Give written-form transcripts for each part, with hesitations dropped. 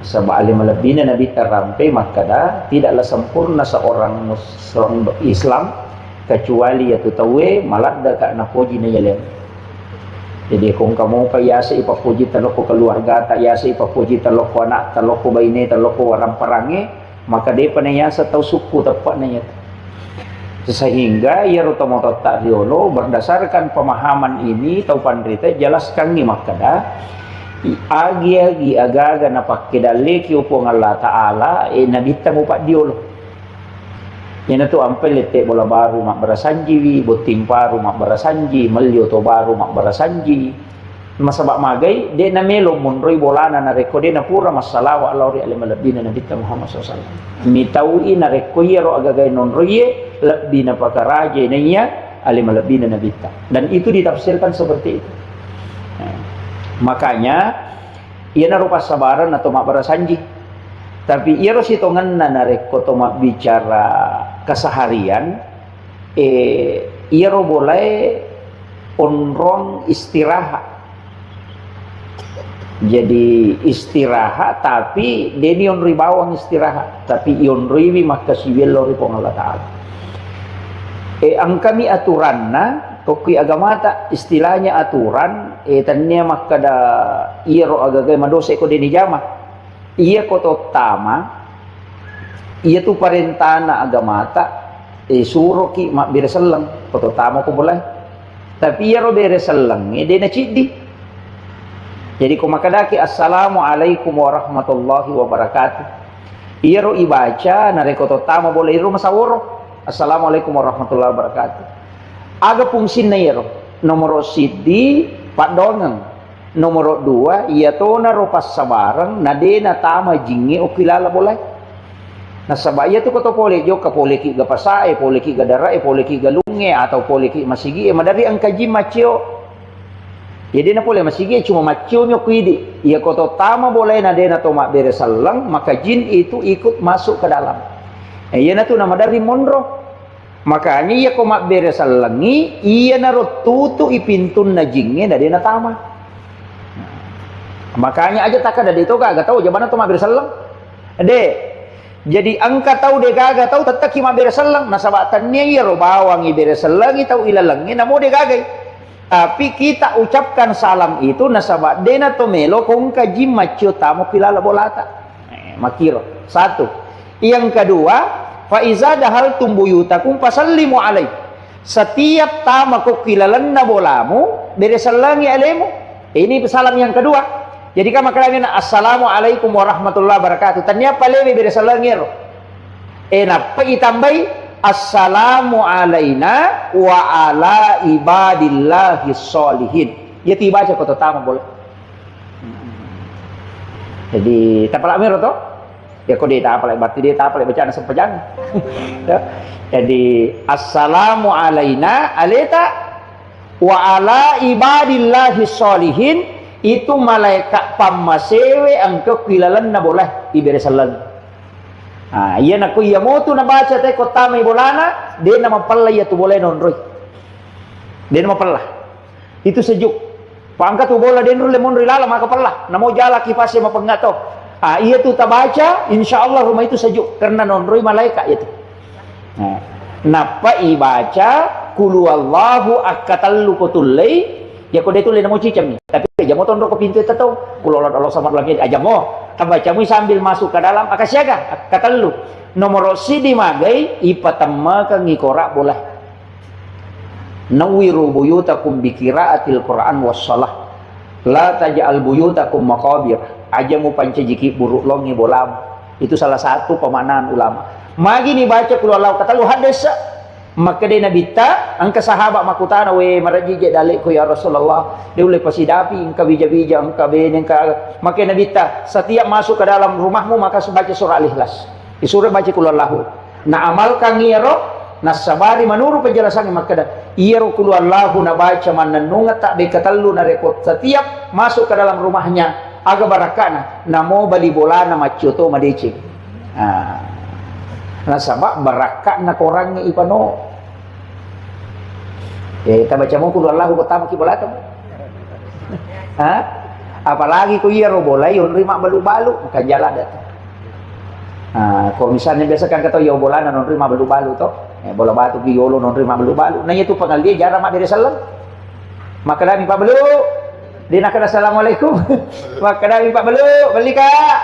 Sebab alim lebihnya Nabi terampai maka dah tidaklah sempurna seorang Islam kecuali yaitu tawe malat dah kak napoji na yalim. Jadi kung kamu pa yasa ipapuji taloko keluarga, tak yasa ipapuji taloko anak, taloko baine, taloko orang perangi, maka dia panayasa tahu suku tepat nanya. Sehingga ia rutama tak diolo berdasarkan pemahaman ini tahu pandrita jelaskan ni maka dah agi aga na pakidali ki upong Allah Ta'ala nabita mo pa diolo yan tu ampel lete bola baru mak berasanji botim paru mak berasanji melio to baru mak berasanji masabak magai de na melo munroy bolana na rekode na pura masalah wa Allah ri alim nabita Muhammad SAW mitawi na rekoyero agagay nonroye lebih na pakaraje na iya alim lebih nabita dan itu ditafsirkan seperti itu. Makanya ia narupa sabaran atau mak berasanji tapi ia harus hitungan narek atau mak bicara keseharian ia boleh onrong istirahat jadi istirahat tapi deni onri bawang istirahat tapi onri maka siwil lori pong Allah Ta'ala angkami aturanna Toki agama tak istilahnya aturan tanya maka da iro agagay madose ko din ijama iya ko to tama iya tu parentana agama tak suro ki mak bireselang ko to tama ko boleh tapi iya ro bireselang de na chidi jadi ko makadaki assalamualaikum warahmatullahi wabarakatuh iya ro ibaca na ko to tama boleh ro masaworo assalamualaikum warahmatullahi wabarakatuh aga fungsi na yero nomor sidi padongang nomor dua iya to na ropas sabarang na de na tama jingi o kilala boleh na sabaya to ko to pole jo ka pole ki ga pasae pole ki ga dara pole ki ga lunge atau pole ki masigi madari ang kaji macio jadi na pole masigi cuma macio nyo kuidi iya ko to tama boleh na de na to mak beresalang maka jin itu ikut masuk ke dalam iya na to na madari monro makanya ia komak beresal langi ia narot tutu ipintun na jingnya dari na tama makanya aja tak ada itu kagak tahu jabana tuh mak beresal lang jadi angka tahu de kagak tahu tetap ki mak beresal lang nasabatannya ia ro bawang i beresal langi tahu ilalangi namo de kagak tapi kita ucapkan salam itu nasabat dena to melo kung kaji macio tamu pilala bolata makiro satu yang kedua Faiza dahal tumbuyutakum fasallimu alaih. Setiap tamu kau kilalan na bolamu beresalangi alaimu. Ini salam yang kedua. Jadi kama kalangin assalamualaikum warahmatullahi wabarakatuh. Tanya palewi beresalangi ro. Napa itambai assalamu alaina wa ala ibadillahi sholihin. Ya tiba aja kau tamu boleh. Jadi tapalak miro to. Ya kok dia tak apa berarti dia tak apa bacaan sempejang ya. Jadi assalamu alaina aleta wa ala ibadillahi sholihin itu malaikat pamasewe angka kilalan na boleh iberesalan iya naku iya mo tu na baca te kota may bolana dia nama pala ya tu boleh nonroy dia nama pala itu sejuk pangkat tu bola dia nonroy monroy lala maka pala namo jala kipasya mapengato iya tuh tak baca, insya Allah rumah itu sejuk karena nonroi malaikat itu. Napa ibaca kulu Allahu akatallu kutulai ya kode itu lena mau cicam nih. Tapi aja mau tondok ke pintu itu tahu. Kulu Allah sama lagi aja mau. Tambacamu sambil masuk ke dalam akasyaga akatallu. Nomor sidi magai ipatamma ka ngikorak boleh. Nawiru buyutakum bikiraatil Quran wassalah. La taj'al buyutakum maqabir. Aja mu pancejiki buruk longi bolam itu salah satu pemaknaan ulama magi ni baca kulu Allah kata lu hadis maka dia nabi ta angka sahabat makutana we maraji je dalik ku ya Rasulullah dia boleh pasidapi engka bija-bija engka ben engka maka nabi ta setiap masuk ke dalam rumahmu maka baca surah al-ikhlas disuruh baca kulu Allah na amalkan ngiro nasabari manuru penjelasan maka dah iro kulu Allah na baca mananunga tak bekatallu na rekod setiap masuk ke dalam rumahnya aga barakana namo bali bola na machuto madecing nasaba barakana korangnya ipano kita baca mo kulu Allah pertama ki bola Apalagi ko iya ro bola yon rima balu-balu maka jalan dah. Kalau misalnya biasa kan kata yo bola non rima balu-balu toh. Bola batu giolo non rima balu-balu. Nah itu pengal dia jarang mak dari salam. Maka dah Pak Belu. Dia nak kata assalamualaikum. Maka dah Pak Belu, beli kak.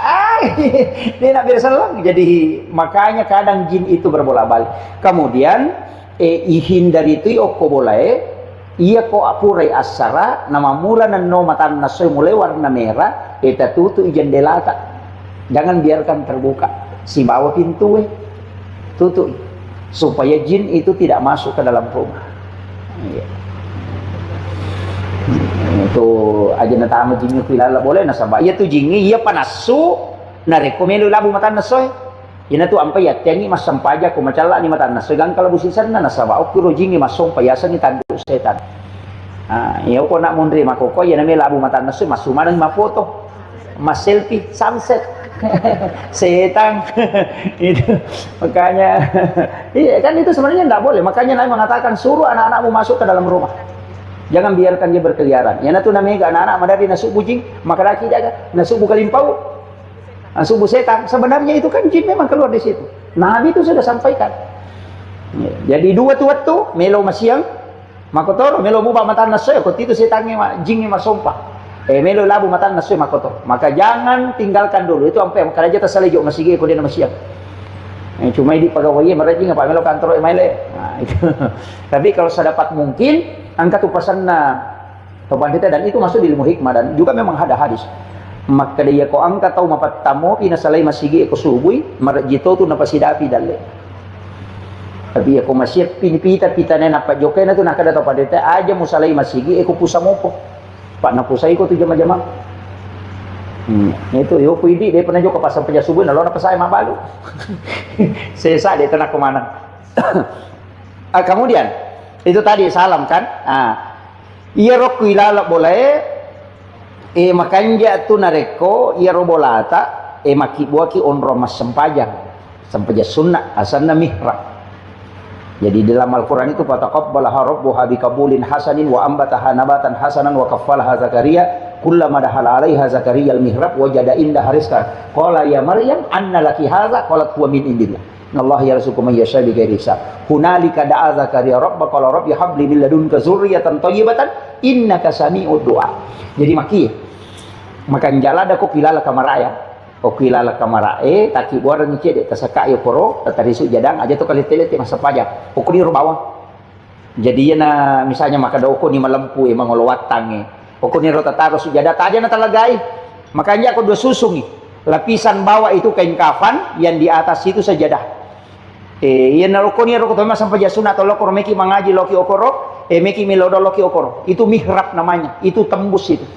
Dia nak biar salam. Jadi makanya kadang jin itu berbolak-balik. Kemudian ihindari itu oko boleh. Ia ko apurai asara nama mula no matan nasoy mulai warna merah. Eta tutu jendela tak. Jangan biarkan terbuka. Si bawa pintu tutup supaya jin itu tidak masuk ke dalam rumah. Itu aja natama jingi kilala boleh nasaba iya tu jingi iya panasu nareko melu labu mata nasoy ina tu ampai ya tengi mas sampaja ko macala ni mata nasoy gang kalau busisan na nasaba okuro jingi masong payasan ni tandu setan iya ko nak mundri makoko ya nami labu mata nasoy masuman ma foto mas selfie sunset setan itu makanya iya kan itu sebenarnya enggak boleh makanya Nabi mengatakan suruh anak-anakmu masuk ke dalam rumah. Jangan biarkan dia berkeliaran. Yang itu namanya anak-anak madari nasuk bujing, maka laki jaga nasuk kalimpau, nasuk setan. Sebenarnya itu kan jin memang keluar di situ. Nabi itu sudah sampaikan. Jadi dua tu waktu melo masiang, makotor melo buba mata nasuk, kot itu setannya jingnya masompa. Melo labu mata nasuk makotor. Maka jangan tinggalkan dulu itu sampai makanya aja tersalejok masih ko dia masiang. Cuma di pegawai mereka apa melo kantor email. Nah, itu. Tapi kalau sedapat mungkin angkat upasan topan kita dan itu masuk di ilmu hikmah dan juga memang ada hadis. Maka dia ko angkat tau mapat tamo pina salai masigi ko subui marjito tu napasidapi dalle. Tapi ko masih pinipita pitane na pajokena tu nakada topan kita aja musalai masigi ko pusamopo. Pak napusai ko tu jama-jama. Itu yo puidi dia pernah juga pasang peja subuh nalo napasai mabalu. Sesa dia tenak ke mana. Kemudian itu tadi salam kan iya rok ilala boleh makanya tu nareko iya robolata maki buaki onro mas sempajang sunnah asanna mihrab. Jadi dalam Al-Quran itu fataqabbalaha rabbuha biqabulin hasanin wa ambataha nabatan hasanan wa kaffalaha Zakaria kullama dahala 'alaiha Zakaria al-mihrab wajada indaha rizqan qala ya Maryam anna laki hadza qalat huwa min indillah Allah yarzuqu man yasha bighairi hisab. Hunalika da'a Zakaria rabba qala rabbi habli min ladunka dzurriyyatan thayyibatan innaka sami'ud du'a. Jadi maki makan jalada ko kilala kamaraya. O kilala kamarae taki buar ni cede tasaka yo koro tatarisu jadang aja to kali tele te masa pajak. O kuni bawang. Jadi na misalnya maka do ko ni malempu emang watang o kuni ro tataro sujada taja na talagai. Makanya aku dua susungi. Lapisan bawah itu kain kafan, yang di atas itu sajadah. Yan naroko ni roko tama sampai jasuna atau lokor meki mangaji loki okoro, meki milodo loki okoro. Itu mihrab namanya, itu tembus itu.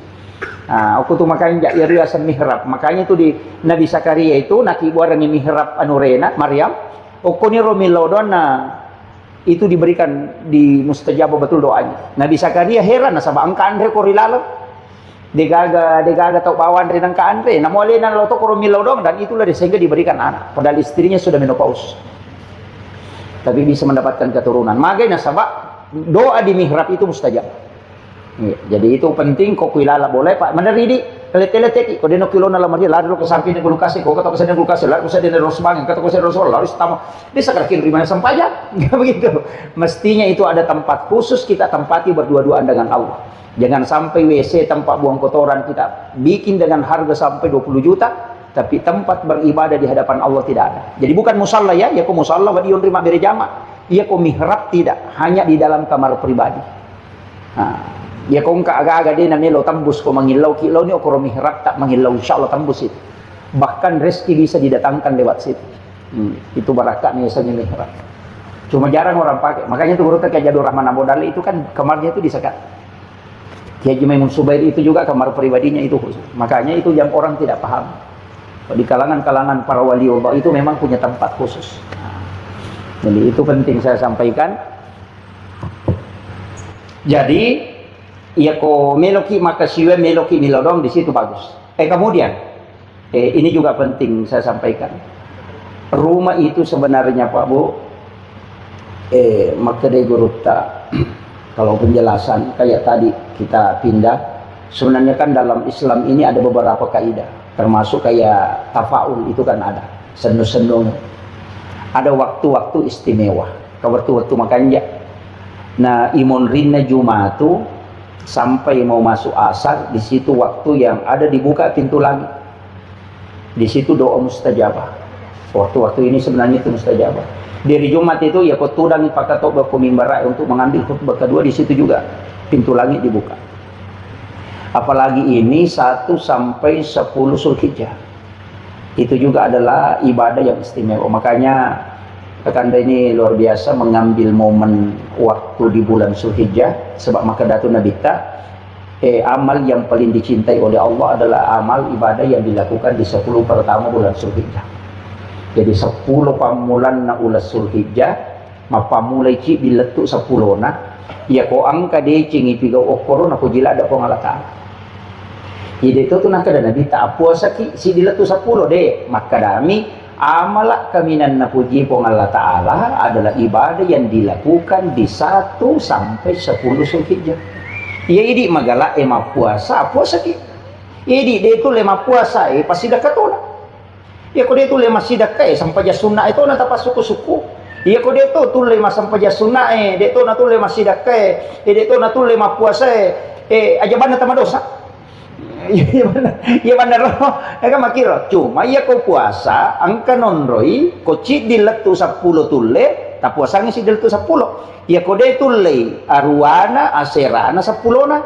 Aku tuh makanya riasan mihrab. Makanya itu di Nabi Zakaria itu naki buarani mihrab anurena Maryam. Okoni ro milodona itu diberikan di mustajab betul doanya. Nabi Zakaria heran nasaba angka andre korilalo. Degaga tau bawan renang ka andre. Namole nan loto koro milodong dan itulah sehingga diberikan anak. Padahal istrinya sudah menopause. Tapi bisa mendapatkan keturunan. Makanya nasaba doa di mihrab itu mustajab. Ya, jadi itu penting kok kuilala boleh Pak meneridi telet-telet kok deno kilo na lamar lari lo ke samping ni kulukasi kok kata kesana kulukasi lari kesana deno rosbang kata kesana rosbang lalu tama bisa kerkin rimana sampaja begitu mestinya itu ada tempat khusus kita tempati berdua-duaan dengan Allah jangan sampai WC tempat buang kotoran kita bikin dengan harga sampai 20 juta tapi tempat beribadah di hadapan Allah tidak ada jadi bukan musalla ya kok musalla wa diun rima bere jama iya kok mihrab tidak hanya di dalam kamar pribadi ya kung kaaga-aga din na nilo tambus ko mangilaw kilaw ni okoro mihrab tak mangilaw insyaallah tambus itu bahkan rezeki bisa didatangkan lewat situ itu barakah nih misalnya mihrab cuma jarang orang pakai makanya itu urut kayak Jadul Rahman Abu Dali itu kan kamarnya itu disekat Kiai Maimun Subair itu juga kamar pribadinya itu khusus makanya itu yang orang tidak paham di kalangan-kalangan para wali Allah itu memang punya tempat khusus jadi itu penting saya sampaikan jadi iya ko meloki maka siwe meloki milodong di situ bagus. Kemudian ini juga penting saya sampaikan. Rumah itu sebenarnya Pak Bu maka de gurupta kalau penjelasan kayak tadi kita pindah Sebenarnya kan dalam Islam ini ada beberapa kaidah, termasuk kayak tafaul itu kan ada, senu-senu. Ada waktu-waktu istimewa, waktu-waktu makanya. Nah, imun rinna Jumatu sampai mau masuk asar, di situ waktu yang ada dibuka pintu langit. Di situ doa mustajabah. Waktu-waktu ini sebenarnya itu mustajabah. Dari Jumat itu ya kau tudangi pakai tokba kumimbarai untuk mengambil khutbah kedua, di situ juga pintu langit dibuka. Apalagi ini 1 sampai 10 Zulhijjah. Itu juga adalah ibadah yang istimewa. Makanya Kakanda ini luar biasa mengambil momen waktu di bulan Zulhijjah, sebab maka datu nabita amal yang paling dicintai oleh Allah adalah amal ibadah yang dilakukan di 10 pertama bulan Zulhijjah. Jadi 10 pamulan na ulas Zulhijjah, mapamulai ci diletuk 10 na, ya ko angka de cingi piga okoro na ko jila ada ko ngalata. Jadi itu tuh nak kada nabi tak puasa ki si diletuk 10 deh, maka dami amalak kaminan na puji po Allah Ta'ala adalah ibadah yang dilakukan di 1 sampai 10 Zulhijjah. Ya idi magala puasa ki. Idi de itu lema puasa pasti dekat ona. Ya ko de itu lema sidaka sampai ja sunnah itu na tapas suku-suku. Ya ko de itu tu lema sampai ja sunnah de itu na tu lema sidaka de itu na tu lema puasa aja bana tama dosa. Iya benar loh, kan makiro. Cuma ya kau puasa, angka nonroi, kau cik diletu 10 tule, tak puasanya si diletu 10. Ya kau de tule, aruana, aserana 10 na.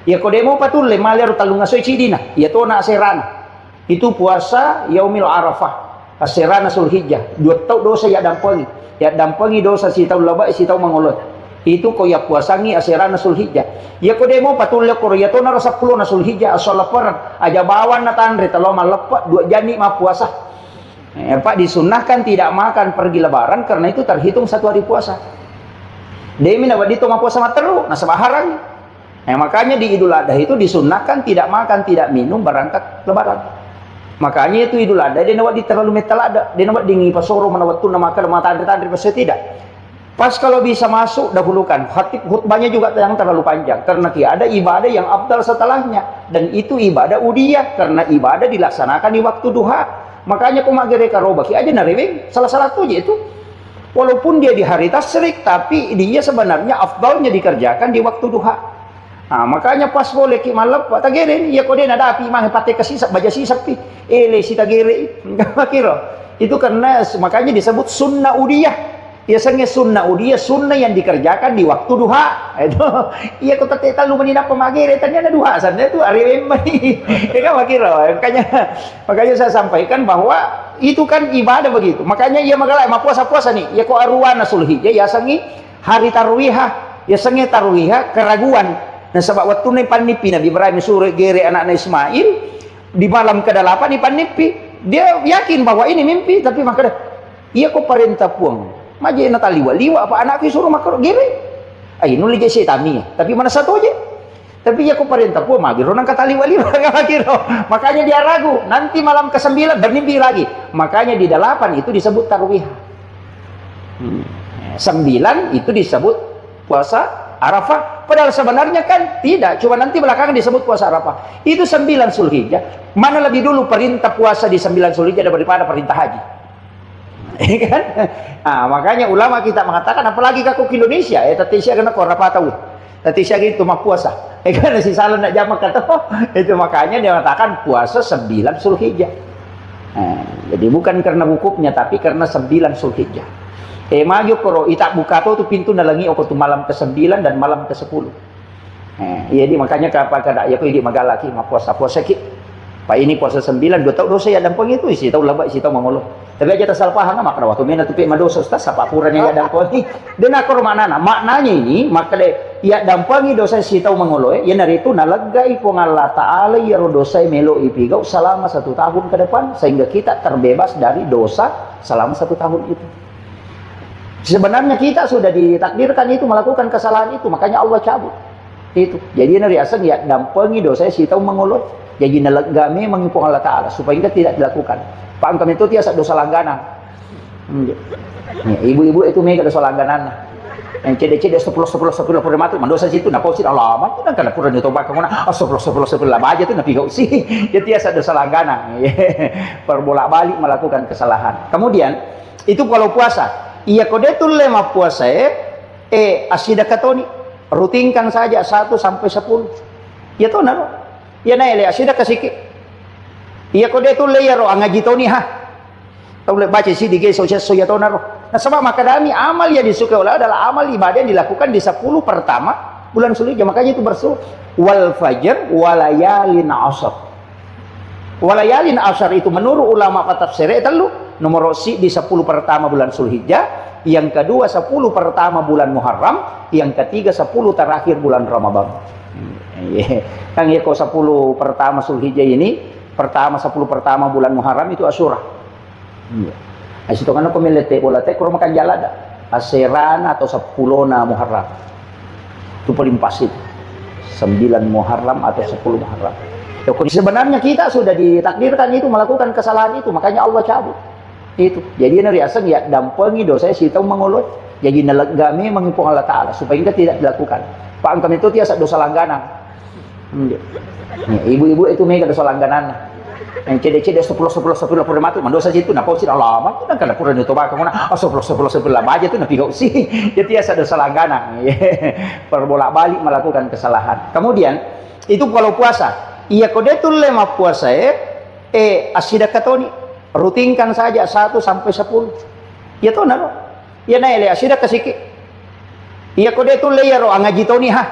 Ya kau de mau patule, malir talunga soy cidina, ya to na aserana. Itu puasa yaumil arafah, aserana Zulhijjah. 2 tahun dosa ya dampangi dosa si tahu laba si tahu mangolot. Itu ko ya puasangi aserana Zulhijjah. Ya ko demo patulle ko ya to na 10 na Zulhijjah asal leparan aja bawan na tanre talo malepat 2 jani ma puasa. Pak disunahkan tidak makan pergi lebaran karena itu terhitung 1 hari puasa. Demi na badito ma puasa materu na sabaharang. Makanya di Idul Adha itu disunahkan tidak makan tidak minum berangkat lebaran. Makanya itu Idul Adha dia nawat di terlalu metalada, dia nawat dingi pasoro manawatun na makan ma tanre pasti tidak. Pas kalau bisa masuk dahulukan, khutbahnya juga yang terlalu panjang karena ada ibadah yang abdal setelahnya dan itu ibadah udiyah karena ibadah dilaksanakan di waktu duha. Makanya kumagere karobaki aja narewing salah satu itu walaupun dia di hari tasyrik tapi dia sebenarnya afdalnya dikerjakan di waktu duha. Nah, makanya pas boleh ki malap tagerin ya kode nada api mah pate kasih baja sisap pi ele si tagere makiro. Itu karena makanya disebut sunnah udiyah. Biasanya sunnah udiyah sunnah yang dikerjakan di waktu duha. Itu iya kota teta lu menina pemagire ternyata duha sana itu hari memang. Ya kan makiro. Makanya saya sampaikan bahwa itu kan ibadah begitu. Makanya ia magala emang puasa-puasa nih. Ya ko aruana Zulhijjah ya sangi hari tarwihah. Ya sangi tarwihah keraguan. Nah sebab waktu nih panipi Nabi Ibrahim suruh gere anak Ismail di malam ke-8 di panipi. Dia yakin bahwa ini mimpi tapi maka iya ko perintah puang. Maje na taliwa apa anak suruh makro gere. Ay nuli je setami. Tapi mana satu aja. Tapi ya ko perintah po magiro nang kataliwa-liwa magiro. Makanya dia ragu. Nanti malam ke-9 bermimpi lagi. Makanya di 8 itu disebut tarwih. 9 itu disebut puasa Arafah. Padahal sebenarnya kan tidak. Cuma nanti belakangan disebut puasa Arafah. Itu 9 Zulhijjah. Mana lebih dulu perintah puasa di 9 Zulhijjah daripada perintah haji. Kan? Nah, makanya ulama kita mengatakan apalagi kaku ke Indonesia tadi saya kena korang apa tahu tadi saya gitu mah puasa kan si salah nak jamak kata itu makanya dia mengatakan puasa 9 Zulhijjah. Jadi bukan karena wukufnya tapi karena 9 Zulhijjah. Maju koro itak buka tu pintu nalangi oko tu malam ke-9 dan malam ke-10. Jadi makanya kapal kada ya ko idi magalaki mah puasa ki. Pak ini puasa 9 2 tahun dosa ya dampang itu isi tahu laba isi tahu mangolo. Tapi aja tasal paham maka waktu mena tupi madosa ustaz apa puran yang ya dampang ini. Dan akor maknanya ini maka ya dampangi dosa si tahu mangolo ya dari itu nalagai pong Allah Ta'ala ya dosa melo ipigau selama 1 tahun ke depan sehingga kita terbebas dari dosa selama 1 tahun itu. Sebenarnya kita sudah ditakdirkan itu melakukan kesalahan itu makanya Allah cabut. Itu. Jadi dari asal ya dampangi dosa si tahu mangolo. Jadi nalagami mengipung Allah Ta'ala supaya tidak dilakukan. Pak kami itu tiasa dosa langganan. Ibu-ibu itu mereka dosa langganan. Yang cede-cede 10 mati mendosa situ na pausin alamat itu kan pura nyoba kemana 10 baja itu napi gausi dia tiasa dosa langganan perbolak-balik melakukan kesalahan. Kemudian itu kalau puasa iya kodetul lema puasa asida katoni rutinkan saja 1 sampai 10 ya to naro ya naile asida kasiki iya kodetul le yaro angaji toni ha tahu baca sih di geso ya to naro. Nah sebab maka dami amal yang disukai Allah adalah amal ibadah yang dilakukan di 10 pertama bulan Zulhijjah. Makanya itu bersuruh wal fajr walayalin asar. Walayalin asar itu menurut ulama tafsir itu nomor si di 10 pertama bulan Zulhijjah, yang kedua 10 pertama bulan Muharram, yang ketiga 10 terakhir bulan Ramadan. Kan ya kok 10 pertama Zulhijjah ini, pertama 10 pertama bulan Muharram itu Asyura. Itu kan aku melete bola teh kurang makan jalan dah aseran atau 10 na Muharram itu paling pas itu 9 Muharram atau 10 Muharram. Sebenarnya kita sudah ditakdirkan itu melakukan kesalahan itu, makanya Allah cabut itu. Jadi nari asal ya dampengi dosa si tahu mengulur jadi nelegami mengimpung Allah Taala supaya kita tidak dilakukan. Pak angkam itu tiasa dosa langganan. Ibu-ibu itu mega dosa langganan. Yang cede-cede 10 mati mendosa situ na pausin alamat itu kan pura nyoba kemana 10 baja itu napi gausi dia tiasa dosa langganan perbolak-balik melakukan kesalahan. Kemudian itu kalau puasa iya kodetul lema puasa asida katoni rutinkan saja 1 sampai 10 ya to naro ya naile asida kasiki iya kodetul le yaro angaji toni ha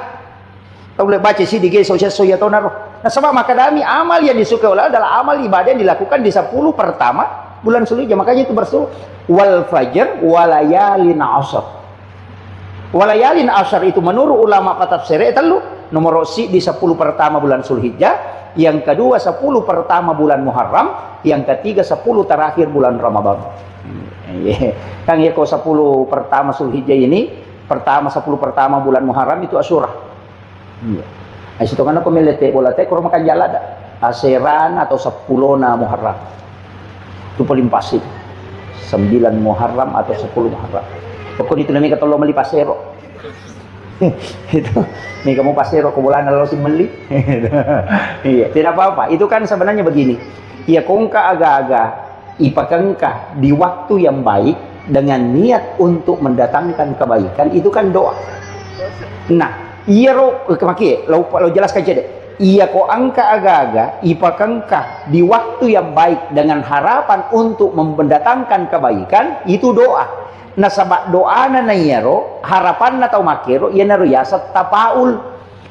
tahu baca sih di geso ya to naro. Nah sebab maka dami amal yang disukai Allah adalah amal ibadah yang dilakukan di 10 pertama bulan Zulhijjah. Makanya itu bersuruh wal fajr walayalin asar. Walayalin asar itu menurut ulama tafsir itu nomor si di 10 pertama bulan Zulhijjah, yang kedua 10 pertama bulan Muharram, yang ketiga 10 terakhir bulan Ramadan. Kan ya kok 10 pertama Zulhijjah ini, pertama 10 pertama bulan Muharram itu Asyura. Itu kan aku melete bola teh kurang makan jalan dah aseran atau 10 na Muharram itu paling pas itu 9 Muharram atau 10 Muharram. Pokok itu namanya kata lo meli pasero itu nih kamu pasero ke bulan lo si meli iya tidak apa-apa. Itu kan sebenarnya begini ya kongka agak-agak ipakengkah di waktu yang baik dengan niat untuk mendatangkan kebaikan itu kan doa. Nah iya lo jelaskan aja deh. Iya ko angka aga-aga ipakengkah di waktu yang baik dengan harapan untuk mendatangkan kebaikan itu doa. Nah sabak doa na iyaro harapan na tau makero iya naro yasat tapaul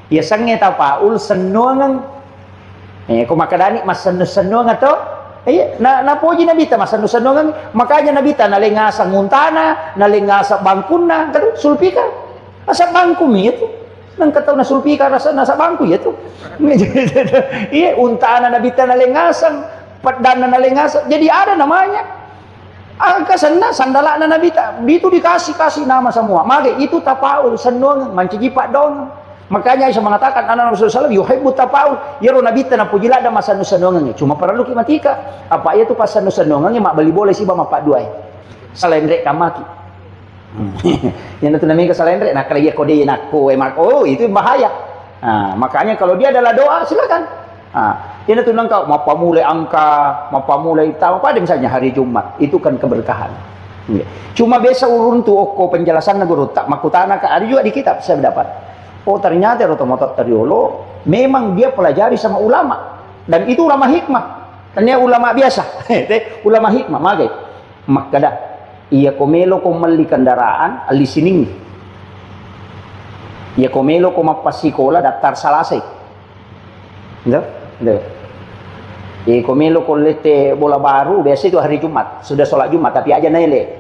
ya sange tapaul senuangan ko makadani mas senuangan to na poji nabita mas senuangan makanya nabita nalengasa nguntana nalengasa bangkuna kan sulpika asa bangku itu nang kataw na sulpika rasa nasa bangku ya tuh iya untana nabita nalengasan padana nalengasan jadi ada namanya kesana sandala na nabita itu dikasih nama semua maka itu tapaul senong mancijipak dong. Makanya Aisyah mengatakan anak Rasulullah SAW yuhibbu tapaul yaro nabita na pujila ada masa nusanongan cuma perlu kimatika apa itu pas nusanongan mak beli boleh sih ba mapak duai salendre kamaki yang itu namanya kesalendre nah kalau dia kode nako itu bahaya. Nah, makanya kalau dia adalah doa silakan. Ini tuh nangkau mau pamulai angka mau pamulai tahu pada misalnya hari Jumat itu kan keberkahan. Cuma biasa urun tuh oko penjelasan guru tak makutana ada juga di kitab saya dapat. Oh ternyata rotomotot teriolo memang dia pelajari sama ulama dan itu ulama hikmah. Ternyata ulama biasa, ulama hikmah magai makada. Iya komelo ko mali kendaraan ali sining. Iya komelo ko mapasikola daftar salasay. Enggak? Iya komelo ko lete bola baru biasa itu hari Jumat. Sudah sholat Jumat tapi aja nele.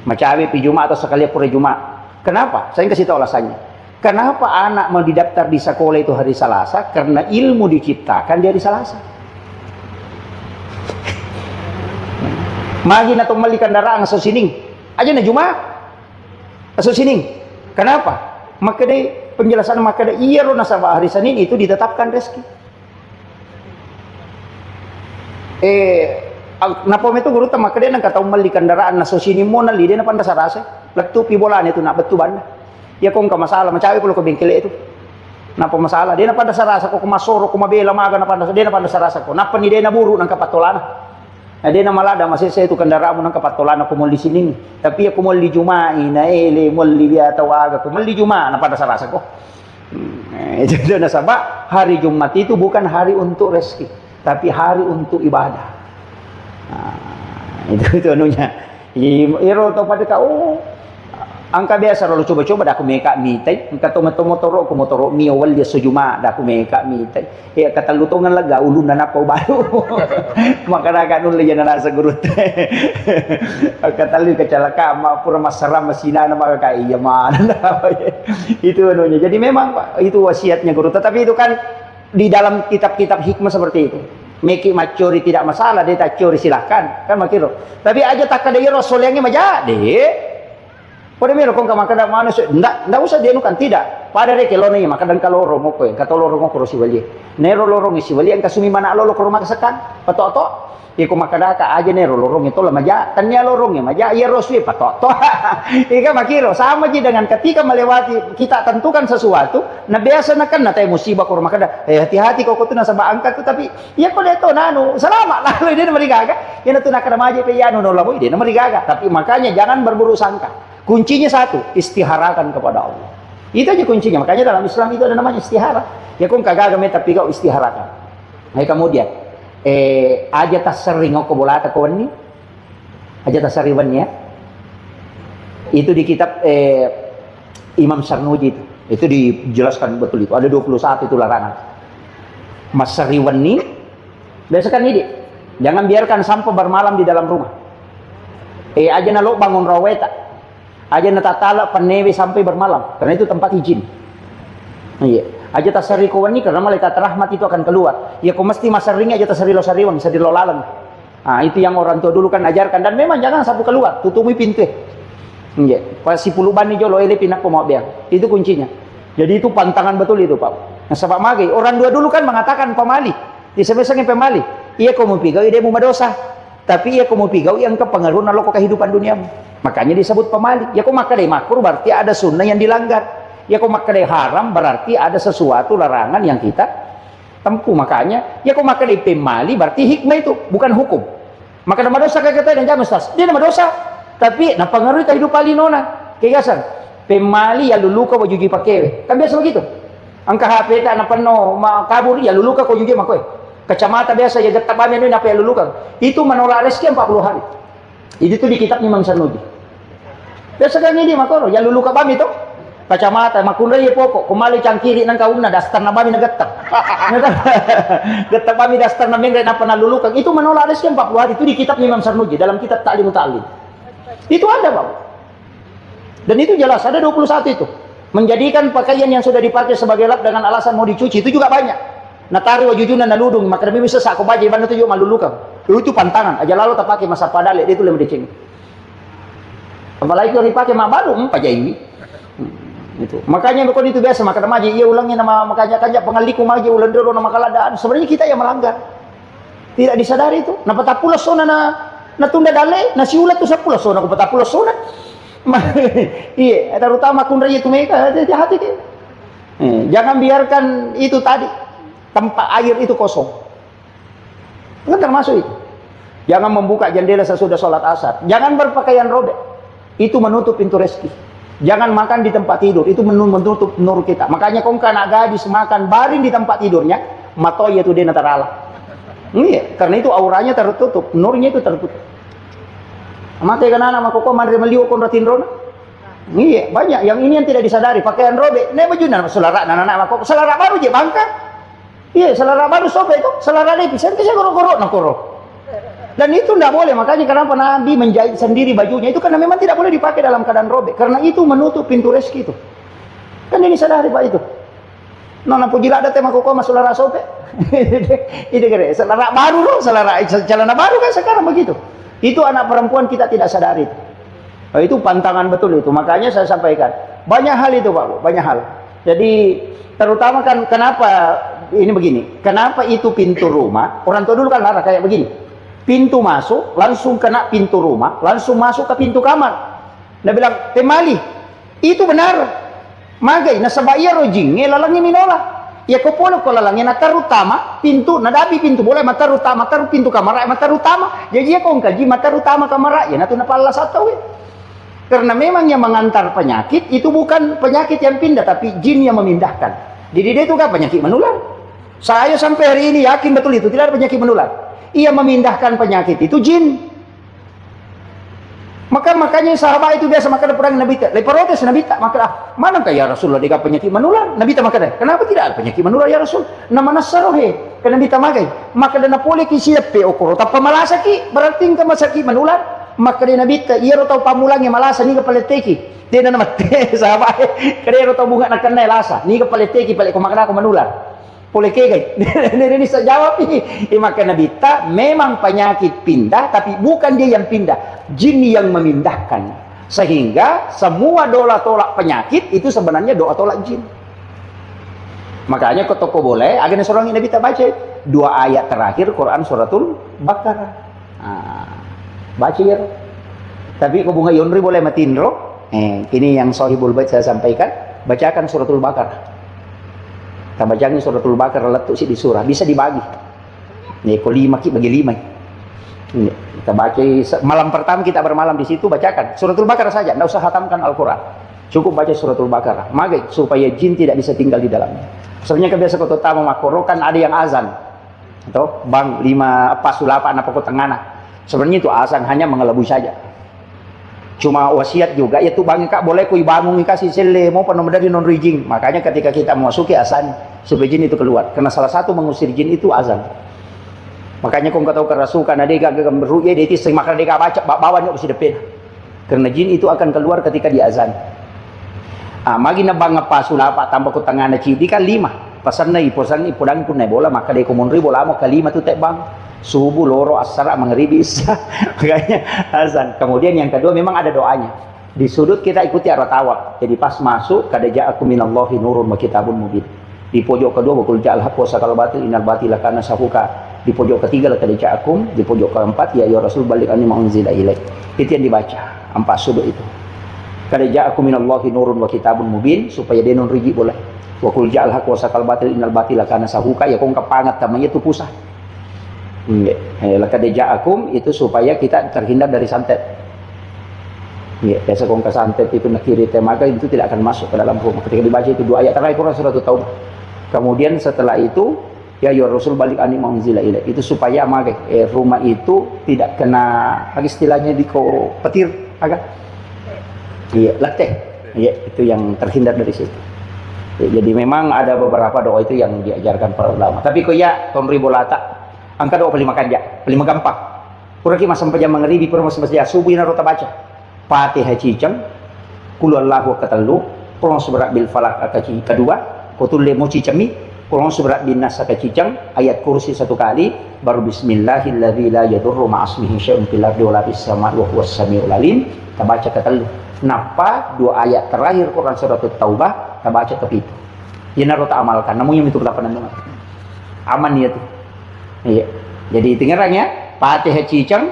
Macawe pi Jumat atau sekali pura Jumat. Kenapa? Saya kasih tahu alasannya. Kenapa anak mau didaftar di sekolah itu hari Selasa? Karena ilmu diciptakan di hari Selasa. Magi na tumali kendaraan aso sining aja na Jumat aso sining. Kenapa? Maka deh penjelasan maka deh iya lo nasa hari Senin itu ditetapkan rezeki. Napa itu guru maka deh nang kata umali kendaraan aso sining mo na lide na pandasa rasa letupi bola itu nak betu banda. Ya kong ka masalah macawi kalau ke bengkel itu. Napa masalah? Dia napa dasar rasa ko kumasoro kumabela maga napa dia napa dasar rasa ko. Napa ni dia na buru nang kapatolana. Nah, dia na malada masih saya itu kendaraan mo nang kapatolana ko mo di sini. Tapi aku mo di Jumai na ele mo di biya tawaga ko mo di Juma napa dasar rasa ko. Itu na sabab hari Jumat itu bukan hari untuk rezeki, tapi hari untuk ibadah. Itu anunya. Iro to pada kau angka biasa kalau coba-coba dah aku meka mitai kata motoro ko motoro mio wal dia sejuma dah aku meka mitai kata lutongan lega ulun dan apa baru maka agak nun le jana rasa gurut kata lu kecelaka ma pura masaram masina maka kai ya mana itu anunya. Jadi memang Pak, itu wasiatnya guru, tetapi itu kan di dalam kitab-kitab hikmah seperti itu. Meki macuri tidak masalah, dia tak curi silahkan kan makiro. Tapi aja tak ada rasul yang majadi. Pada mero kong kamakada mana ndak usah dia nukan tidak. Pada reke lo nih makadan kaloro mo ko kata loro mo ko si wali. Nero lorong si wali ang kasumi mana lo ko rumah kesekan. Pato-to. Iko makada ka aja nero lorong itu lah maja. Tanya lorong ya maja ya roswi pato-to. Ika makiro sama aja dengan ketika melewati kita tentukan sesuatu, nah biasa na kan na tayo musibah ko rumah kada. Hati-hati kok tu na sa baangkat tu tapi ya ko deto nanu selamat lah dia na marigaga. Ya na tu na kada maji pe yano no lamo dia na marigaga. Tapi makanya jangan berburu sangka. Kuncinya satu, istiharakan kepada Allah. Itu aja kuncinya. Makanya dalam Islam itu ada namanya istihara. Ya kung kagagame tapi kau istiharakan. Nah kemudian, aja tasering ko bola kawan ni. Aja tasariwan ya. Itu di kitab Imam Sarnuji itu. Itu dijelaskan betul itu. Ada 21 itu larangan. Mas sariwan ni, biasakan ini. Jangan biarkan sampai bermalam di dalam rumah. Aja nalo bangun raweta. Aja natatala panewi sampai bermalam karena itu tempat izin. Iya. Aja tasari kawan ni karena malaikat rahmat itu akan keluar. Ya kau mesti masaringnya aja tasari lo sariwan bisa dilolalan. Itu yang orang tua dulu kan ajarkan dan memang jangan sampai keluar, tutupi pintu. Iya. Pasi puluban ni jolo ele pinak mau biang. Itu kuncinya. Jadi itu pantangan betul itu, Pak. Nah, sebab magi orang dua dulu kan mengatakan pemali. Di sebesarnya pemali. Iya kau mau pigau dia mau dosa. Tapi iya kau mau pigau yang kepengaruh nalo kehidupan duniamu. Makanya disebut pemali. Ya kok maka deh makruh berarti ada sunnah yang dilanggar. Ya kok maka deh haram berarti ada sesuatu larangan yang kita tempuh. Makanya ya kok maka deh pemali berarti hikmah itu bukan hukum. Maka nama dosa kayak kita dan jamis tas. Dia nama dosa. Tapi nah pengaruh kehidupan linona. Kegasan. Pemali ya luluka kau juji pakai. Kan biasa begitu. Angka HP tak na penuh kabur ya luluka kau juji makoy. Kacamata biasa ya getak bami ini apa ya luluka. Itu menolak rezeki 40 hari. Itu di kitab Imam Sarnuji. Biasa kan ini makoro, ya lulu ka bami to. Kacamata makunda ye pokok, kumali cangkiri nang kauna dastar na bami nagetak. Getak bami dastar na mengre na panalulukan. Itu menolak rezeki 40 hari itu di kitab Imam Sarnuji dalam kitab Ta'lim Ta'lim. Itu ada, Bang. Dan itu jelas ada 21 itu. Menjadikan pakaian yang sudah dipakai sebagai lap dengan alasan mau dicuci itu juga banyak. Natari wajujunan naludung maka demi bisa aku baca iban itu juga malulukan. Itu pantangan. Aja lalu tak pakai masa padale itu lebih diceng. Apalagi kalau dipakai mak baru pajai. Itu. Makanya bukan itu biasa maka maji ia ulangi nama makanya kanja pengaliku maji ulang dulu nama kaladaan. Sebenarnya kita yang melanggar. Tidak disadari itu. Na patapulas sona na tunda dale na siulat tu sapulas sona ko patapulas sona. Iya, terutama kun raja itu mereka hati-hati. Jangan biarkan itu tadi tempat air itu kosong. Itu termasuk itu. Jangan membuka jendela sesudah sholat asar. Jangan berpakaian robek. Itu menutup pintu rezeki. Jangan makan di tempat tidur. Itu menutup nur kita. Makanya kau nak gadis makan baring di tempat tidurnya, matoy itu dia terala. Iya, karena itu auranya tertutup, nurnya itu tertutup. Maka kan anak makoko mandre meliu kon ratin rona. Iya, banyak yang ini yang tidak disadari. Pakaian robek. Ne baju na selara anak makoko. Selara baru je bangka. Iya, selara baru sobek itu. Selara lepis. Ente saya goro-goro nak goro. Dan itu tidak boleh. Makanya kenapa Nabi menjahit sendiri bajunya itu karena memang tidak boleh dipakai dalam keadaan robek. Karena itu menutup pintu rezeki itu. Kan ini sadari Pak itu. Nona pujila ada tema koko mas selara sobek. Itu kira. Selara baru loh, selara celana baru kan sekarang begitu. Itu anak perempuan kita tidak sadari. Nah, itu pantangan betul itu. Makanya saya sampaikan. Banyak hal itu Pak, banyak hal. Jadi terutama kan kenapa ini begini. Kenapa itu pintu rumah? Orang tua dulu kan larang kayak begini. Pintu masuk langsung kena pintu rumah, langsung masuk ke pintu kamar. Dia bilang, temali, itu benar. Magai, nasabaya rojing, lalangi minola. Ya kau polo kau lalangi natar utama, pintu, nadabi pintu boleh matar utama, taruh pintu kamar, matar utama. Jadi ya kau kaji matar utama kamar, ya natu napala satu. Karena memang yang mengantar penyakit itu bukan penyakit yang pindah, tapi jin yang memindahkan. Jadi dia itu kan penyakit menular. Saya sampai hari ini yakin betul itu tidak ada penyakit menular. Ia memindahkan penyakit itu jin. Makanya sahabat itu biasa makan perang Nabi tak. Leprotes Nabi tak makan. Mana kaya Rasulullah dia penyakit menular? Nabi tak makan. Kenapa tidak ada penyakit menular ya Rasul? Nama nasarohe. Karena Nabi tak makan. Maka dana boleh kisiap pe okoro. Tapi malasa ki berarti ka masaki menular. Maka dia Nabi tak iya rotau pamulangi malasa ni kepaleteki. Dia nama teh sahabat. Kaya rotau bunga nak kenai lasa. Ni kepaleteki balik ko makan aku menular. Boleh kegay. Ini saya jawab ini. Maka Nabi tak memang penyakit pindah, tapi bukan dia yang pindah, jin yang memindahkan. Sehingga semua doa tolak penyakit itu sebenarnya doa tolak jin. Makanya ke toko boleh, agen seorang Nabi tak baca 2 ayat terakhir Quran suratul Baqarah. Baca ya. Tapi kau bunga Yonri boleh matinro. Ini yang Sahibul Bait saya sampaikan. Bacakan suratul Baqarah. Kita bacanya suratul Baqarah letuk sih di surah, bisa dibagi. Nih, kau 5 bagi 5. Kita baca malam pertama kita bermalam di situ bacakan suratul Baqarah saja, tidak usah hatamkan Al-Quran. Cukup baca suratul Baqarah. Maka supaya jin tidak bisa tinggal di dalamnya. Sebenarnya kebiasa kau tahu makoro kan ada yang azan. Atau bang 5 pasulapan apa kau tengana. Sebenarnya itu azan hanya mengelabui saja. Cuma wasiat juga yaitu bang kak boleh kui bangun kasih sele mau penomor dari non rijing. Makanya ketika kita memasuki azan supaya jin itu keluar, karena salah satu mengusir jin itu azan. Makanya kau tahu kerasukan ada gak berruya dia itu semakan dia baca bawanya mesti depan, karena jin itu akan keluar ketika di azan. Magi na bang pasul apa tambah ku tengah na cidi kan 5 pasan na iposan ipodang pun na bola maka dia kumunri bola mo kalima tu bang subuh loro asar maghribi isya. Makanya azan. Kemudian yang kedua memang ada doanya. Di sudut kita ikuti arah tawab. Jadi pas masuk kada ja'akum minallahi nurun wa kitabun mubin. Di pojok kedua wakul ja'al haq wa sakal batil innal batila kana sahuka. Di pojok ketiga kada ja'akum, di pojok keempat ya Rasul balik anni ma unzila ilaik. Itu yang dibaca 4 sudut itu. Kada ja'akum minallahi nurun wa kitabun mubin supaya dia non riji boleh. Wakul ja'al haq wa sakal batil innal batila kana sahuka ya kong kapangat namanya itu pusah. Laka ja'akum itu supaya kita terhindar dari santet. Biasa kong kesantet itu nak kiri temaga itu tidak akan masuk ke dalam rumah. Ketika dibaca itu 2 ayat terakhir Quran surat Taubah. Kemudian setelah itu ya Rasul balik ani maunzila ilaik. Itu supaya maga rumah itu tidak kena istilahnya di petir agak. Leteh. Itu yang terhindar dari situ. Jadi memang ada beberapa doa itu yang diajarkan para ulama. Tapi kok ya tomri bolata angka doa paling makan paling gampang. Kurang masa sampai jam mengharibi pura masa subuh ina rota baca. Fatihah cicang, qul huwallahu katallu, qul subrat bil falaq akaci kedua, qutul lemu cicami, qul subrat bin nas akacicang, ayat kursi 1 kali, baru bismillahilladzi la yadurru ma'asmihi syai'un fil ardi wa la fis samai wa huwas samiul alim. Kita baca ketellu. Napa 2 ayat terakhir Quran surat Taubah, kita baca ke itu. Ina rota amalkan, namun itu kelapanan aman ya tuh. Iya. Jadi dengarannya Fatihah cicang,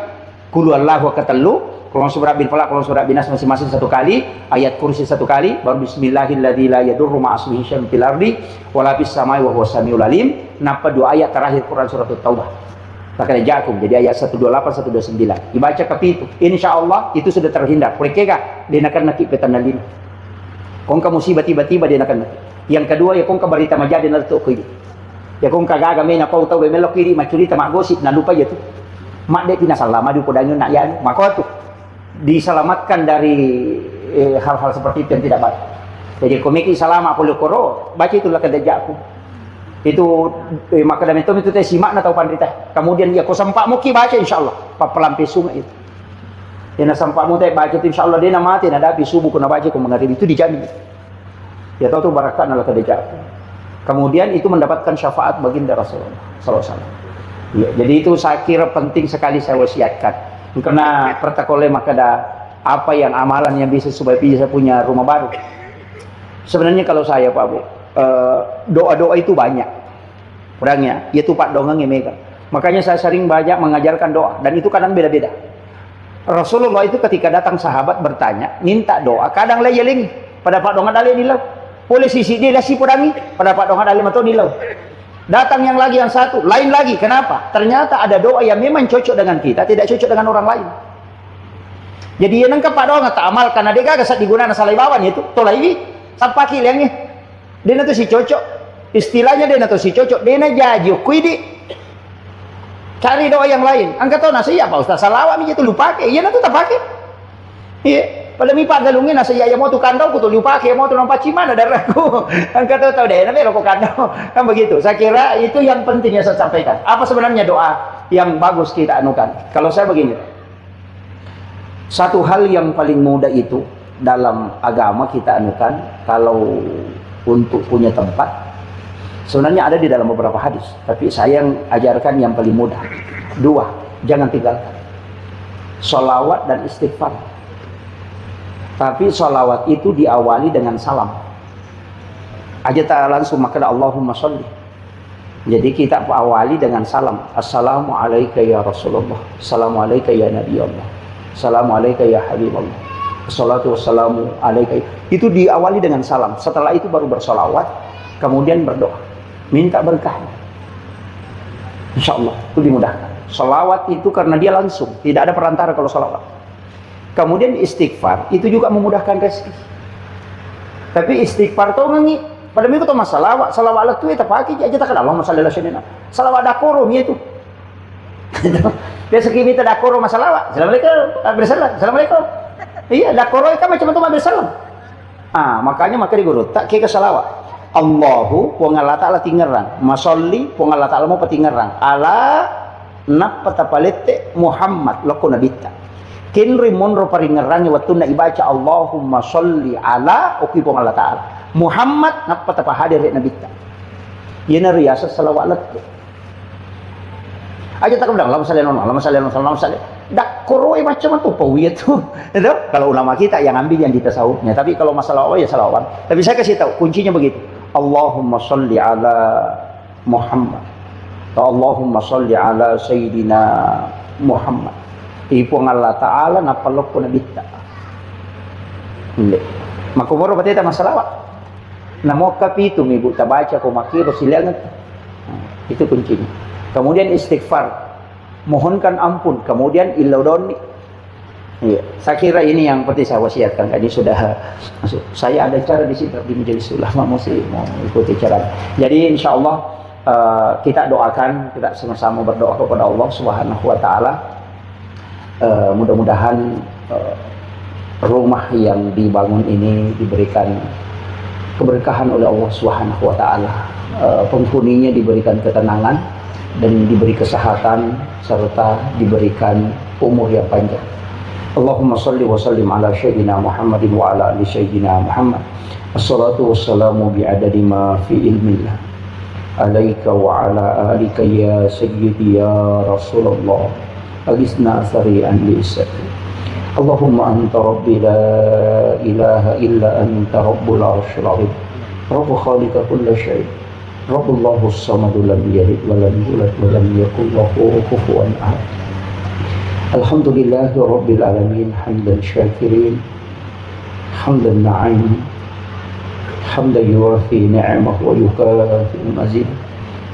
qul huwallahu katallu, qul surat bil falaq, qul surat bin nas masing-masing 1 kali, ayat kursi 1 kali, baru bismillahilladzi la yadurru ma'asmihi syai'un fil ardi wa la fis samai wa huwas samiul alim. Napa 2 ayat terakhir Quran surat Taubah. Maka ja'akum jadi ayat 128 129. Dibaca ke itu. Insyaallah itu sudah terhindar. Mereka dia akan nakik petanalin. Kong kamu musibah tiba-tiba dia akan nakik. Yang kedua ya kong kabarita majadi na to ko. Ya kung kagaga may napaw taw melok kiri macurita magosip na lupa ya tuh mak de pinasalama di podang yun na yan maka tuh diselamatkan dari hal-hal seperti itu yang tidak baik. Jadi komiki salama puluh koro baca itulah kedajaku itu maka dami itu teh simak na tahu pandita kemudian ya ko sampak mo ki baca insyaallah papelampi sungai itu ya na sampak mo teh baca itu insyaallah dia na mati na dapi subuh kuna baca ko mengarim itu dijamin ya tahu tuh barakat na kedajaku. Kemudian itu mendapatkan syafaat baginda Rasulullah SAW. Ya, jadi itu saya kira penting sekali saya wasiatkan. Karena pertakoleh maka ada apa yang amalan yang bisa supaya bisa punya rumah baru. Sebenarnya kalau saya Pak Bu, doa-doa itu banyak. Orangnya, yaitu Pak Dongeng yang megang. Makanya saya sering banyak mengajarkan doa dan itu kadang beda-beda. Rasulullah itu ketika datang sahabat bertanya, minta doa, kadang lay yeling pada pak dongan dali nilau. Boleh sisi dia lah si podangi pada pak dongan dali matau nilau. Datang yang lagi yang satu, lain lagi. Kenapa? Ternyata ada doa yang memang cocok dengan kita, tidak cocok dengan orang lain. Jadi yang nangkap pak dongan tak amal karena dia gak digunakan salai bawan itu. Tolai ini sampai kilangnya. Dia nanti si cocok. Istilahnya dia nanti si cocok. Dia nanti jadi kuidi. Cari doa yang lain. Angkat tahu nasi apa Ustaz salawat ni itu lupa ke. Iya nanti tak pakai. Iya. Pada mi pak galungin nasi ya mau tu kandau ku tu lupa ke mau tu nampak cimana darahku. Angkat tahu deh nanti rokok kandau. Kan begitu. Saya kira itu yang penting yang saya sampaikan. Apa sebenarnya doa yang bagus kita anukan? Kalau saya begini. Satu hal yang paling mudah itu dalam agama kita anukan kalau untuk punya tempat. Sebenarnya ada di dalam beberapa hadis, tapi saya yang ajarkan yang paling mudah. 2, jangan tinggalkan. Sholawat dan istighfar. Tapi sholawat itu diawali dengan salam. Aja tak langsung maka Allahumma sholli. Jadi kita awali dengan salam. Assalamualaikum ya Rasulullah. Assalamualaikum ya Nabi Allah. Assalamualaikum ya Habibullah. Assalatu wassalamu alaikum. Itu diawali dengan salam. Setelah itu baru bersolawat, kemudian berdoa. Minta berkah. Insya Allah itu dimudahkan. Salawat itu karena dia langsung, tidak ada perantara kalau salawat. Kemudian istighfar itu juga memudahkan rezeki. Tapi istighfar itu ngangi. Pada minggu itu masalah salawat itu kita pakai aja tak ada Allahumma shalli ala sayyidina. Salawat dakoro itu. Biasa kita dakoro masalah. Assalamualaikum. Bersalam. Assalamualaikum. Iya dakoro itu macam-macam bersalam. Makanya di guru tak ke salawat. Allahu puang Allah Ta'ala tingerang masolli puang Allah Ta'ala mau petingerang ala nak patapalete Muhammad loko nabita kinri monro paringerangi waktu nak ibaca Allahumma sholli ala oki puang Allah Ta'ala Muhammad nak patapahadir nabita yana riasa salawat aja tak bilang Allahumma sholli ala Allahumma sholli dak koroi macam tu pawi itu kalau ulama kita yang ambil yang di tasawufnya tapi kalau masalah Allah ya salawat tapi saya kasih tahu kuncinya begitu Allahumma sholli ala Muhammad Allahumma sholli ala Sayyidina Muhammad ipung Allah Ta'ala napalok ko na bita makumuro ba tayo masalawat namo kapitu mibu tabaca ko makiro silangan itu kuncinya kemudian istighfar mohonkan ampun kemudian ilaudoni. Iya, saya kira ini yang seperti saya wasiatkan. Ini sudah masuk. Saya ada cara di sini di majelis ulama mau ikuti cara. Jadi insya Allah kita doakan, kita sama-sama berdoa kepada Allah Subhanahu Wa Taala. Mudah-mudahan rumah yang dibangun ini diberikan keberkahan oleh Allah Subhanahu Wa Taala. Penghuninya diberikan ketenangan dan diberi kesehatan serta diberikan umur yang panjang. Allahumma salli wa sallim ala sayyidina Muhammadin wa ala ali sayyidina Muhammad. Assalatu wassalamu bi'adadi ma fi ilmillah. Alaika wa ala alika ya sayyidi ya Rasulullah. Alisna sari'an li'isati. Allahumma anta rabbi la ilaha illa anta rabbul arshil azim. Rabbu khaliqa kulla syai'. Rabbullahu as-samadu lam yalid wa lam yulad wa lam yakul lahu kufuwan ahad. Alhamdulillahi Rabbil Alamin hamdan syakirin hamdan na'im hamdan yuwafi ni'amah wa yukafi mazid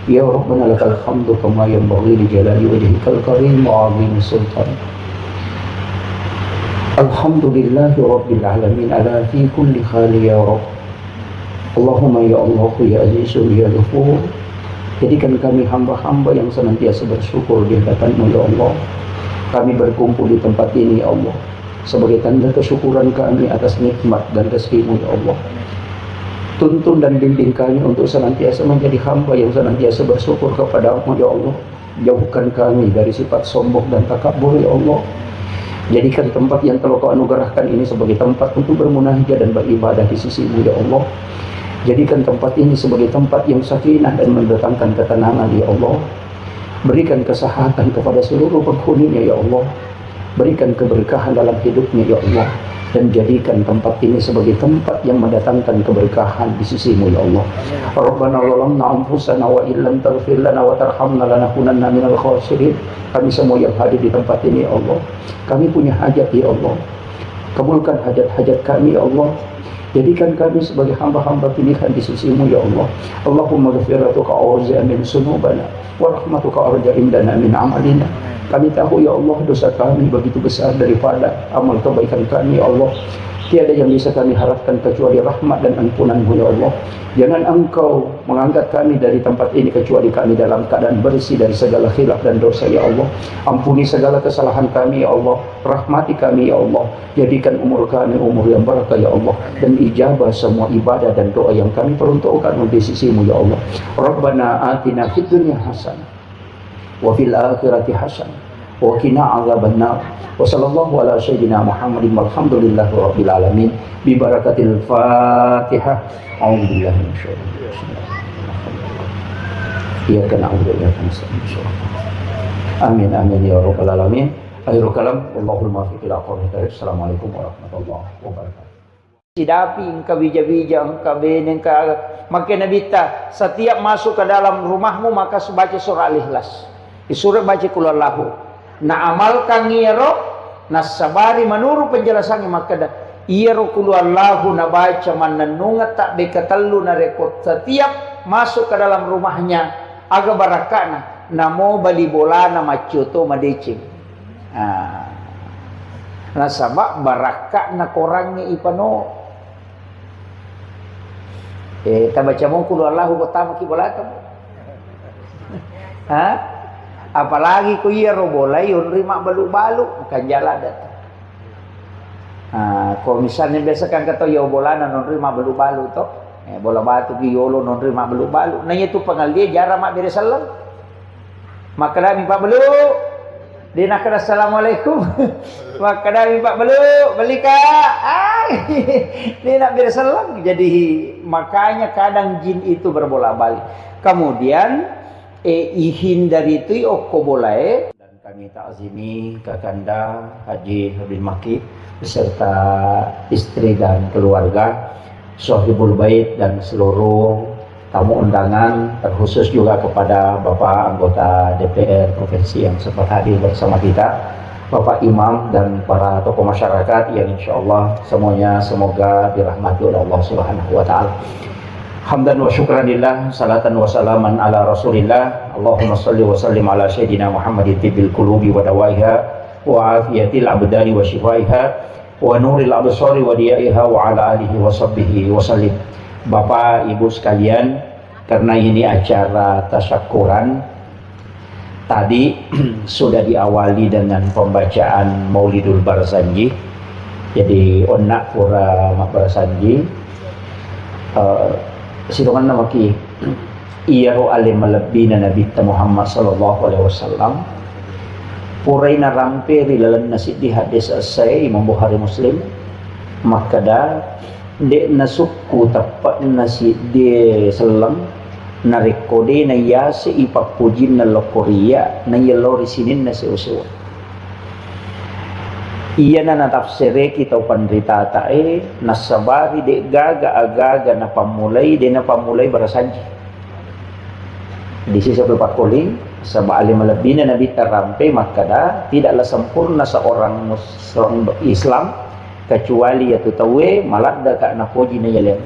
ya Rabbana lakal hamdu kama yanbaghi li jalali wajhikal karim wa 'azimi sultan Alhamdulillahi Rabbil Alamin ala fi kulli khali ya Rabb Allahumma ya Allah ya Azizun ya Ghafur jadikan kami hamba-hamba yang senantiasa bersyukur di hadapan-Mu ya Allah. Kami berkumpul di tempat ini ya Allah sebagai tanda kesyukuran kami atas nikmat dan rezeki-Mu ya Allah. Tuntun dan bimbing kami untuk senantiasa menjadi hamba yang senantiasa bersyukur kepada-Mu ya Allah. Jauhkan kami dari sifat sombong dan takabur ya Allah. Jadikan tempat yang telah Kau anugerahkan ini sebagai tempat untuk bermunajat dan beribadah di sisi-Mu ya Allah. Jadikan tempat ini sebagai tempat yang sakinah dan mendatangkan ketenangan ya Allah. Berikan kesehatan kepada seluruh penghuninya ya Allah. Berikan keberkahan dalam hidupnya ya Allah. dan jadikan tempat ini sebagai tempat yang mendatangkan keberkahan di sisi-Mu ya Allah. Rabbana zalamna anfusana wa illam taghfir lana wa tarhamna lanakunanna minal khasirin. Kami semua yang hadir di tempat ini ya Allah, kami punya hajat ya Allah, kabulkan hajat-hajat kami ya Allah. Jadikan kami sebagai hamba-hamba pilihan di sisi-Mu ya Allah. Allahumma ghfiratuka awzi'a min sunubana wa rahmatuka arja indana min amalina. Kami tahu ya Allah dosa kami begitu besar daripada amal kebaikan kami ya Allah. Tiada yang bisa kami harapkan kecuali rahmat dan ampunan-Mu ya Allah. Jangan Engkau mengangkat kami dari tempat ini kecuali kami dalam keadaan bersih dari segala khilaf dan dosa ya Allah. Ampuni segala kesalahan kami ya Allah. Rahmati kami ya Allah. Jadikan umur kami umur yang barakah ya Allah, dan ijabah semua ibadah dan doa yang kami peruntukkan di sisi-Mu ya Allah. Rabbana atina fid dunya hasanah wa fil akhirati hasanah wa qina adzabannar. Wa sallallahu ala sayyidina Muhammadin walhamdulillahi rabbil alamin bi barakatil Fatihah. A'udzubillahi minasyaitonir rajim. Iyyaka na'budu wa iyyaka nasta'in. Amin amin ya rabbal alamin. Akhirul kalam wallahul muwaffiq ila aqwamit thoriq. Assalamualaikum warahmatullahi wabarakatuh. Sidapi engkau bija-bija engkau benen engkau makin nabita setiap masuk ke dalam rumahmu maka baca surah Al-Ikhlas. Disuruh baca qul huwallahu. Na amalkan ngiro nasabari menurut penjelasannya maka dah iro qul huwallahu na baca mananunga tak bekatellu na rekod setiap masuk ke dalam rumahnya aga barakana namo bali bola na macuto madecing. Nasabak barakah na korangnya ipano tabaca mo qul huwallahu pertama ki bola kamu. Apalagi ku iya robola yun rima balu-balu bukan jalan datang. Kalau misalnya biasa kan kata ya bola non rima balu-balu toh, bola batu ki yolo non rima balu-balu. Nanya tu pengal dia jarang mak beri salam. Maka dah mimpak belu. Dia nak kata assalamualaikum. Maka dah mimpak belu, beli kak. Dia nak beri salam. Jadi makanya kadang jin itu berbola balik. Kemudian hindari itu oko boleh dan kami takzimi Kakanda Haji Habib Maki beserta istri dan keluarga, Sohibul Bait dan seluruh tamu undangan, terkhusus juga kepada Bapak anggota DPR Provinsi yang sempat hadir bersama kita, Bapak Imam dan para tokoh masyarakat yang insya Allah semuanya semoga dirahmati oleh Allah Subhanahu wa Ta'ala. Hamdan wa syukranillah, salatan wa salaman ala rasulillah. Allahumma salli wa sallim ala sayyidina Muhammadin tibbil qulubi wa dawaiha wa afiyatil abdani wa shifaiha wa nuril absari wa diyaiha wa ala alihi wa sahbihi wa sallim. Bapak Ibu sekalian, karena ini acara tasyakuran, tadi sudah diawali dengan pembacaan Maulidul Barzanji. Jadi onak pura mak Barzanji sidongan nama ki iyaru alim malabina Nabi Muhammad sallallahu alaihi wasallam purai na rampe rilalan nasi di hadis asai Imam Bukhari Muslim maka dah dek nasuku tapat nasi di selang narikode na yase ipak pujin na lokoria na yelo risinin na seusewa. Iya na natafsire kita pandrita tae nasabari de gaga agaga na pamulai de na pamulai barasanji. Di sisi pelpakoli sama alim lebih Nabi terampe maka dah tidaklah sempurna seorang Muslim Islam kecuali yaitu tawe malat dah kak napoji na yalen.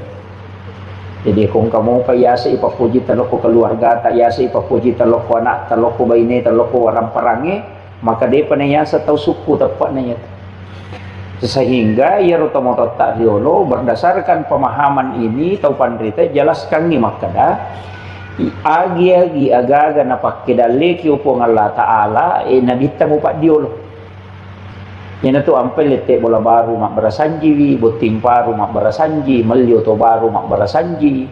Jadi kung kamu payasa ipapuji taloko keluarga tak yasa ipapuji taloko anak taloko baine taloko orang perangi maka dia penayasa tahu suku tepat nanya. Sehingga ia rotomoto tak diolo berdasarkan pemahaman ini tau pandrita jelaskan ni makada agi agaga na pakedale ki upong Allah Taala nabi tamu pak diolo yana tu ampel lete bola baru mak barasanji botim paru mak barasanji melio to baru mak barasanji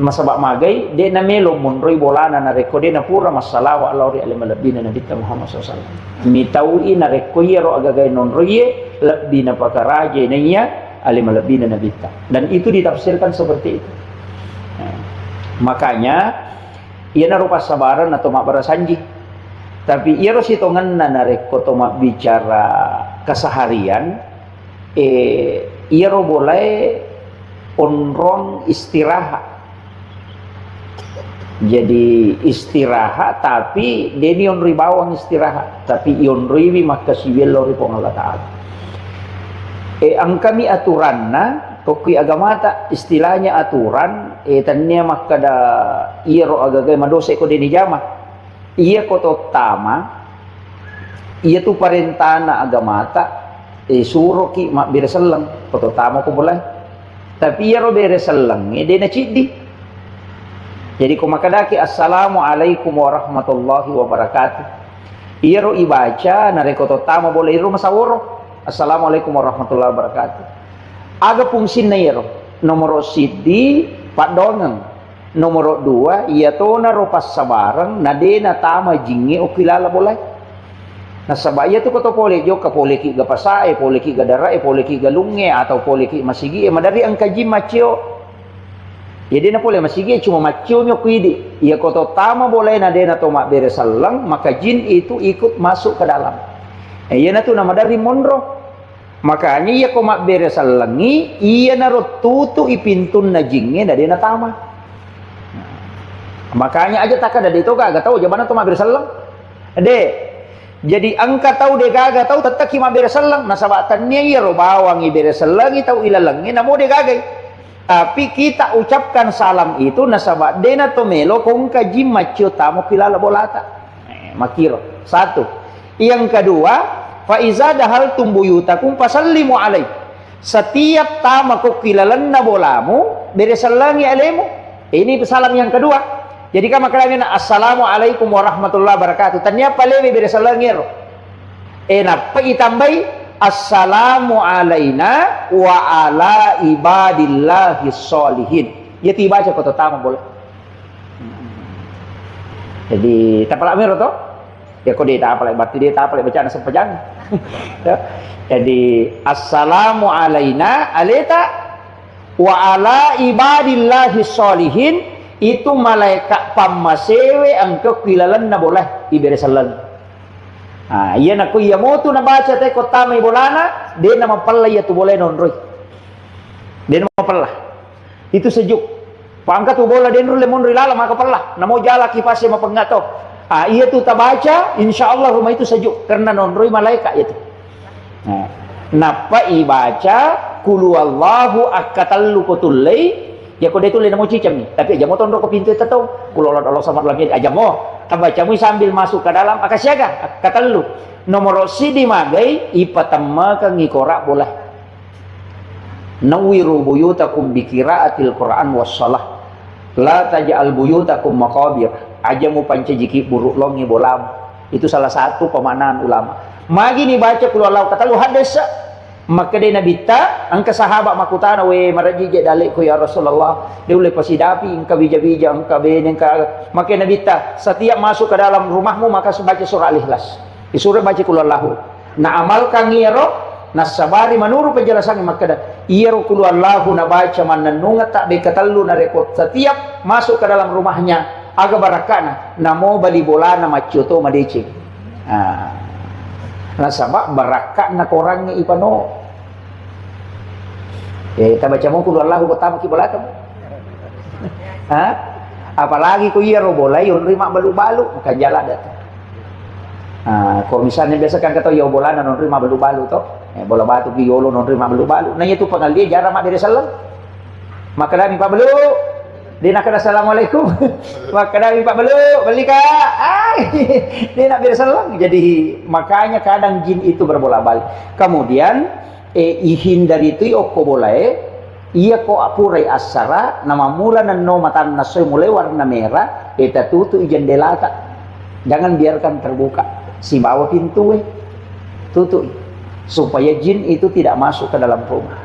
masabak magai de na melo monroi bolana na rekode na pura masalah wa Allah ri alim lebina nabi Muhammad sallallahu alaihi wasallam mi taui na rekoyero agaga non roye lebih na pakaraja nanya alim lebih na nabi dan itu ditafsirkan seperti itu. Makanya ia na rupa sabaran atau mak barasanji tapi ia harus hitungan na nareko to mak bicara keseharian iro boleh onrong istirahat. Jadi istirahat tapi deni onri bawang istirahat tapi onri maka siwelo ri pong Allah Taala. Ang kami aturanna toki agama ta istilahnya aturan tanya maka da iro agagay madose ko deni jama. Iya ko tama iya tu parentana agama ta suro ki mak bereselang ko tama ko boleh. Tapi iro bereselang dena cidi. Jadi kumakadaki assalamualaikum warahmatullahi wabarakatuh. Iro ibaca narekoto tama boleh iro masaworo. Assalamualaikum warahmatullahi wabarakatuh. Aga fungsin na iro. Nomor sidi pak dongeng. Nomor dua iya to na ropas sabarang nadena tama jingi o kilala boleh. Nasabaya tu koto pole jo ka pole ki ga pasae, pole ki ga darae, pole ki ga lunge atau pole ki masigi madari ang kaji macio. Jadi na boleh masigi cuma maciumnya kuidi. Ia koto tama boleh na dena tomak beresalang maka jin itu ikut masuk ke dalam. Ia na tu nama dari monro. Makanya ia komak beresalangi ia naro tutu ipintun na jingnya na dena tama. Makanya aja tak ada itu gak tahu jabana tomak beresalang. Jadi angka tahu de gaga tahu tetap kima beresalang nasabatannya ia ro bawangi beresalangi tahu ilalangi namo de gagai. Tapi kita ucapkan salam itu nasabah dena tomelo kong kaji macio tamu pilala bolata. Makiro. Satu. Yang kedua, fa iza dahal tumbuyutakum fasallimu alai. Setiap tamu ko kilalan na bolamu beresalangi alaimu. Ini salam yang kedua. Jadi kama kalanya assalamualaikum warahmatullahi wabarakatuh. Tanya palewe beresalangi ro. Napa itambai assalamu alaina wa ala ibadillahi sholihin. Ya tiba aja kota tamu boleh. Jadi tak pelak mero to? Ya kok dia tak pelak berarti dia tak pelak bacaan sepejang. Jadi assalamu alaina aleta wa ala ibadillahi sholihin itu malaikat pamasewe angko kilalan na boleh iberesalan. Iya nak iya mau tu nak baca teh kota mai bolana dia nama palla ya tu boleh nonroi dia nama palla itu sejuk pangkat tu bola dia nonroi monroi lala maka palla namo jala kipasnya ma pengato iya tu tak baca insyaallah rumah itu sejuk karena nonroi malaikat itu napa ibaca kulu Allahu akatallu kutulai ya kode itu lena mau cicam nih tapi aja mau tondok ke pintu itu tahu kulu Allah sama lagi aja mau bacamu sambil masuk ke dalam akasyaga kata lu nomor sidi magai ipatama kang ngikorak boleh nawiru buyutakum bikiraatil Quran wassalah la taj'al buyutakum maqabir aja mu pancejiki buruk longi bolam itu salah satu pemaknaan ulama magi nih baca kulu Allah kata lu hadis maka dia nabi ta angka sahabat makutana we maraji je dalik ko ya Rasulullah dia boleh pasidapi engka bija-bija engka ben engka maka nabi ta setiap masuk ke dalam rumahmu maka baca surah al-ikhlas di surah baca kul Allahu na amalkan ngiro nasabari manuru penjelasan maka iro kul Allahu na baca mananunga tak be katallu na rekod setiap masuk ke dalam rumahnya aga barakana namo bali bolana macuto madece nasabak barakat nak orangnya ipano kita baca mau kulu Allah pertama kibalakam apalagi ku iya robolai yon rima balu-balu maka jalan datang kalau misalnya biasa kan kata ya bola non rima balu-balu toh bola batu giolo non rima balu-balu nah itu pengal dia jarang mak dari salam maka dah minta balu dia nak kata assalamualaikum maka dah minta balu balik dia nak bersalam jadi makanya kadang jin itu berbolak-balik kemudian ihindari itu oko boleh iya ko apurai asara nama mula no matan nasoy mulai warna merah eta tutu jendela tak jangan biarkan terbuka si bawa pintu tutup supaya jin itu tidak masuk ke dalam rumah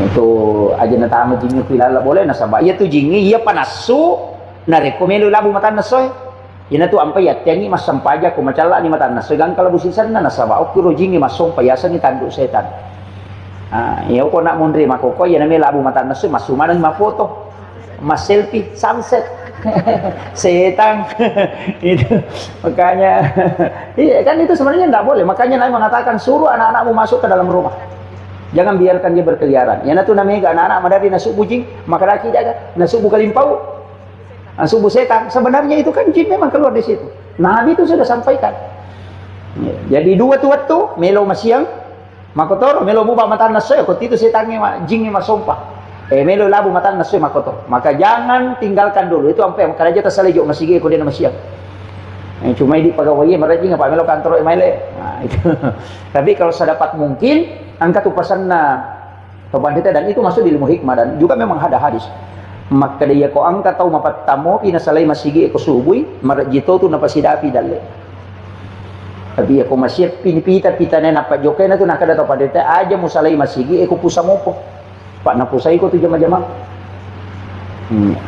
itu aja natama jingi pilala boleh nasaba iya tu jingi iya panasu narekomelu labu matan nasoy ina tu ampai ya tiangi mas sampaja ko macala ni matan nasoy gang kalau busisan na nasaba okuro jingi masong payasan ni tanduk setan iya ko nak mundri makoko ya nami labu matan nasoy masumana ni mafoto mas selfie sunset Setan. Itu makanya iya kan, itu sebenarnya tidak boleh. Makanya Nabi mengatakan suruh anak-anakmu masuk ke dalam rumah, jangan biarkan dia berkeliaran. Yang itu namanya anak-anak madari nasuk bujing, maka laki jaga nasuk kalimpau, nasuk setan. Sebenarnya itu kan jin memang keluar di situ. Nabi itu sudah sampaikan. Jadi dua tuh melo masiang makotor melo buba mata nasoy ko itu setannya jingnya masompa. Melo labu mata nasoy makotor. Maka jangan tinggalkan dulu itu sampai makanya aja tasalejo masige ko dia masiang. Cuma di pegawai mereka apa melo kantor email. Nah, itu. Tapi kalau sedapat mungkin angkat upasan pepandita, dan itu masuk di ilmu hikmah, dan juga memang ada hadis. Maka dia ko angkat tahu mapat tamo pina salai masige ko subui marjito tu napasidapi dalle. Tapi ako masih pinipita na pa joke na tu nakada to padeta aja musalai masigi ko pusa mo po. Pak na pusay ko tu jama-jama.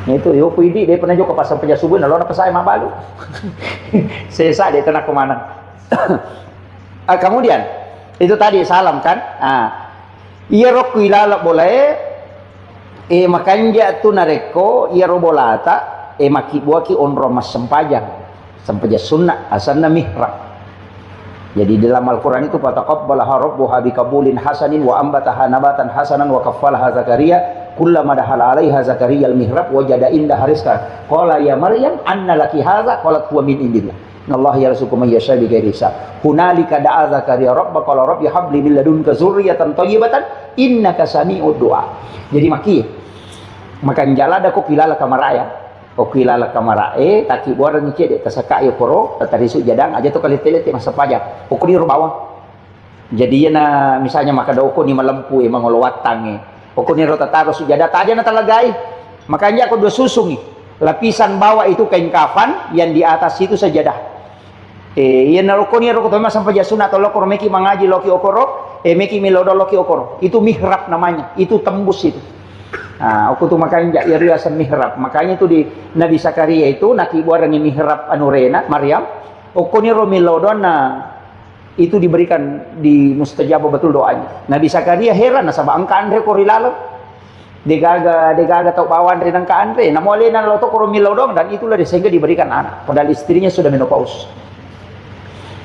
Itu yo pwede dia pernah juga pasang peja subuh nalo na pasay mabalu. Sesa dia tenak kemana. Kemudian itu tadi salam kan. Iya rok ilala boleh makanja tu nareko iya robolata maki buaki onro mas sempajang sunnah asanna mihrab. Jadi dalam Al-Quran itu fataqabbalaha rabbuha biqabulin hasanin wa ambataha nabatan hasanan wa kaffalaha Zakaria kullama dakhala 'alaiha Zakaria al-mihrab wajada indaha rizqan qala ya Maryam anna laki hadza qalat huwa min indillah innallaha yarzuqu man yasha bighairi hisab hunalika da'a Zakaria rabba qala rabbi habli min ladunka dzurriyyatan thayyibatan innaka sami'ud du'a. Jadi makan jalada ko pilala kamaraya o kilala kamara taki buara ni cede tasaka yo koro tari su jadang aja to kali telete masa pajak pokok di bawah. Jadi na misalnya maka doko ni malempu mangolowatang pokok ni rota taruh su jada taja na talagai. Makanya aku dua susungi lapisan bawah itu kain kafan, yang di atas itu sajadah. Yan na roko ni roko to masa pajak sunat to lokor meki mangaji loki okoro meki milodo loki okoro. Itu mihrab namanya, itu tembus itu. Aku tuh makanya ya riasan mihrab. Makanya itu di Nabi Zakaria itu naki buarani mihrab anurena Maryam. Okoni romilodona itu diberikan di mustajabah betul doanya. Nabi Zakaria heran nasaba angka andre korilalo. Degaga tau bawan renang ka andre. Namolena loto koromilodong, dan itulah sehingga diberikan anak. Padahal istrinya sudah menopause.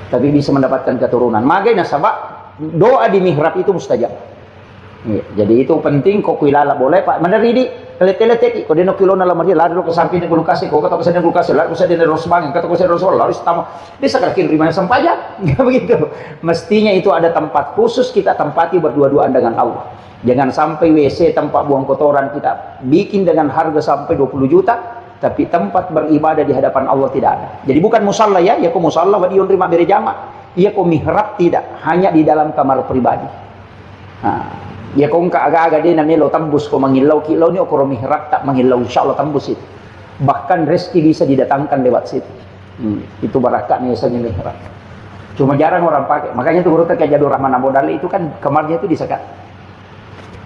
Tapi bisa mendapatkan keturunan. Makanya nasaba doa di mihrab itu mustajab. Ya, jadi itu penting kok kuilala boleh Pak. Meneri di telet-telet kok deno kilo na lamari lari ke samping di kulkas kok kata kesana kulkas lari kesana di rosbang kata kesana rosbang lari setama bisa kaki rimanya sampaja. Begitu. Mestinya itu ada tempat khusus kita tempati berdua-duaan dengan Allah. Jangan sampai WC tempat buang kotoran kita bikin dengan harga sampai 20 juta tapi tempat beribadah di hadapan Allah tidak ada. Jadi bukan musalla ya kok musalla wa diun rima bere jama. Iya kok mihrab tidak, hanya di dalam kamar pribadi. Ya kung kaaga-aga din na nilo tambus ko mangilaw kilaw ni okoro mihrab tak mangilaw insyaallah tambus itu. Bahkan rezeki bisa didatangkan lewat situ. Itu barakatnya sa mihrab. Cuma jarang orang pakai. Makanya itu urut kayak Jadul Rahman Abu Dali itu kan kamarnya itu disekat.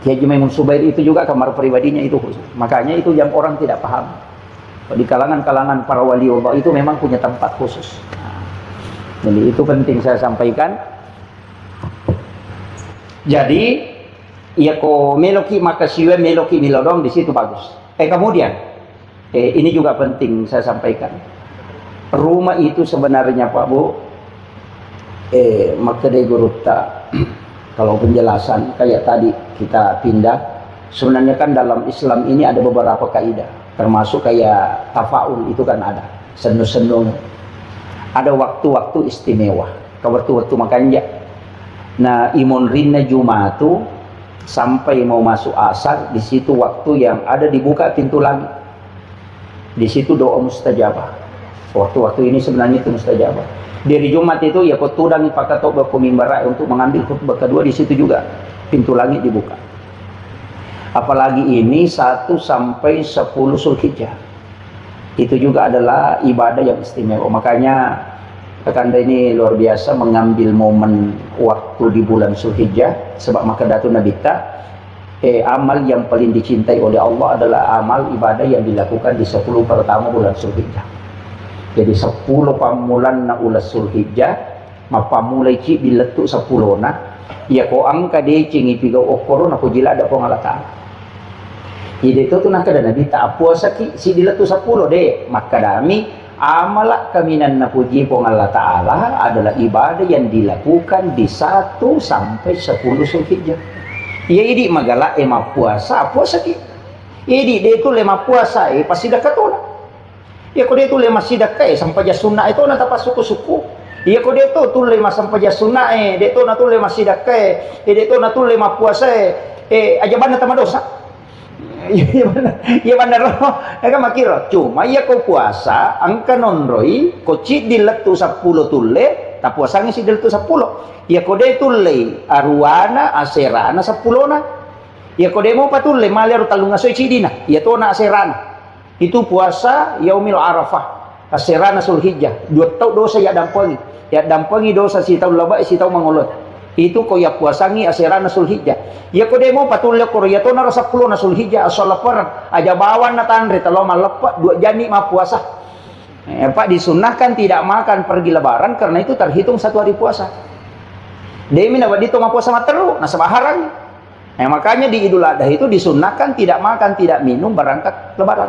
Kiai Maimun Subair itu juga kamar pribadinya itu khusus. Makanya itu yang orang tidak paham. Di kalangan-kalangan para wali Allah itu memang punya tempat khusus. Jadi itu penting saya sampaikan. Jadi iya ko meloki maka siwe meloki milodong di situ bagus. Kemudian ini juga penting saya sampaikan. Rumah itu sebenarnya Pak Bu maka de gurutta kalau penjelasan kayak tadi kita pindah, sebenarnya kan dalam Islam ini ada beberapa kaidah, termasuk kayak tafaul itu kan ada, senu-senu, ada waktu-waktu istimewa, waktu-waktu makanya. Nah, imun rinna Jumatu sampai mau masuk asar, di situ waktu yang ada dibuka pintu langit. Di situ doa mustajabah. Waktu-waktu ini sebenarnya itu mustajabah. Dari Jumat itu ya kotudang pakato berkumimbara untuk mengambil khutbah kedua, di situ juga pintu langit dibuka. Apalagi ini 1 sampai 10 Zulhijjah. Itu juga adalah ibadah yang istimewa. Makanya Kakanda ini luar biasa mengambil momen waktu di bulan Zulhijjah, sebab maka datu nabita amal yang paling dicintai oleh Allah adalah amal ibadah yang dilakukan di 10 pertama bulan Zulhijjah. Jadi 10 pamulan na ulas Zulhijjah mapamulai ci biletu 10 na ya ko angka de cingi piga okoro na ko jila ada pengalatan. Ide itu tuh nak kada nabi tak puasa ki si dilatu 10 deh. Maka dami amalak kaminan na puji pong Allah Ta'ala adalah ibadah yang dilakukan di 1 sampai 10 Zulhijjah. Ya idi magala puasa ki. Idi dia itu lema puasa pasti dekat tu lah. Ya kau dia tu lema sidakah sampai jas sunnah itu na tapas suku-suku. Ya kau dia tu lema sampai jas sunnah dia tu na tu lema sidakah dia tu na tu lema puasa aja bana tama dosa. Iya benar loh. Eka makiro. Cuma ya kau puasa angka nonroi koci diletu 10 tule tak puasanya si diletu 10. Ya kau dia tule aruana aserana 10 na. Ya kau dia mau patule malir talunga soy cidina. Ya tu na aserana. Itu puasa yaumil arafah. Aserana Zulhijjah. 2 tahun dosa ya dampangi. Ya dampangi dosa si tahun laba si tahun mangolot. Itu ko ya puasangi aserana Zulhijjah. Ya ko demo patulya ko ya to na 10 na Zulhijjah asal leparan aja bawan na tanre talo malepa 2 jani ma puasa. Pak disunahkan tidak makan pergi lebaran karena itu terhitung 1 hari puasa. Demi na dito ma puasa materu na sabaharang. Makanya di Idul Adha itu disunahkan tidak makan tidak minum berangkat lebaran.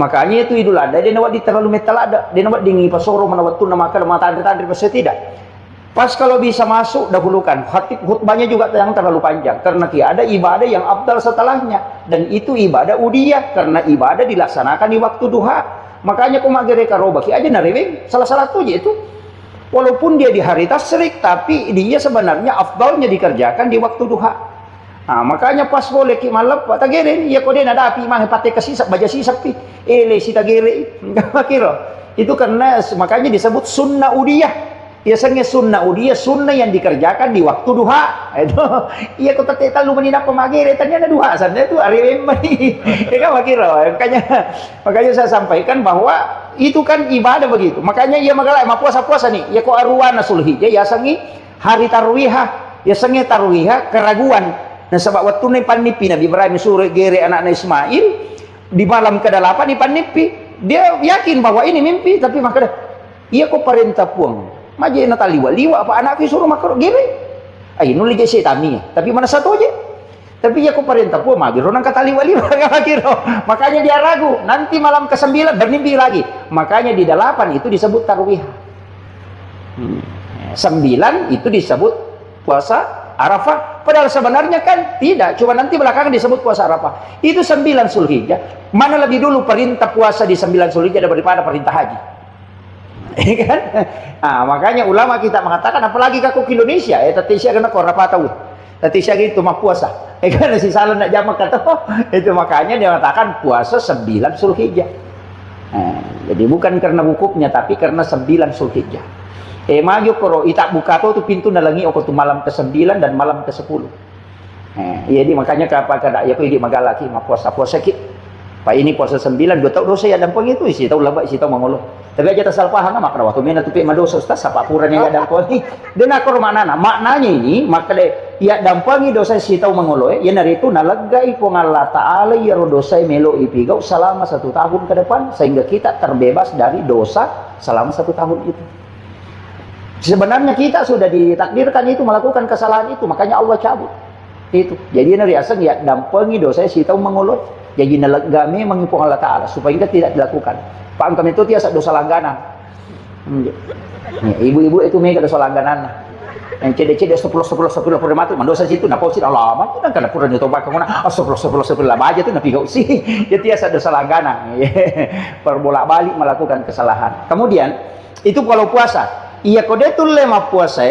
Makanya itu Idul Adha dia nawat di terlalu metalada, dia nawat dingi pasoro manawat tu na makan ma tanre pasti tidak. Pas kalau bisa masuk dahulukan. Khutbahnya juga yang terlalu panjang karena ada ibadah yang afdal setelahnya dan itu ibadah udiyah karena ibadah dilaksanakan di waktu duha. Makanya kumagere karobaki aja nareweng salah satu aja itu. Walaupun dia di hari tasyrik tapi dia sebenarnya afdalnya dikerjakan di waktu duha. Nah, makanya pas boleh ki malap tagere ya kode nada api mah pate kasisap baja sisap pi. Ele si tagere. Makiro. Itu karena makanya disebut sunnah udiyah. Biasanya sunnah udiyah sunnah yang dikerjakan di waktu duha. Itu iya kota teta lu menina pemagire ternyata duha sana itu hari memang. Ya kan makanya saya sampaikan bahwa itu kan ibadah begitu. Makanya ia magala puasa-puasa nih. Ya ko aruana Zulhijjah ya sangi hari tarwihah. Ya sangi tarwihah keraguan. Nah sebab waktu nih panipi Nabi Ibrahim sore gere anak Ismail di malam ke-8 di panipi dia yakin bahwa ini mimpi tapi maka iya ko perintah puang. Maje na taliwa apa anak suruh makro gere. Ay nuli je setami. Tapi mana satu aja. Tapi ya ko perintah po magiro nang kataliwa-liwa magiro. Makanya dia ragu. Nanti malam ke-9 bermimpi lagi. Makanya di 8 itu disebut tarwih. 9 itu disebut puasa Arafah. Padahal sebenarnya kan tidak. Cuma nanti belakangan disebut puasa Arafah. Itu 9 Zulhijjah. Mana lebih dulu perintah puasa di 9 Zulhijjah daripada perintah haji. Kan? Nah, makanya ulama kita mengatakan apalagi kaku ke Indonesia tadi saya kena korang apa tahu tadi saya gitu mah puasa kan si salah nak jamak kata itu makanya dia mengatakan puasa 9 Zulhijjah. Jadi bukan karena wukufnya tapi karena 9 Zulhijjah. Maju koro itak buka tu pintu nalangi oko tu malam ke-9 dan malam ke-10. Jadi makanya kapal kada ya ko idi magalaki mah puasa ki. Pak ini puasa 9 2 tahun dosa ya dampang itu isi tahu laba isi tahu mangolo. Tapi aja tasal paham maka waktu mena tupi madosa ustaz sapapuran yang ya dampang ni. Dan akor maknana maknanya ini maka ya dampangi dosa si tahu mangolo ya nari itu nalagai pong Allah Ta'ala ya dosa melo ipigau selama 1 tahun ke depan sehingga kita terbebas dari dosa selama 1 tahun itu. Sebenarnya kita sudah ditakdirkan itu melakukan kesalahan itu makanya Allah cabut itu. Jadi nari asang ya dampangi dosa si tahu mangolo. Jadi nalagami mengipung Allah Ta'ala supaya kita tidak dilakukan. Pak kami itu tiasa dosa langganan. Ibu-ibu itu mereka dosa langganan. Yang cede-cede 10 matu mendosa situ na pausit Allah amat kan kana pura nyoto bakang na 10 aja tuh napi gau sih. Dia tiasa dosa langganan. Berbolak-balik melakukan kesalahan. Kemudian itu kalau puasa, iya kodetul lema puasa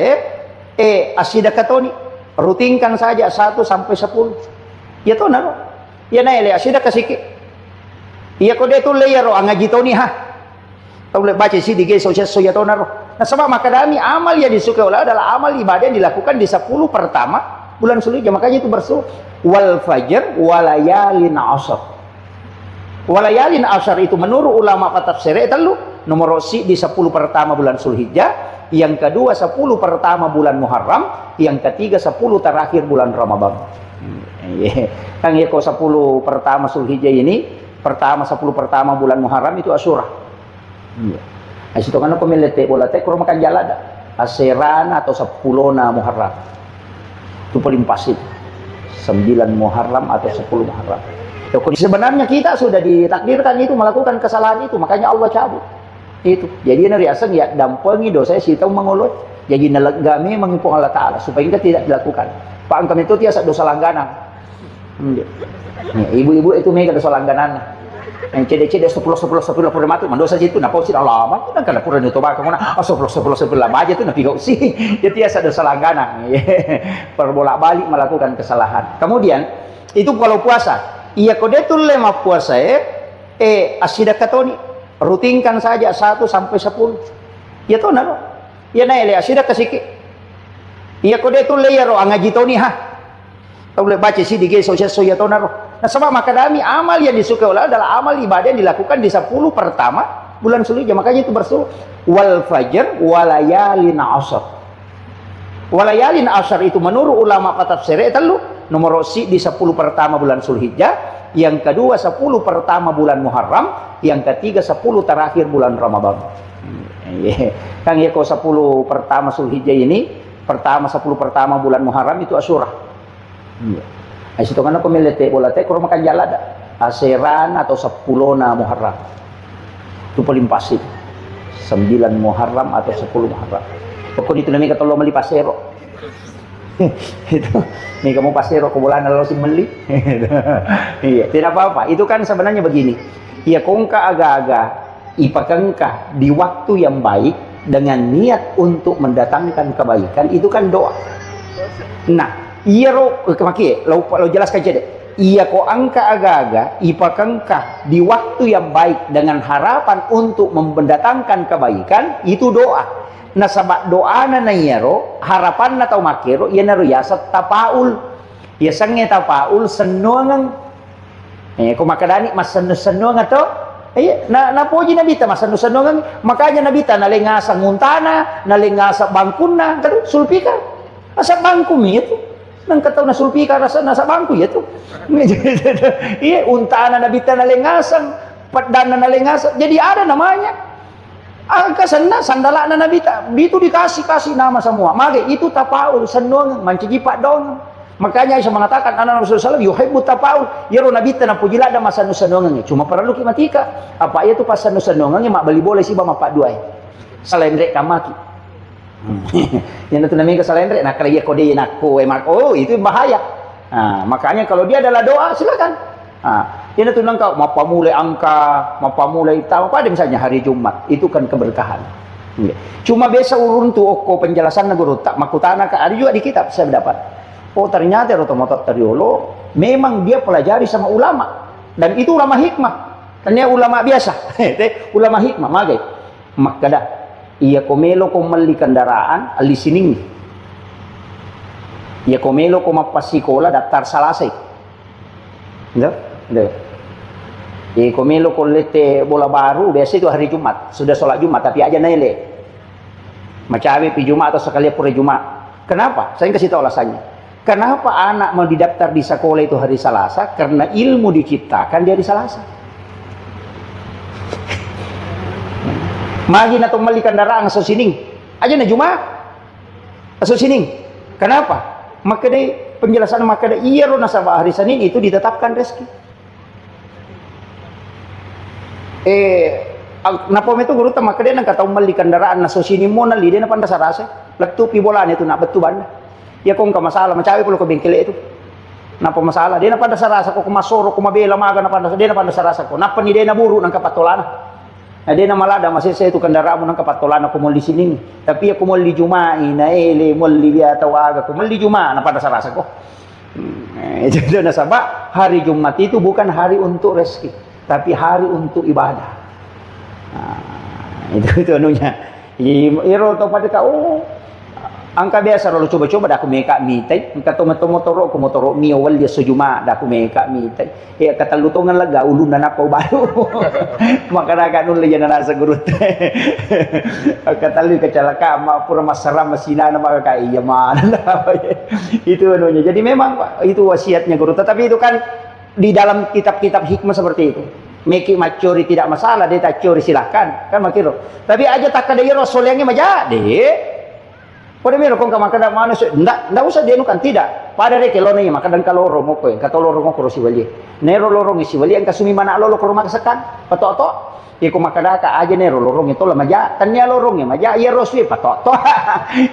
asida katoni rutinkan saja 1 sampai 10. Ya to na. Ya naile asida kasiki. Iya ko deto layero ang ngajitoni ha. Tahu baca si dige soya tonaro. Nah sebab maka dami amal yang disukai Allah adalah amal ibadah yang dilakukan di 10 pertama bulan Zulhijjah. Makanya itu bersu wal fajr walayalin ashr. Walayalin ashr itu menurut ulama tafsir itu nomor si di 10 pertama bulan Zulhijjah, yang kedua 10 pertama bulan Muharram, yang ketiga 10 terakhir bulan Ramadan. Kan ya kok 10 pertama Zulhijjah ini, pertama 10 pertama bulan Muharram itu Asyura. Nah, situ kan pemilete bola teh kurang makan jalan dah. Aserana atau 10 na Muharram. Itu paling pas itu. 9 Muharram atau 10 Muharram. Sebenarnya kita sudah ditakdirkan itu melakukan kesalahan itu, makanya Allah cabut. Itu. Jadi nari aseng ya dampengi dosa si tahu mengulut. Jadi nalegami mengimpung Allah Taala supaya kita tidak dilakukan. Pak angkam itu tiasa dosa langganan. Ibu-ibu itu mereka dosa langganan. Yang cede-cede 10 pura mati mendosa situ nah pausin Allah amat kan kana pura nyoba kamu nah 10 aja tuh nah pihak sih. Jadi tiasa dosa langganan. Perbolak-balik melakukan kesalahan. Kemudian itu kalau puasa iya kodetul lema puasa asida katoni rutinkan saja 1 sampai 10 ya to naro ya na ile asida kasiki iya kodetul le yaro angaji toni ha tahu le baca sih di sosial so ya to naro nah sebab makadami amal yang disukai oleh adalah amal ibadah yang dilakukan di 10 pertama bulan Zulhijjah makanya itu bersul wal fajr walayalin ashr walayalin ashr itu menurut ulama tafsir itu nomor si di 10 pertama bulan Zulhijjah, yang kedua 10 pertama bulan Muharram, yang ketiga 10 terakhir bulan Ramadan. Kan ya kalau 10 pertama Zulhijjah ini, 10 pertama bulan Muharram itu Asyura. Itu kan aku melete bola teh kurang makan jalan ada. Aseran atau 10 na Muharram. Itu paling pasti. 9 Muharram atau 10 Muharram. Pokoknya itu namanya kalau meli pasero. Itu nih kamu pasti rok bulan lalu si meli. Iya tidak apa-apa itu kan sebenarnya begini ya kongka agak-agak ipakengkah di waktu yang baik dengan niat untuk mendatangkan kebaikan itu kan doa. Nah iya ro kemaki lo jelaskan aja deh iya kok angka agak-agak ipakengkah di waktu yang baik dengan harapan untuk mendatangkan kebaikan itu doa. Nah sabak doana na yero harapan na tau makero ya naru yasat tapaul ya sange tapaul senuangan ko makadani mas senuangan to na poji nabita mas senuangan makanya nabita nalengasa nguntana nalengasa bangkuna kan sulpika asa bangku itu nang kataw na sulpika rasa nasa bangku ya to iya untana nabita nalengasang padana nalengasa jadi ada namanya angka sandala na nabita itu dikasih nama semua maka itu tapaul senong mancijipak dong makanya Aisyah mengatakan anak Rasulullah SAW yuhibbu tapaul yaro nabita na pujila ada masa nusanongan cuma perlu kimatika apa itu pas nusanongan mak beli boleh sih ba mapak dua salendrek kamaki yang itu namanya salendrek nah kalau dia kode nako oh itu bahaya nah makanya kalau dia adalah doa silakan ini tuh nangkau mau pamulai angka, mau pamulai tahu pada misalnya hari Jumat itu kan keberkahan. Cuma biasa urun tuh oko penjelasan guru tak makutana ada juga di kitab saya dapat. Oh ternyata rotomotor teriolo memang dia pelajari sama ulama dan itu ulama hikmah. Ternyata ulama biasa, ulama hikmah magai. Makada ia komelo komeli kendaraan alisining. Ia komelo komapasikola daftar salasai. Komelo kolete bola baru biasa itu hari Jumat sudah sholat Jumat tapi aja nele macawe pi Jumat atau sekali pura Jumat kenapa? Saya kasih tahu alasannya kenapa anak mau didaftar di sekolah itu hari Selasa karena ilmu diciptakan di hari Selasa magin atau meli kendaraan aso sining aja na Jumat aso sining kenapa? Maka deh penjelasan maka deh iya lo nasabah hari Senin itu ditetapkan rezeki napom itu guru tamak dia nang kataw mali kendaraan na sosini mo na lide na panda sarasa lektu pi bola itu nak betu banda ya kong ka masalah macawi pulo ko bengkele itu napa masalah dia na panda sarasa ko kumasoro kumabela maga na panda dia na panda sarasa ko napa ni dia na buru nang kapatolana na dia na malada masih saya itu kendaraan mo nang kapatolana ko mo di sini tapi aku mo di Jumai na ele mo li biya tawaga ko mo di Juma na panda sarasa ko itu na sabab hari Jumat itu bukan hari untuk rezeki tapi hari untuk ibadah. Nah, itu anunya. Iro to pada kau angka biasa kalau coba-coba dah aku meka mitai, kata motor ko motor mio wal dia sejuma dah aku meka mitai. Kata lutongan laga ulun na ko baru. Maka kan ulun yang nasa gurut. Kata lu kecelakaan mak pura masaram masina na maka kai ya mana. Itu anunya. Jadi memang itu wasiatnya guru tetapi itu kan di dalam kitab-kitab hikmah seperti itu meki macuri tidak masalah dia tak curi silahkan kan makiro tapi aja tak ada rasul yang majadi Pada mero kong kamakada manusia, ndak usah dienukan, tidak. Pada reke lo nih makadan kaloro mo ko, kata loro mo ko si wali. Nero lorong si wali ang kasumi mana lo ko rumah kesekan, pato-to. Iko makada ka aja nero lorong itu lah maja, tanya lorongnya maja, iya roswi pato-to.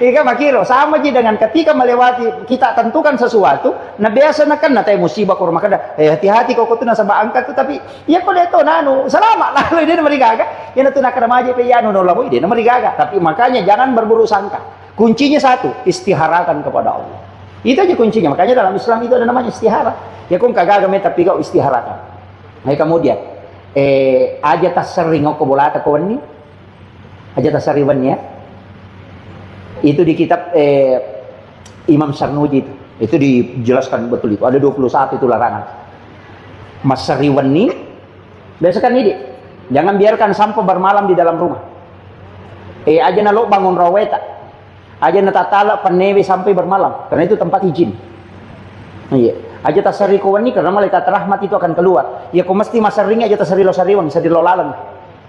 Ika makiro sama aja dengan ketika melewati kita tentukan sesuatu, nah biasa nak kan natai musibah ko rumah kada. Hati-hati kau tu nasa angkat tu tapi ya kau deto nanu, selamat lah lo dia merigaga. Ya tu nak kada maja pe ya no lamu dia merigaga, tapi makanya jangan berburu sangka. Kuncinya satu, istiharakan kepada Allah. Itu aja kuncinya. Makanya dalam Islam itu ada namanya istihara. Ya kung kagak tapi kau istiharakan. Nah kemudian, aja tasarring ko bolata ko ni. Aja tasariwan ya. Itu di kitab Imam Sarnuji itu. Itu dijelaskan betul itu. Ada 21 itu larangan. Mas sariwan ni, biasakan ini. Jangan biarkan sampah bermalam di dalam rumah. Aja nalo bangun raweta. Aja natatala panewe sampai bermalam karena itu tempat izin. Iya. Aja tasari kawan ini karena malaikat rahmat itu akan keluar. Ya kau mesti masaringnya aja tasari lo sariwan bisa dilolalan.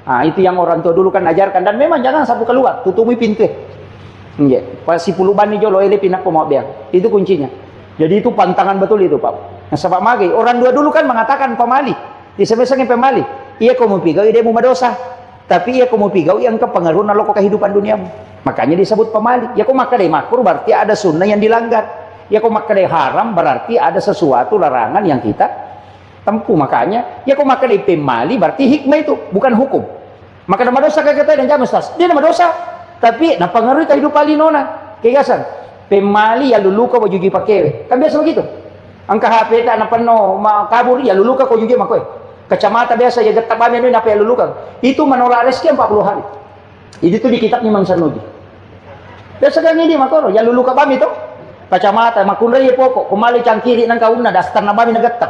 Ah itu yang orang tua dulu kan ajarkan dan memang jangan sapu keluar, tutupi pintu. Iya. Pasi puluban ni jolo ele pinak mau biang. Itu kuncinya. Jadi itu pantangan betul itu Pak. Nah sebab magi orang dua dulu kan mengatakan pemali. Di sebesarnya pemali. Iya kau mau pigau dia mau dosa. Tapi iya kau mau pigau yang kepengaruh nalo kehidupan duniamu. Makanya disebut pemali. Ya kok makadai makruh berarti ada sunnah yang dilanggar. Ya kok makadai haram berarti ada sesuatu larangan yang kita tempuh. Makanya ya kok makadai pemali berarti hikmah itu bukan hukum. Maka nama dosa kayak kita dan jamis tas. Dia nama dosa. Tapi nah pengaruh kehidupan linona. Kegasan. Pemali ya luluka ko juji pakewe. Kan biasa begitu. Angka HP tak na penuh kabur ya luluka ko juji makoy. Kacamata biasa ya getak bami anu apa ya luluka. Itu menolak rezeki 40 hari. Itu di kitab Imam Sarnuji. Biasa kan ini makoro, ya lulu ka bami to. Kacamata makunda ye pokok, kumali cangkiri nang kauna dastar na bami nagetak.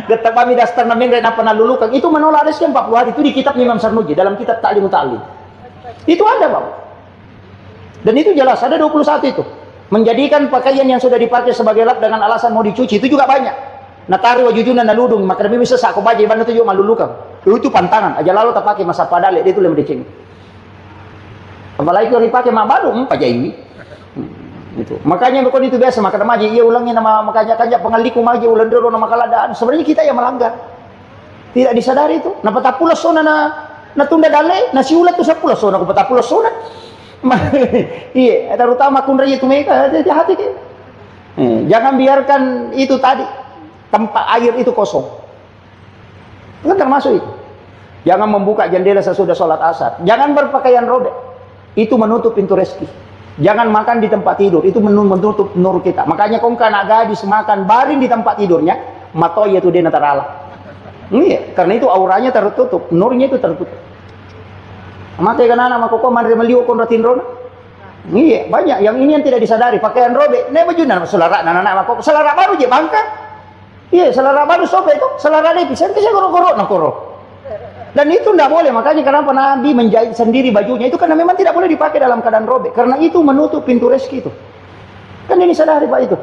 Getak bami dastar na mengre na panalulukan. Itu menolak rezeki 40 hari itu di kitab Imam Sarnuji dalam kitab Ta'lim Ta'lim. Itu ada, Bang. Dan itu jelas ada 21 itu. Menjadikan pakaian yang sudah dipakai sebagai lap dengan alasan mau dicuci itu juga banyak. Natari wajujuna naludung maka demi bisa sak ko baje ban itu juga malulukan. Itu pantangan. Aja lalu tak pakai masa padale itu lebih dicing. Apalagi kalau dipakai mak baru pajai. Itu. Makanya bukan itu biasa maka maji ia ulangi nama makanya kanja pengaliku maji ulang dulu nama kaladaan. Sebenarnya kita yang melanggar. Tidak disadari itu. Na patapula sona na tunda dale na si ulat tu 10 sona ko patapula sona. Iya, terutama kun raya itu mereka hati-hati. Jangan biarkan itu tadi tempat air itu kosong. Itu termasuk itu. Jangan membuka jendela sesudah sholat asar. Jangan berpakaian robek. Itu menutup pintu rezeki. Jangan makan di tempat tidur. Itu menutup nur kita. Makanya kau kan gadis makan baring di tempat tidurnya. Matoya itu dia natarala. Iya, karena itu auranya tertutup. Nurnya itu tertutup. Mati kan anak makoko mandri meliu kon ratin rona. Iya, banyak yang ini yang tidak disadari. Pakaian robek. Ne bajunan selara anak makoko. Selara baru je bangka. Iya, selara baru sobek itu. Selara lepis. Saya goro-goro nak goro. Dan itu tidak boleh, makanya kenapa Nabi menjahit sendiri bajunya itu karena memang tidak boleh dipakai dalam keadaan robek, karena itu menutup pintu rezeki itu. Kan ini sadari Pak itu.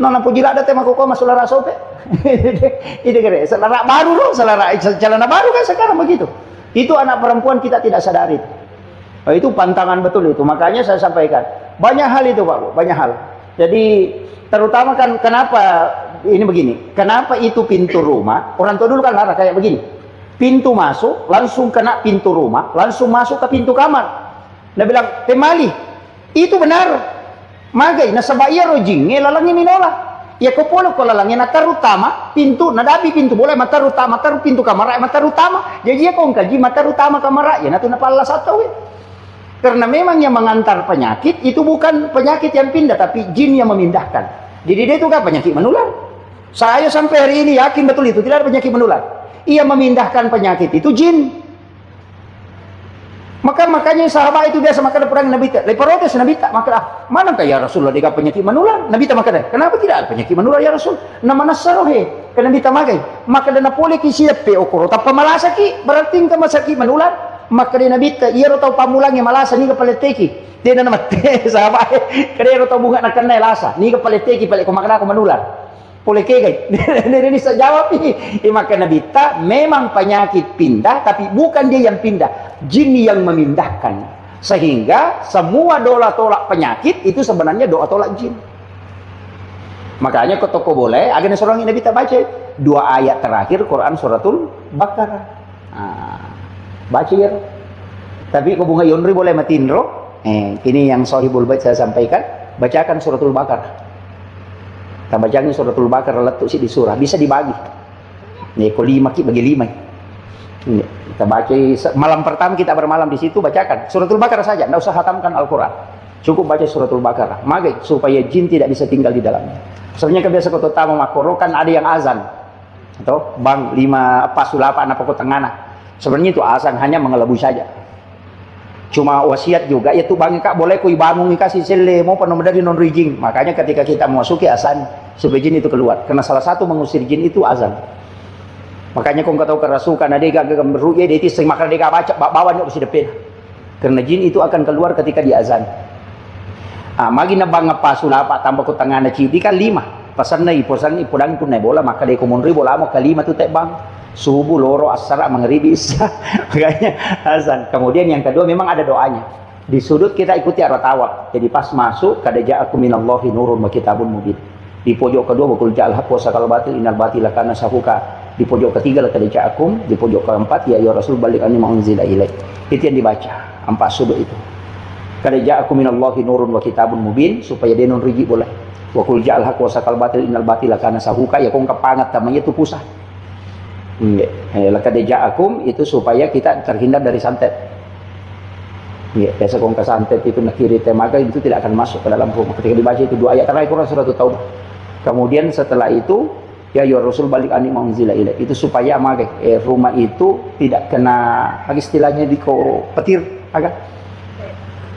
Nona pujila ada tema koko mas selara sobek. Itu kira selara baru loh, selara celana baru kan sekarang begitu. Itu anak perempuan kita tidak sadari. Oh, itu pantangan betul itu. Makanya saya sampaikan banyak hal itu Pak, banyak hal. Jadi terutama kan kenapa ini begini? Kenapa itu pintu rumah? Orang tua dulu kan larang kayak begini. Pintu masuk, langsung kena pintu rumah, langsung masuk ke pintu kamar. Dia bilang, pemali, itu benar. Magai, nasabaya rojing, lalangi minola. Ya kopolo ko lalangi, natarutama, pintu, nadabi pintu, boleh matarutama, taru pintu kamar, matarutama. Jadi ya kong kaji, matarutama kamar, ya natu napala satu. Karena memang yang mengantar penyakit, itu bukan penyakit yang pindah, tapi jin yang memindahkan. Jadi dia itu kan penyakit menular. Saya sampai hari ini yakin betul itu, tidak ada penyakit menular. Ia memindahkan penyakit itu jin. Makanya sahabat itu biasa makan perang Nabi tak. Leprotes Nabi tak maka mana kaya Rasulullah dia penyakit menular. Nabi tak makan. Kenapa tidak ada penyakit menular ya Rasul? Nama nasarohe. Karena Nabi tak makan. Maka dana boleh ki siap pe okoro. Tapi malasa ki berarti ka masaki menular. Maka dia Nabi tak ia rotau pamulangi malasa ni ka paleteki. Dia nama teh sahabat. Kada rotau bunga nak kenai lasa. Ni ka paleteki palet ko makan aku menular. Boleh kegay. Dia bisa jawab ini. Maka Nabi tak memang penyakit pindah, tapi bukan dia yang pindah. Jin yang memindahkan. Sehingga semua doa tolak penyakit itu sebenarnya doa tolak jin. Makanya ke toko boleh, agaknya seorang Nabi tak baca 2 ayat terakhir Quran suratul Baqarah. Baca ya. Tapi kau bunga yonri boleh matinro. Ini yang Sahibul Bait saya sampaikan, bacakan suratul Baqarah. Kita bacanya suratul Baqarah letuk sih di surah, bisa dibagi. Nih, kau 5 bagi 5. Kita baca malam pertama, kita bermalam di situ, bacakan suratul Baqarah saja, tidak usah hatamkan Al-Quran. Cukup baca suratul Baqarah. Maka supaya jin tidak bisa tinggal di dalamnya. Sebenarnya kebiasa kota tamu makoro kan ada yang azan atau bang 5 pasulapan apa kota ngana. Sebenarnya itu azan hanya mengelabui saja. Cuma wasiat juga yaitu bang kak boleh kui bangun kasih sele mau penuh dari non rijing. Makanya ketika kita memasuki azan supaya jin itu keluar. Karena salah satu mengusir jin itu azan. Makanya kau tahu kerasukan ada gak beruya dia itu semakan dia baca bawa nyok si depan. Karena jin itu akan keluar ketika di azan. Magi na bang pasulapa tambah ko tangana cidi kan 5 pasan na iposan ipodang kun na bola maka de kumunri bola mo kalima tu te bang subuh loro asara maghribi isya. Makanya azan. Kemudian yang kedua memang ada doanya di sudut, kita ikuti arah tawa. Jadi pas masuk kada ja'akum minallahi nurun wa kitabun mubin. Di pojok kedua wakul ja'al haq wa sakal batil innal batila kana sahuka. Di pojok ketiga kada ja'akum. Di pojok keempat ya rasul balik anni ma'unzila ilaik. Itu yang dibaca 4 sudut itu. Kada ja'akum minallahi nurun wa kitabun mubin, supaya dia non riji boleh. Wa qul ja'al haq wa sakal batil innal batila kana sahuka, ya kong kapangat namanya itu pusat. Kada ja'akum itu supaya kita terhindar dari santet. Biasa kong kesantet itu nak kiri temaga itu tidak akan masuk ke dalam rumah. Ketika dibaca itu 2 ayat terakhir Quran surat Taubah. Kemudian setelah itu ya rasul balik ani ma'unzila ilaik, itu supaya rumah itu tidak kena istilahnya di petir agak.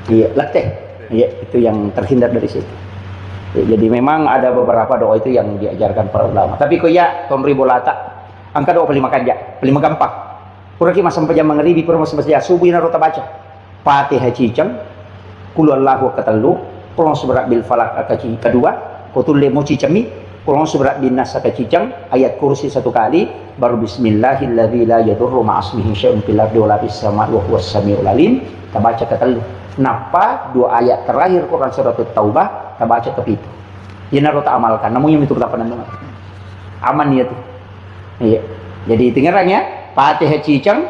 Iya, leteh. Iya, itu yang terhindar dari situ. Ya, jadi memang ada beberapa doa itu yang diajarkan para ulama. Tapi kau ya, ton ribolata, angka doa paling gampang. Kurang masam pejam mengeribi, kurang masam pejam subuh na rota baca. Fatihah cicang, kul Allahu katelu, kurang seberat bil falak akaci kedua, kotul lemo cicami, kurang seberat bin nas akacicang, ayat kursi 1 kali, baru bismillahilladzi la yadurru ma'asmihi syai'un fil ardi wa la fis sama'i wa huwas samiul alim. Kita baca ketelu. Napa 2 ayat terakhir Quran surat Taubah kita baca ke itu. Ya naro tak amalkan. Namun itu kelapanan banget. Aman ya tuh. Iya. Jadi tinggalnya Fatihah cicang,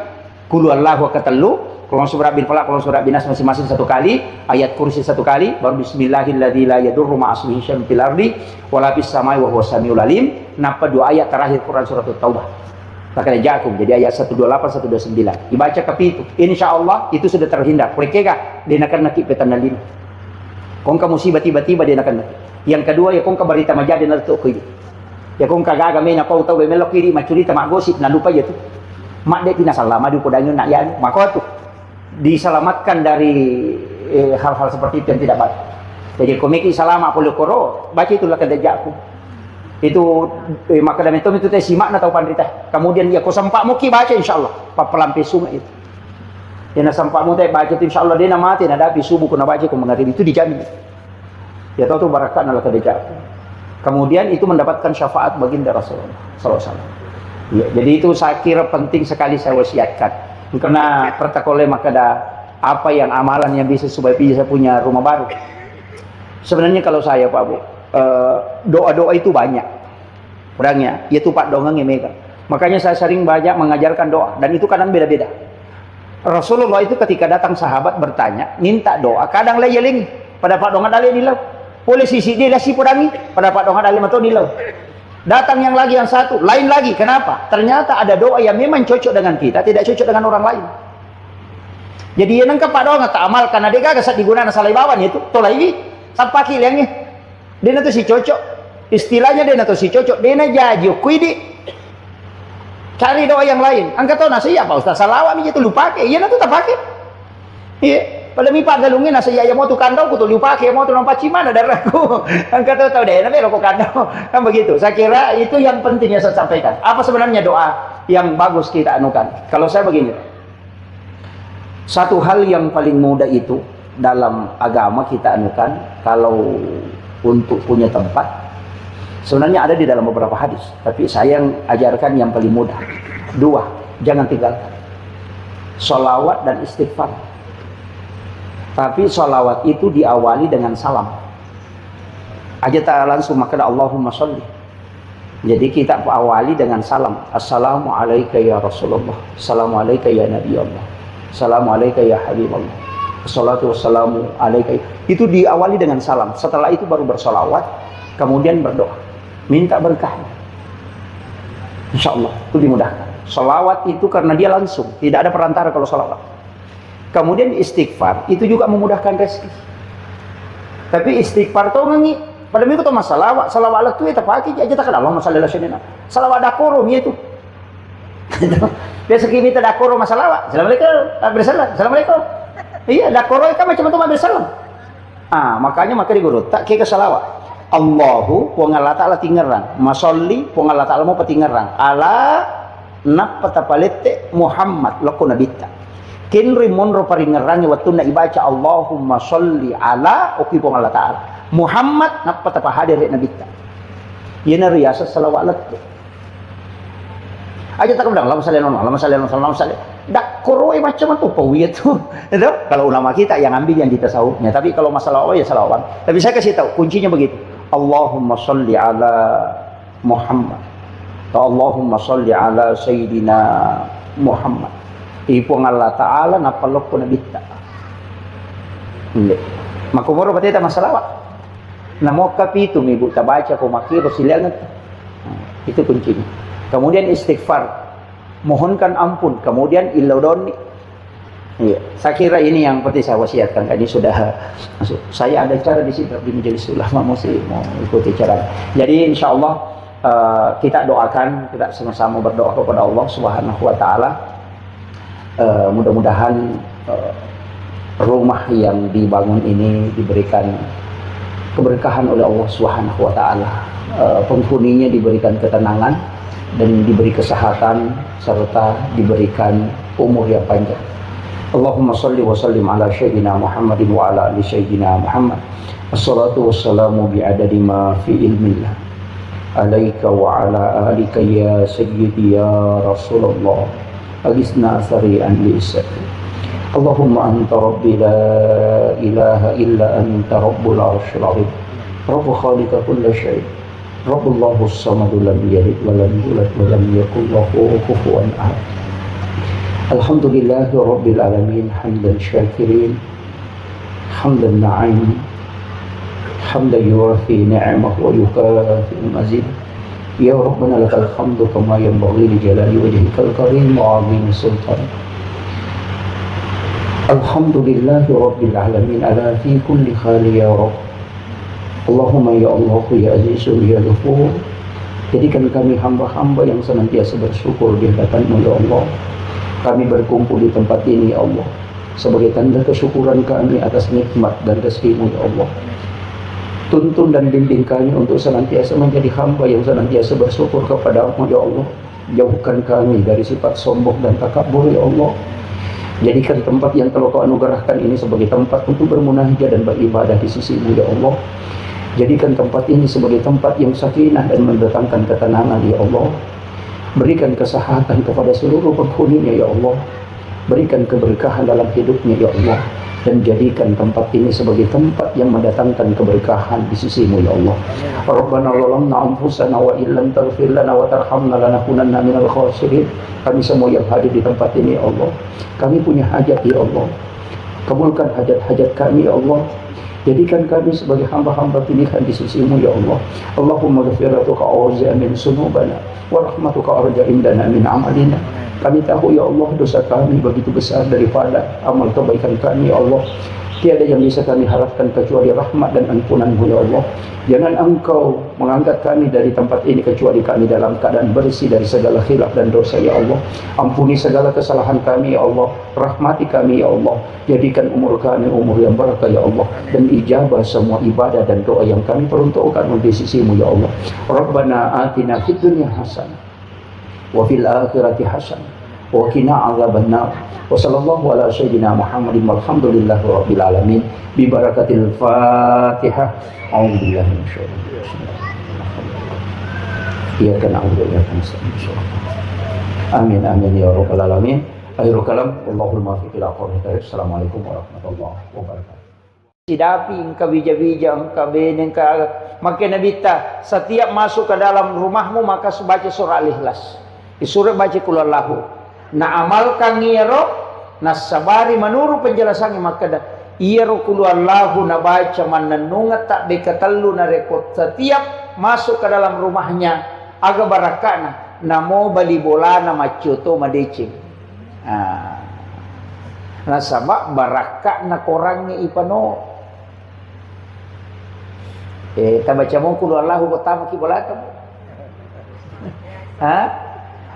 kul Allahu katelu, Quran surat bil falaq, Quran surat bin nas masing-masing 1 kali, ayat kursi 1 kali, baru bismillahilladzi la yadurru ma'asmihi syai'un fil ardi wa la fis sama'i wa huwas samiul alim. Napa 2 ayat terakhir Quran surat Taubah. Maka jakum jadi ayat 128 129 dibaca ke itu, insyaallah itu sudah terhindar. Mereka dia akan nakik petan lima. Kong ka musibah tiba-tiba dia akan nakik. Yang kedua ya kong ka berita majadi na to ko. Ya kong ka gaga me na ko taw be melok kiri macurita magosip na lupa ya tu. Mak de pinasalama di podangyo nak yan. Maka tu diselamatkan dari hal-hal seperti itu yang tidak baik. Jadi komiki salama polo koro baca itulah kada jakum. Itu maka dalam itu teh simak na tahu pandita. Kemudian ya ko sampakmu ki baca insyaallah papelampi sungai itu. Ya na sampakmu teh baca itu insyaallah dia na mati na dapi subuh kuna baca ku mengarib itu dijamin. Ya tahu tu barakat na kadejak. Kemudian itu mendapatkan syafaat baginda Rasulullah sallallahu alaihi wasallam. Ya, jadi itu saya kira penting sekali saya wasiatkan. Karena pertakole maka ada apa yang amalan yang bisa supaya bisa punya rumah baru. Sebenarnya kalau saya Pak Bu, doa-doa itu banyak orangnya, yaitu Pak Dongeng Mega. Makanya saya sering banyak mengajarkan doa dan itu kadang beda-beda. Rasulullah itu ketika datang sahabat bertanya, minta doa, kadang leyeling pada Pak Dongeng dalil nilau. Boleh sisi dia lah si podangi pada Pak Dongeng dalil atau nilau. Datang yang lagi yang satu, lain lagi. Kenapa? Ternyata ada doa yang memang cocok dengan kita, tidak cocok dengan orang lain. Jadi yang nangkap Pak Dongeng tak amal karena dia gak digunakan salai bawan itu, tolai ini sampai kilangnya. Dia nanti si cocok, istilahnya dia nanti si cocok, dia nanti jadi kuidi. Cari doa yang lain. Angkat tahu nasi apa Ustaz Salawat ni itu lupa ke? Iya nanti tak pakai. Iya. Pada mipat galungin nasi ya mau tu kandau, kutu lupa ke, mau tu nampak cimana darahku. Angkat tahu deh, nanti rokok kandau. Kan begitu. Saya kira itu yang penting yang saya sampaikan. Apa sebenarnya doa yang bagus kita anukan? Kalau saya begini, satu hal yang paling mudah itu dalam agama kita anukan, kalau untuk punya tempat sebenarnya ada di dalam beberapa hadis, tapi saya yang ajarkan yang paling mudah. 2, jangan tinggalkan sholawat dan istighfar. Tapi salawat itu diawali dengan salam. Aja tak langsung maka Allahumma sholli. Jadi kita awali dengan salam. Assalamualaikum ya Rasulullah. Assalamualaikum ya Nabi Allah. Assalamualaikum ya Habibullah. Assalatu wassalamu alaikum. Itu diawali dengan salam. Setelah itu baru bersolawat, kemudian berdoa, minta berkahnya. Insya Allah itu dimudahkan. Salawat itu karena dia langsung, tidak ada perantara kalau salawat. Kemudian istighfar itu juga memudahkan rezeki. Tapi istighfar itu ngangi. Pada minggu itu masalah salawat itu kita pakai aja tak ada Allahumma shalli ala sayyidina. Salawat dakoro itu. Biasa kita dakoro masalah. Assalamualaikum. Bersalam. Assalamualaikum. Iya, dakoro itu macam-macam bersalam. Makanya diguru tak ke salawat. Allahu wa Allah ta'ala tingerang. Masolli wa Allah ta'ala mau patingerang. Ala napata palette Muhammad lako nabita. Kinri monro paringerangi waktu na ibaca Allahumma sholli ala oki po Allah ta'ala Muhammad napata pahadir nabita. Yan na riyasa salawat aja tak kemudian Allahumma sholli ala Allahumma sholli dak koroi macam itu pawiyat tuh. Itu kalau ulama kita yang ambil yang di tasawufnya, tapi kalau masalah Allah ya salawat. Tapi saya kasih tahu kuncinya begitu. Allahumma sholli ala Muhammad atau Allahumma sholli ala Sayyidina Muhammad. Ipong Allah Ta'ala napalok ko na bita. Hindi. Makumuro ba tayo masalawat? Namo kapito, may buta baca ko makiro sila na. Itu kuncinya. Kemudian istighfar. Mohonkan ampun. Kemudian ilaudoni. Iya. Saya kira ini yang seperti saya wasiatkan. Ini sudah masuk. Saya ada cara di sini di majelis ulama mau ikuti cara. Jadi insya Allah kita doakan, kita sama-sama berdoa kepada Allah Subhanahu Wa Taala. Mudah-mudahan rumah yang dibangun ini diberikan keberkahan oleh Allah Subhanahu Wa Taala. Penghuninya diberikan ketenangan dan diberi kesehatan serta diberikan umur yang panjang. Allahumma sholli wa sallim ala sayyidina Muhammadin wa ala ali sayyidina Muhammad. Assalatu wassalamu bi'adadi ma fi ilmillah. Alaika wa ala alika ya sayyidi ya Rasulullah. Agisna sari'an li'isati. Allahumma anta rabbi la ilaha illa anta rabbul arshil azim. Rabbu khaliqa kulla syai'. Rabbullahu as-samadu lam yalid wa lam yulad wa lam yakul lahu kufuwan ahad. Alhamdulillahi rabbil alamin hamdan syakirin hamdan na'im hamdan yuwafi ni'amahu wa yukafi mazid. Ya Rabbana lakal hamdu kama yanbaghi li jalali wajhikal karim wa 'azimi sultan. Alhamdulillahi rabbil alamin ala fi kulli khali ya Rabb. Allahumma ya Allah ya Azizu ya Ghafur. Jadikan kami hamba-hamba yang senantiasa bersyukur di hadapan-Mu ya Allah. Kami berkumpul di tempat ini ya Allah sebagai tanda kesyukuran kami atas nikmat dan rezeki-Mu ya Allah. Tuntun dan bimbing kami untuk senantiasa menjadi hamba yang senantiasa bersyukur kepada-Mu ya Allah. Jauhkan kami dari sifat sombong dan takabur ya Allah. Jadikan tempat yang telah Kau anugerahkan ini sebagai tempat untuk bermunajat dan beribadah di sisi-Mu ya Allah. Jadikan tempat ini sebagai tempat yang sakinah dan mendatangkan ketenangan ya Allah. Berikan kesehatan kepada seluruh penghuninya ya Allah. Berikan keberkahan dalam hidupnya ya Allah. Dan jadikan tempat ini sebagai tempat yang mendatangkan keberkahan di sisi-Mu ya Allah. Rabbana zalamna anfusana wa illam taghfir lana wa tarhamna lanakunanna minal khasirin. Kami semua yang hadir di tempat ini ya Allah, kami punya hajat ya Allah. Kabulkan hajat-hajat kami ya Allah. Jadikan kami sebagai hamba-hamba pilihan di sisi-Mu ya Allah. Allahumma ghfiratuka awza min sunubana wa rahmatuka arja indana min amalina. Kami tahu ya Allah dosa kami begitu besar daripada amal kebaikan kami ya Allah. Tiada yang bisa kami harapkan kecuali rahmat dan ampunan-Mu ya Allah. Jangan Engkau mengangkat kami dari tempat ini kecuali kami dalam keadaan bersih dari segala khilaf dan dosa ya Allah. Ampuni segala kesalahan kami ya Allah. Rahmati kami ya Allah. Jadikan umur kami umur yang barakah ya Allah. Dan ijabah semua ibadah dan doa yang kami peruntukkan untuk sisi-Mu ya Allah. Rabbana atina fid dunya hasanah wa fil akhirati hasanah wa qina adzabannar. Wa sallallahu ala sayyidina Muhammadin walhamdulillahi rabbil alamin bi barakatil Fatihah. A'udzubillahi minasyaitonir rajim. Iyyaka na'budu wa iyyaka nasta'in. Amin amin ya rabbal alamin. Akhirul kalam wallahul muwaffiq ila aqwamit thoriq. Assalamualaikum warahmatullahi wabarakatuh. sidapi engkau bija-bija engkau benen maka nabita setiap masuk ke dalam rumahmu maka baca surah Al-Ikhlas disuruh baca qul huwallahu na amalkan ngiro nasabari menurut penjelasannya maka iya qul huwallahu na baca mananunga tak bekatellu na rekod setiap masuk ke dalam rumahnya aga barakana namo bali bolana macuto madecing nasabak barakah na korangnya ipano baca mo qul huwallahu pertama kibolatan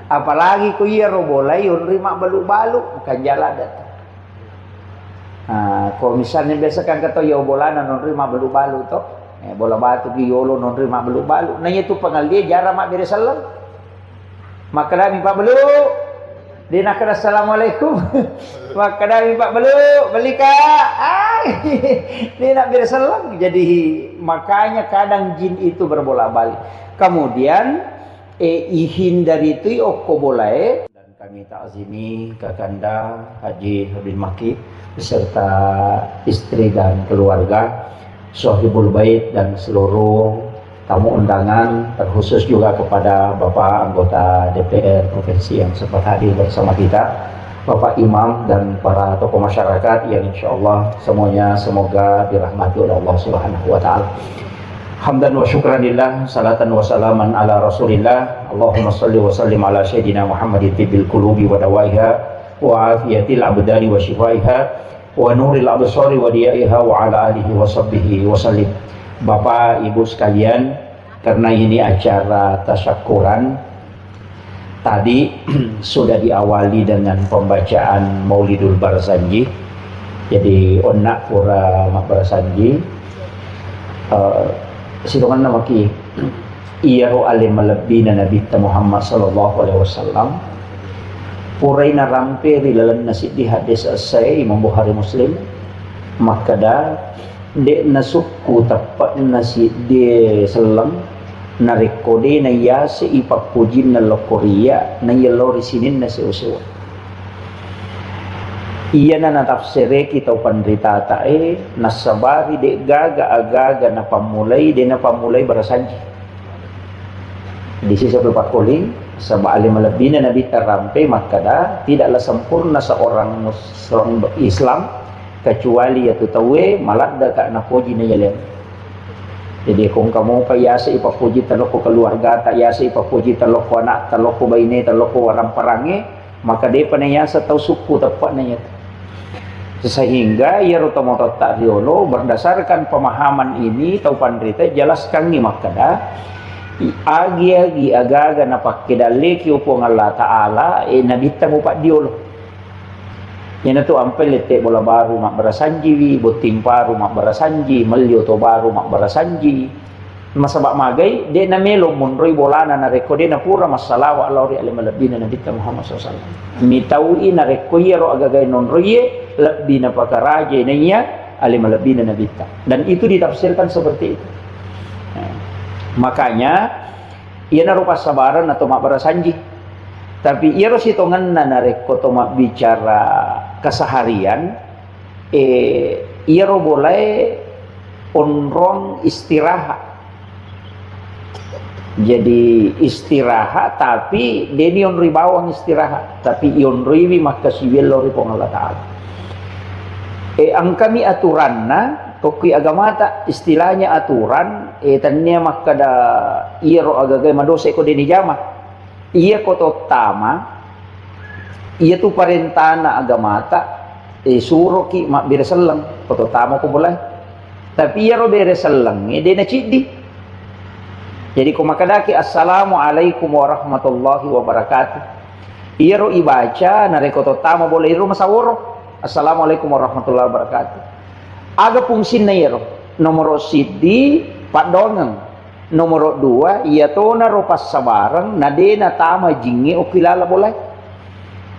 apalagi ku iya ro boleh yun rima balu-balu bukan jalan datang kalau misalnya biasa kan kata ya bolana non rima balu-balu toh bola batu ki yolo non rima balu-balu nanya tu pangal dia jarang mak beri salam maka dah Pak Belu dia nak kata assalamualaikum maka dah Pak Belu beli kak dia nak beri salam jadi makanya kadang jin itu berbolak-balik kemudian hindari itu oko boleh dan kami takzimi Kakanda Haji Habib Maki beserta istri dan keluarga Sohibul Bait dan seluruh tamu undangan terkhusus juga kepada Bapak anggota DPR Provinsi yang sempat hadir bersama kita, Bapak Imam dan para tokoh masyarakat yang insya Allah semuanya semoga dirahmati oleh Allah Subhanahu wa Ta'ala. Hamdan wa syukranillah, salatan wa salaman ala Rasulillah. Allahumma salli wa sallim ala Sayyidina Muhammadin tibbil qulubi wa dawaiha wa afiyatil abdani wa shifaiha wa nuril absari wa diyaiha wa ala alihi wa sahbihi wa sallim. Bapak Ibu sekalian, karena ini acara tasyakuran tadi sudah diawali dengan pembacaan Maulidul Barzanji. Jadi onak pura mak Barzanji situngan nama ki iyaru alim malabina Nabi Muhammad sallallahu alaihi wasallam puraina rampiri lalan nasi di hadis asai Imam Bukhari Muslim maka dah dek nasukku tapat nasi de selam narikode na yase ipapujin na lokoria na yelori sinin na seusewa iya na natafsire kita pandrita tae nasabari dek gaga agaga na pamulai de na pamulai barasanji di sisi berpakuling sama alim lebih Nabi terampai maka dah tidaklah sempurna seorang Islam kecuali yaitu tawe malat dah kak napoji na jalan. Jadi kung kamu pa yasa ipapuji taloko keluarga tak yasa ipapuji taloko anak taloko baine taloko orang perangi maka dia panayasa tahu suku tepat nanya. Sehingga ia rotomoto tak riolo berdasarkan pemahaman ini tahu pandrita jelaskan ni maka dah agi agaga na pakidale ki upong Allah Ta'ala Nabi tamu pak diolo yan tu ampel lete bola baru mak barasanji botim paru mak barasanji melio to baru mak barasanji masabak magai de na melo monroi bolana na rekode na pura masalah wa Allah alim lebina Nabi Muhammad SAW mi taui na rekoye ro agaga non roye lebina pakaraje nanya alim lebina Nabi dan itu ditafsirkan seperti itu. Makanya ia narupa sabaran atau mak barasanji tapi ia harus hitungan narek koto mak bicara keseharian ia ro boleh onrong istirahat jadi istirahat tapi deni on ribawang istirahat tapi ion riwi maka siwil lori pong Allah Ta'ala ang kami aturanna Toki agama tak istilahnya aturan tanya maka da iro agaga madose ko dini jama iya ko tama iya tu parentana agama tak suro ki mak bereselang ko tama ko boleh tapi iya ro bereselang de na cidi jadi ko makadaki assalamualaikum warahmatullahi wabarakatuh iya ro ibaca na ko tama boleh ro masaworo assalamualaikum warahmatullahi wabarakatuh aga fungsi na yero nomor sidi padongang nomor 2 iya to na ropas sabarang na de na tama jingi o kilala boleh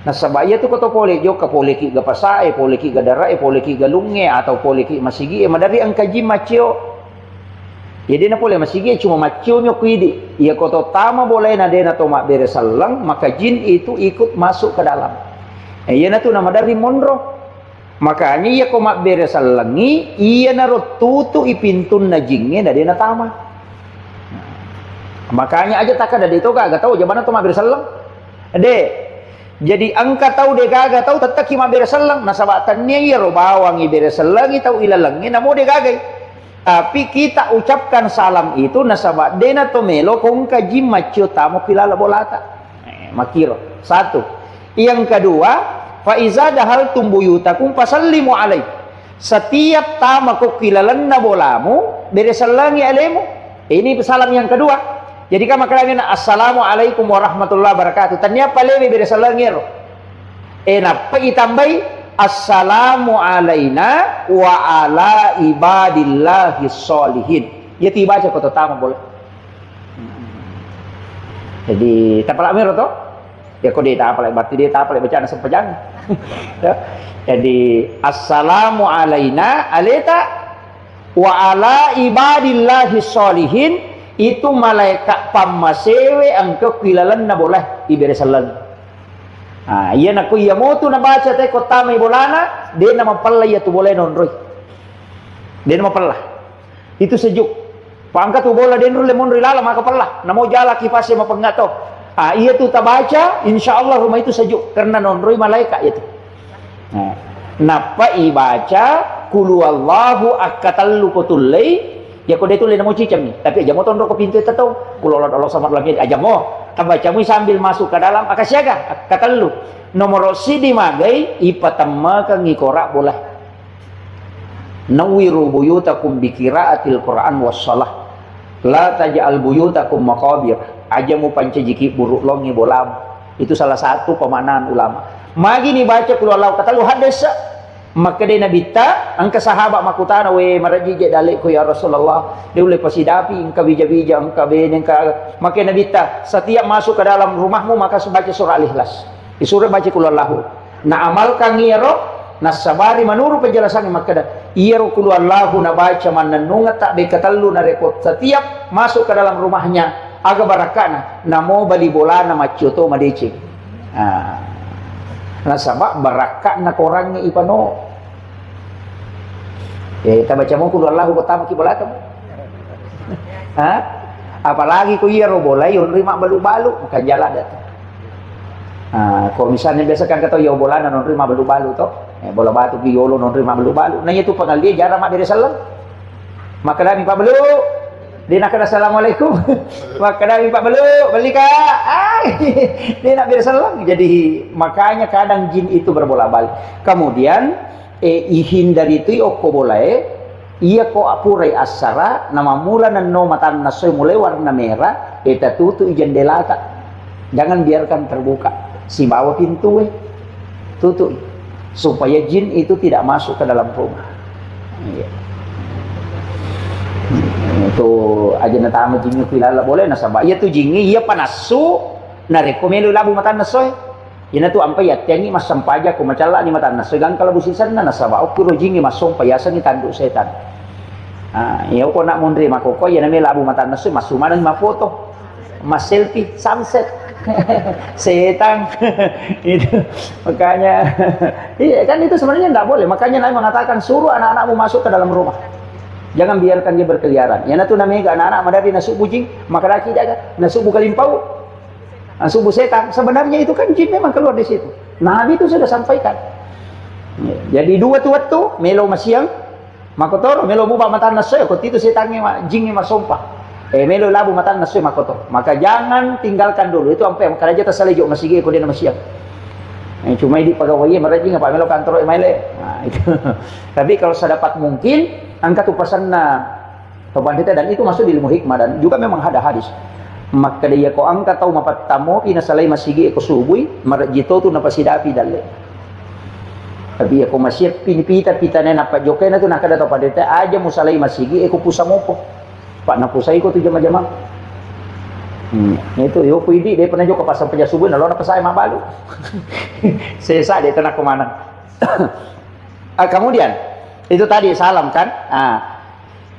na sabaya to ko pole jo ka pole ki gapasae pole ki gadara pole ki galunge atau pole ki masigi madari ang kaji macio jadi na pole masigi cuma macio nyo kuidi iya ko to tama boleh na de na to mak beresalang maka jin itu ikut masuk ke dalam iya na to na madari monro Makanya ia komak beres langi, ia narot tutu ipintun na jingnya dari na tama. Makanya aja tak ada itu kagak tahu jaman itu mak beres lang. Jadi angka tahu de kagak tahu tetap ki mak beres lang. Nasabatannya ia ro bawang i beres langi tahu ilalangi namo de kagak. Tapi kita ucapkan salam itu nasabat dena tomelo kong kaji macio tamu pilala bolata. Makiro. Satu. Yang kedua, fa iza dahal tumbuyutakum fasallimu alai. Setiap tamu ko kilalan na bolamu beresalangi alemu. Ini salam yang kedua. Jadi kama kalamin assalamualaikum warahmatullahi wabarakatuh. Tanya palebe beresalangi ro. Napa itambai assalamu alaina wa ala ibadillahi sholihin. Ya tiba aja kota tamu boleh. Jadi tapalak mero to? Ya kok dia tapalak berarti dia tapalak bacaan sempajang. Jadi assalamu alaina aleta wa ala ibadillahi sholihin itu malaikat pamasewe angka kilalan na boleh iberesalan. Iya nak iya mau tu nak baca teh kota mai bolana, dia nama palla ya tu boleh nonroi. Dia nama palla. Itu sejuk. Pangkat tu bola dia nonroi lemon lala maka palla. Namo jala kipasnya ma pengato. Iya tu tak baca, insyaallah rumah itu sejuk karena nonroi malaikat itu. Napa ibaca kulu Allahu akatallu kutulai. Ya kau dia tu lena mau cicam ni. Tapi aja mau tonrok ke pintu itu tahu. Kulu Allah sama lagi aja mau. Bacamu sambil masuk ke dalam akasyaga kata lu nomor sidi magai ipatama ka ngikorak boleh nawiru buyutakum bikiraatil Quran wassalah la taj'al buyutakum maqabir ajamu pancejiki buruk longi bolam. Itu salah satu pemaknaan ulama. Magi ni baca kulu Allah kata lu hadasa maka dia Nabi ta angka sahabat makutana we marajije dalik ku ya Rasulullah dia boleh pasidapi engka bija-bija engka bene engka maka Nabi ta setiap masuk ke dalam rumahmu maka baca surah Al-Ikhlas disuruh baca kul Allahu na amalkan ngiro nasabari menurut penjelasan maka iro kul Allahu na baca mananunga tak be katallu na rekod setiap masuk ke dalam rumahnya aga barakana namo bali bolana macoto madece nasabak barakah nak orangnya ipano. Kita baca mau kulu Allahu pertama kibalatam. Apalagi ku iya robolai yon rima balu-balu maka jalan datang. Kalau misalnya biasa kan kata ya bolana non rima balu-balu toh. Bola batu biolo non rima balu-balu. Nah itu pangal dia jarang mak dari salam. Maka dah Pak Belu. Dia nak kata assalamualaikum. Maka dah Pak Belu, beli kak. Dia nak bersalam. Jadi makanya kadang jin itu berbolak-balik. Kemudian ihindari itu oko boleh. Ia ko apurai asara nama mula nano matan nasoy mulai warna merah. Eta tutu jendela tak. Jangan biarkan terbuka. Si bawa pintu tutup supaya jin itu tidak masuk ke dalam rumah. Itu aja na tama jingi kilala boleh nasaba iya tu jingi iya panasu na rekomelo labu mata nasoy ina tu ampai ya tengi mas sampaja ko macala ni mata nasoy gan kalau busisan na nasaba okuro jingi masong payasan ni tanduk setan iya ko nak mondre makoko ya na labu mata nasoy masumanan ma foto mas selfie sunset setan itu makanya iya kan itu sebenarnya enggak boleh makanya Nabi mengatakan suruh anak-anakmu masuk ke dalam rumah. Jangan biarkan dia berkeliaran. Yang itu namanya anak-anak madari nasuk bujing, maka laki jaga nasuk bukalimpau, nasuk setan. Sebenarnya itu kan jin memang keluar di situ. Nabi itu sudah sampaikan. Jadi dua tu melo masiang, makotor melo buba mata nasoy, kot itu setannya jingnya masompah. Melo labu mata nasoy makotor. Maka jangan tinggalkan dulu. Itu sampai makanya aja tersalejok masih ko dia masiang. Cuma di pegawai merajing apa melo kantor email. Nah itu. Tapi kalau sedapat mungkin angkat upasan pembandita dan itu masuk di ilmu hikmah dan juga memang ada hadis. Maka dia ko angkat tahu mapat tamo ina salai masigi ko subui marjito tu napasidapi dalle. Tapi ako masih pinipita pitane na pajoke na tu nakada to padeta aja musalai masigi ko pusamopo. Pak na pusai ko tu jama-jama. Itu yo puidi dia pernah juga pasang peja subuh nalona pasai mabalu. Sesa dia tenak ke mana. Kemudian itu tadi salam kan.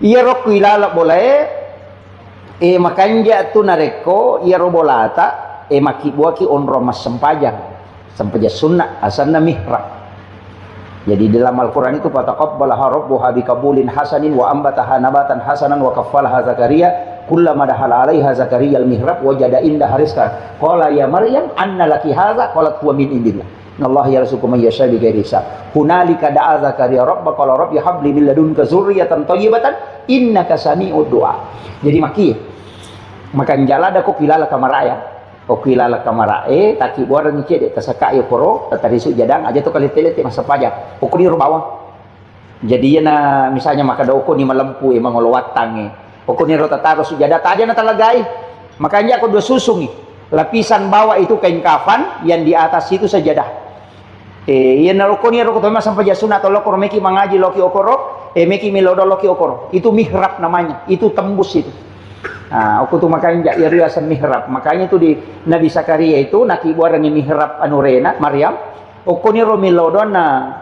Iya roku ilala boleh. Makanya tu nareko iya robolata. Maki buaki onro mas sempajang. Sempaja sunnah asanna mihrab. Jadi dalam Al-Quran itu fataqabbalaha rabbuha biqabulin hasanin wa ambataha nabatan hasanan wa kaffalaha Zakaria kullama dakhala 'alaiha Zakaria al-mihrab wajada indaha rizqan qala ya Maryam anna laki hadza qalat huwa min indillah innallaha yarzuqu man yasha bighairi hisab hunalika da'a Zakaria rabba qala rabbi habli min ladunka dzurriyyatan thayyibatan innaka sami'ud du'a. Jadi makiyah makan jalada ko kilala kamaraya o kilala kamarae taki buara ni cede tasaka yo koro tadi su jadang aja to kali telete masa pajak o ni bawah. Jadi na misalnya maka doko ni malempu emang watang o ni rota taruh su jada aja na talagai. Makanya aku dua susungi lapisan bawah itu kain kafan yang di atas itu sajadah. Yan na ko ni roko to sampai jasuna to lokor meki mangaji loki okoro meki milodo loki okoro. Itu mihrab namanya. Itu tembus itu. Nah, aku tuh makanya ya riasan mihrab. Makanya itu di Nabi Zakaria itu naki buarani mihrab anurena Maryam. Okoni romilodona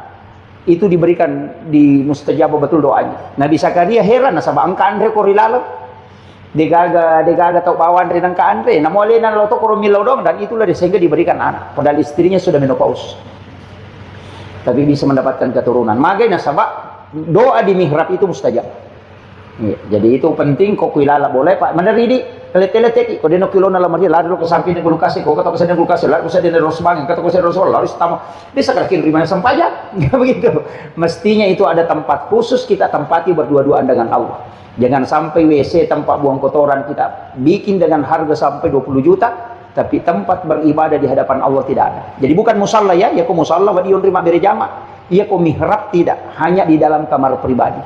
itu diberikan di mustajab betul doanya. Nabi Zakaria heran nasaba angka andre korilalo. Degaga tau bawan renang ka andre. Namolena loto koromilodong dan itulah sehingga diberikan anak. Padahal istrinya sudah menopause. Tapi bisa mendapatkan keturunan. Makanya nasaba doa di mihrab itu mustajab. Ya, jadi itu penting kok kilala boleh Pak meneri telet-telet kok deno kilo na lamari lari ke samping ko lukasi ko kata kesana lukasi lari ke sana rosbang kata kesana rosol harus tama bisa kaki rimanya sampaja begitu. Mestinya itu ada tempat khusus kita tempati berdua-duaan dengan Allah. Jangan sampai WC tempat buang kotoran kita bikin dengan harga sampai 20 juta tapi tempat beribadah di hadapan Allah tidak ada. Jadi bukan musalla ya kok musalla wa diun rima bere jama. Iya kok mihrab tidak, hanya di dalam kamar pribadi.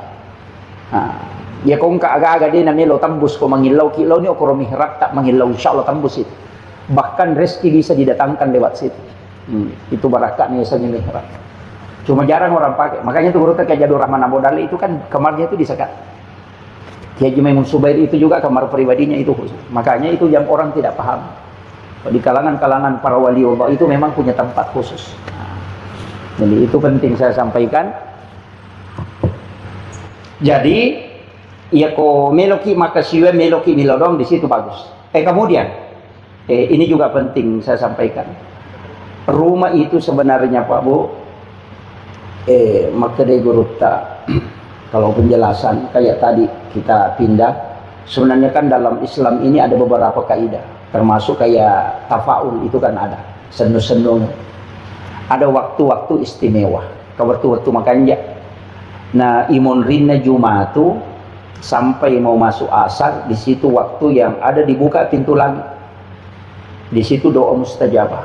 Nah, ya kong agak-agak dia namanya lo tembus ko mangilau kilo ni okoro mihrab tak mangilau insyaallah tembus itu. Bahkan rezeki bisa didatangkan lewat situ. Itu barakat nih misalnya mihrab. Cuma jarang orang pakai. Makanya tuh urut kayak Jadul Rahman Abu Dali itu kan kamarnya itu disekat. Kiai Maimun Subair itu juga kamar pribadinya itu khusus. Makanya itu yang orang tidak paham. Di kalangan-kalangan para wali Allah itu memang punya tempat khusus. Jadi itu penting saya sampaikan. Jadi ya ko meloki maka siwe meloki milodong di situ bagus. Kemudian ini juga penting saya sampaikan. Rumah itu sebenarnya Pak Bu maka de guruta kalau penjelasan kayak tadi kita pindah sebenarnya kan dalam Islam ini ada beberapa kaidah termasuk kayak tafaul itu kan ada senu-senu ada waktu-waktu istimewa waktu-waktu makanya nah imun rinna Jumatu sampai mau masuk asar di situ waktu yang ada dibuka pintu langit di situ doa mustajabah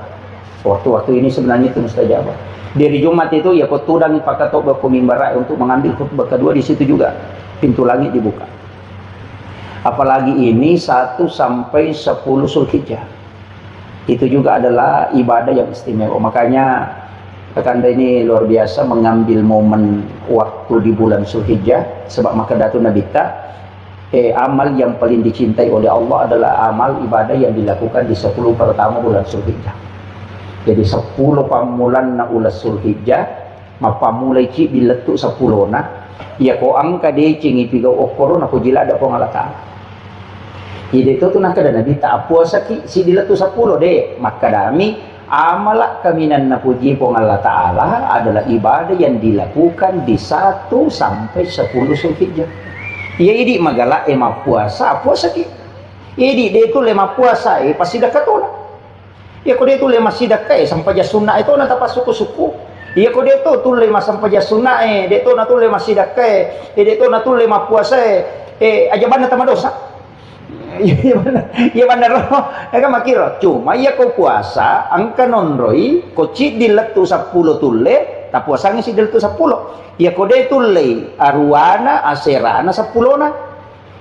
waktu-waktu ini sebenarnya itu mustajabah dari Jumat itu ya kotudang pakatok berkumimbarai untuk mengambil khutbah kedua di situ juga pintu langit dibuka apalagi ini 1 sampai 10 Zulhijjah itu juga adalah ibadah yang istimewa makanya Kakanda ini luar biasa mengambil momen waktu di bulan Zulhijjah sebab maka datu nabita amal yang paling dicintai oleh Allah adalah amal ibadah yang dilakukan di 10 pertama bulan Zulhijjah. Jadi 10 pamulan na ulas Zulhijjah mapamulai ci diletuk 10 na ya ko angka de cingi piga okoro na ko jila ada ko ngalata. Jadi itu tuh nak kada nabita puasa ki si diletuk 10 de maka dami amalak kaminan na puji po Allah Ta'ala adalah ibadah yang dilakukan di 1 sampai 10 Zulhijjah. Ya idi magala puasa ki. Idi dia itu lema puasa pasti dakatona. Ya ko dia itu lema sidaka sampai jasuna itu na tapas suku-suku. Ya ko dia itu tu lema sampai jasuna dia itu na tu lema sidaka dia itu na tu lema puasa aja bana tama dosa. Iya benar loh, kan makiro. Cuma ya kau puasa, angka nonroi, kau cid diletu 10 tule, tak puasanya si diletu 10. Ya kau de tule, aruana, aserana 10 na.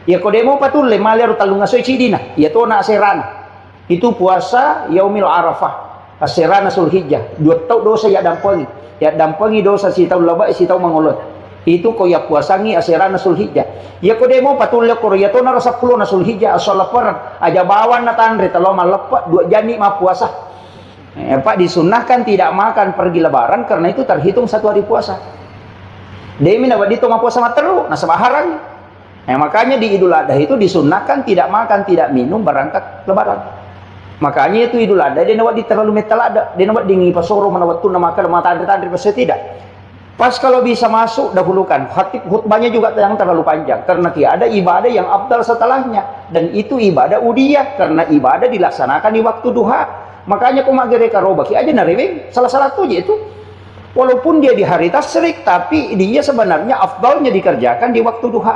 Ya kau de mau patule, malir talunga soy cidina. Ya to na aserana. Itu puasa yaumil arafah, aserana Zulhijjah. 2 tahun dosa ya dampangi. Ya dampangi dosa si tahun laba, si tahun mangolot. Itu ko ya puasangi aserana Zulhijjah. Ya ko demo patulya ko ya to na 10 na Zulhijjah asal lapar aja bawan na tanre talo malepat 2 jani ma puasa. Pak disunahkan tidak makan pergi lebaran karena itu terhitung 1 hari puasa. Demi na dito ma puasa materu na sabaharan. Makanya di Idul Adha itu disunahkan tidak makan tidak minum berangkat lebaran. Makanya itu Idul Adha dia nawat di terlalu metalada, dia nawat di ngipasoro manawat tu na makan ma tanre pasti tidak. Pas kalau bisa masuk, dahulukan. Khutbahnya juga yang terlalu panjang. Karena tiada ibadah yang afdal setelahnya. Dan itu ibadah udiyah. Karena ibadah dilaksanakan di waktu duha. Makanya kumagere karobaki aja nareweng. Salah satu aja itu. Walaupun dia di hari tasrik, tapi dia sebenarnya afdalnya dikerjakan di waktu duha.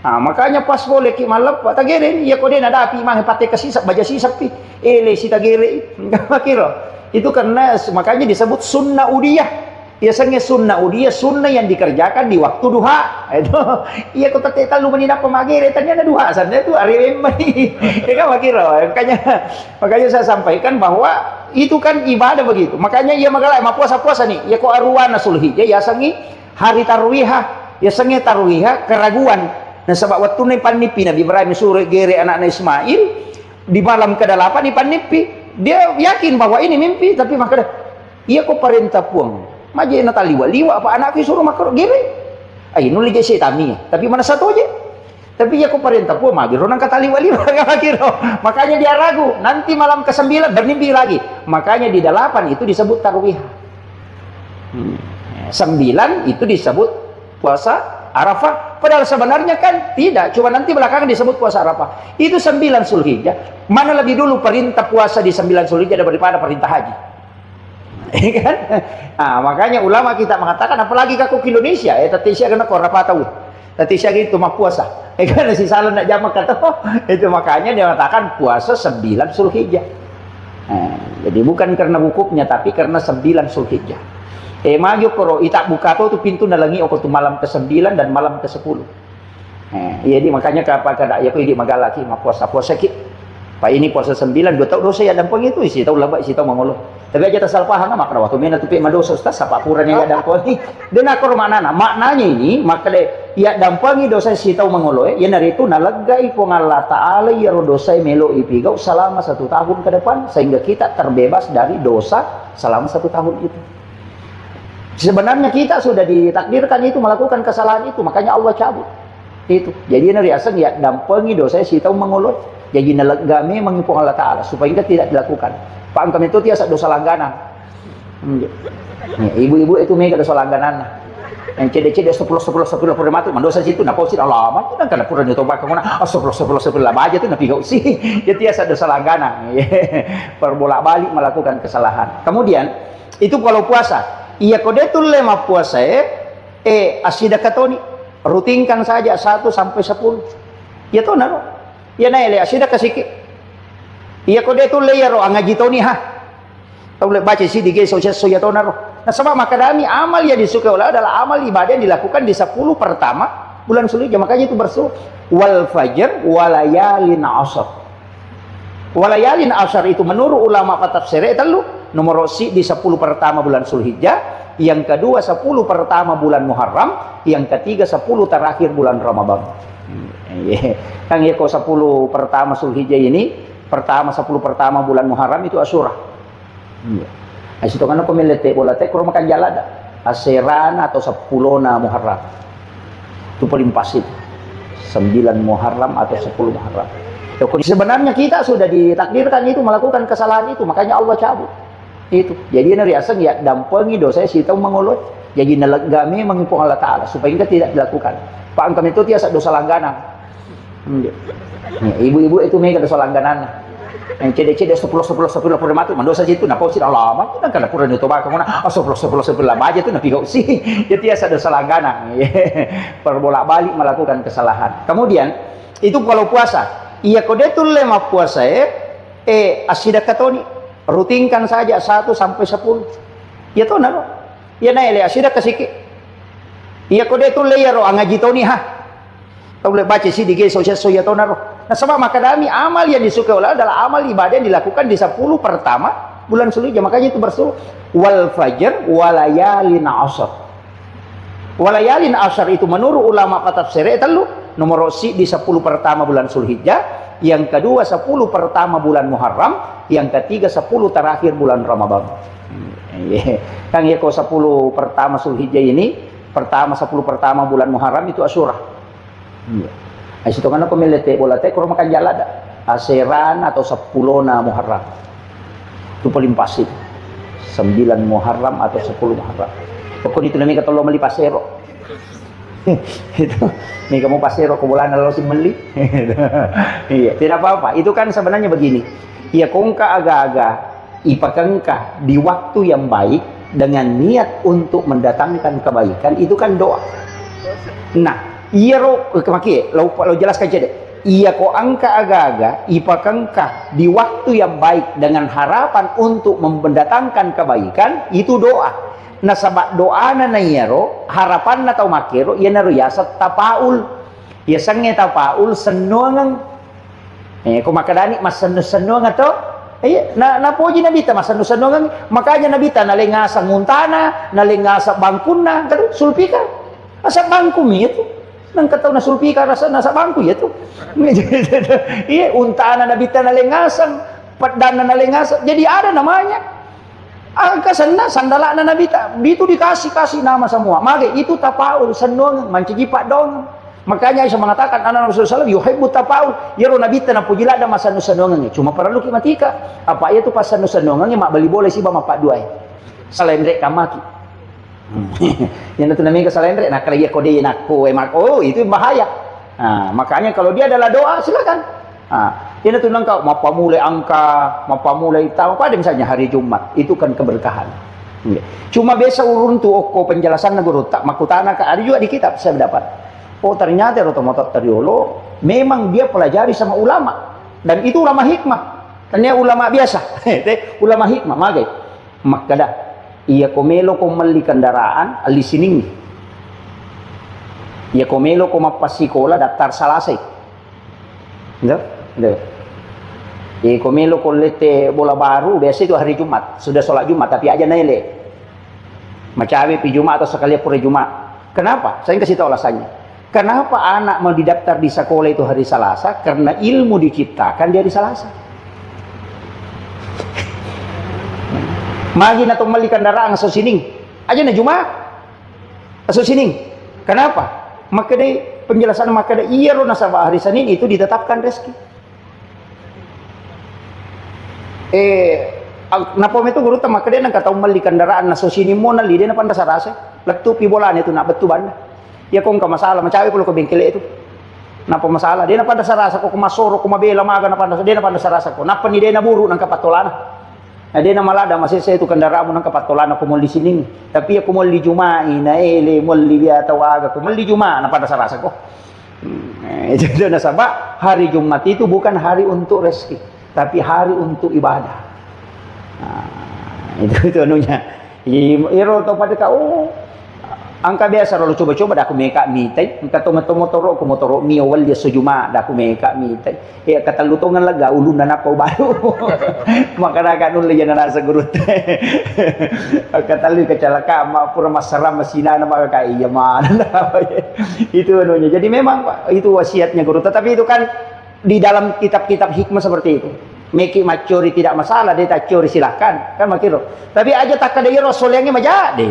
Nah, makanya pas boleh ki malam, Pak Tagere, ya kode nada api mah pate kasisap, baja sisap pi. Si Tagere. Itu karena makanya disebut sunnah udiyah. Biasanya sunnah udiyah, sunnah yang dikerjakan di waktu duha. Itu iya kota teta lu menina pemagere ternyata duha sana itu hari memang. Ya kan makanya saya sampaikan bahwa itu kan ibadah begitu. Makanya ia magalai mah puasa-puasa nih. Ya kok arwana sulhijjah ya sangi hari tarwihah, ya sangi tarwihah keraguan. Nah sebab waktu nih panipi Nabi Ibrahim suruh gere anaknya Ismail di malam ke-8 di panipi, dia yakin bahwa ini mimpi, tapi maka iya kok perintah puang. Maje na taliwa-liwa apa anak suruh makro gere. Ay nuli ge tami. Tapi mana satu aja. Tapi ya ko perintah po magiro nang kataliwa-liwa magiro. Makanya dia ragu. Nanti malam ke-9 bermimpi lagi. Makanya di 8 itu disebut tarwih. 9 itu disebut puasa Arafah. Padahal sebenarnya kan tidak. Cuma nanti belakangan disebut puasa Arafah. Itu 9 Zulhijjah. Mana lebih dulu perintah puasa di 9 Zulhijjah daripada perintah haji? Kan? Nah, makanya ulama kita mengatakan apalagi kaku ke Indonesia tadi siya kena korapa tahu tadi siya gitu mah puasa kan si salah nak jamak kata itu makanya dia mengatakan puasa 9 Zulhijjah. Jadi bukan karena wukufnya tapi karena 9 Zulhijjah. Magyo koro itak buka tu pintu nalangi oko tu malam ke-9 dan malam ke-10. Jadi makanya kapag kada ya ko idi magalaki mah puasa ki. Pak ini puasa 9 2 tahu dosa ya dampang itu isi tahu laba isi tahu mangolo. Tapi aja tasal paham maka waktu mena tupi madosa ustaz apa puran yang ya dampang ni. Dan akor maknana maknanya ini maka ya dampangi dosa isi tahu mangolo ya narito nalagay po ng Allah Ta'ala ya dosa melo ipigau selama 1 tahun ke depan sehingga kita terbebas dari dosa selama 1 tahun itu. Sebenarnya kita sudah ditakdirkan itu melakukan kesalahan itu makanya Allah cabut. Itu. Jadi nariasan ya dampangi dosa isi tahu mangolo. Jadi nalagami mengipung Allah Ta'ala supaya kita tidak dilakukan. Pak kami itu tiasa dosa langganan. Ibu-ibu itu mereka dosa langganan. Yang cede-cede 10 matu mendosa situ nak pausin Allah amat kan kana pura nyoba ka kuna 10 aja tu napi gausi. Dia tiasa dosa langganan. Berbolak-balik melakukan kesalahan. Kemudian itu kalau puasa, iya kodetul lema puasa asida katoni rutinkan saja 1 sampai 10. Ya to naro. Ya naile asida kasiki. Iya ko deto layero ang agitoni ha. Tahu baca si dige so ya to naro. Nah sebab maka dami amal yang disukai Allah adalah amal ibadah yang dilakukan di 10 pertama bulan Zulhijjah. Makanya itu bersu wal fajr walayalin ashr. Walayalin ashr itu menurut ulama tafsir itu nomor si di 10 pertama bulan Zulhijjah, yang kedua 10 pertama bulan Muharram, yang ketiga 10 terakhir bulan Ramadan. Kan ya kok 10 pertama Zulhijjah ini, pertama 10 pertama bulan Muharram itu Asyura. Nah, situ kan pemilete bola teh kurang makan jalada. Aseran atau 10 na Muharram. Itu paling pas itu. 9 Muharram atau 10 Muharram. Sebenarnya kita sudah ditakdirkan itu melakukan kesalahan itu, makanya Allah cabut. Itu. Jadi nariasan ya dampangi dosa si tahu mangolot. Jadi nalagami mengipung Allah Ta'ala supaya kita tidak dilakukan. Pak kami itu tiasa dosa langganan. Ibu-ibu itu mereka dosa langganan. Yang cede-cede 10 matu mendosa situ na pausin Allah amat kan kana pura nyoba ka kuna 10 aja tu napi gausi. Dia tiasa dosa langganan. Berbolak-balik melakukan kesalahan. Kemudian itu kalau puasa, iya kodetul lema puasa asida katoni rutinkan saja 1 sampai 10. Ya to naro. Ya naile asida kasiki. Iya kodetul layero ang agitoni ha. Tahu baca si dige so ya to naro. Nah sebab maka dami amal yang disukai Allah adalah amal ibadah yang dilakukan di 10 pertama bulan Zulhijjah. Makanya itu bersu wal fajr walayalin ashr. Walayalin ashr itu menurut ulama tafsir itu nomor si di 10 pertama bulan Zulhijjah, yang kedua 10 pertama bulan Muharram, yang ketiga 10 terakhir bulan Ramadan. Kan ya kok 10 pertama Zulhijjah ini, pertama 10 pertama bulan Muharram itu Asyura. Nah, situ kan pemilete bola teh kurang makan jalada. Aseran atau 10 na Muharram. Itu paling pas itu. 9 Muharram atau 10 Muharram. Pokoknya itu namanya kalau meli pasero. Itu nih kamu pasero ke bulan lalu si meli. Iya, tidak apa-apa. Itu kan sebenarnya begini. Ya kongka agak-agak ipakengka di waktu yang baik dengan niat untuk mendatangkan kebaikan, itu kan doa. Nah, iya lo jelaskan aja deh. Iya ko angka agak-agak ipakengka di waktu yang baik dengan harapan untuk mendatangkan kebaikan, itu doa. Nah, sabak doa na iyaro harapan na tau makero iya naru yasat tapaul. Ya sange tapaul senongang. Ko makadani mas senongang to. Na poji nabita mas senongang, makanya nabita nalengasa nguntana, nalengasa bangkuna, kan sulpika. Asa bangku mi itu. Nang kataw na sulpika rasa nasa bangku ya tu. Iya, untana nabita nalengasang, padana nalengasang. Jadi ada namanya. Kesana sandala na nabita, itu dikasih nama semua. Maka itu tapaul senong mancijipat dong. Makanya Aisyah mengatakan anak Rasulullah SAW yuhibbu tapaul. Ya ro nabita na pujila ada masa nusanongan. Cuma perlu kimatika. Apa itu pas nusanongan mak beli boleh sih ba mapak dua. Salendrek kamaki. Yang itu namanya kesalendrek. Nah kalau dia kode nako itu bahaya. Nah, makanya kalau dia adalah doa silakan. Ini tuh nangkau mapamulai angka, mapamulai tahu pada misalnya hari Jumat itu kan keberkahan. Cuma biasa urun tuh oko penjelasan guru tak makutana ada juga di kitab saya dapat. Oh ternyata rotomotot teriolo memang dia pelajari sama ulama dan itu ulama hikmah. Ternyata ulama biasa, ulama hikmah magai. Makada ia komelo komeli kendaraan alisining. Ia komelo komapasikola daftar salasai. Komelo kolete bola baru biasa itu hari Jumat sudah sholat Jumat tapi aja nele macawe pi Jumat atau sekali pura Jumat. Kenapa? Saya kasih tahu alasannya. Kenapa anak mau didaftar di sekolah itu hari Selasa? Karena ilmu diciptakan di hari Selasa. Magi na mali kendaraan aso sining aja na Jumat aso sining. Kenapa? Maka deh penjelasan maka deh iya ro nasabah hari Senin itu ditetapkan rezeki. Napa itu guru tak maka dia nak tahu mali kendaraan naso sini mo nali dia napanda sarasa letu pi bola itu nak betu banda ya kong ka masalah macawi pulo ke bengkel itu napa masalah dia napanda sarasa ko kumasoro kumabela maga napanda dia napanda sarasa ko napa ni dia naburu nang kapatolana nah dia namalada masih saya itu kendaraan mo nang kapatolana ko mo di sini tapi aku mo di Jumai na mo di biya tawaga ko mo di Juma napanda sarasa ko jadi nasabah hari Jumat itu bukan hari untuk rezeki tapi hari untuk ibadah. Nah, itu anunya. Iro to pada kau angka biasa kalau coba-coba dah aku meka mitai, kata motor aku motor mi awal dia sejuma dah aku meka mitai. Ya kata lutongan laga ulun dan apa baru. Maka nak nun le jana nasa gurut. Kata lu kecelakaan mak pura masara masina nama kai ya mana. Itu anunya. Jadi memang itu wasiatnya guru tetapi itu kan di dalam kitab-kitab hikmah seperti itu. Meki macuri tidak masalah, dia tak curi silahkan. Kan makiro. Tapi aja tak ada rasul yang majade.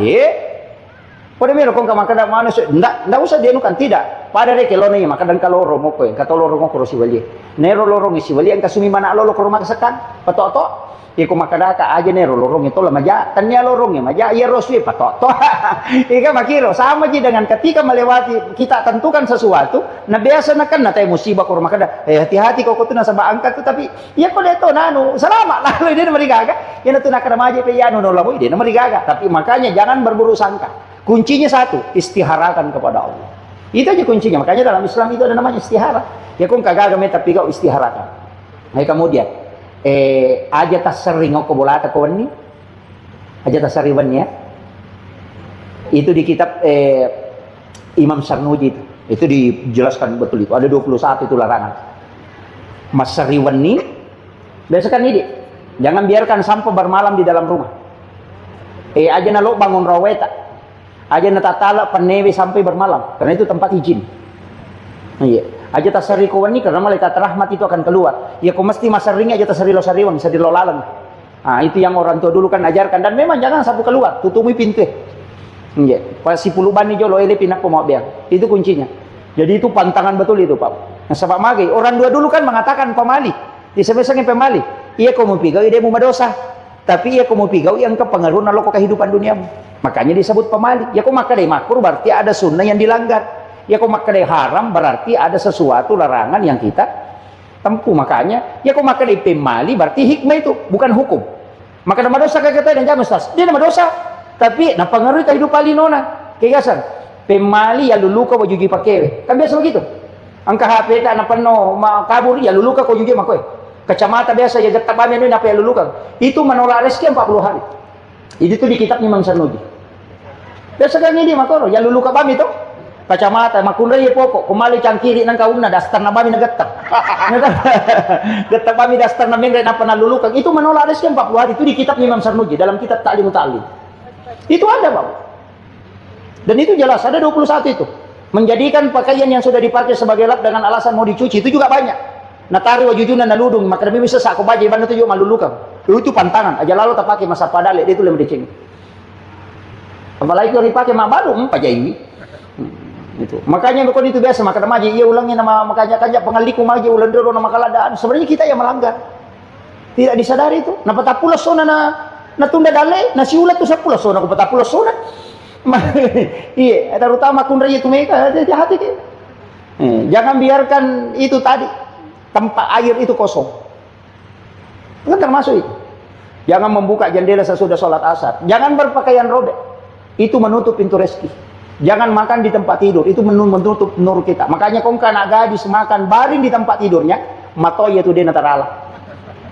Pada mero kong kamakada manusia, ndak usah dia nukan tidak. Pada reke lo nih makadan kaloro mo ko, kata loro mo ko si wali. Nero lorong si wali ang kasumi mana lo ko rumah kesekan. Pato-to. Iko makada ka aja nero lorong itu lah maja. Tanya lorongnya maja iya roswi pato-to. Ika makiro sama aja dengan ketika melewati kita tentukan sesuatu, nah biasa nak kan natai musibah ko rumah kada. Hati-hati kau tu nasa angkat tu tapi ya ko deto nanu selamat lah lo dia merigaga. Ya tu nak kada maja pe ya no lamu dia merigaga. Tapi makanya jangan berburu sangka. Kuncinya satu, istiharakan kepada Allah. Itu aja kuncinya. Makanya dalam Islam itu ada namanya istihara. Ya kung kagak tapi kau istiharakan. Nah kemudian aja tasarring ko bolata ko ni. Aja tasariwan ya. Itu di kitab Imam Sarnuji itu. Itu dijelaskan betul itu. Ada 21 itu larangan. Mas sariwan ni biasakan ini. Jangan biarkan sampah bermalam di dalam rumah. Aja nalo bangun raweta. Aja natatala panewe sampai bermalam karena itu tempat izin. Iya. Aja tasari kawan ini karena malaikat rahmat itu akan keluar. Ya kau mesti masaringnya aja tasari lo sariwan bisa dilolalan. Ah itu yang orang tua dulu kan ajarkan dan memang jangan sapu keluar, tutupi pintu. Iya. Pas si puluban ni jolo ele pinak mau biar. Itu kuncinya. Jadi itu pantangan betul itu Pak. Nah, sebab magi orang dua dulu kan mengatakan pemali. Di sebesarnya pemali. Iya kau mau pigau dia mau dosa. Tapi ia kau mau pigau yang kepengaruh nalo kehidupan duniamu. Makanya disebut pemali. Ya kok maka deh makruh berarti ada sunnah yang dilanggar. Ya kok maka deh haram berarti ada sesuatu larangan yang kita tempuh. Makanya ya kok maka deh pemali berarti hikmah itu bukan hukum. Maka nama dosa kakek dan jamas tas. Dia nama dosa. Tapi nah pengaruh kehidupan linona. Kegasan. Pemali ya luluka ko jugi pakewe. Kan biasa begitu. Angka HP tak na penuh kabur ya luluka ko jugi makoy. Kacamata biasa ya getak bami ini apa ya luluka. Itu menolak rezeki 40 hari. Itu di kitab Imam Sarnuji. Biasa kan ini makoro ya luluka bami itu. Kacamata makunda ye pokok kumali cangkiri nang kauna dastar na bami nagetak. Getak bami dastar na mengre napa na luluka. Itu menolak rezeki 40 hari. Itu di kitab Imam Sarnuji dalam kitab Ta'lim Ta'lim. Itu ada, Pak. Dan itu jelas ada 21 itu. Menjadikan pakaian yang sudah dipakai sebagai lap dengan alasan mau dicuci itu juga banyak. Natari wajujuna naludung maka demi bisa sak ko baje ban itu juga malulukan. Itu pantangan aja lalu tak pakai masa padale itu lebih dicing. Apalagi kalau dipakai mak baru pajai. Itu. Makanya bukan itu biasa maka maji ia ulangi nama makanya kajak pengaliku maji ulang dulu nama kaladaan. Sebenarnya kita yang melanggar. Tidak disadari itu. Napa tak pula sona na tunda dale nasi ulat tu sapula sona ko tak pula sona. Iya, terutama kun raya itu mereka hati-hati. Jangan biarkan itu tadi tempat air itu kosong. Kan termasuk itu. Jangan membuka jendela sesudah sholat asar. Jangan berpakaian robek. Itu menutup pintu rezeki. Jangan makan di tempat tidur. Itu menutup nur kita. Makanya kong kana gadis makan baring di tempat tidurnya, matoya itu dia natarala.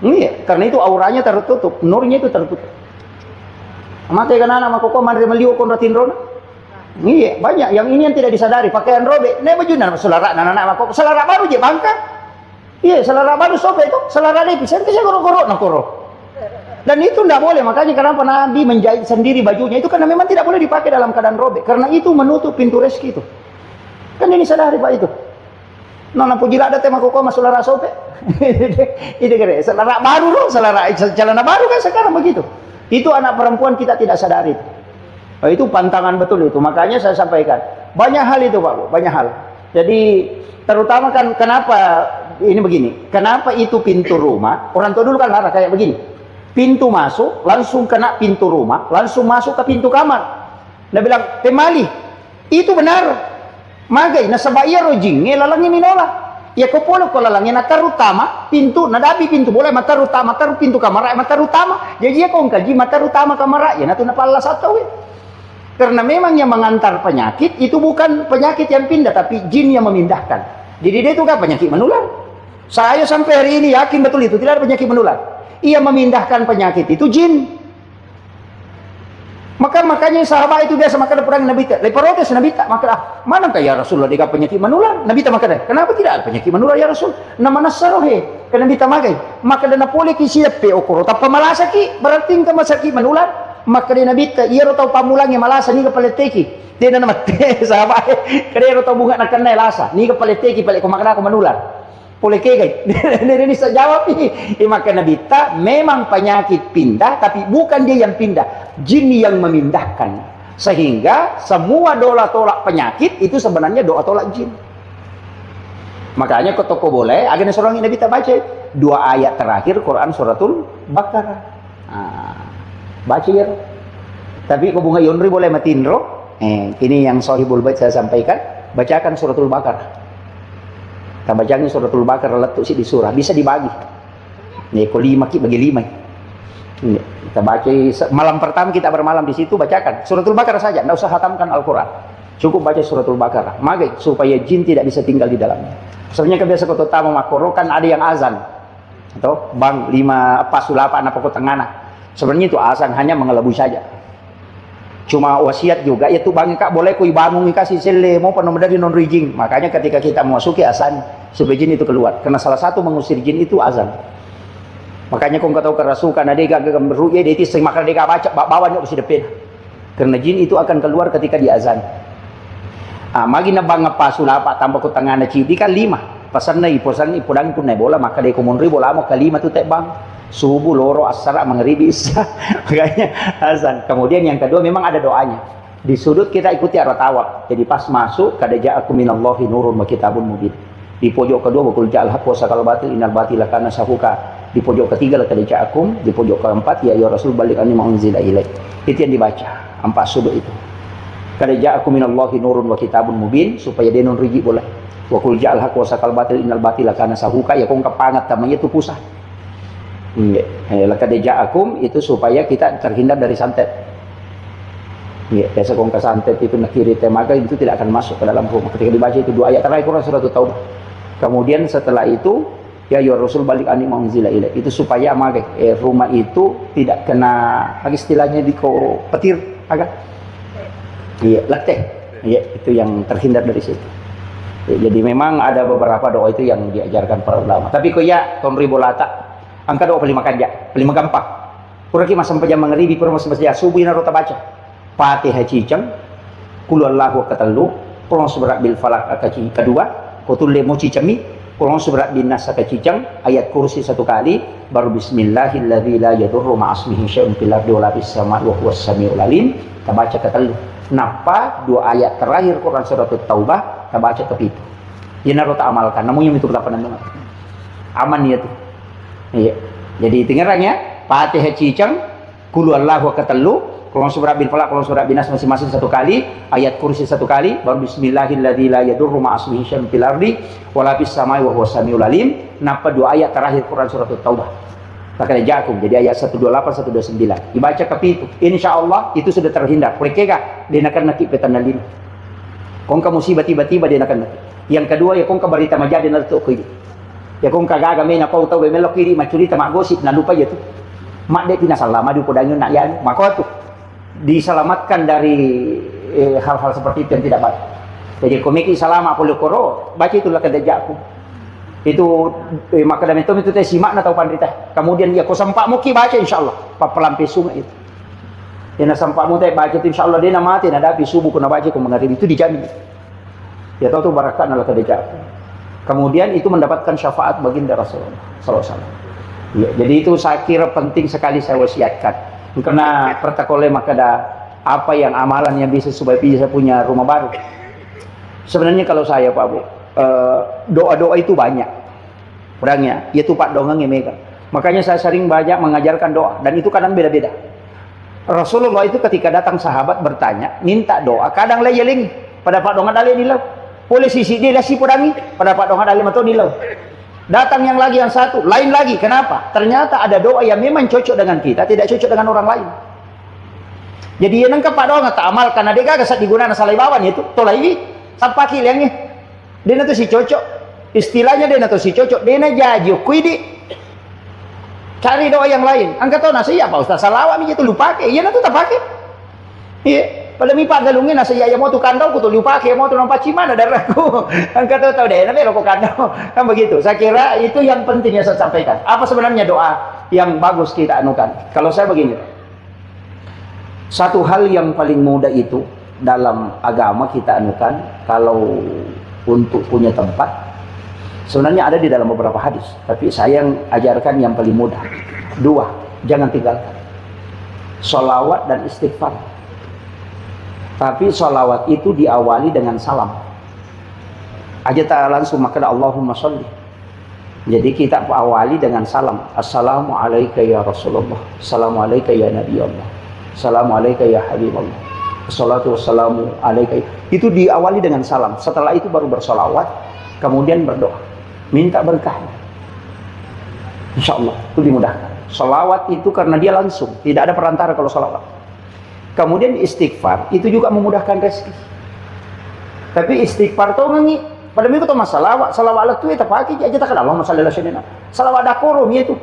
Iya, karena itu auranya tertutup, nurnya itu tertutup. Maka kan anak makoko mandri meliu kon ratin rona. Iya, banyak yang ini yang tidak disadari. Pakaian robek. Ne bajuna selara anak makoko. Selara baru je bangka. Iya, selara baru sope itu. Selara lepis. Saya koro-koro na koro. Dan itu tidak boleh. Makanya kenapa Nabi menjahit sendiri bajunya itu karena memang tidak boleh dipakai dalam keadaan robek. Karena itu menutup pintu rezeki itu. Kan ini sadari Pak itu. Nona pujila ada tema koko mas selara sope. Itu kira. Selara baru loh, selara celana baru kan sekarang begitu. Itu anak perempuan kita tidak sadari. Oh, itu pantangan betul itu. Makanya saya sampaikan. Banyak hal itu Pak, banyak hal. Jadi terutama kan kenapa ini begini. Kenapa itu pintu rumah? Orang tua dulu kan marah kayak begini. Pintu masuk, langsung kena pintu rumah, langsung masuk ke pintu kamar. Dia bilang, "Pemali, itu benar. Magai nasabaya rojing, ngelalangi minola." Ya kau polo kau lalangi nakar utama pintu nadabi pintu boleh makar utama makar pintu kamar makar utama jadi ya kau kaji makar utama kamar ya natu napala satu karena memang yang mengantar penyakit itu bukan penyakit yang pindah tapi jin yang memindahkan. Jadi dia itu kan penyakit menular. Saya sampai hari ini yakin betul itu tidak ada penyakit menular. Ia memindahkan penyakit itu jin. Makanya sahabat itu biasa makan perang Nabi tak. Leprotes Nabi tak maka mana ya Rasulullah dia penyakit menular. Nabi tak makan. Kenapa tidak ada penyakit menular ya Rasul? Nama nasarohe. Karena Nabi tak makan. Maka dana boleh ki siap pe okoro. Tapi malasa ki berarti ka masaki menular. Maka dia Nabi tak ia rotau pamulangi malasa ni ka paleteki. Dia nama teh sahabat. Kada rotau bunga nak kenai lasa. Ni ka paleteki palet ko makana ko menular. Boleh kegay. Dia bisa jawab ini. Maka Nabi tak memang penyakit pindah tapi bukan dia yang pindah. Jin yang memindahkan. Sehingga semua doa tolak penyakit itu sebenarnya doa tolak jin. Makanya ke toko boleh agak seorang Nabi tak baca 2 ayat terakhir Quran suratul Baqarah. Baca ya. Tapi kau bunga yonri boleh matinro. Ini yang Sahihul Bait saya sampaikan. Bacakan suratul Baqarah. Kita bacanya suratul Baqarah letuk sih di surah bisa dibagi. Nih kau 5 ki bagi 5. Kita baca malam pertama kita bermalam di situ bacakan suratul Baqarah saja, tidak usah khatamkan Al-Quran. Cukup baca suratul Baqarah. Magai supaya jin tidak bisa tinggal di dalamnya. Sebenarnya kebiasa kota utama makoro kan ada yang azan. Atau bang 5 pasulapa apa kota tengana. Sebenarnya itu azan hanya mengelabui saja. Cuma wasiat juga ya tuh bang kak boleh kui bangun kasih sele mau penuh dari non rijing. Makanya ketika kita memasuki azan supaya jin itu keluar. Karena salah satu mengusir jin itu azan. Makanya kau tahu kerasukan ada gak berruya dia itu maka dia baca bawa nyok si depan. Karena jin itu akan keluar ketika di azan. Magi na bang pasul apa tambah ku tangan na citi kan 5. Pasan ni podang pun na bola maka dia kumunri bola mo kalima tu tek bang. Subuh loro asar maghribi isya. Makanya azan. Kemudian yang kedua memang ada doanya. Di sudut kita ikuti arah tawaf. Jadi pas masuk kada ja'akum minallahi nurun wa kitabun mubin. Di pojok kedua wakul ja'al haq wa sakal batil innal batila kana sahuka. Di pojok ketiga laqad ja'akum, di pojok keempat ya Rasul balik anni ma unzila ilaik. Itu yang dibaca 4 sudut itu. Qad ja'akum minallahi nurun wa kitabun mubin, supaya dia non riji boleh. Wa qul ja'al haqq wa sakal batil innal batila kana sahuqa, ya kong kapangat namanya itu pusat. Laqad ja'akum itu supaya kita terhindar dari santet. Biasa kong kesantet itu nak kiri temaga itu tidak akan masuk ke dalam rumah. Ketika dibaca itu 2 ayat terakhir Quran surat Taubah. Kemudian setelah itu ya Rasul balik ani ma unzila ilaik, itu supaya rumah itu tidak kena istilahnya diko petir agak leteh. Itu yang terhindar dari situ. Jadi memang ada beberapa doa itu yang diajarkan para ulama. Tapi kok ya ton ribolata angka doa paling gampang. Kurang masa sampai jam mengeribi kurang masa subuh ina rota baca Fatihah cicang, kul Allahu katallu, kurang seberat bil falak akaci kedua, kutul lemo cicami, kurang seberat bin nas akacicang, ayat kursi 1 kali, baru bismillahilladzi la yadurru ma'asmihi syai'un fil ardi wala fis sama'i wa huwas samiul alim. Kita baca ketallu. Napa 2 ayat terakhir Quran surat Taubah, kita baca kepitu. Ini harus kita amalkan. Namun itu kita pernah aman ya tuh. Iya. Jadi tinggalnya Fatihah cicang, kul Allahu katallu, Qur'an surat bin falaq, Qur'an surat bin nas masing-masing 1 kali, ayat kursi 1 kali, baru bismillahilladzi la yadurru ma'asmihi syai'un fil ardi wala fis sama'i wa huwas samiul alim. Napa 2 ayat terakhir Quran surat Taubah. Laqad ja'akum, jadi ayat 128 129. Dibaca kepitu. Insyaallah itu sudah terhindar. Mereka dia akan nakik petanda lima. Kong ka musibah tiba-tiba dia akan nakik. Yang kedua ya kong ka berita majadi na to ko. Ya kong ka gaga mena kau tahu melok kiri macurita mak gosip na lupa ya tu. Mak de pinasalah madu podangyo nak yan. Maka tu diselamatkan dari hal-hal seperti itu yang tidak baik. Jadi komiki salama puluh koro, baca itulah kedajaku. Itu maka dalam itu teh simak na tahu pandita. Kemudian ya ko sampak muki baca insyaallah. Papelampi sungai itu. Dia sampak mu teh baca itu insyaallah dia na mati na dapi subuh kuna baca ku mengarib itu dijamin. Ya tahu tu barakat na kedajaku. Kemudian itu mendapatkan syafaat baginda Rasulullah sallallahu alaihi wasallam. Ya, jadi itu saya kira penting sekali saya wasiatkan. Karena pertakole maka ada apa yang amalan yang bisa supaya bisa punya rumah baru. Sebenarnya kalau saya Pak Bu, doa-doa itu banyak. Orangnya, yaitu Pak Dongeng yang megang. Makanya saya sering banyak mengajarkan doa dan itu kadang beda-beda. Rasulullah itu ketika datang sahabat bertanya, minta doa, kadang leyeling pada Pak Dongeng dalil nilau. Boleh sisi dia si podangi pada Pak Dongeng dalil atau nilau. Datang yang lagi yang satu, lain lagi. Kenapa? Ternyata ada doa yang memang cocok dengan kita, tidak cocok dengan orang lain. Jadi yang nangkap Pak Dongeng tak amal karena dia gak saat digunakan salai bawan itu. Tolai saat pakai liangnya. Dia nanti si cocok. Istilahnya dia nanti si cocok. Dia nanti jadi kuidi. Cari doa yang lain. Angkat tahu nasi apa Ustaz salawat ni itu lupa pakai. Iya nanti tak pakai. Iya. Pada mi pagalungin nasa ya mo tu kandau ku tu lupa ke mo tu nampak cimana darahku. Angkat tahu deh nanti rokok kandau. Kan begitu. Saya kira itu yang penting yang saya sampaikan. Apa sebenarnya doa yang bagus kita anukan? Kalau saya begini. Satu hal yang paling mudah itu dalam agama kita anukan kalau untuk punya tempat sebenarnya ada di dalam beberapa hadis, tapi saya yang ajarkan yang paling mudah. 2, jangan tinggalkan. Sholawat dan istighfar. Tapi sholawat itu diawali dengan salam. Aja tak langsung maka Allahumma sholli. Jadi kita awali dengan salam. Assalamualaikum ya Rasulullah. Assalamualaikum ya Nabi Allah. Assalamualaikum ya Habibullah. Assalatu wassalamu alaikum. Itu diawali dengan salam. Setelah itu baru bersolawat. Kemudian berdoa. Minta berkah. InsyaAllah itu dimudahkan. Solawat itu karena dia langsung. Tidak ada perantara kalau solawat. Kemudian istighfar itu juga memudahkan rezeki. Tapi istighfar itu ngangi. Pada minggu itu masalah. Salawat itu kita pakai aja tak ada. Allahumma shalli ala sayyidina. Salawat dakorum itu.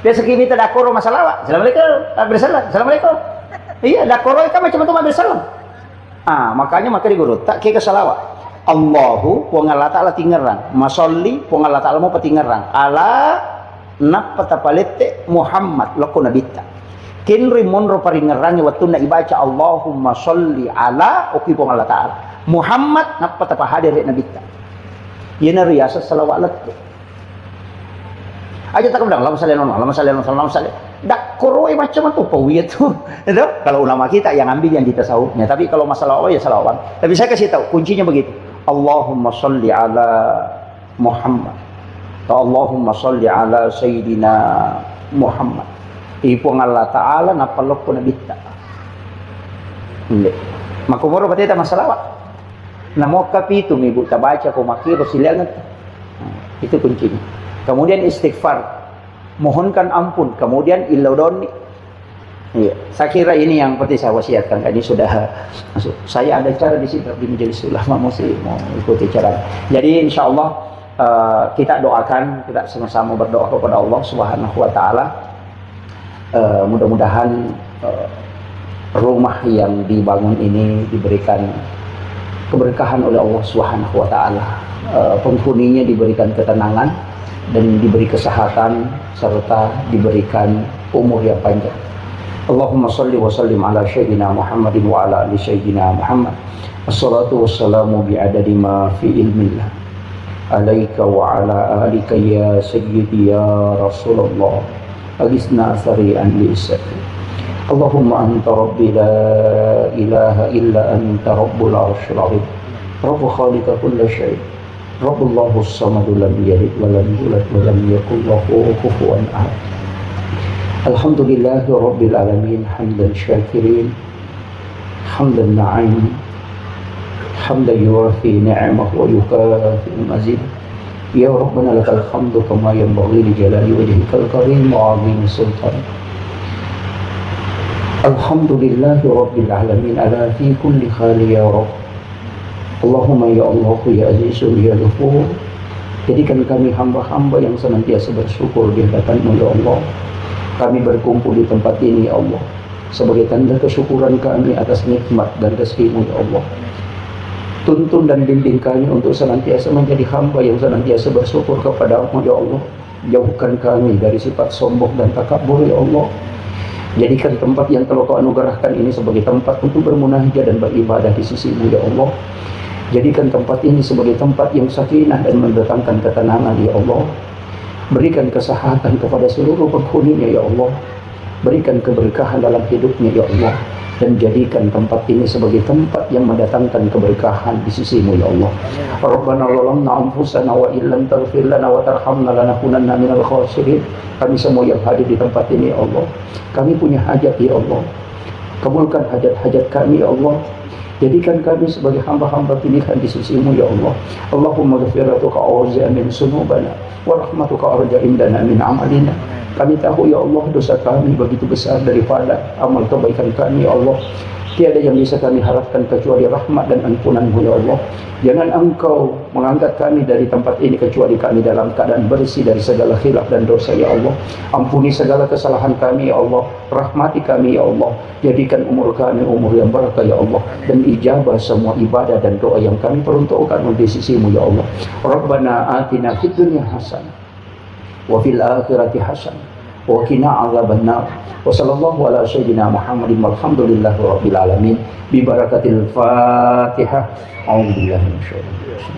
Biasa kita dakorum masalah. Assalamualaikum. Bersalam. Assalamualaikum. Iya, dakorum kan macam-macam bersalam. Makanya diguru tak ke salawat. Allahu wa Allah ta'ala tingerang. Masolli wa Allah ta'ala mau petingerang. Ala napatapalete Muhammad lako nabita. Kinri monro paringerangi waktu na ibaca Allahumma sholli ala oki wa Allah ta'ala. Muhammad napatapahadir nabita. Yana riyasa salawat lat. Aja tak bilang Allahumma shalli ala Allahumma shalli. Dak koroi macam tu pawi itu. Kalau ulama kita yang ambil yang di tasawufnya, tapi kalau masalah Allah ya salawat. Tapi saya kasih tahu kuncinya begitu. Allahumma sholli ala Muhammad Allahumma salli ala Sayyidina Muhammad. Ipong Allah Ta'ala napalok ko na bita. Hindi. Makumuro pati ta masalawat. Namo kapito may buta baca ko makiro silangan. Itu kuncinya. Kemudian istighfar. Mohonkan ampun. Kemudian ilaudoni. Iya, saya kira ini yang seperti saya wasiatkan. Ini sudah masuk. Saya ada cara di sini di majelis ulama mau ikuti cara. Jadi insya Allah kita doakan, kita sama-sama berdoa kepada Allah Subhanahu Wa Taala. Mudah-mudahan rumah yang dibangun ini diberikan keberkahan oleh Allah Subhanahu Wa Taala. Penghuninya diberikan ketenangan dan diberi kesehatan serta diberikan umur yang panjang. Allahumma salli wa sallim ala Sayyidina Muhammadin wa ala ali Sayyidina Muhammad. Assalatu wassalamu bi'adadi ma fi ilmillah. Alaika wa ala alika ya Sayyidi ya Rasulullah. Agisna sari'an li'isati. Allahumma anta rabbi la ilaha illa anta rabbul arshil azim. Rabbu khaliqa kulla syai'. Rabbullahu as-samadu lam yalid wa lam yulad wa lam yakul lahu kufuwan ahad. Alhamdulillahi Rabbil Alamin. Hamdan syakirin, hamdan na'im, hamdan yuwafi ni'amah wa yukafi mazid. Ya Rabbana lakal hamdu kama yanbaghi li jalali wajhikal karim wa 'azimi sultan. Alhamdulillahi Rabbil Alamin ala fi kulli khali ya Rabb. Allahumma ya Allah ya Azizun ya Ghafur. Jadikan kami hamba-hamba yang senantiasa bersyukur di hadapan-Mu ya Allah. Kami berkumpul di tempat ini ya Allah sebagai tanda kesyukuran kami atas nikmat dan rezeki-Mu ya Allah. Tuntun dan bimbing kami untuk senantiasa menjadi hamba yang senantiasa bersyukur kepada-Mu ya Allah. Jauhkan kami dari sifat sombong dan takabur ya Allah. Jadikan tempat yang telah Kau anugerahkan ini sebagai tempat untuk bermunajat dan beribadah di sisi-Mu ya Allah. Jadikan tempat ini sebagai tempat yang sakinah dan mendatangkan ketenangan ya Allah. Berikan kesehatan kepada seluruh penghuninya ya Allah. Berikan keberkahan dalam hidupnya ya Allah. Dan jadikan tempat ini sebagai tempat yang mendatangkan keberkahan di sisi-Mu ya Allah. Rabbana zalamna anfusana wa illam taghfir lana wa tarhamna lanakunanna minal khasirin. Kami semua yang hadir di tempat ini ya Allah, kami punya hajat ya Allah. Kabulkan hajat-hajat kami ya Allah. Jadikan kami sebagai hamba-hamba pilihan di sisi-Mu ya Allah. Allahumma ghafiratuka awzi'a min sunubana wa rahmatuka arja indana min amalina. Kami tahu ya Allah dosa kami begitu besar daripada amal kebaikan kami ya Allah. Tiada yang bisa kami harapkan kecuali rahmat dan ampunan-Mu ya Allah. Jangan Engkau mengangkat kami dari tempat ini kecuali kami dalam keadaan bersih dari segala khilaf dan dosa ya Allah. Ampuni segala kesalahan kami ya Allah. Rahmati kami ya Allah. Jadikan umur kami umur yang barakah ya Allah. Dan ijabah semua ibadah dan doa yang kami peruntukkan di sisi-Mu ya Allah. Rabbana atina fid dunya hasanah wa fil akhirati hasanah wa qina adzabannar. Wa sallallahu ala sayyidina Muhammadin walhamdulillahi rabbil alamin bi barakatil Fatihah. A'udzubillahi minasyaitonir rajim.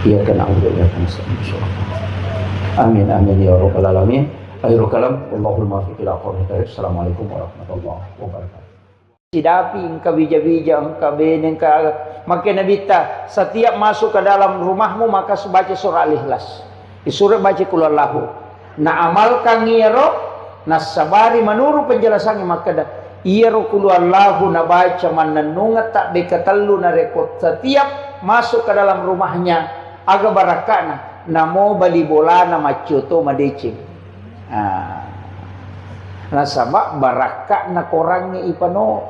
Iyyaka na'budu wa iyyaka nasta'in. Amin amin ya rabbal alamin. Akhirul kalam wallahul muwaffiq ila aqwamit thoriq. Assalamualaikum warahmatullahi wabarakatuh. Sidapi engkau bija-bija engkau beneng ka maka nabita setiap masuk ke dalam rumahmu maka baca surah Al-Ikhlas. Disuruh baca qul huwallahu. Na amalkan ngiro nasabari menurut penjelasannya maka dah iro qul huwallahu na baca mananunga tak bekatalu na rekod setiap masuk ke dalam rumahnya aga barakana namo bali bola na macuto madecing. Nasabak barakah na korangnya ipano.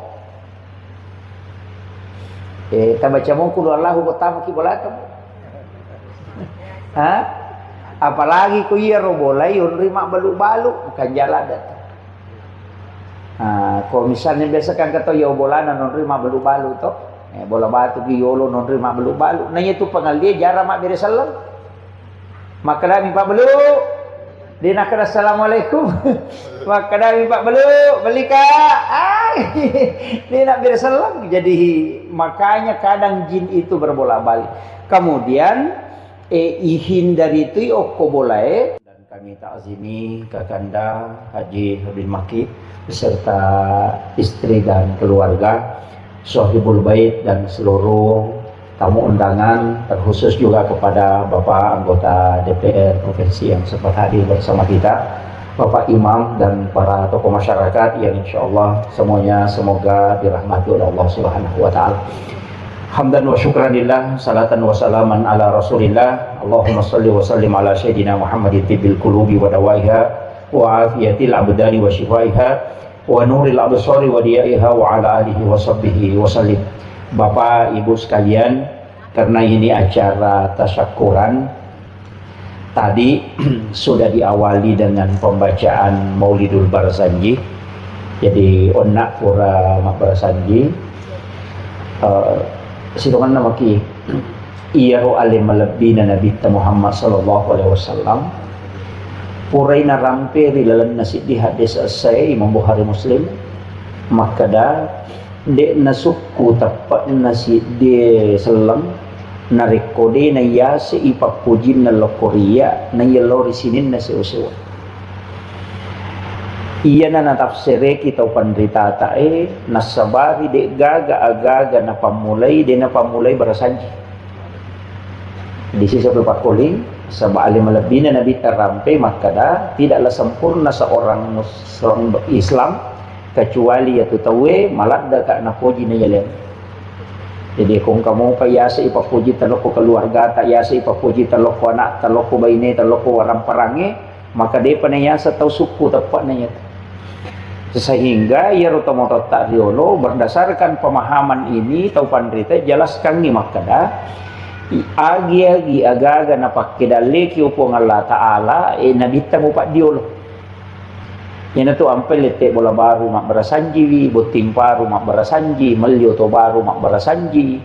Tak baca mo qul huwallahu pertama ki bola tu. Apalagi ku iya robolai yun rima balu-balu bukan jalan datang. Kalau misalnya biasa kan kata ya bola non rima balu-balu toh, bola batu giolo non rima balu-balu. Nanya tu pangal dia jarang mak beri salam. Maka dah Pak Belu, dia nak kata assalamualaikum. Maka dah Pak Belu, beli kak. Dia nak beri salam. Jadi makanya kadang jin itu berbola-balik. Kemudian ihindari itu oko boleh dan kami takzimi Kakanda Haji Habib Maki beserta istri dan keluarga, Sohibul Bait dan seluruh tamu undangan, terkhusus juga kepada Bapak anggota DPR Provinsi yang sempat hadir bersama kita, Bapak Imam dan para tokoh masyarakat yang insya Allah semuanya semoga dirahmati oleh Allah Subhanahu wa Ta'ala. Hamdan wa syukranillah, salatan wa salaman ala Rasulillah. Allahumma salli wa sallim ala Sayyidina Muhammadin tibbil qulubi wa dawaiha wa afiyatil abdani wa shifaiha wa nuril absari wa diyaiha wa ala alihi wa sahbihi wa sallim. Bapak Ibu sekalian, karena ini acara tasyakuran, tadi sudah diawali dengan pembacaan Maulidul Barzanji. Jadi onak pura mak Barzanji situngan nama ki iyaru alim malabina Nabi Muhammad sallallahu alaihi wasallam purai na rampe rilalan nasi di hadis asai Imam Bukhari Muslim maka dah dek nasuku tapat nasi de selam narikode na yase ipapujin na lokoria na yelori sinin na sewa-sewa. Iya na natafsire kita pandrita tae nasabari dek gaga agaga na pamulai de na pamulai barasanji. Di sisi berpakuling sabah alim lebihnya Nabi terampai maka dah tidaklah sempurna seorang Islam kecuali yaitu tawe malat dah kak napoji na yalen. Jadi kung kamu pa yasa ipapuji taloko keluarga, tak yasa ipapuji taloko anak, taloko baine, taloko orang perangi, maka dia panayasa tau suku tepat nanya. Sehingga ia rotomoto tak riolo berdasarkan pemahaman ini tau pandrita jelaskan ni maka dah agi aga-aga na pakidaleki upong Allah Ta'ala Nabi tamu pak diolo. Yan tu ampel lete bola baru mak barasanji, botim paru mak barasanji, melio to baru mak barasanji.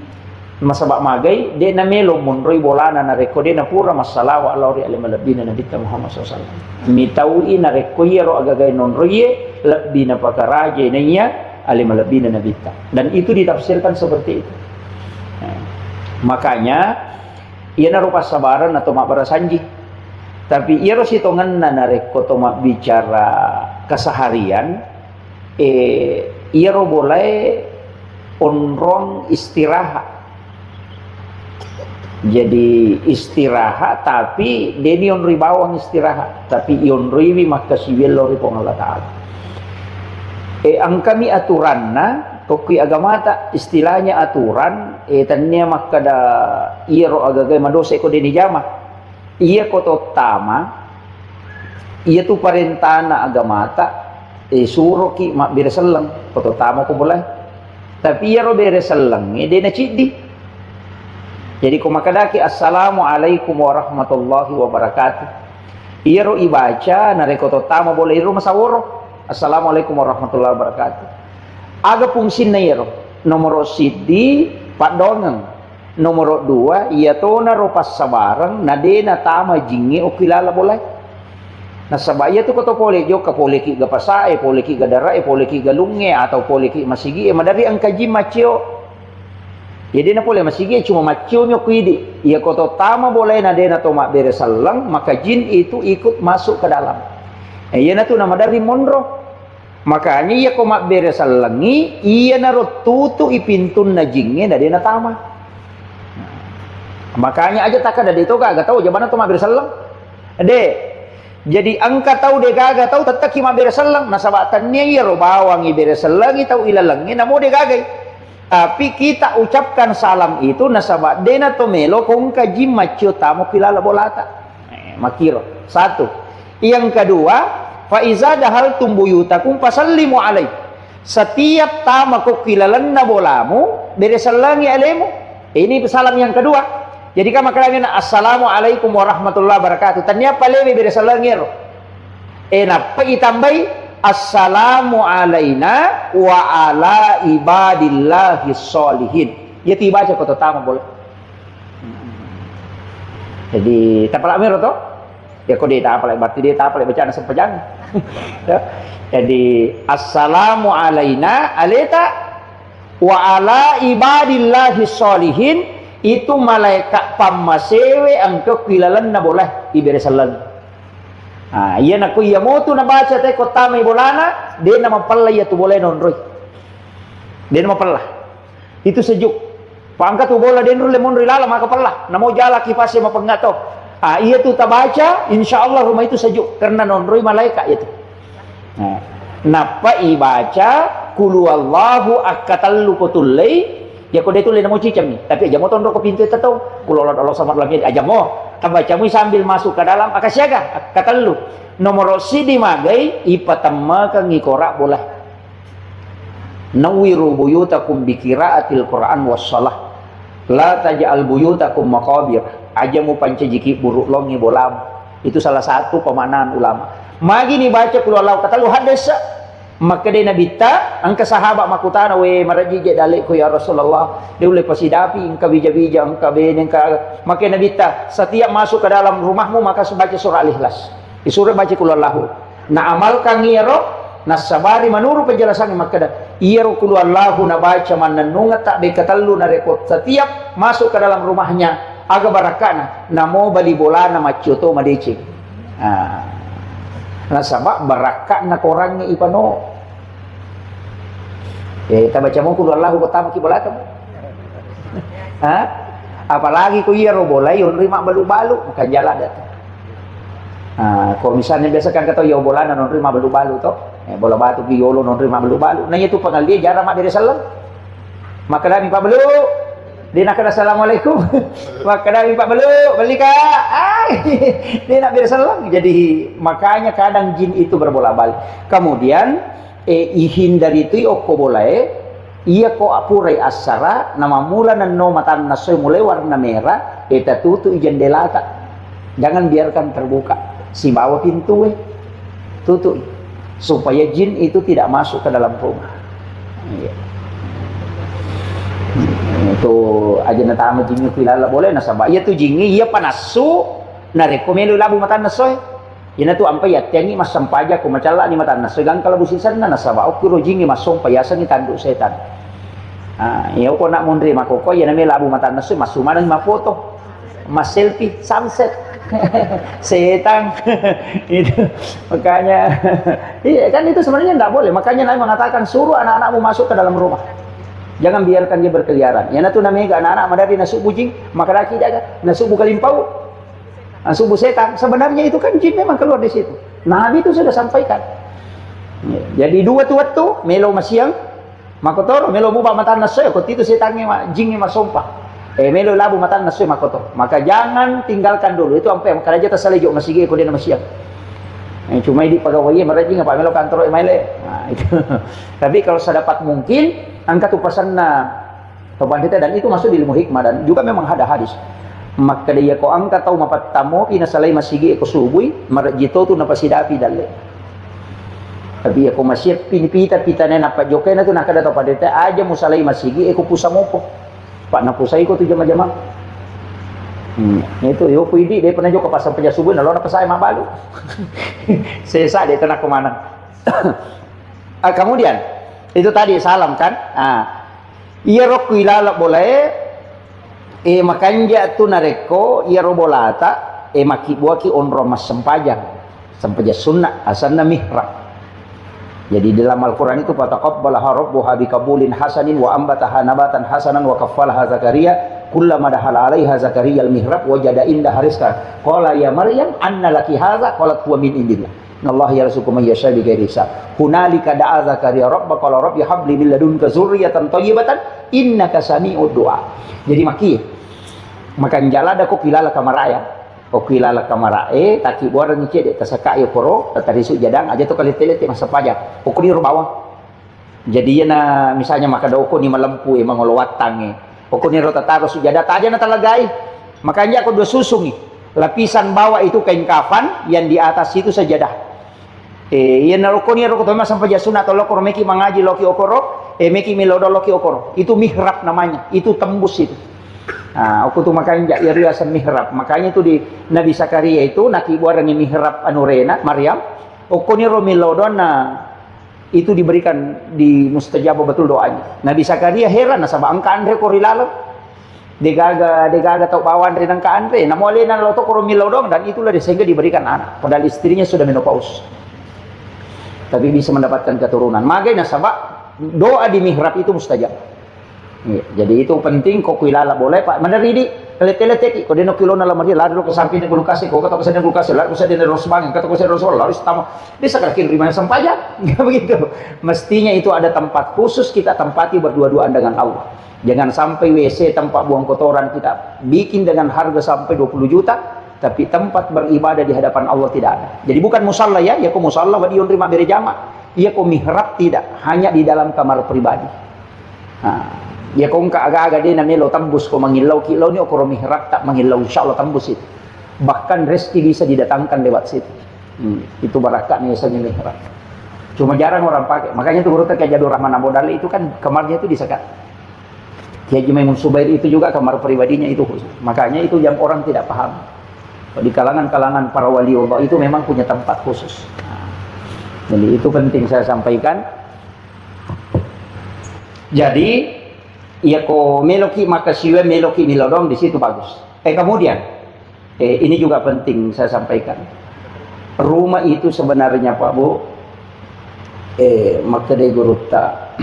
Masabak magai de na melo munroi bolana na rekode na pura masalah wa Allah alim lebina Nabi Muhammad SAW. Mitaui na rekoye ro agagai non roye lebina pakaraje nanya alim lebina Nabi. Dan itu ditafsirkan seperti itu. Makanya ia na rupa sabaran atau mak barasanji. Tapi ia harus hitungan narek kotomak bicara keseharian, ia boleh onrong istirahat. Jadi istirahat tapi deni onri bawang istirahat, tapi onri maka siwil lori pong Allah Ta'ala. Ang kami aturanna Toki agama tak istilahnya aturan tanya maka da ia ro agagai madose ko dini jama. Ia koto tama ia tu parentana agama tak suruh ki mak bere selang koto tama ko boleh. Tapi ia ro bere selang dia na cidi. Jadi ko makadaki assalamualaikum warahmatullahi wabarakatuh. Ia ro ibaca na koto tama boleh ro masaworo assalamualaikum warahmatullahi wabarakatuh. Aga fungsin na iro nomor sidi padongang nomor 2 iya to na ropas sabarang na de na tama jingi o kilala boleh na sabaya to koto pole jo ka pole ki gapasae pole ki gadara pole ki galunge atau pole ki masigi madari ang kaji macio jadi na pole masigi cuma macio nyo kuidi iya koto tama boleh na de na to mak bere salang maka jin itu ikut masuk ke dalam iya na to na madari monro. Makanya ia komak bere salangi ia narot tutu ipintun na jingnya dari na tama. Makanya aja tak ada itu kagak tahu jabana tuh mak bere salang. Jadi angka tahu de kagak tahu tetap ki mak bere salang nasabatannya ia ro bawang i bere salangi tahu ilalangi namo de kagak. Tapi kita ucapkan salam itu nasabat dena to melo kong kaji macio tamu kilala bolata. Makiro. Satu. Yang kedua Faiza dahal tumbuyutakum fasallimu alaih. Setiap tama ko kilalan na bolamu beresalangi alaimu. Ini salam yang kedua. Jadi kama kalamin assalamualaikum warahmatullahi wabarakatuh. Tanya palewe beresalangi ro. Napa itambai assalamu alaina wa ala ibadillahi sholihin. Ya tiba aja kota tama boleh. Jadi tapalak mero to? Ya kok dia tak apa berarti dia tak apa bacaan sempejang. Jadi assalamu alaina aleta wa ala ibadillahi sholihin itu malaikat pamasewe angko kilalan na boleh ibere salan. Iya na ko iya mo tu na baca te ko tamay bolana dia na mapalla ya tu boleh nonroy. Dia na mapalla. Itu sejuk. Pangkat tu bola den lemon rilala maka pala. Namo jala kipasnya mapengato. Iya tu tabaca, insyaallah rumah itu sejuk karena nonroi malaikat itu. Napa ibaca kulu Allahu akatallu kutulai ya kode itu namo cicam ni. Tapi aja mo tondro ke pintu itu tahu. Kulu Allah sama lagi aja mo. Tabaca mu sambil masuk ke dalam akasyaga akatallu. Nomor sidi magai ipatama kang ngikora boleh. Nawiru buyutakum bikiraatil Quran wassalah. La taj'al buyutakum maqabir. Aja mu pancejiki buruk longi bolam. Itu salah satu pemaknaan ulama. Magi ni baca kulu Allah kata lu hadis. Maka dia Nabi ta angka sahabat makutana we maraji je dalik ku ya Rasulullah. Dia boleh pasidapi engka bija-bija engka ben engka. Maka Nabi ta setiap masuk ke dalam rumahmu maka baca surah Al-Ikhlas. Disuruh baca kulu Allah. Na amalkan ngiro nasabari menurut penjelasan maka dah iya kulu Allahu na baca mananunga tak bekatallu na rekod setiap masuk ke dalam rumahnya aga barakana namo bali bolana macoto madece nasabak barakana korangnya ipano kita baca mo kulu Allahu pertama ki bolata apalagi ku iya ro bolai yon rima balu-balu maka jalan datang kalau misalnya biasa kan kata ya bolana non rima balu-balu toh bola batu giolo non rima balu-balu nah itu pangal dia jarang mak dari salam maka dah minta balu dia nak kata assalamualaikum maka dah minta balu balik dia nak dari salam jadi makanya kadang jin itu berbola balik kemudian ihindari itu oko boleh iya ko apurai asara nama mula no matan nasoy mulai warna merah eta tutu jendela tak jangan biarkan terbuka si bawa pintu tutup supaya jin itu tidak masuk ke dalam rumah. Itu aja natama jinnya pilala boleh nasaba. Iya tu jingi iya panasu na rekomelu labu mata nasoy. Ina tu ampai ya tiangi mas sampaja ko macala ni mata nasoy gang kalau busisan na nasaba okuro jingi masong payasan ni tanduk setan. Iya ko nak mundri makoko ya nami labu mata nasoy masumanan ma foto. Mas selfie sunset. Setan itu makanya iya kan itu sebenarnya tidak boleh makanya Nabi mengatakan suruh anak-anakmu masuk ke dalam rumah jangan biarkan dia berkeliaran ya itu namanya anak-anak madari nasuk bujing maka laki jaga nasuk kalimpau nasuk setan sebenarnya itu kan jin memang keluar di situ Nabi itu sudah sampaikan jadi dua tuh melo masiang makotor melo mubah mata nasoy kot itu setannya jingnya masompah melo labu mata nasoy makoto maka jangan tinggalkan dulu itu sampai maka aja tasalejo masige ko din masya cuma di pegawai maraji ngapa melo kantor email itu tapi kalau sedapat mungkin angkat upasan na topandita dan itu masuk di ilmu hikmah dan juga memang ada hadis maka dia ko angkat tahu mapat tamo pinasalay masige ko subui maraji to tu napasidapi dalle tapi ako masya pinipita pitane napa jokay na tu nakada topandita aja musalay masige ko pusamopo Pak napusai ko tu jama-jama. Itu yo puidi dia pernah juga ke pasar peja subuh nalona pasai mabalu. Sesa dia tenang ke mana. Kemudian itu tadi salam kan? Iya roku ilala boleh makanja tu nareko iya robolata maki buaki onro mas sempajang sempaja sunnah asanna mihrab. Jadi dalam Al-Quran itu fataqabbalaha rabbuha biqabulin hasanin wa ambataha nabatan hasanan wa kaffalaha Zakaria kullama dakhala 'alaiha Zakaria al-mihrab wajada indaha rizqan qala ya Maryam anna laki hadza qalat huwa min indillah innallaha yarzuqu man yasha bighairi hisab hunalika da'a Zakaria rabba qala rabbi habli min ladunka dzurriyyatan thayyibatan innaka sami'ud du'a jadi makan jalada ko pilala kamaraya Okilala kamarae taki buara ngice de tasaka yo koro tadi su jadang aja to kali telete masa pajak ukuri ro bawah jadi na misalnya maka doko ni malempu mangolowatang ukuri ro tataro su jada aja na talagai makanya aku dua susung lapisan bawah itu kain kafan yang di atas itu sajadah yan na roko ni ro to masa pajak sunat to lokor meki mangaji loki okoro meki milodo loki okoro itu mihrab namanya itu tembus itu aku tuh makanya riasan mihrab makanya itu di Nabi Zakaria itu naki buaran mihrab anurena Maryam okoni romilodona itu diberikan di mustajab betul doanya Nabi Zakaria heran nasaba angka andre korilalo degaga tau bawan renang ka andre namolena loto koromilodong dan itulah sehingga diberikan anak padahal istrinya sudah menopause tapi bisa mendapatkan keturunan makanya nasaba doa di mihrab itu mustajab Jadi itu penting kok kuilala boleh Pak. Meneri di telet-telet ko dino kilo na lamari lado ko samping ng kulkas ko kata ko sa kulkas lado ko sa dino rosbang kata ko sa rosol lalu tama bisa kira rimanya sampaja begitu. Mestinya itu ada tempat khusus kita tempati berdua-duaan dengan Allah. Jangan sampai WC tempat buang kotoran kita bikin dengan harga sampai 20 juta tapi tempat beribadah di hadapan Allah tidak ada. Jadi bukan musalla ya ko musalla wa diun rima bere jama. Ya ko mihrab tidak, hanya di dalam kamar pribadi. Nah, ya kung kaaga-aga din na milo tambus ko mangilaw kilaw ni okoro mihrab tak mangilaw insyaallah tambus itu. Bahkan rezeki bisa didatangkan lewat situ. Itu barakat nih misalnya mihrab. Cuma jarang orang pakai. Makanya tuh urut kayak Jadul Rahman Abodali itu kan kamarnya itu disekat. Kiai Maimun Subair itu juga kamar pribadinya itu khusus. Makanya itu yang orang tidak paham. Di kalangan-kalangan para wali Allah itu memang punya tempat khusus. Jadi itu penting saya sampaikan. Jadi ya ko meloki maka siwe meloki milodong di situ bagus. Kemudian ini juga penting saya sampaikan. Rumah itu sebenarnya Pak Bu maka de gurutta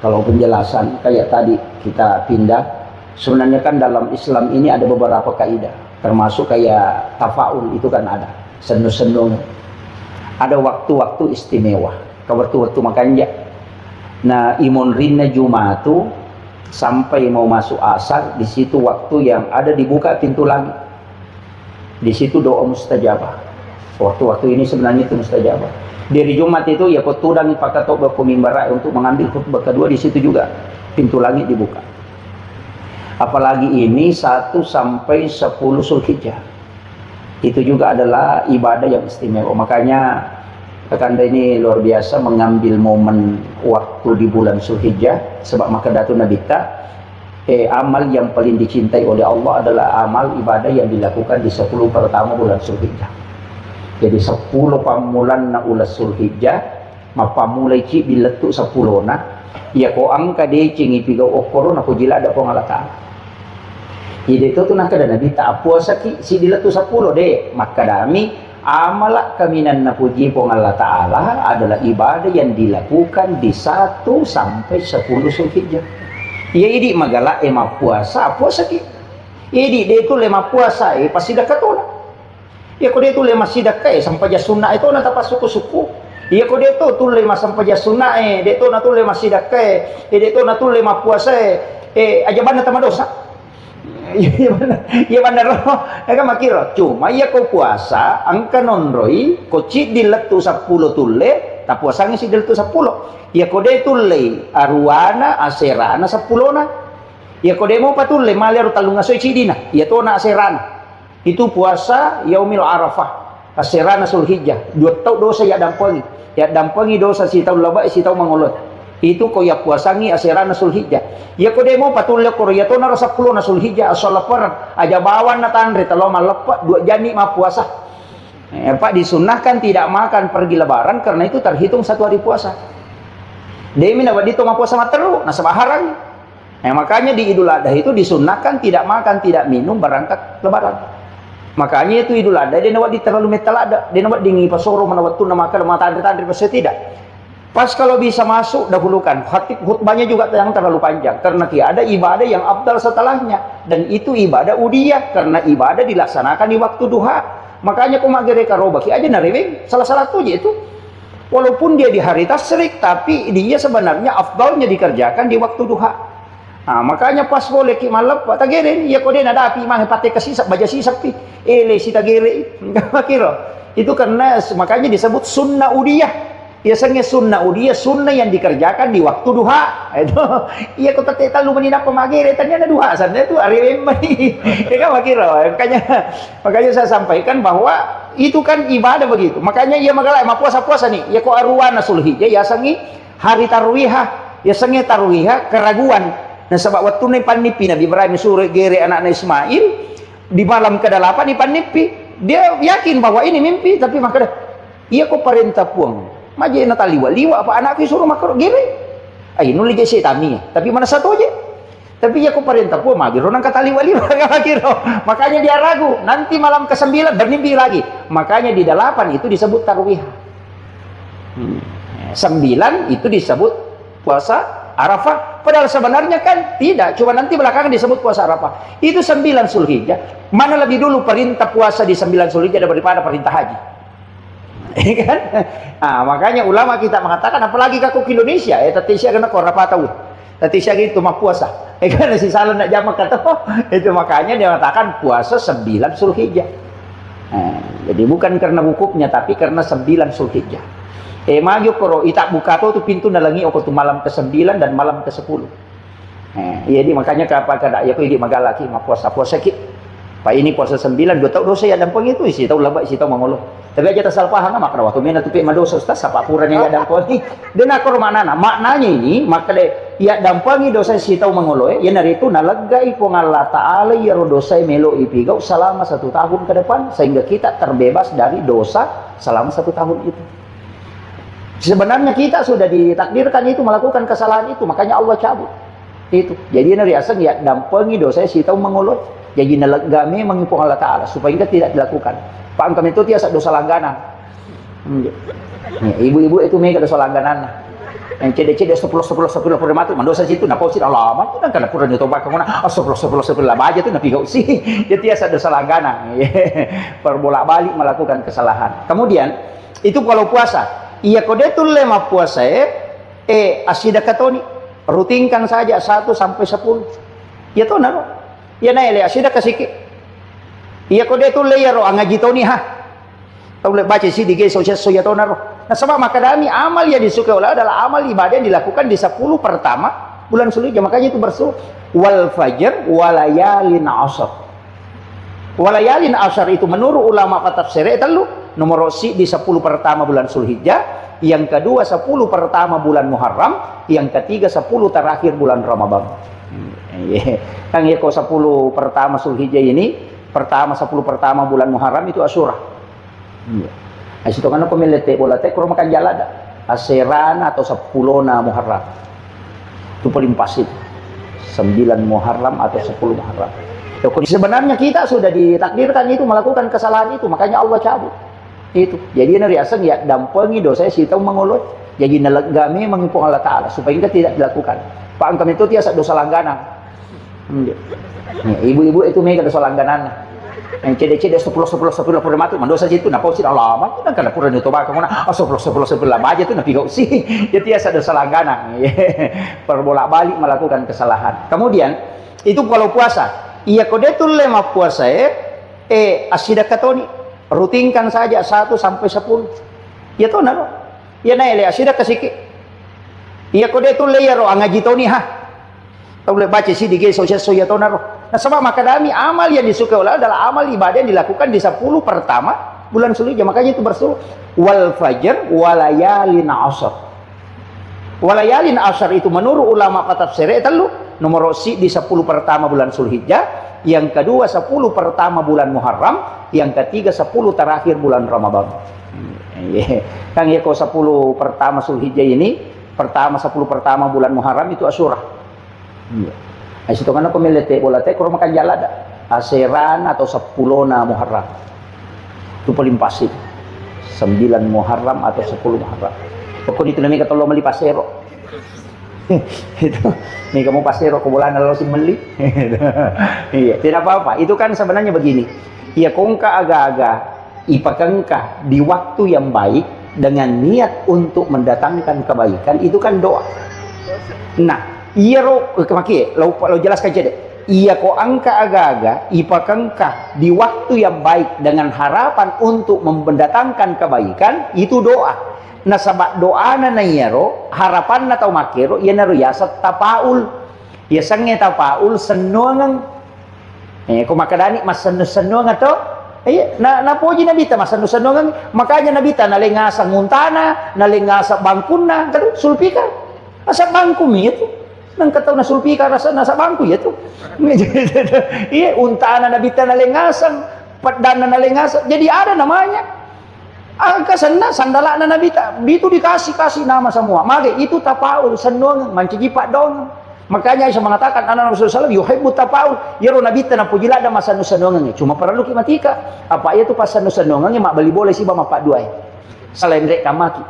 kalau penjelasan kayak tadi kita pindah sebenarnya kan dalam Islam ini ada beberapa kaidah termasuk kayak tafaul itu kan ada senu-senu ada waktu-waktu istimewa waktu-waktu makanya nah imun rinna jumatu sampai mau masuk asar di situ waktu yang ada dibuka pintu langit di situ doa mustajabah waktu-waktu ini sebenarnya itu mustajabah dari Jumat itu ya kotudang pakato baku mimbara untuk mengambil khutbah kedua di situ juga pintu langit dibuka apalagi ini 1 sampai 10 Zulhijjah itu juga adalah ibadah yang istimewa makanya Kakanda ini luar biasa mengambil momen waktu di bulan Zulhijjah sebab maka datu nabita amal yang paling dicintai oleh Allah adalah amal ibadah yang dilakukan di 10 pertama bulan Zulhijjah. Jadi 10 pamulan na ulas Zulhijjah mapamulai ci biletu 10 na ya ko angka de cingi pigo okoro na ko jila ada ko ngalata. Ide itu nak kada nabita puasa ki si diletu 10 de maka dami amalak kaminan na puji po Allah Ta'ala adalah ibadah yang dilakukan di 1 sampai 10 Zulhijjah. Ya idi magala puasa ki. Idi de itu lema puasa pasti dakatona. Ya ko de itu lema sidaka sampai sunnah itu na tapas suku-suku. Ya ko de itu tu lema sampai sunnah de itu na tu lema sidaka de itu na tu lema puasa aja bana tama dosa. Iya benar loh, kan makiro. Cuma ya kau puasa, angka nonroi, koci diletu 10 tule, tak puasanya si diletu 10. Ya kode tule, aruana, aserana 10 na. Ya kode mau patule, malir talunga soy cidina. Ya to na aserana. Itu puasa yaumil arafah, aserana Zulhijjah. 2 tahun dosa ya dampangi. Ya dampangi dosa si tahun laba, si tahun mangolot. Itu ko ya puasangi aserana Zulhijjah. Ya ko demo patulya ko ya to na 10 na Zulhijjah asalaparan aja bawan na tanre talo malepa 2 jani ma puasa. Pak disunnahkan tidak makan pergi lebaran karena itu terhitung 1 hari puasa. Demi na dito ma puasa materu na sabaharan. Makanya di Idul Adha itu disunnahkan tidak makan tidak minum berangkat lebaran. Makanya itu Idul Adha dia nawat di terlalu metalada, dia nawat dingi pasoro manawat tu na makan ma tanre pasti tidak. Pas kalau bisa masuk dahulukan khutbahnya juga yang terlalu panjang karena ada ibadah yang abdal setelahnya dan itu ibadah udiyah karena ibadah dilaksanakan di waktu duha makanya kumagere karobaki aja nareweng salah satu aja itu walaupun dia di hari tasyrik tapi dia sebenarnya afdalnya dikerjakan di waktu duha makanya pas boleh ki malap tagere ya kode nada api mah pate kasisap baja sisap pi si tagere itu karena makanya disebut sunnah udiyah. Biasanya sunnah udiyah sunnah yang dikerjakan di waktu duha. Itu iya kota teta lu menina pemagire ternyata duha sana itu hari meni. Ya kan makanya saya sampaikan bahwa itu kan ibadah begitu. Makanya ia magala puasa-puasa nih. Ya ko aruana Zulhijjah ya sangi hari tarwihah. Ya sangi tarwihah keraguan. Nah sebab waktu nih panipi Nabi Ibrahim suruh gere anaknya Ismail di malam ke-8 di panipi dia yakin bahwa ini mimpi tapi maka iya ko perintah puang. Maje na taliwa apa anak suruh makro gini. Ay no lige setami. Tapi mana satu aja. Tapi ya ko perintah po magiro nang kataliwa-liwa makiro. Makanya dia ragu. Nanti malam ke-9 bermimpi lagi. Makanya di 8 itu disebut tarwih. 9 itu disebut puasa Arafah. Padahal sebenarnya kan tidak, cuma nanti belakangan disebut puasa Arafah. Itu 9 Zulhijjah. Mana lebih dulu perintah puasa di 9 Zulhijjah daripada perintah haji? Kan? Nah, makanya ulama kita mengatakan, apalagi kakuk Indonesia, tadi saya kena korapa tahu. Tadi saya gitu mah puasa. Kan si salah nak jamak kata, itu makanya dia mengatakan puasa 9 Zulhijjah. Nah, jadi bukan karena wukufnya, tapi karena 9 Zulhijjah. Maju koro itak buka tu pintu nalangi oko tu malam ke-9 dan malam ke-10. Jadi makanya kapal kada ya ko di magalaki ma puasa ki. Pa ini puasa 9 do tau dosa ya dampang itu isi tau laba isi tau mangolo. Tapi aja tasal paham maka waktu mena tu pe madosa ustaz sapapuran ya dampang ni. Den akor manana maknanya ini maka de ya dampangi dosa isi tau mangolo ya narito nalagay po ng Allah Taala ya dosa melo ipigau selama 1 tahun ke depan sehingga kita terbebas dari dosa selama 1 tahun itu. Sebenarnya kita sudah ditakdirkan itu melakukan kesalahan itu, makanya Allah cabut itu. Jadi nari asang ya dampangi dosa si tahu mengulur. Jadi nalagami mengimpung Allah Taala supaya kita tidak dilakukan. Pak kami itu tiasa dosa langganan. Ibu-ibu itu mega dosa langganan. Yang cede-cede 10 matu mendosa situ na pausit Allah amat kan kana pura nyoto baka kuna 10 aja tu na pigau sih. Dia tiasa dosa langganan. Perbolak-balik melakukan kesalahan. Kemudian itu kalau puasa iya kodetul lema puasa asida katoni rutinkan saja 1 sampai 10 ya to naro ya naile asida kasiki iya kodetul le ya ro angaji toni ha tahu le baca si dige so ya to naro nah sebab maka dami amal yang disukai oleh adalah amal ibadah yang dilakukan di 10 pertama bulan Zulhijjah makanya itu bersu wal fajr walayalin ashr walayalin ashr itu menurut ulama tafsir itu nomor si di 10 pertama bulan Zulhijjah, yang kedua 10 pertama bulan Muharram, yang ketiga 10 terakhir bulan Ramadan. Kan ya kok 10 pertama Zulhijjah ini, 10 pertama bulan Muharram itu Asyura. Nah, situ kan pemilete bola teh kurang makan jalada. Aseran atau 10 na Muharram. Itu paling pas itu. 9 Muharram atau 10 Muharram. Sebenarnya kita sudah ditakdirkan itu melakukan kesalahan itu, makanya Allah cabut. Itu jadi nari asang ya dampangi dosa si tahu mengulur jadi nalagami mengimpung Allah Taala supaya kita tidak dilakukan. Pak kami itu tiasa dosa langganan. Ibu-ibu itu mega dosa langganan. Yang cede-cede 10 matu mendosa situ na pausit Allah amat kan kana pura nyoto baka kuna 10 aja tu na pigau sih. Dia tiasa dosa langganan. Perbolak-balik melakukan kesalahan. Kemudian itu kalau puasa iya kodetul lema puasa asida katoni rutinkan saja 1 sampai 10 ya to naro ya naile asida kasiki iya kode itu le ya ro angaji toni ha tahu le baca si dige so ya to naro nah sebab maka dami amal yang disukai oleh adalah amal ibadah yang dilakukan di 10 pertama bulan Zulhijjah makanya itu bersu wal fajr walayalin ashr walayalin ashr itu menurut ulama tafsir itu nomor si di 10 pertama bulan Zulhijjah yang kedua 10 pertama bulan Muharram, yang ketiga 10 terakhir bulan Ramadan. Kan ya kok 10 pertama Zulhijjah ini, 10 pertama bulan Muharram itu Asyura. Nah, situ kan aku milete bola teh kurang makan jalada. Aseran atau 10 na Muharram. Itu paling pas itu. 9 Muharram atau 10 Muharram. Pokoknya itu namanya kalau meli pasero. Itu nih kamu pasero ke bulan lalu meli. Iya, tidak apa-apa. Itu kan sebenarnya begini. Ya kongka agak-agak ipakengka di waktu yang baik dengan niat untuk mendatangkan kebaikan itu kan doa. Nah, iya ro kemaki lo jelaskan aja deh. Iya ko angka agak-agak ipakengka di waktu yang baik dengan harapan untuk mendatangkan kebaikan itu doa. Nah sabak doa na nayaro harapan na tau makero ya naro yasat tapaul ya sange tapaul senuangan kung makadani mas senuangan to na poji nabita mas senuangan makanya nabita nalengasa nguntana nalengasa bangkuna kadu sulpika asa bangku mi itu nang kataw na sulpika rasa nasa bangku ya tu iya untana nabita nalengasang padana nalengasa jadi ada namanya sana sandala na nabita itu dikasih nama semua maka itu tapaul senong mancijipat dong makanya Aisyah mengatakan anak Rasulullah SAW yuhibbu tapaul yaro nabita na pujila ada masa nusanongan cuma perlu kimatika apa itu pas nusanongan mak beli boleh sih ba mapak dua selain rek kamaki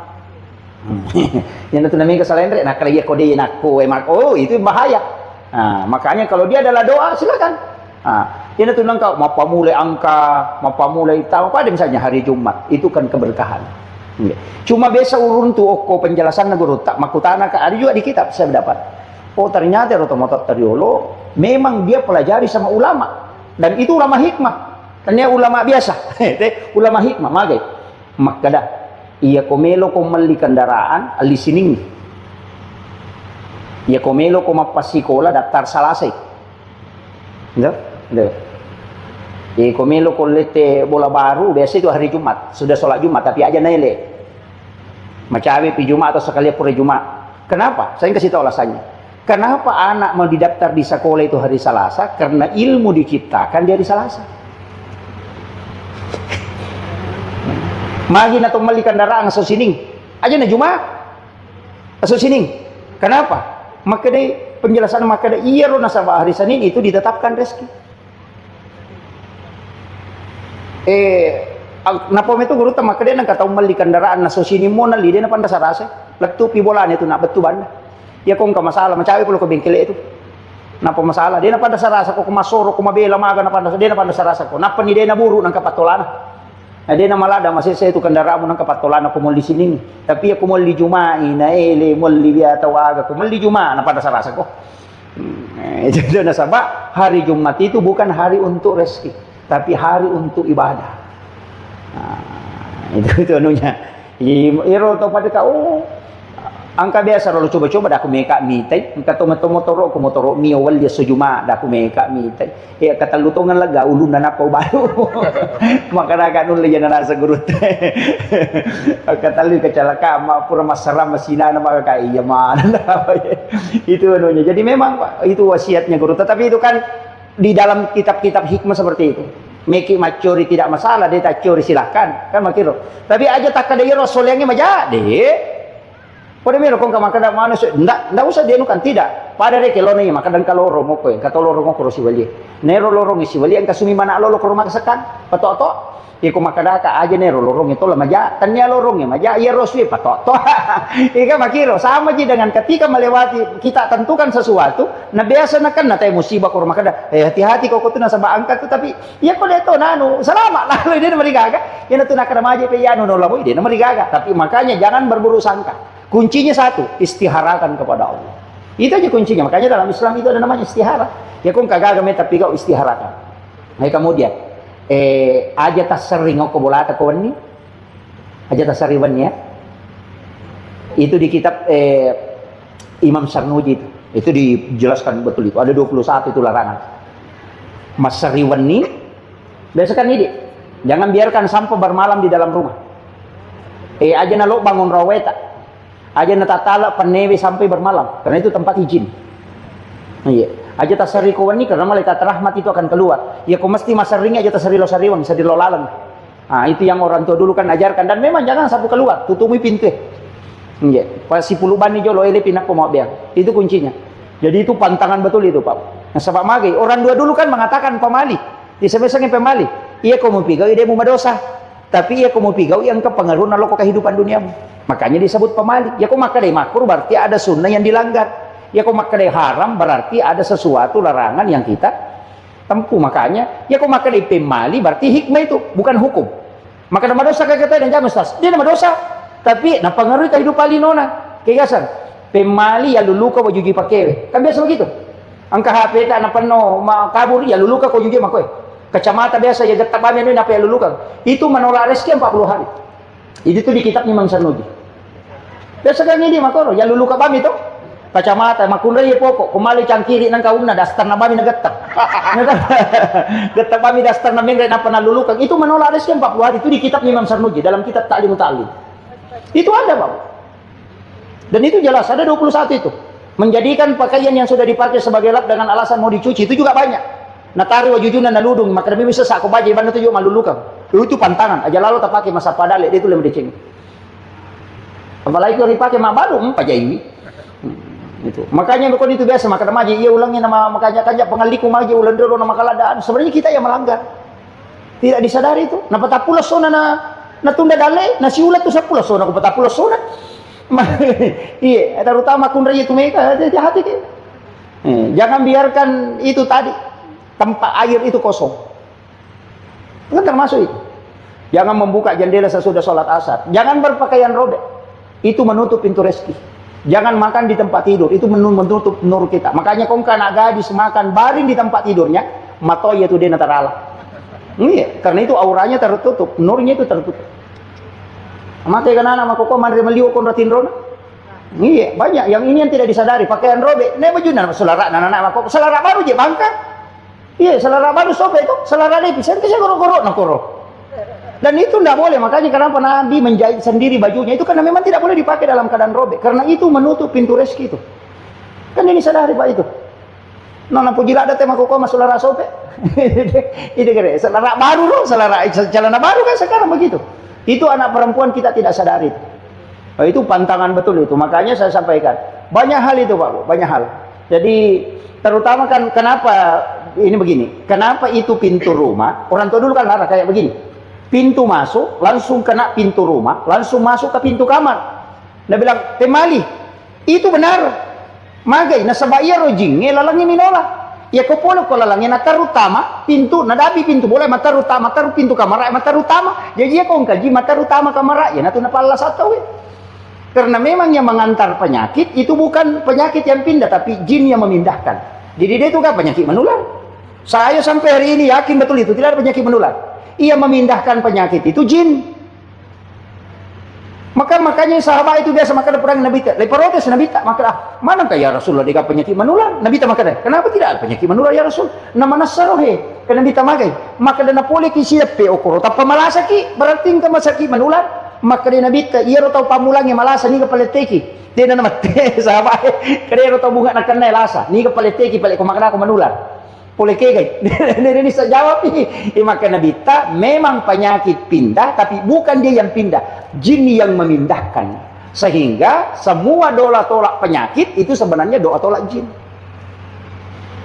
Yang itu namanya kesalahan rek, nak dia kode aku itu bahaya. Nah, makanya kalau dia adalah doa silakan. Yang itu nangkau mau mulai angka, mau mulai tahu pada misalnya hari Jumat itu kan keberkahan. Cuma biasa urun tu oko penjelasan guru tak makutana ada juga di kitab saya dapat. Oh ternyata rotomotor teriolo memang dia pelajari sama ulama dan itu ulama hikmah. Ternyata ulama biasa, ulama hikmah magai. Makada ia komelo ko mali kendaraan alisining. Ia komelo ko mapasikola daftar salasay. Komelo ko lete bola baru biasa itu hari Jumat sudah sholat Jumat tapi aja nele. Macawe pi Jumat atau sekali pura Jumat. Kenapa? Saya kasih tahu alasannya. Kenapa anak mau didaftar di sekolah itu hari Selasa? Karena ilmu diciptakan di hari Selasa. Magin atau mali kendaraan aso sining. Aja na Jumat. Aso sining. Kenapa? Maka deh penjelasan maka deh iya rona sabah hari Senin itu ditetapkan rezeki. Napa itu guru tak maka dia nak tahu mali kendaraan naso sini mo nali dia napanda sarasa. Letu pi bola itu nak betu banda. Ya kong ka masalah macawi pulo ko bengkel itu. Napa masalah? Dia napanda sarasa ko kumasoro kumabela maga napanda dia napanda sarasa ko. Napa ni dia naburu nang kapatolana. Nah dia namalada masih saya itu kendaraan mo nang kapatolana ko mo di sini. Tapi aku mo di Jumat na ele mo di biya tawaga ko mo di Jumat napanda sarasa ko. Jadi nasabah hari Jumat itu bukan hari untuk rezeki, tapi hari untuk ibadah. Itu anunya. Iro to pada kau angka biasa lalu coba-coba dah aku meka mitai kata motor ko motor mi awal dia sejuma dah aku meka mitai kata lutongan laga ulun na apa baru maka raga nun le jana sa gurut kata lu kecelakaan ma pura masaram masina na maka kai ya mana itu anunya. Jadi memang itu wasiatnya guru, tetapi itu kan di dalam kitab-kitab hikmah seperti itu. Meki macuri tidak masalah, dia tak curi silahkan kan makiro. Tapi aja tak ada rasul yang majade. Pada mero kong kamakada manusia ndak usah dia nukan tidak. Pada reke lo nih makadan kaloro mo ko kata loro mo ko si wali. Nero lorong isi wali ang kasumi mana lolo ko rumah kesekan. Pato-to. Iko makada ka aja nero lorong itu lah maja. Tanya lorongnya maja iya roswi pato-to. Ika makiro sama ji dengan ketika melewati kita tentukan sesuatu, nah biasa na kan na tayo musibah ko rumah kada. Hati-hati kok tu nasa baangkat tu tapi ya ko deto nanu selamat lah dia marigaga. Yan tu nakada maja pe yano no lamo dia marigaga. Tapi makanya jangan berburu sangka. Kuncinya satu, istiharakan kepada Allah. Itu aja kuncinya. Makanya dalam Islam itu ada namanya istihara. Ya kung kagagame tapi kau istiharakan. Nah kemudian, aja tasering ko bolata ko ni. Aja tasariwan ya. Itu di kitab Imam Sarnuji itu. Itu dijelaskan betul itu. Ada 21 itu larangan. Mas sariwan ni, biasakan ini. Jangan biarkan sampai bermalam di dalam rumah. Aja nalo bangun raweta. Aja natatala panewe sampai bermalam karena itu tempat izin. Iya. Aja tasari kawan ni karena malaikat rahmat itu akan keluar. Ya kau mesti masaringnya aja tasari lo sariwan bisa dilolalan. Itu yang orang tua dulu kan ajarkan dan memang jangan sapu keluar, tutupi pintu. Iya. Pasti puluban ni jolo ele pinak ko mau biar. Itu kuncinya. Jadi itu pantangan betul itu, Pak. Nah, sebab magi orang dua dulu kan mengatakan pemali. Di sebesarnya pemali. Iya kau mau pigau ide mu madosa. Tapi ia kau mau pigau yang kepengaruh nalo kehidupan duniamu. Makanya disebut pemali. Ya kau makadai makruh berarti ada sunnah yang dilanggar. Ya kau makadai haram berarti ada sesuatu larangan yang kita tempuh. Makanya ya kau makadai pemali berarti hikmah itu bukan hukum. Maka nama dosa kayak kita dan jamas tas. Dia nama dosa. Tapi nah pengaruh kehidupan linona. Kegasan. Pemali ya luluka ko juji pakewe. Kan biasa begitu. Angka HP tak na penuh kabur ya luluka ko juji makoy. Kacamata biasa ya getak bami ini apa ya luluka. Itu menolak rezeki 40 hari. Itu di kitab Imam Sarnuji. Biasa kan ini makoro ya luluka bami itu. Kacamata makunda ya pokok kumali cangkiri nang kauna dastar na bami nagetak. Getak bami dastar na mengre napa na luluka. Itu menolak rezeki 40 hari. Itu di kitab Imam Sarnuji dalam kitab Ta'lim Ta'lim. Itu ada, Pak. Dan itu jelas ada 21 itu. Menjadikan pakaian yang sudah dipakai sebagai lap dengan alasan mau dicuci itu juga banyak. Natari wajujuna naludung maka demi bisa sak ko baje ban itu juga malulukan. Itu pantangan aja lalu tak pakai masa padale itu lebih dicing. Apalagi kalau dipakai mak baru pajai. Itu. Makanya bukan itu biasa maka maji ia ulangi nama makanya kajak pengaliku maji ulang dulu nama kaladaan. Sebenarnya kita yang melanggar. Tidak disadari itu. Napa tak pula sona na tunda dale nasi ulat tu 10 sona ko patapula sona. Iya, terutama kunranya itu mereka hati-hati. Jangan biarkan itu tadi tempat air itu kosong. Kan termasuk itu. Jangan membuka jendela sesudah sholat asar. Jangan berpakaian robek. Itu menutup pintu rezeki. Jangan makan di tempat tidur. Itu menutup nur kita. Makanya kau nak gadis makan baring di tempat tidurnya, matoya itu dia nataralah. Iya, karena itu auranya tertutup, nurnya itu tertutup. Mati kan anak kok mandiri meliu kon ratin rona. Iya, banyak yang ini yang tidak disadari. Pakaian robek. Ne bajunan selara anak-anak kok selara baru je bangka. Iya, selara baru sobek itu, selara lepis. Kan saya goro-goro nak goro. Dan itu tidak boleh, makanya kenapa Nabi menjahit sendiri bajunya itu karena memang tidak boleh dipakai dalam keadaan robek, karena itu menutup pintu rezeki itu. Kan ini sadari Pak itu. Nona pujila ada tema kok masuk lara sobek. Itu kira, selara baru loh, selara celana baru kan sekarang begitu. Itu anak perempuan kita tidak sadari. Oh, itu pantangan betul itu. Makanya saya sampaikan banyak hal itu Pak, banyak hal. Jadi terutama kan kenapa ini begini? Kenapa itu pintu rumah? Orang tua dulu kan larang kayak begini. Pintu masuk, langsung kena pintu rumah, langsung masuk ke pintu kamar. Dia bilang, temali, itu benar. Magai, nasabaya rojing, ngelalangi minola. Ya kau boleh kau lalangi, nakar utama, pintu, nadabi pintu, boleh matar utama, matar pintu kamar, matar utama. Jadi ya kau kaji matar utama kamar, ya natu napala satu. Karena memang yang mengantar penyakit, itu bukan penyakit yang pindah, tapi jin yang memindahkan. Jadi dia itu kan penyakit menular. Saya sampai hari ini yakin betul itu, tidak ada penyakit menular. Ia memindahkan penyakit itu jin. Makanya sahabat itu biasa makan perang Nabi tak. Leprotes Nabi tak makan. Mana kaya Rasulullah dia penyakit menular? Nabi tak makan. Kenapa tidak ada penyakit menular ya Rasul? Nama nasarohe. Karena Nabi tak makan. Maka dana boleh kisiap pe okoro. Tapi malasa ki berarti engkau masaki menular. Maka dia Nabi tak. Ia rotau pamulangi malasa ni kepaleteki. Dia nama teh sahabat. Karena rotau bunga nak kena lasa. Ni kepaleteki balik kau makan aku menular. Boleh kegai. Dia bisa jawab nih. Maka Nabi tak memang penyakit pindah, tapi bukan dia yang pindah, jin yang memindahkan. Sehingga semua doa tolak penyakit itu sebenarnya doa tolak jin.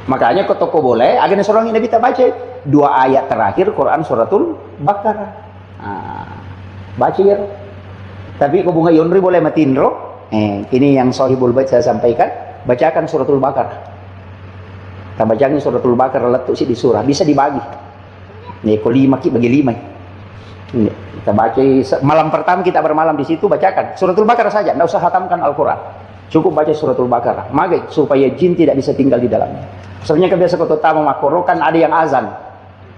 Makanya ke toko boleh, agaknya seorang Nabi tak baca 2 ayat terakhir Quran suratul Baqarah. Baca ya. Tapi kau bunga Yonri boleh matinro. Ini yang Sahibul Bait saya sampaikan, bacakan suratul Baqarah. Kita bacanya suratul Baqarah letuk sih di surah, bisa dibagi. Nih, kau 5 ki bagi 5. Kita baca malam pertama kita bermalam di situ bacakan suratul Baqarah saja, tidak usah khatamkan Al-Quran. Cukup baca suratul Baqarah. Magai supaya jin tidak bisa tinggal di dalamnya. Sebenarnya kebiasa kota tamu makoro kan ada yang azan.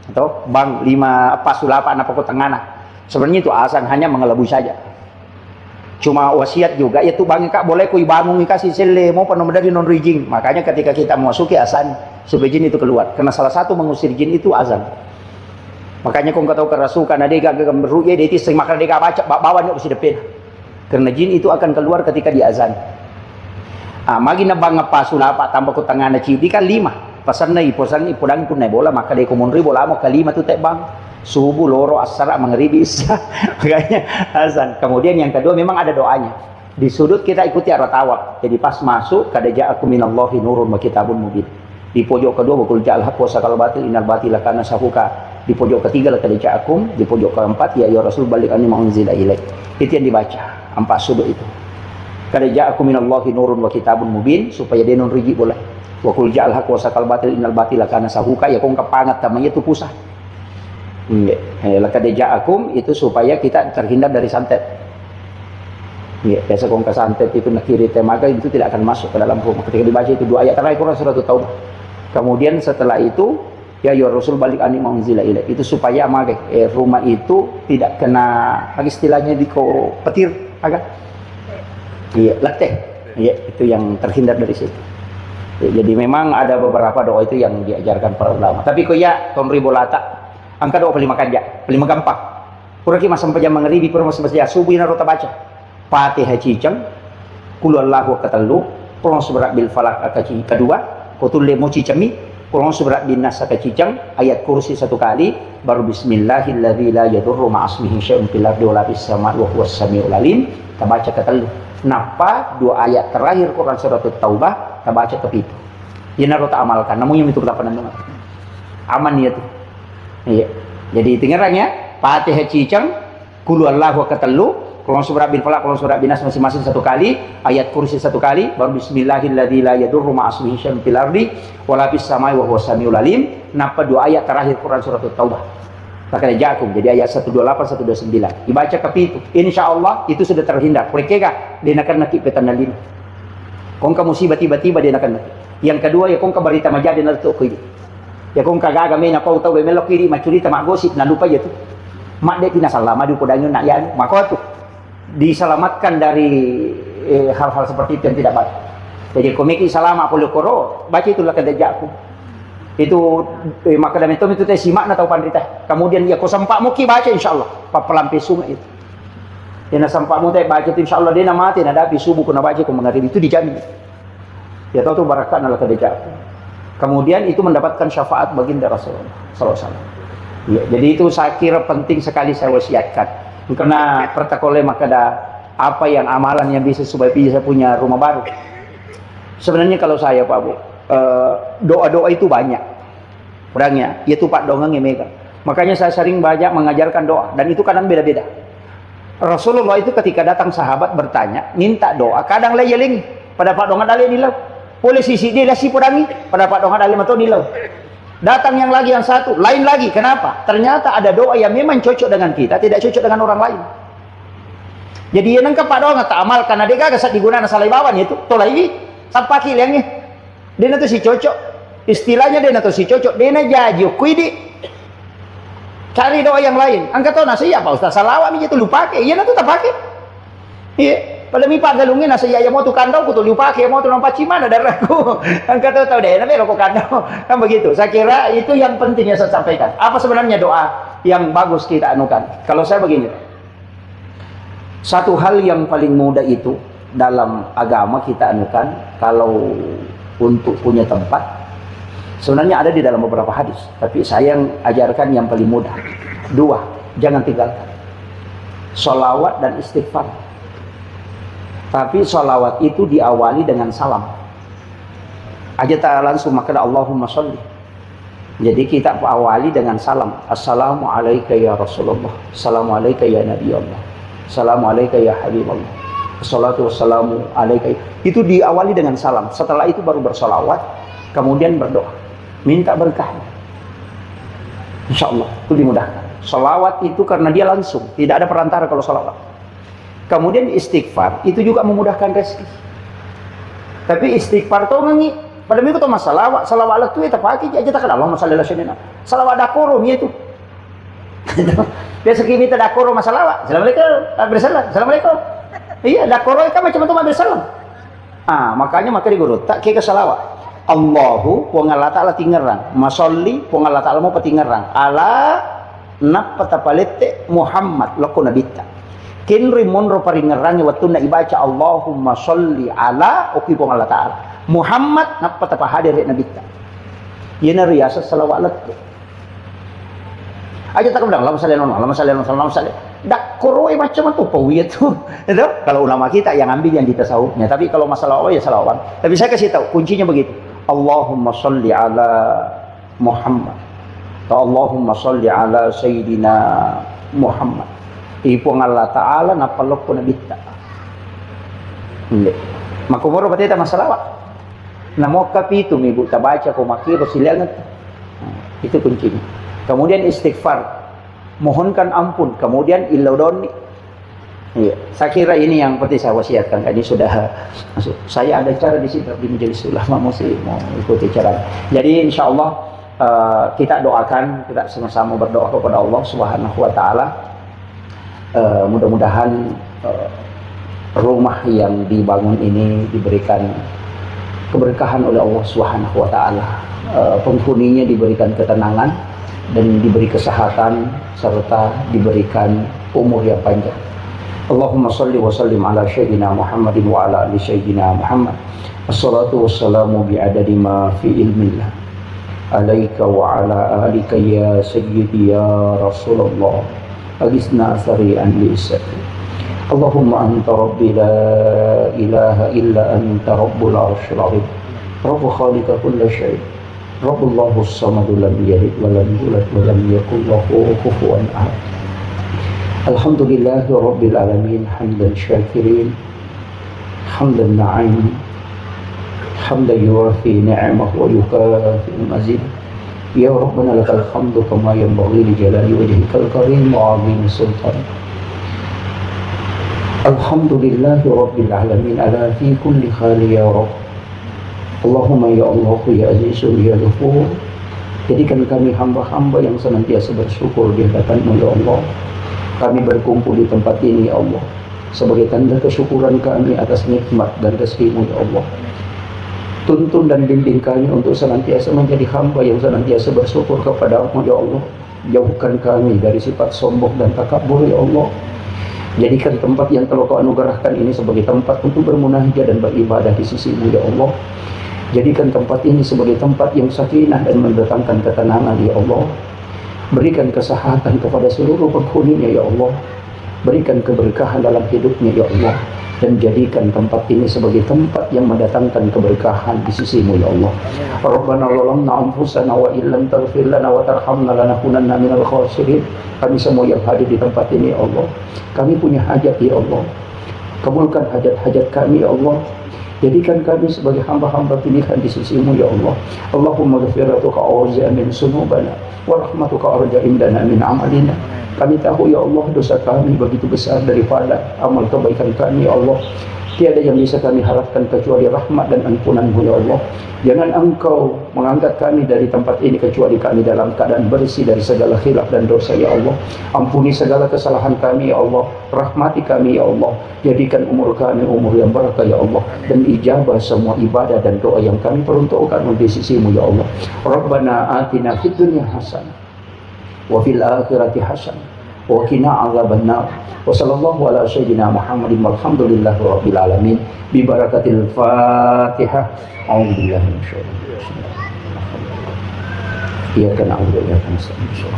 Atau bang 5 apa sulapa apa kota tengana. Sebenarnya itu azan hanya mengelabui saja. Cuma wasiat juga ya tuh bang kak boleh kui bangun kasih sele mau penuh dari non rijing. Makanya ketika kita memasuki azan supaya jin itu keluar, karena salah satu mengusir jin itu azan. Makanya kau nggak tahu kerasukan ada gak beruya dia itu maka dia baca bawa nyok si depan, karena jin itu akan keluar ketika di azan. Magi na bang apa sulapa tambah ku tangan na cidi kan 5 pasan na iposan ipodang pun na bola maka dia kumunri bola mo kalima tu teh bang. Subuh, loro, asar, maghribi, isya. Makanya azan. Kemudian yang kedua memang ada doanya. Di sudut kita ikuti arah tawaf. Jadi pas masuk kada ja'akum minallahi nurun wa kitabun mubin. Di pojok kedua wakul ja'al haq wa sakal batil innal batila kana sahuka. Di pojok ketiga kada ja'akum, di pojok keempat ya Rasul balik anni ma unzila ilaik. Itu yang dibaca 4 sudut itu. Kada ja'akum minallahi nurun wa kitabun mubin supaya dia non riji boleh. Wakul ja'al haq wa sakal batil innal batila kana sahuka ya kong kapangat namanya itu pusat. Laka ja'akum itu supaya kita terhindar dari santet. Biasa kong ke santet itu nak kiri temaga itu tidak akan masuk ke dalam rumah. Ketika dibaca itu 2 ayat terakhir Quran surat Taubah. Kemudian setelah itu ya Rasul balik ani maunzila ilaik. Itu supaya rumah itu tidak kena istilahnya di petir agak. Leteh. Itu yang terhindar dari situ. Jadi memang ada beberapa doa itu yang diajarkan para ulama. Tapi kok ya tonri bolata angka doa paling gampang. Kurang ki masam pajam mangribi pura masam baca subuh ina rota baca. Fatihah cicang, qul huwallahu katallu, qul subrak bil falaq akaci kedua, qutul lemu cicami, qul subrak bin nas akacicang, ayat kursi 1 kali, baru bismillahilladzi la yadurru ma'asmihi syai'un fil ardi wa la fis sama'i wa huwas samiul alim. Kita baca ketellu. Napa 2 ayat terakhir Quran surat Taubah, kita baca ke itu. Ina rota amalkan, namun itu kelapanan aman ya tuh. Iya. Jadi tinggalnya Fatihah cicang, qul huwallahu katallu, Kalau surat bin Falaq, kalau surat bin Nas masing-masing 1 kali, ayat kursi 1 kali, baru bismillahilladzi la yadurru ma'asmihi syai'un fil ardi wala fis samai wa huwas samiul alim. Napa 2 ayat terakhir Quran surat Taubah. Pakai jakum, jadi ayat 128 129. Dibaca ke itu. Insyaallah itu sudah terhindar. Mereka dia akan nakik petanda lima. Kong ka musibah tiba-tiba dia akan nakik. Yang kedua ya kong ka berita majadi na to ko. Ya kong kagaga may na kau tahu melok kiri macurita mak gosip na lupa ya tu. Mak dia pinasalah madu podangyo nak yan. Maka tu diselamatkan dari hal-hal seperti itu yang tidak baik. Jadi komiki salama puluh koro, baca itulah kata jaku. Itu maka dalam itu teh simak na tahu pandita. Kemudian ya ko sampakmu ki baca insyaallah. Papelampi sungai itu. Dia na sampakmu teh baca itu insyaallah dia na mati na dapi subuh kuna baca ko mengakhiri itu dijamin. Ya tahu tu barakat na kata jaku. Kemudian itu mendapatkan syafaat baginda Rasulullah sallallahu alaihi wasallam. Ya, jadi itu saya kira penting sekali saya wasiatkan. Karena pertakole maka ada apa yang amalan yang bisa supaya bisa punya rumah baru. Sebenarnya kalau saya Pak Bu, doa-doa itu banyak. Orangnya, yaitu Pak Dongeng yang megang. Makanya saya sering banyak mengajarkan doa dan itu kadang beda-beda. Rasulullah itu ketika datang sahabat bertanya, minta doa, kadang leyeling pada Pak Dongeng dalil nilau. Boleh sisi dia si podangi pada Pak Dongeng dalil atau nilau. Datang yang lagi yang satu, lain lagi. Kenapa? Ternyata ada doa yang memang cocok dengan kita, tidak cocok dengan orang lain. Jadi yang nangka Pak Dongeng tak amal karena dia gak digunakan salah bawan itu, tolai sampai kilangnya. Dia nanti si cocok, istilahnya dia nanti si cocok, dia nanti jadi kuidi. Cari doa yang lain. Angkat tahu nasi apa Ustaz salawat ni itu lupa ke? Iya nanti tak pakai. Iya. Pada mipat galungin nasi ya mau tu kandau ku tu lupa ke mau tu nampak cimana darahku. Angkat tahu deh, nanti rokok kandau. Kan begitu. Saya kira itu yang penting yang saya sampaikan. Apa sebenarnya doa yang bagus kita anukan? Kalau saya begini. Satu hal yang paling mudah itu dalam agama kita anukan kalau untuk punya tempat sebenarnya ada di dalam beberapa hadis, tapi saya yang ajarkan yang paling mudah. 2, jangan tinggalkan sholawat dan istighfar. Tapi sholawat itu diawali dengan salam aja, tak langsung maka Allahumma sholli. Jadi kita awali dengan salam. Assalamualaikum ya Rasulullah, assalamualaikum ya Nabi Allah, assalamualaikum ya Habibullah, assalatu wassalamu alaika. Itu diawali dengan salam. Setelah itu baru bersolawat, kemudian berdoa minta berkah. Insyaallah itu dimudahkan. Solawat itu karena dia langsung, tidak ada perantara kalau solawat. Kemudian istighfar itu juga memudahkan rezeki. Tapi istighfar tu ngangi pada minggu tu masalah salawat tu kita pakai aja tak ada Allahumma shalli ala sayyidina. Salawat dakoro itu. Dia sekini tak dakoro masalah. Assalamualaikum. Bersalam. Assalamualaikum. Iya, dakoro kan macam-macam bersalam. Makanya maka di guru tak ke salawat. Allahu wa Allah Ta'ala tingerang, masolli wa Allah Ta'ala mau petingerang ala napatapalete Muhammad loko nabita kinri monro paringerangnya waktu na ibaca Allahumma sholli ala oki wa Allah Ta'ala Muhammad napatapahadir nabita yana riyasa salawat latu aja tak bilang Allahumma salli Allahumma salli dak koroi macam tu pawi itu kalau ulama kita yang ambil yang di tasawufnya. Tapi kalau masalah Allah ya salawat. Tapi saya kasih tahu kuncinya begitu. Allahumma sholli ala Muhammad. Allahumma sholli ala Sayyidina Muhammad. Ipong Allah Ta'ala napalok ko na bita. Hindi. Makumuro pati ita masalawat. Namo kapito may buta baca ko makiro silangat. Itu kuncinya. Kemudian istighfar. Mohonkan ampun. Kemudian ilaudoni. Iya, saya kira ini yang penting saya wasiatkan. Ini sudah masuk. Saya ada cara di sini di majelis ulama mau ikuti cara. Jadi insya Allah kita doakan, kita sama-sama berdoa kepada Allah Subhanahu Wa Taala. Mudah-mudahan rumah yang dibangun ini diberikan keberkahan oleh Allah Subhanahu Wa Taala. Penghuninya diberikan ketenangan dan diberi kesehatan serta diberikan umur yang panjang. Allahumma salli wa sallim ala sayyidina Muhammadin wa ala ali sayyidina Muhammad. Assalatu wassalamu bi'adadi ma fi ilmillah. Alaika wa ala alika ya sayyidi ya Rasulullah. Agisna sari'an li'isati. Allahumma anta rabbi la ilaha illa anta rabbul arshil azim. Rabbu khaliqa kulla syai'. Rabbullahu as-samadu lam yalid wa lam yulad wa lam yakul lahu kufuwan ahad. Alhamdulillahi Rabbil Alamin, hamdan syakirin, hamdan na'im, hamdan yuwafi ni'amah wa yukafi mazid. Ya Rabbana lakal hamdu kama yanbaghi li jalali wajhikal karim wa 'azimi sultan. Alhamdulillahi Rabbil Alamin ala fi kulli khali ya Rabb. Allahumma ya Allah ya Azizu ya Ghafur, jadikan kami hamba-hamba yang senantiasa bersyukur di hadapan-Mu ya Allah. Kami berkumpul di tempat ini ya Allah sebagai tanda kesyukuran kami atas nikmat dan rezeki-Mu ya Allah. Tuntun dan bimbing kami untuk senantiasa menjadi hamba yang senantiasa bersyukur kepada-Mu ya Allah. Jauhkan kami dari sifat sombong dan takabur ya Allah. Jadikan tempat yang telah Kau anugerahkan ini sebagai tempat untuk bermunajat dan beribadah di sisi-Mu ya Allah. Jadikan tempat ini sebagai tempat yang sakinah dan mendatangkan ketenangan ya Allah. Berikan kesehatan kepada seluruh penghuninya ya Allah. Berikan keberkahan dalam hidupnya ya Allah. Dan jadikan tempat ini sebagai tempat yang mendatangkan keberkahan di sisi-Mu ya Allah. Rabbana zalamna anfusana wa illam taghfir lana wa tarhamna lanakunanna minal khasirin. Kami semua yang hadir di tempat ini ya Allah, kami punya hajat ya Allah. Kabulkan hajat-hajat kami ya Allah. Jadikan kami sebagai hamba-hamba pilihan di sisi-Mu ya Allah. Allahumma ghfiratuka awzi'a min sunubana wa rahmatuka arja indana min amalina. Kami tahu ya Allah dosa kami begitu besar daripada amal kebaikan kami ya Allah. Tiada yang bisa kami harapkan kecuali rahmat dan ampunan-Mu ya Allah. Jangan Engkau mengangkat kami dari tempat ini kecuali kami dalam keadaan bersih dari segala khilaf dan dosa ya Allah. Ampuni segala kesalahan kami ya Allah. Rahmati kami ya Allah. Jadikan umur kami umur yang berkah ya Allah. Dan ijabah semua ibadah dan doa yang kami peruntukkan di sisi-Mu ya Allah. Rabbana atina fid dunya hasanah wa fil akhirati hasanah wa qina adzabannar. Wa sallallahu ala sayyidina Muhammadin walhamdulillahi rabbil alamin bi barakatil Fatihah. A'udzubillahi minasyaitonir rajim. Iyyaka na'budu wa iyyaka nasta'in.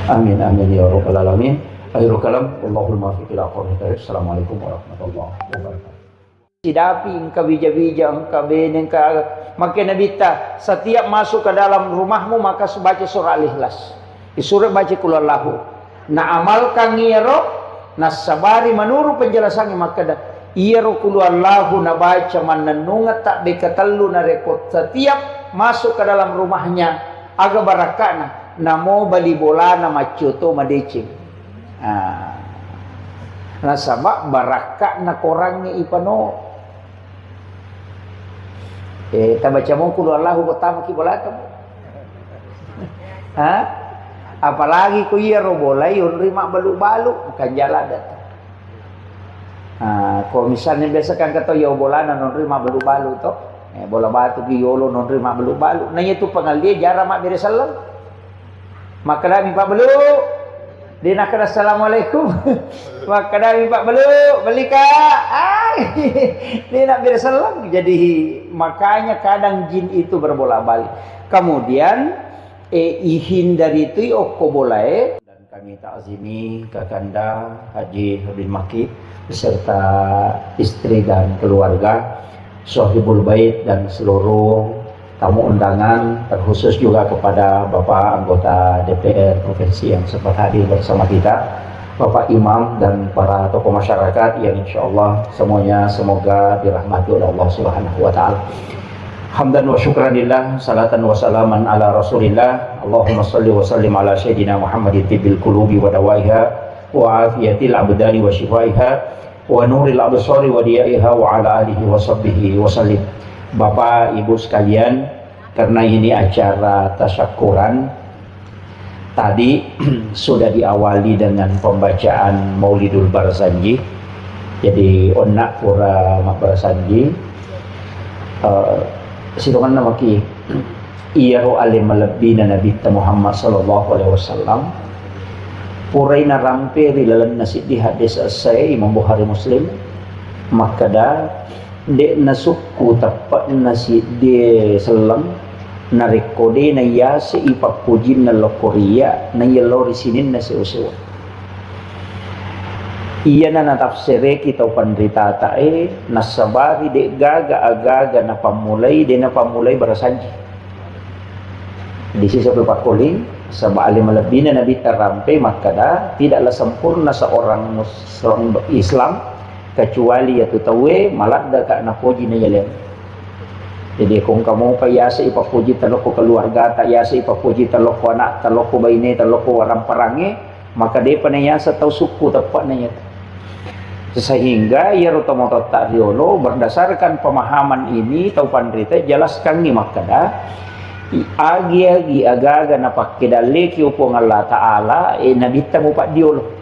Amin amin ya rabbal alamin. Akhirul kalam wallahul muwaffiq ila aqwamit thoriq. Assalamualaikum warahmatullahi wabarakatuh. Sidapi engkau bija-bija engkau beneng ka makin nabita setiap masuk ke dalam rumahmu maka baca surah Al-Ikhlas. Disuruh baca qul huwallahu. Na amalkan ngiro nasabari menurut penjelasannya maka dah iro qul huwallahu na baca mananunga tak bekatalu na rekod setiap masuk ke dalam rumahnya aga barakana namo bali bola na macoto madecing. Nasabak barakah na korangnya ipano tabaca mo qul huwallahu pertama ki bola kamu. Apalagi ku iya robolai rima balu-balu bukan jalan datang. Kalau misalnya biasa kan kata ya bolana non rima balu-balu toh, bola batu giolo non rima balu-balu. Nanya tu pengal dia jarang mak beri salam. Maka dah Pak Belu, dia nak kata assalamualaikum. Maka dah Pak Belu, beli kak. Dia nak beri salam. Jadi makanya kadang jin itu berbola balik. Kemudian ihindari itu oko boleh dan kami takzimi Kakanda Haji Habib Maki beserta istri dan keluarga, Sohibul Bait dan seluruh tamu undangan, terkhusus juga kepada Bapak anggota DPR Provinsi yang sempat hadir bersama kita, Bapak Imam dan para tokoh masyarakat yang insya Allah semuanya semoga dirahmati oleh Allah Subhanahu wa Ta'ala. Hamdan wa syukranillah, salatan wa salaman ala rasulillah. Allahumma salli wa sallim ala sayyidina Muhammadin tibbil qulubi wa dawaiha wa afiyatil abdani wa shifaiha wa nuril absari wa diyaiha wa ala alihi wa sahbihi wa sallim. Bapak Ibu sekalian, karena ini acara tasyakuran, tadi sudah diawali dengan pembacaan Maulidul Barzanji. Jadi onak pura mak Barzanji situngan nama ki iyaro alim malabina Nabi Muhammad sallallahu alaihi wasallam puraina rampiri lalan nasi di hadis asai Imam Bukhari Muslim maka dah dek nasukku tapat nasi di selam narikode na yasi ipak pujin na lokoria na yelori sinin nasi usuwa iya na natafsire kita pandrita tae nasabari de gaga agaga na pamulai de na pamulai barasanji di sisi pakuling sebab alim lebih nabi terampai maka tidaklah sempurna seorang Islam kecuali yaitu tawe malat dah kat napoji na jalan. Jadi kung kamu pa yasa ipapuji taloko keluarga, tak yasa ipapuji taloko anak, taloko baine, taloko orang perangi, maka dia panayasa tahu suku tepat nanya. Sehingga ia rotomoto tak diolo berdasarkan pemahaman ini tahu pandrita jelaskan ni maka dah agi-agi aga-aga napak kedaleki upong Allah Ta'ala nabi tamu pak diolo.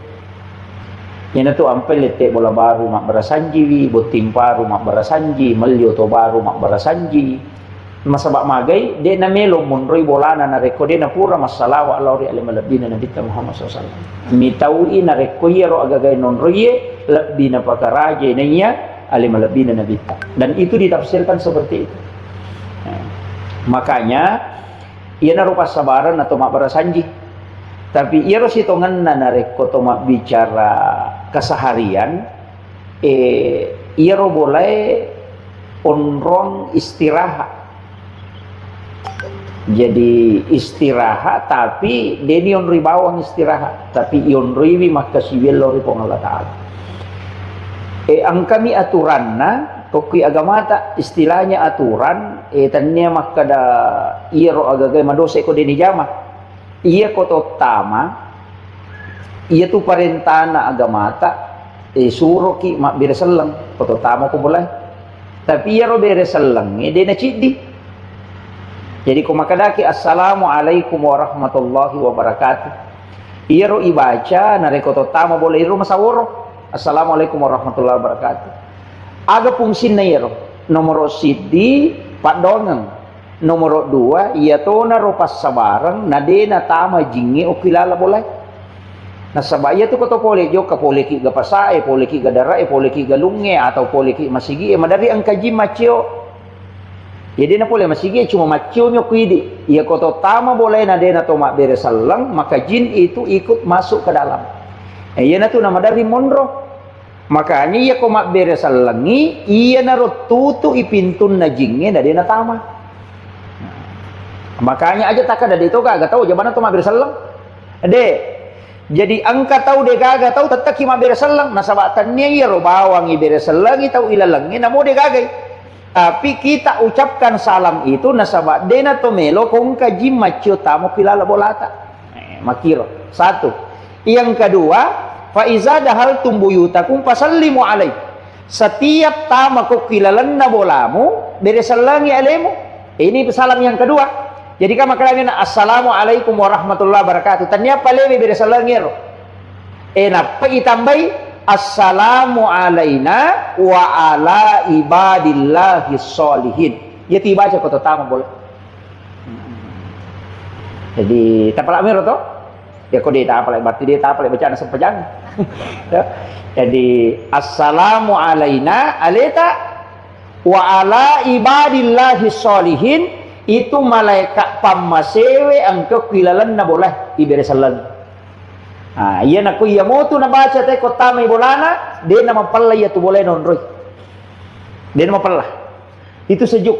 Yang itu ampe letek bola baru mak berasanji, botim baru mak berasanji, melio to baru mak berasanji. Masabak magai de na melo munroi bolana na reko de na pura masalah wa lauri alim lebina nabi Muhammad SAW. Mi taui na reko yero agagai non roye lebina pakaraje nanya alim lebina nabi. Dan itu ditafsirkan seperti itu. Makanya ia na rupa sabaran atau mak berasanji. Tapi ia harus hitungan narek kotomak bicara keseharian, ia boleh onrong istirahat. Jadi istirahat tapi deni onri bawang istirahat, tapi onri maka siwil lori pong Allah Ta'ala. Ang kami aturanna, kokui agama ta istilahnya aturan, tanya maka da iro agagay madose ko deni jama. Ia koto tama, ia tu parentana agamata, suruh ki mak bereselang, koto tama ko boleh. Tapi ia ro bereselang, dia na cidi. Jadi ko makadaki assalamualaikum warahmatullahi wabarakatuh. Ia ro ibaca, nare koto tama boleh ro masaworo. Assalamualaikum warahmatullahi wabarakatuh. Aga fungsin na iro, nomor sidi padongang. Nomor 2, ia tona ropas sabarang nadena tama jingi o kilala boleh. Nasabaya tu koto pole jo ka pole ki ga pasae, pole ki ga dara, pole ki ga lunge atau pole ki masigi madari ang kaji macio. Jadi na pole masigi cuma macio nyo kuidi. Ia koto tama boleh nadena to mak beresalang maka jin itu ikut masuk ke dalam. Ia na tu nama dari monro. Makanya ia ko mak beresalangi ia na ro tutu ipintun na jingi nadena tama. Makanya aja tak ada itu gak tahu jabana tuh mabir selang. Jadi angka tahu de gak tahu tetap ki mabir selang. Nasabatannya ya ro bawang ibir selang tahu ilalangi namo de gagai. Tapi kita ucapkan salam itu nasabat dena to melo kung kaji macio tamu kilala bolata. Makiro. Satu. Yang kedua, fa iza dahal tumbuyutakum fasallimu alai. Setiap tamu ko kilalan na bolamu beresalangi alemu. Ini salam yang kedua. Jadi kama kalanya assalamualaikum warahmatullahi wabarakatuh. Tanya palewe beresalangir. Napa itambai assalamu alaina wa ala ibadillahi sholihin. Ya tiba aja kota tamu boleh. Jadi tapalak miro to? Ya kok dia tapalak berarti dia tapalak bacaan sempajang. Jadi assalamu alaina aleta wa ala ibadillahi sholihin. Itu malaikat pamasewe ang kekilalan na boleh iberesalan. Iya na kuya mo tu na baca te kota may bolana, dia na mapalla ya tu boleh nonroy. Dia na mapalla. Itu sejuk.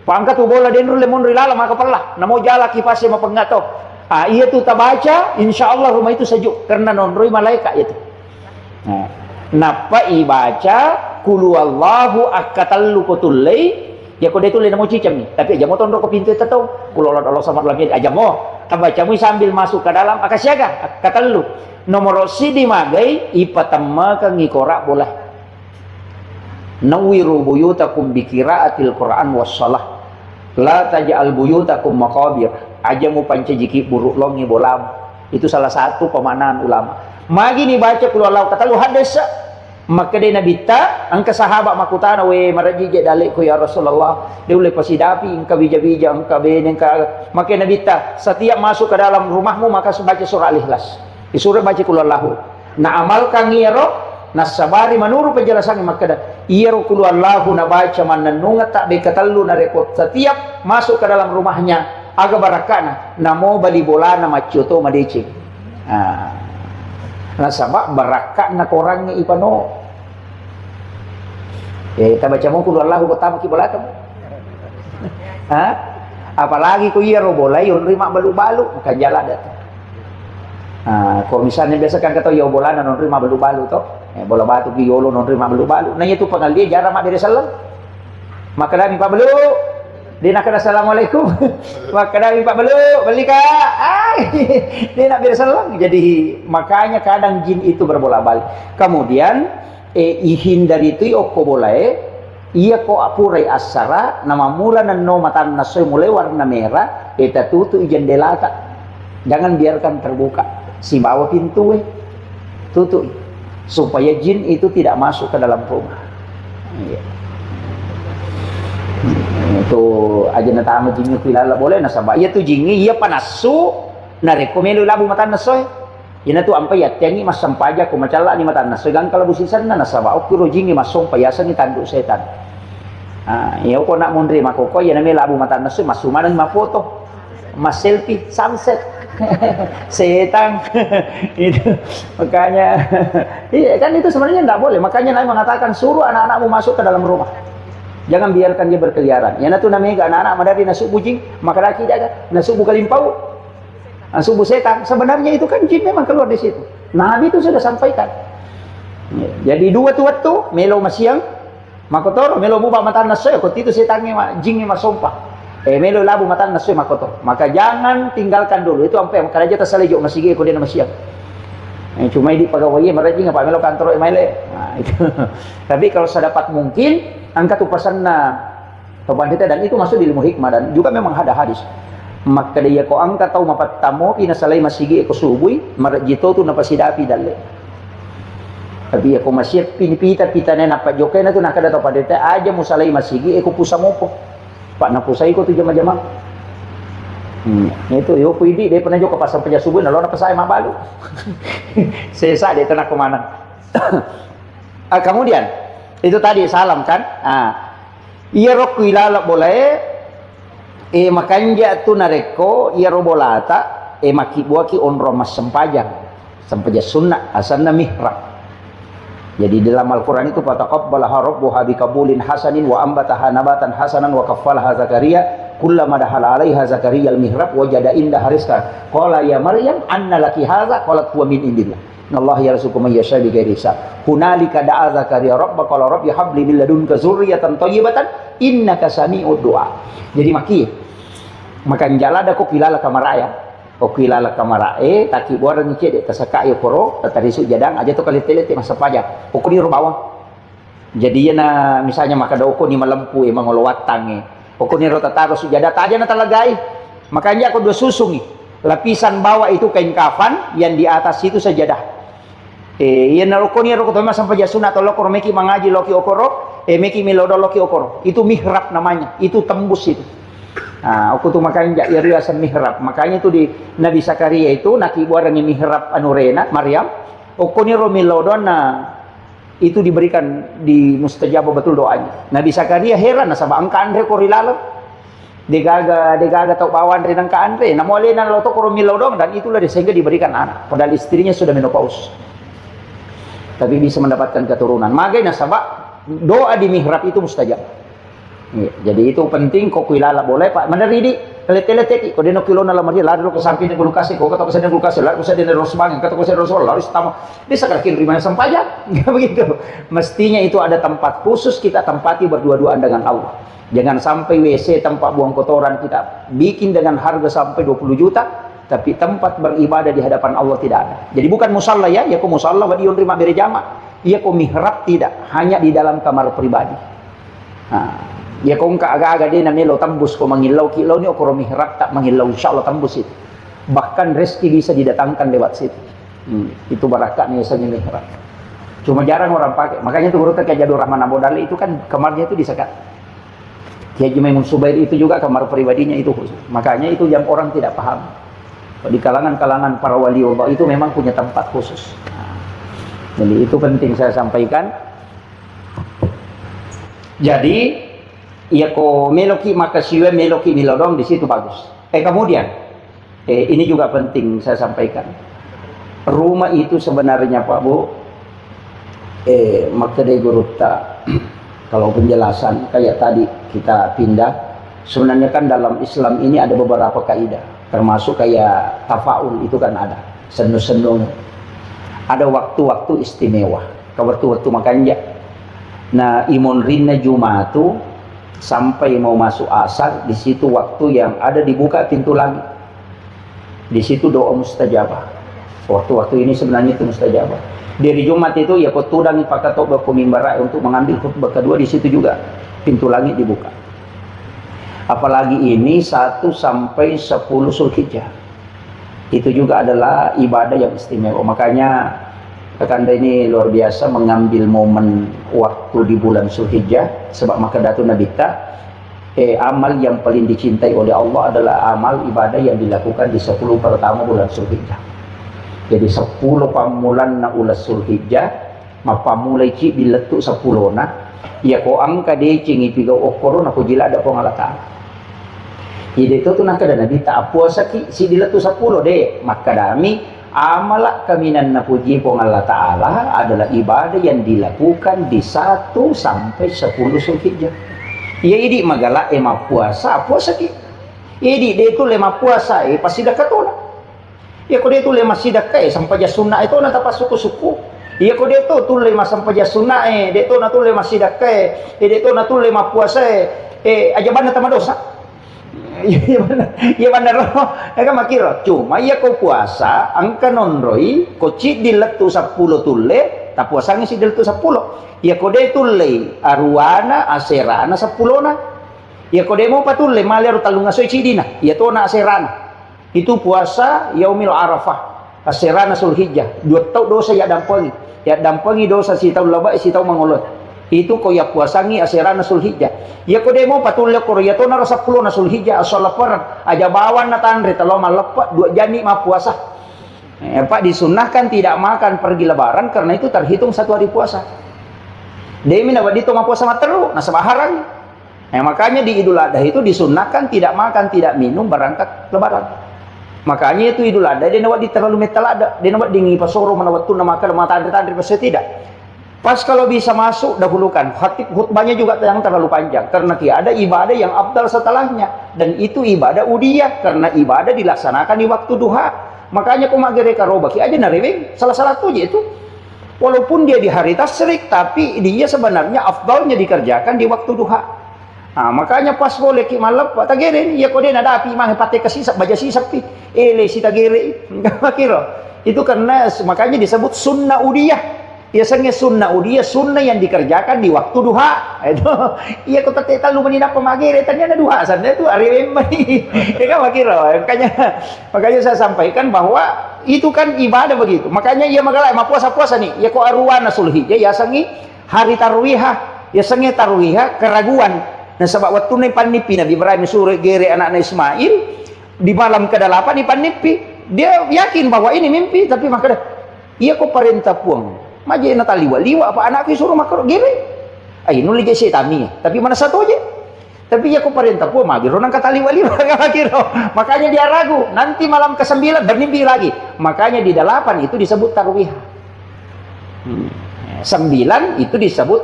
Pangkat tu bola dia nonroy lemon rilala maka palla. Namo jala kipase mapengato. Iya tu tabaca, insyaallah rumah itu sejuk karena nonroy malaikat itu. Napa ibaca kulu Allahu akatallu kutulai. Ya kau dia tulis nama cicam ni, tapi aja mau tondok ke pintu itu tahu. Kalau Allah sama lagi aja mau, baca mu sambil masuk ke dalam akasiaga, kata lu. Nomor sidi magai ipatamma kang ngikorak boleh. Nawiru buyutakum bikiraatil Quran wassalah. La taj'al buyutakum maqabir. Aja mu pancajiki buruk longi bolam. Itu salah satu pemanaan ulama. Magi ni baca kalau Allah kata lu hadis. Maka dia Nabi ta angka sahabat makutana we maraji je dalik ko ya Rasulullah dia boleh pasidapi engka bija-bija engka ben engka maka Nabi ta setiap masuk ke dalam rumahmu maka baca surah Al-Ikhlas disuruh baca kul Allahu na amalkan iro nasabari menurut penjelasan maka iro kul Allahu na baca mananunga tak be katallu na rekod setiap masuk ke dalam rumahnya aga barakana namo bali bolana macoto madecing nasabak barakat na korangnya ipano. Ya kita baca mau kulu Allahu pertama kibalatan. Apalagi ku iya robolai yon rima balu-balu bukan jalan dah. Kalau misalnya biasa kan kata yo bola non rima balu-balu toh. Bola batu ki yolo non rima balu-balu. Nah itu pangal dia jarang mak dari salam. Maka dah minta balu. Dia nak kata assalamualaikum. Maka dah minta balu, beli kak. Dia nak bersalam. Jadi makanya kadang jin itu berbola-balik. Kemudian ihindari itu oko boleh. Ia ko apurai asara nama mula nan no matan nasoy mulai warna merah. Eta tutu jendela tak. Jangan biarkan terbuka. Si bawa pintu tutup supaya jin itu tidak masuk ke dalam rumah. Itu aja na tama jingi kilala boleh na sabah. Iya tu jingi iya panasu na rekomelo labu mata nasoy. Ina tu ampai ya tiangi mas sampaja ko macala ni mata nasoy gang kalau busisan na nasaba okuro jingi masong payasan ni tanduk setan. Iya ko nak mundri makoko ya na me labu mata nasoy masumanan ma foto. Mas selfie sunset. Setan. Itu makanya iya kan itu sebenarnya tidak boleh. Makanya Nabi mengatakan suruh anak-anakmu masuk ke dalam rumah. Jangan biarkan dia berkeliaran. Yang itu namanya anak-anak madari nasuk bujing, maka laki jaga nasuk kalimpau, nasuk setan. Sebenarnya itu kan jin memang keluar di situ. Nabi itu sudah sampaikan. Jadi dua tu melo masiang, makotor melo buba mata nasoy, kot itu setannya jingnya masompah. Melo labu mata nasoy makotor. Maka jangan tinggalkan dulu. Itu sampai maka aja tersalejok masigi ko dia masiang. Cuma di pegawai mereka nggak melo kantor email. Nah itu. Tapi kalau sedapat mungkin angkat upasan na topan kita dan itu masuk di ilmu hikmah dan juga memang ada hadis. Maka dia ko angkat tahu mapat tamu ina salai masigi ko subui marjito tu napasidapi dalle. Tapi ako masih pinipita pitane na pa joke na tu nakada topan kita aja musalai masigi ko pusamopo. Pak na pusai ko tu jama-jama. Itu yo puidi dia pernah juga pasang penja subuh na lo na pasai mabalu. Sesa dia tenang kemana. Kemudian itu tadi salam kan. Iya roku ilala boleh. Makanya tu nareko iya robolata. Maki buaki onro mas sempajang. Sempaja sunnah asanna mihrab. Jadi dalam Al-Quran itu fataqabbalaha rabbuha bikabulin hasanin wa ambataha nabatan hasanan wa kaffalaha Zakaria kullama dahala 'alaiha Zakaria al-mihrab wajada indaha rizqan qala ya Maryam anna laki hadza qalat huwa min indillah innallaha yarzuqu man yasha bighairi hisab hunalika da'a Zakaria rabba qala rabbi habli min ladunka dzurriyyatan thayyibatan innaka sami'ud du'a. Jadi makan jalada ko pilala kamaraya ko pilala kamarae taki buara ni cede tasaka yo koro tadi su jadang aja to kali telete masa pajak ko di bawah. Jadi na misalnya maka doko ni malempu mangolowatang ko ni rota taro su jada aja na talagai. Makanya aku dua susung lapisan bawah itu kain kafan yang di atas itu sajadah. Yan roko ni roko to sampai jasuna to lokor meki mangaji loki okoro meki milodo loki okoro. Itu mihrab namanya. Itu tembus itu. Aku tuh makanya iriasan mihrab. Makanya itu di Nabi Zakaria itu naki buarang mihrab anurena Maryam. Okoni romilodona itu diberikan di mustajab betul doanya. Nabi Zakaria heran nasaba angka andre korilalo. Degaga tau bawan renang ka andre. Namolena lo to koromilodong dan itulah sehingga diberikan anak. Padahal istrinya sudah menopause. Tapi bisa mendapatkan keturunan. Makanya nasaba doa di mihrab itu mustajab. Jadi itu penting kok kuilala boleh Pak meneridi telet-telet ko dino kilo na lamar dia lari ke samping ko lukasi ko kata ko sa lukasi lari ko sa dino rosbang kata ko sa rosol lari tama bisa kalakin rimana sampaja begitu. Mestinya itu ada tempat khusus kita tempati berdua-duaan dengan Allah. Jangan sampai WC tempat buang kotoran kita bikin dengan harga sampai 20 juta tapi tempat beribadah di hadapan Allah tidak ada. Jadi bukan musalla ya ko musalla wa diun rima bere jama. Iya ko mihrab tidak, hanya di dalam kamar pribadi. Ya kung kaaga-aga din na milo tambus ko mangilaw kilaw ni okoro mihrab tak mangilaw insyaallah tambus itu. Bahkan rezeki bisa didatangkan lewat situ. Itu barakah nih misalnya mihrab. Cuma jarang orang pakai. Makanya tuh urut kayak Jadur Rahman Abodali itu kan kamarnya itu disekat. Kiai Maimun Subair itu juga kamar pribadinya itu khusus. Makanya itu yang orang tidak paham. Di kalangan-kalangan para wali Allah itu memang punya tempat khusus. Jadi itu penting saya sampaikan. Jadi iya ko meloki maka siwe meloki milodong di situ bagus. Kemudian ini juga penting saya sampaikan. Rumah itu sebenarnya Pak Bu maka de guruta kalau penjelasan kayak tadi kita pindah Sebenarnya kan dalam Islam ini ada beberapa kaidah, termasuk kayak tafaul itu kan ada, senu-senu. Ada waktu-waktu istimewa, waktu-waktu makanya. Nah, imun rinna Jumatu sampai mau masuk asar, di situ waktu yang ada dibuka pintu langit. Di situ doa mustajabah. Waktu-waktu ini sebenarnya itu mustajabah. Dari Jumat itu ya kotudang pakato berkumimbara untuk mengambil khutbah kedua, di situ juga pintu langit dibuka. Apalagi ini 1 sampai 10 Zulhijjah. Itu juga adalah ibadah yang istimewa. Makanya Kakanda ini luar biasa mengambil momen waktu di bulan Zulhijjah, sebab maka datu nabita amal yang paling dicintai oleh Allah adalah amal ibadah yang dilakukan di 10 pertama bulan Zulhijjah. Jadi 10 pamulan na ulas Zulhijjah mapamulai ci biletu 10 na ya ko angka de cingi piga okoro na ko jila ada po ngalata. Jadi itu tuh nak kada nabi tak puasa ki si diletu 10 de maka dami amalak kaminan na puji po Allah Ta'ala adalah ibadah yang dilakukan di 1 sampai 10 Zulhijjah. Ya idi magala puasa ki. Idi de itu lema puasa pasti dah katona. Ya ko de itu lema sidaka sampai sunnah itu na tapas suku-suku. Ya ko de itu tu lema sampai sunnah de itu na tu lema sidaka de itu na tu lema puasa aja bana tama dosa. Iya benar loh, kan makiro. Cuma ya kau puasa, angka nonroi, kau cid di letu 10 tule, tak puasanya si di letu 10. Ya kau de tule, aruana, aserana 10 na. Ya kau de mau patule, malir talunga soy cidina, ya to na aserana. Itu puasa yaumil arafah, aserana Zulhijjah. 2 tahun dosa ya dampangi dosa si tahu laba si tahu mangolot. Itu kau ya puasangi aserana Zulhijjah. Ya kau demo patulnya kau ya to na 10 na Zulhijjah asal leparan aja bawan na tanre talo malepat 2 jani ma puasa. Pak disunahkan tidak makan pergi lebaran karena itu terhitung 1 hari puasa. Demi na dito ma puasa materu na sabaharan. Makanya di Idul Adha itu disunahkan tidak makan tidak minum berangkat lebaran. Makanya itu Idul Adha dia nawat di terlalu metalada, dia nawat dingi pasoro manawat tu na makan ma tanre pasti tidak. Pas kalau bisa masuk dahulukan, khutbahnya juga yang terlalu panjang karena ada ibadah yang abdal setelahnya dan itu ibadah udiyah karena ibadah dilaksanakan di waktu duha. Makanya kumagere karoba ki aja nareweng salah satu aja itu. Walaupun dia di hari tasyrik tapi dia sebenarnya afdalnya dikerjakan di waktu duha. Nah, makanya pas boleh ki malap tagere ya kode nada api mah pate kasisap baja sisap pi. Si tagere kira. Itu karena makanya disebut sunnah udiyah. Biasanya sunnah udiyah sunnah yang dikerjakan di waktu duha. Itu iya kota teta lu menina pemagire ternyata duha sana itu hari memang. Ya kan makira. Makanya saya sampaikan bahwa itu kan ibadah begitu. Makanya ia magala puasa-puasa nih. Ya ko aruana Zulhijjah ya sangi hari tarwihah. Ya sangi tarwihah keraguan. Nah sebab waktu nih panipi Nabi Ibrahim suruh gere anak Ismail di malam ke-8 di panipi. Dia yakin bahwa ini mimpi tapi maka iya ko perintah puang. Maje na taliwa apa anakku suruh makro gere ay no lige setami tapi mana satu aja tapi ya ko perintah po magiro nang kataliwa makanya dia ragu nanti malam ke-9 bermimpi lagi makanya di 8 itu disebut tarwih 9 itu disebut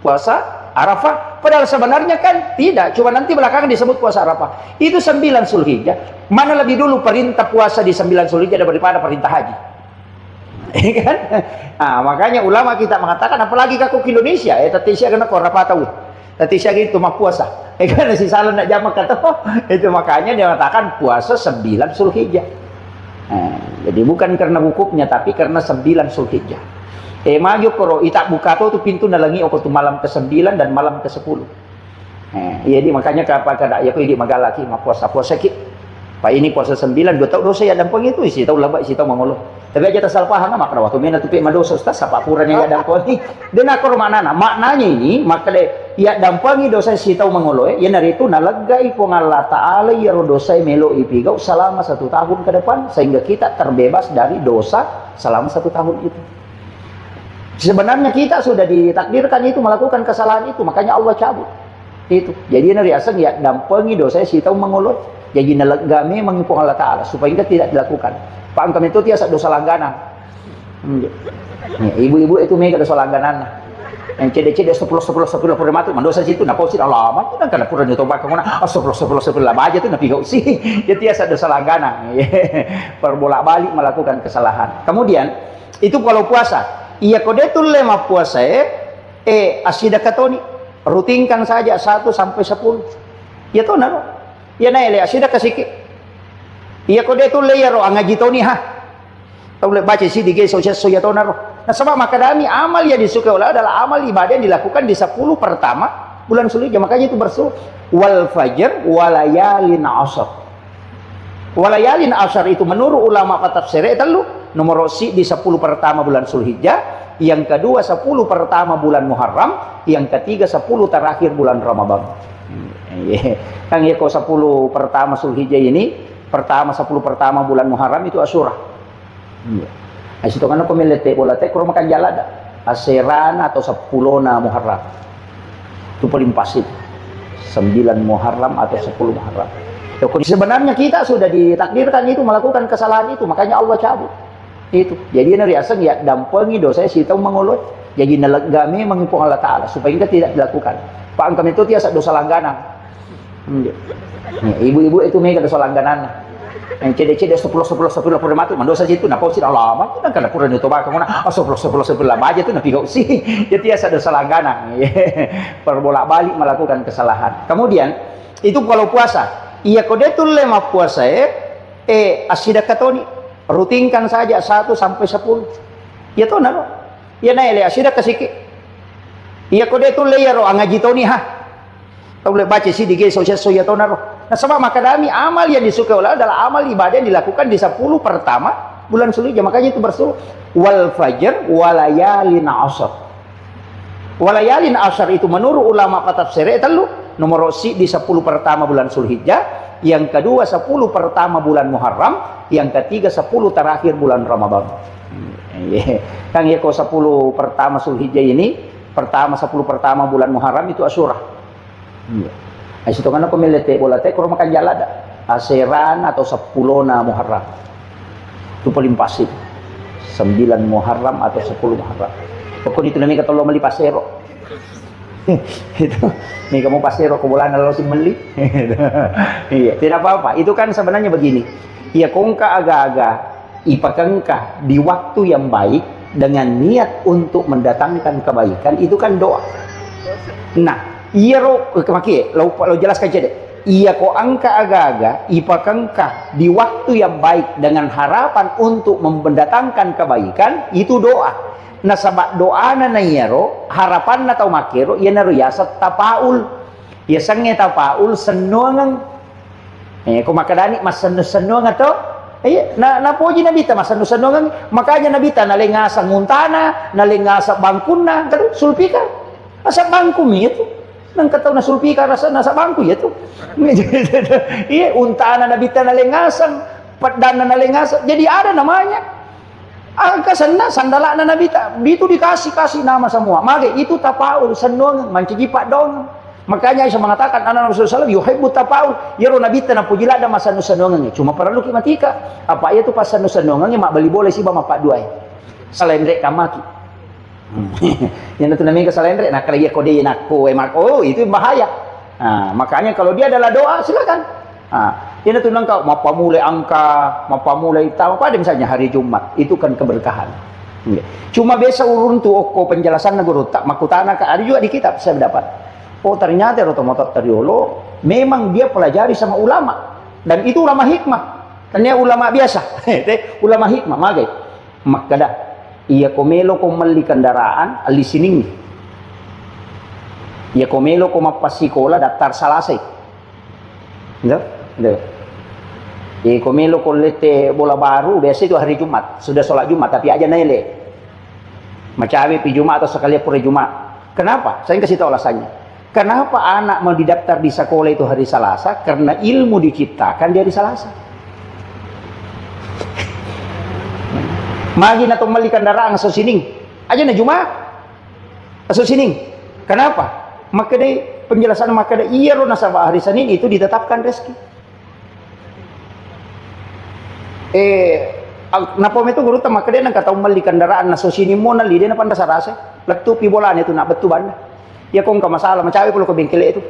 puasa Arafah padahal sebenarnya kan tidak cuma nanti belakangan disebut puasa Arafah itu 9 Zulhijjah mana lebih dulu perintah puasa di 9 Zulhijjah daripada perintah haji. Kan? Nah, makanya ulama kita mengatakan apalagi kaku ke Indonesia tadi siya kena kau rapat tahu tadi siya gitu mah puasa kan si salah nak jamak kata itu makanya dia mengatakan puasa 9 Zulhijjah. Jadi bukan karena wukufnya tapi karena 9 Zulhijjah. Maju koro itak buka tu pintu nalangi oko tu malam ke-9 dan malam ke-10. Jadi makanya kada ya ko idi magalaki mah puasa ki. Pak ini puasa 9 2 tahun dosa ya dampang itu isi tahu laba isi tahu mangolo. Tapi aja tasal paham maka waktu mina tupi madosa ustaz sapapurannya ya dampang ni. Dan akor maknana maknanya ini maka de ya dampangi dosa isi tahu mangolo ya nari itu nalagai pong Allah Ta'ala ya dosa melo ipigau selama 1 tahun ke depan sehingga kita terbebas dari dosa selama 1 tahun itu. Sebenarnya kita sudah ditakdirkan itu melakukan kesalahan itu makanya Allah cabut. Itu. Jadi nari asang ya dampangi dosa isi tahu mangolo. Jadi nalagami mengipung Allah Ta'ala supaya kita tidak dilakukan. Pak kami itu tiasa dosa langganan. Ibu-ibu itu mereka dosa langganan. Yang cede-cede 10 matu mandosa situ na pausin alamat itu kan pura nyoto baka kuna 10 aja tuh na pihau sih. Jadi tiasa dosa langganan. Perbolak-balik melakukan kesalahan. Kemudian itu kalau puasa, iya kodetul lema puasa asida katoni rutinkan saja 1 sampai 10. Ya to naro. Ya naile asida kasiki. Iya kodetul le ya ro angaji toni ha. Tahu le baca sih di geso ya to naro. Nah sebab maka dami amal yang disukai Allah adalah amal ibadah yang dilakukan di 10 pertama bulan Zulhijjah. Makanya itu bersul wal fajr walayalin asar. Walayalin asar itu menurut ulama tafsir itu nomor si di 10 pertama bulan Zulhijjah, yang kedua 10 pertama bulan Muharram, yang ketiga 10 terakhir bulan Ramadan. Kan ya kok 10 pertama Zulhijjah ini, pertama 10 pertama bulan Muharram itu Asyura. Itu kan pemilite bola teh kurang makan jalada aseran atau 10 na Muharram itu paling pasti 9 Muharram atau 10 Muharram. Sebenarnya kita sudah ditakdirkan itu melakukan kesalahan itu, makanya Allah cabut itu. Jadi nari aseng ya dampengi dosa si tahu mengolot jadi nalegami mengimpung Allah Ta'ala supaya kita tidak dilakukan. Pak angkam itu tiasa dosa langganan. Ibu-ibu itu mereka dosa langganan. Yang cede-cede 10 matu mandosa situ na pausin alamat itu kan pura nyoto baka kuna 10 aja tuh na pihau sih. Jadi tiasa dosa langganan. Perbolak-balik melakukan kesalahan. Kemudian itu kalau puasa, iya kodetul lema puasa asida katoni rutinkan saja 1 sampai 10. Ya to naro. Ya naile asida kasiki. Iya kodetul le ya ro angaji toni ha. Tahu le baca sih di geso ya to naro. Nah sebab maka dami amal yang disukai Allah adalah amal ibadah yang dilakukan di 10 pertama bulan Zulhijjah. Makanya itu bersul wal fajr walayalin asar. Walayalin asar itu menurut ulama tafsir itu nomor si di 10 pertama bulan Zulhijjah, yang kedua 10 pertama bulan Muharram, yang ketiga 10 terakhir bulan Ramadan. Kan ya kok 10 pertama Zulhijjah ini, pertama 10 pertama bulan Muharram itu Asyura. Itu kan pemilite bola teh kurang makan jalada aseran atau 10 na Muharram itu paling pasti 9 Muharram atau 10 Muharram. Pokoknya itu namanya kalau meli pasero itu nih kamu pasero ke bulan lalu meli. Iya tidak apa-apa, itu kan sebenarnya begini ya, kongka agak-agak ipakengka di waktu yang baik dengan niat untuk mendatangkan kebaikan, itu kan doa. Nah iya ro kemaki lo jelaskan aja deh. Iya ko angka aga-aga ipakangka di waktu yang baik dengan harapan untuk mendatangkan kebaikan, itu doa. Nah sabak doa na iya ro harapan na tau makiro iya na ro yasat tapaul. Ya sange tapaul senongang. Ko makadani mas senongang to. Na poji nabita mas senongang, makanya nabita nalengasa nguntana, nalengasa bangkuna, kan sulpika. Asa bangku itu. Nang kataw na sulpi ka rasa nasa bangku ya tuh. Iya untana nabita nalengasang, padana nalengasang. Jadi ada namanya. Angkasan sandala na nabita. Dito dikasih nama semua. Mage itu tapaul senong mancijipa dong. Makanya Aisyah mengatakan anak Rasulullah SAW yuhibbu tapaul. Yaro nabita na pujila ada masa nusanongan. Cuma perlu kimatika. Apa itu pas nusanongan mak beli boleh sih ba mapak duai. Salendrek kamaki. Yang itu namanya kesalendre, nah kalau dia kode aku oh itu bahaya. Nah, makanya kalau dia adalah doa silakan. Nah, ini tuh nangkau mapamulai angka, mapamulai tahu pada misalnya hari Jumat itu kan keberkahan. Cuma biasa urun tuh oko penjelasan guru tak makutana ada juga di kitab saya dapat. Oh ternyata rotomotor teriolo memang dia pelajari sama ulama, dan itu ulama hikmah. Karena ulama biasa, ulama hikmah magai makada. Iya komelo ko mali kendaraan alisining. Iya komelo ko mapasikola daftar salasay. Gitu? Iya komelo ko lete bola baru biasa itu hari Jumat. Sudah sholat Jumat tapi aja naile. Macawi pi Jumat atau sekali pura Jumat. Kenapa? Saya kasih tahu alasannya. Kenapa anak mau didaftar di sekolah itu hari Selasa? Karena ilmu diciptakan di hari Selasa. Magi na mali kendaraan aso sining aja na Jumat aso sining. Kenapa? Maka deh penjelasan maka deh iya ro nasabah hari Senin itu ditetapkan rezeki. Napa itu guru maka deh nang kataw mali kendaraan aso sining mo na lide na pandasarase. Letupi bolanya itu nak betul banda. Ya kong ka masalah macawi ko bengkel itu.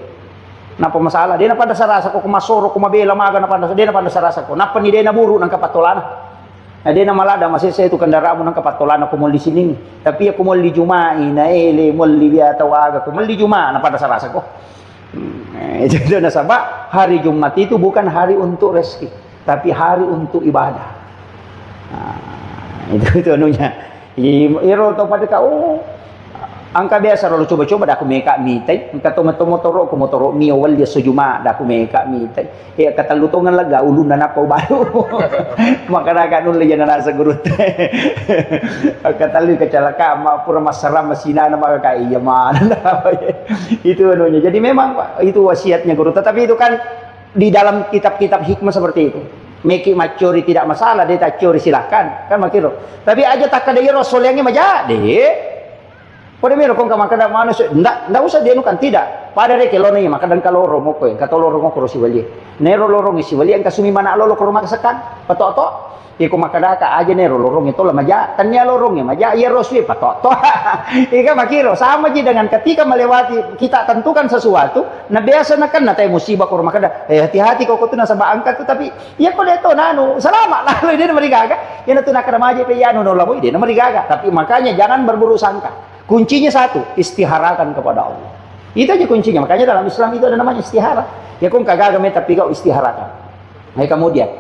Napa masalah? Dia napa dasar rasa ko kumasoro kumabela maga napa dasar dia napa dasar rasa ko. Napa ni dia na buru nang kapatolana. Nah, dia na malada masih saya itu kendaraan nang kapatolana ko mo di sini. Tapi aku mau di Jumai na ele mo li biya tawaga ko mo di Juma napa dasar rasa ko. Jadi nasabak hari Jumat itu bukan hari untuk rezeki, tapi hari untuk ibadah. Nah, itu anunya. Iro to pada kau angka biasa lalu coba-coba dah aku meka mitai, angka motoro mi awal dia sejuma dah aku meka mitai. Ya kata lutongan laga ulun dan apa baru. Maka agak nul jangan rasa gurut. Kata lu kecelakaan mak pura masaram masina nama kakak iya mana. Itu anunya. Jadi memang itu wasiatnya guru. Tetapi itu kan di dalam kitab-kitab hikmah seperti itu. Meki macuri tidak masalah, dia tak curi silahkan. Kan makiro. Tapi aja tak ada rasul yang majade. Pada mero kong kamaka da manusia, ndak usah dia nukan tidak. Pada reke lo nih maka dan kalau romo ko, kata lorong ko si wali. Nero lorong si wali ang kasumi mana lo ko rumah kesekan. Pato-to. Iko makadaka aja nero lorong itu lah maja. Tanya lorongnya maja iya roswi pato-to. Ika makiro sama ji dengan ketika melewati kita tentukan sesuatu, nah biasa na kan na tayo musibah ko rumah kada. Hati-hati kok tu nasa angkat tu tapi ya ko deto nanu selamat lah dia na marigaga. Yan tu nakada maja pe yano no lamo dia na marigaga. Tapi makanya jangan berburu sangka. Kuncinya satu, istiharakan kepada Allah. Itu aja kuncinya. Makanya dalam Islam itu ada namanya istihara. Ya kung kagak tapi kau istiharakan. Nah kemudian,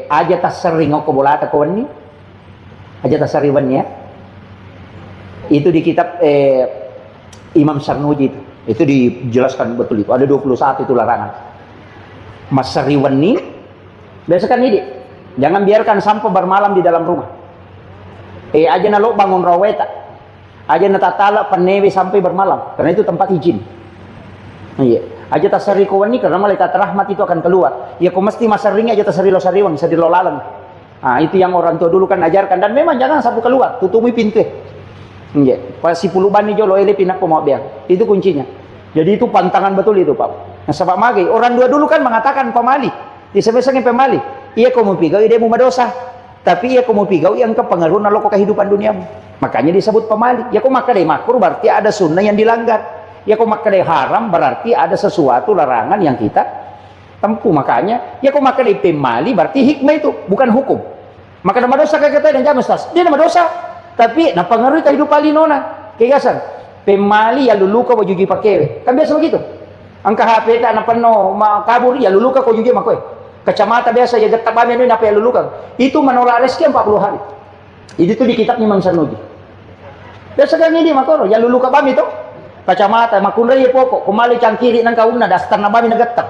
aja tasering ko bolata ko ni. Aja tasariwan ya. Itu di kitab Imam Sarnuji itu. Itu dijelaskan betul itu. Ada 21 itu larangan. Mas sariwan ni, biasakan ini. Jangan biarkan sampai bermalam di dalam rumah. Aja nalo bangun raweta. Aja natatala panewe sampai bermalam karena itu tempat izin. Iya. Aja tasari kawan ini karena malaikat rahmat itu akan keluar. Ya kau mesti masaringnya aja tasari lo sariwan, sari lo lalang. Ah itu yang orang tua dulu kan ajarkan dan memang jangan sapu keluar, tutupi pintu. Iya. Pas si puluban ni jolo ele pinak mau biang. Itu kuncinya. Jadi itu pantangan betul itu, Pak. Nah, sebab magi orang dua dulu kan mengatakan pemali. Di sebesarnya pemali. Iya kau mau pigau dia mau dosa. Tapi ia kamu pigau yang kepengaruh nalo kehidupan duniamu. Makanya disebut pemali. Ya kau maka deh makruh berarti ada sunnah yang dilanggar. Ya kau maka deh haram berarti ada sesuatu larangan yang kita tempuh. Makanya ya kau maka deh pemali berarti hikmah itu bukan hukum. Maka nama dosa kayak kita dan jangan ustaz. Dia nama dosa. Tapi nah pengaruh kehidupan linona. Kegasan. Pemali ya lulu kau jugi pakai. Kan biasa begitu. Angka HP tak na penuh kabur ya lulu kau jugi makoi. Kacamata biasa ya getak bami ini apa ya lulukan itu menolak rezeki 40 hari itu tuh di kitab Imam Sarnuji biasa kan ini makoro ya luluka bami itu kacamata makundra ya pokok kumali cangkiri nang kauna dastar na bami na getak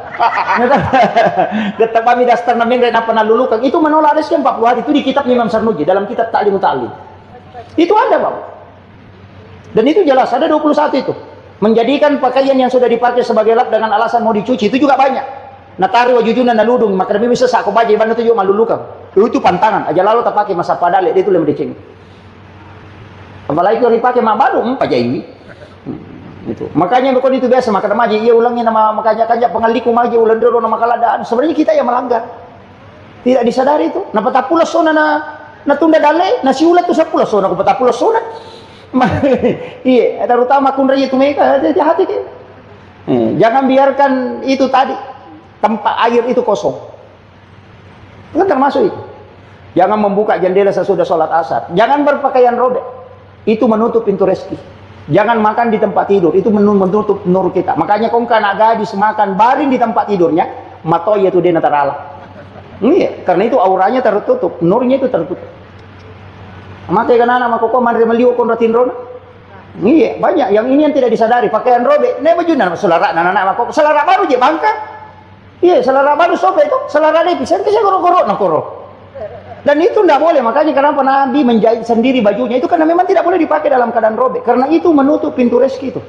getak bami dastar na mengre napa na lulukan itu menolak rezeki 40 hari itu di kitab Imam Sarnuji dalam kitab Ta'lim Ta'lim itu ada Pak dan itu jelas ada 21 itu menjadikan pakaian yang sudah dipakai sebagai lap dengan alasan mau dicuci itu juga banyak. Natari wajujuna naludung maka demi bisa aku baca ibadah itu juga malulukan itu pantangan aja lalu tak pakai masa padale dia itu lebih dicing apalagi kalau dipakai mak baru aja ini itu makanya bukan itu biasa maka maji ia ulangnya nama makanya kajak pengaliku maji ulang dulu nama kaladaan sebenarnya kita yang melanggar tidak disadari itu napa tak pula sona na tunda dale nasi ulat tu sapula sona aku tak pula sona iya terutama kunra itu mereka hati-hati jangan biarkan itu tadi tempat air itu kosong kan termasuk itu jangan membuka jendela sesudah sholat asar jangan berpakaian robek itu menutup pintu rezeki jangan makan di tempat tidur itu menutup nur kita makanya kau nak gadis makan baring di tempat tidurnya matoya itu dia nataralah iya karena itu auranya tertutup nurnya itu tertutup maka kan anak makoko mandri meliu kon ratin rona iya banyak yang ini yang tidak disadari pakaian robek ne bajunan selara anak makoko selara baru je bangka iya, selera baru sobat itu, selera lepis, kan saya korok-korok, nah korok. Dan itu tidak boleh, makanya kenapa Nabi menjahit sendiri bajunya itu karena memang tidak boleh dipakai dalam keadaan robek, karena itu menutup pintu rezeki itu.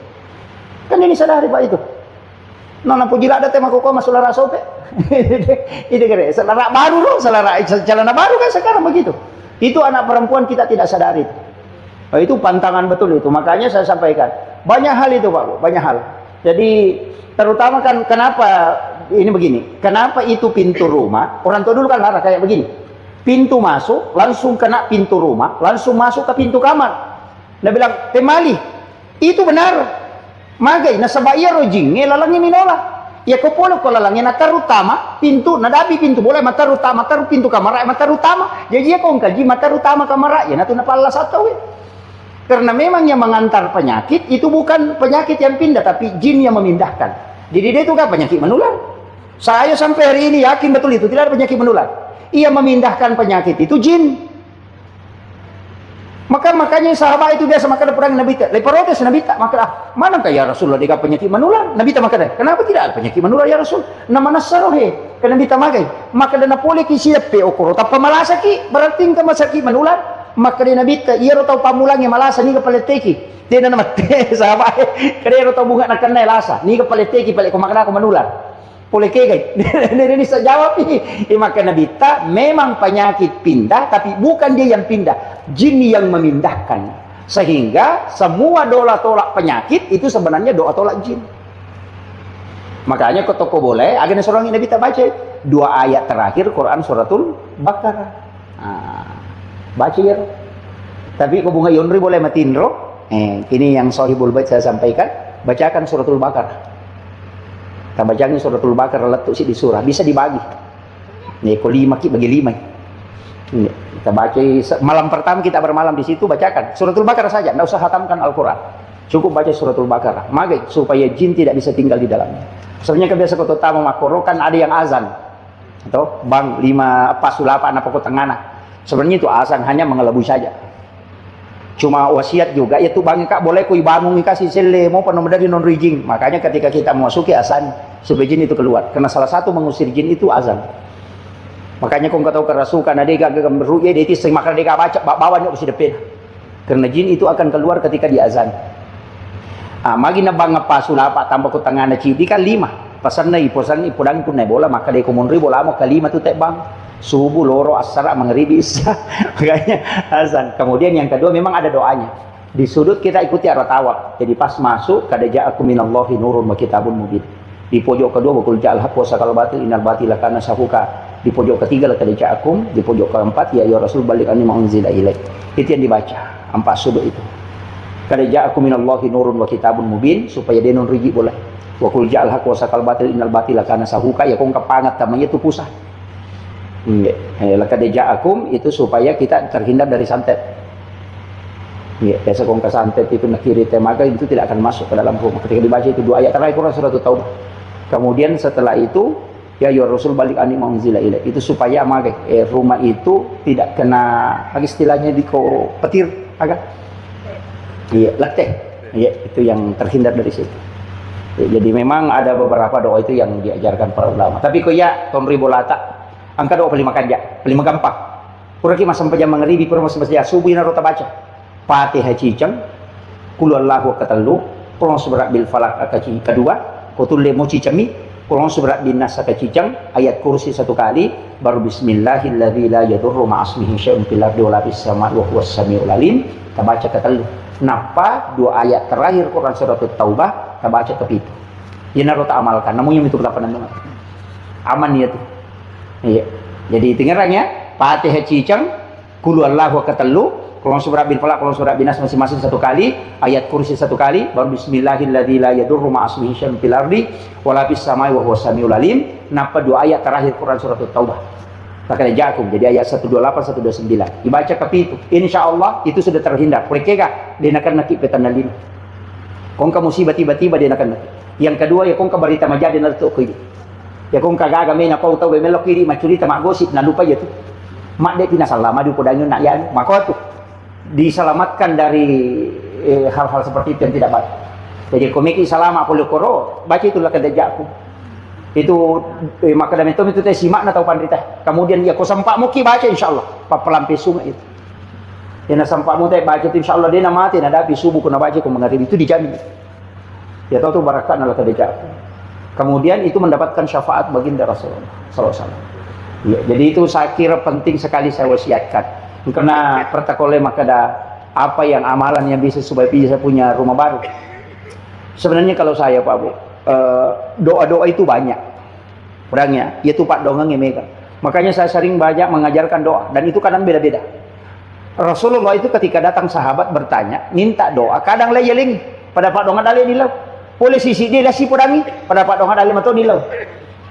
Kan ini sadari Pak itu. Nona pujila ada tema koko mas selera sobat. Itu kira, selera baru loh, selera celana baru kan sekarang begitu. Itu anak perempuan kita tidak sadari. Oh, itu pantangan betul itu, makanya saya sampaikan. Banyak hal itu Pak, banyak hal. Jadi terutama kan kenapa ini begini, kenapa itu pintu rumah orang tua dulu kan larang kayak begini pintu masuk langsung kena pintu rumah langsung masuk ke pintu kamar Dia bilang, temali, itu benar. Magay, nasa baya rojing, lalangi minola. Ya kopolo ko lalangi na tarutama, pintu, nadabi pintu, boleh matarutama, mataru pintu kamara, matarutama. Jadi ya kong kaji matarutama kamara, ya natu napala satu. Karena memang yang mengantar penyakit, itu bukan penyakit yang pindah, tapi jin yang memindahkan. Jadi dia itu kan penyakit menular. Saya sampai hari ini yakin betul itu, tidak ada penyakit menular. Ia memindahkan penyakit, itu jin. Makanya sahabat itu biasa makan perang Nabi tak. Leprotes Nabi tak maka mana ya Rasulullah dia penyakit menular. Nabi tak makan. Kenapa tidak ada penyakit menular ya Rasul? Nama nasarohe. Karena Nabi tak makan. Maka dana boleh ki siap pe okoro. Tapi malasa ki berarti ka masaki menular. Maka dia Nabi tak iya tau pamulangi malasa ni ka paleteki. Dia nama teh sahabat. Kaya tau bunga nak kena lasa. Ni ka paleteki palet ko makan aku menular. Boleh kegay. Ini bisa jawab ini. Maka Nabi tak memang penyakit pindah, tapi bukan dia yang pindah, jin yang memindahkan. Sehingga semua doa tolak penyakit itu sebenarnya doa tolak jin. Makanya kau boleh, agar seorang Nabi tak baca 2 ayat terakhir Quran suratul Baqarah. Baca ya. Tapi kau bunga yonri boleh matindro. Ini yang Sahibul Bait saya sampaikan. Bacakan suratul Baqarah. Kita bacanya suratul Baqarah letuk sih di surah, bisa dibagi. Nih, kau 5 ki bagi 5. Kita baca malam pertama kita bermalam di situ bacakan suratul Baqarah saja, tidak usah hatamkan Al-Quran. Cukup baca suratul Baqarah. Maka supaya jin tidak bisa tinggal di dalamnya. Sebenarnya kebiasa kau tahu makro kan ada yang azan. Atau bang 5 apa sulapa apa kau tengana. Sebenarnya itu azan hanya mengelabui saja. Cuma wasiat juga yaitu bang kak boleh kui bangun kasih sele mau penuh dari non rijing. Makanya ketika kita memasuki azan supaya jin itu keluar, karena salah satu mengusir jin itu azan. Makanya kau tahu kerasukan ada gak berruya dia itu maka dia baca bawanya usi depan, karena jin itu akan keluar ketika di azan. Magi na bang apa sulapa tambah ku tangan na cidi kan 5 pasan na iposan ipodang tu na bola maka dia kumunri bola mo kalima tu teh bang subuh loro asar mengharibi isya. Makanya azan. Kemudian yang kedua memang ada doanya di sudut kita ikuti arah tawab. Jadi pas masuk kada ja'akum minallahi nurun wa kitabun mubin. Di pojok kedua wakul ja'al haq wa sakal batil innal batila kana sahuka. Di pojok ketiga kada ja'akum. Di pojok keempat ya Rasul balik anni ma'unzila ilaik. Itu yang dibaca 4 sudut itu. Kada ja'akum minallahi nurun wa kitabun mubin supaya dia non riji boleh. Wakul ja'al haq wa sakal batil innal batila kana sahuka ya kong kapangat tamanya itu pusat. Laka ja'akum itu supaya kita terhindar dari santet. Biasa kong ke santet itu nak kiri temaga itu tidak akan masuk ke dalam rumah. Ketika dibaca itu 2 ayat terakhir Quran surat Taubah. Kemudian setelah itu ya Rasul balik ani maunzila ilaik. Itu supaya rumah itu tidak kena istilahnya di petir agak. Leteh. Itu yang terhindar dari situ. Jadi memang ada beberapa doa itu yang diajarkan para ulama. Tapi kok ya tonri bolata angka doa paling gampang. Pura ki masam pajam mangribi pura masam baca subuh na rota baca. Fatihah cicang, qul huwallahu katallu, qul subra bil falaq akaci kedua, qutul lemu cicami, qul subra bin nas akacicang, ayat kursi 1 kali, baru bismillahilladzi la yadurru ma'asmihi syai'un fil ardi wa la fis sama'i wa huwas samiul alim. Kita baca ketellu. Napa 2 ayat terakhir Quran surat Taubah, kita baca ke itu. Yen rota amalkan, namun yang itu kelapanan aman ya tuh. Iya. Jadi dengarannya Fatihah cicang, qul huwallahu katallu, qul surah bin falaq, qul surah bin nas masing-masing 1 kali, ayat kursi 1 kali, baru bismillahilladzi la yadurru ma'asmihi syai'un fil ardi wa la fis sama'i wa huwas samiul alim. Napa 2 ayat terakhir Quran surat Taubah. Takkan ja'akum. Jadi ayat 128 129. Dibaca ke itu. Insyaallah itu sudah terhindar. Mereka dia nak nakik petan lima. Kong ka musibah tiba-tiba dia nak nakik. Yang kedua ya kong ka berita majadi na to ko. Ya kung kagaga may napaw taw melok kiri macurita magosip na lupa yun mak de pinasalama di podangyon na yan maka tuh diselamatkan dari hal-hal seperti itu yang tidak baik. Jadi komiki salama puluh koro baca itulah kedajaku itu maka dami itu teh simak na tahu pandrita kemudian ya ko sampak mo ki baca insyaallah papelampi sungai itu ya na sampak mo teh baca itu insyaallah dia na mati na dapi subuh kuna baca ko mengarib itu dijamin ya tahu tuh barakat na kedajaku. Kemudian itu mendapatkan syafaat baginda Rasulullah SAW. Ya, jadi itu saya kira penting sekali saya wasiatkan. Karena pertakole maka ada apa yang amalan yang bisa supaya bisa punya rumah baru. Sebenarnya kalau saya Pak Bu, doa-doa itu banyak. Orangnya, yaitu Pak Dongeng yang megang. Makanya saya sering banyak mengajarkan doa dan itu kadang beda-beda. Rasulullah itu ketika datang sahabat bertanya, minta doa, kadang lah yeling pada Pak Dongan Ali nilau. Boleh sisi dia lah si podangi pada Pak Dongan Ali atau nilau.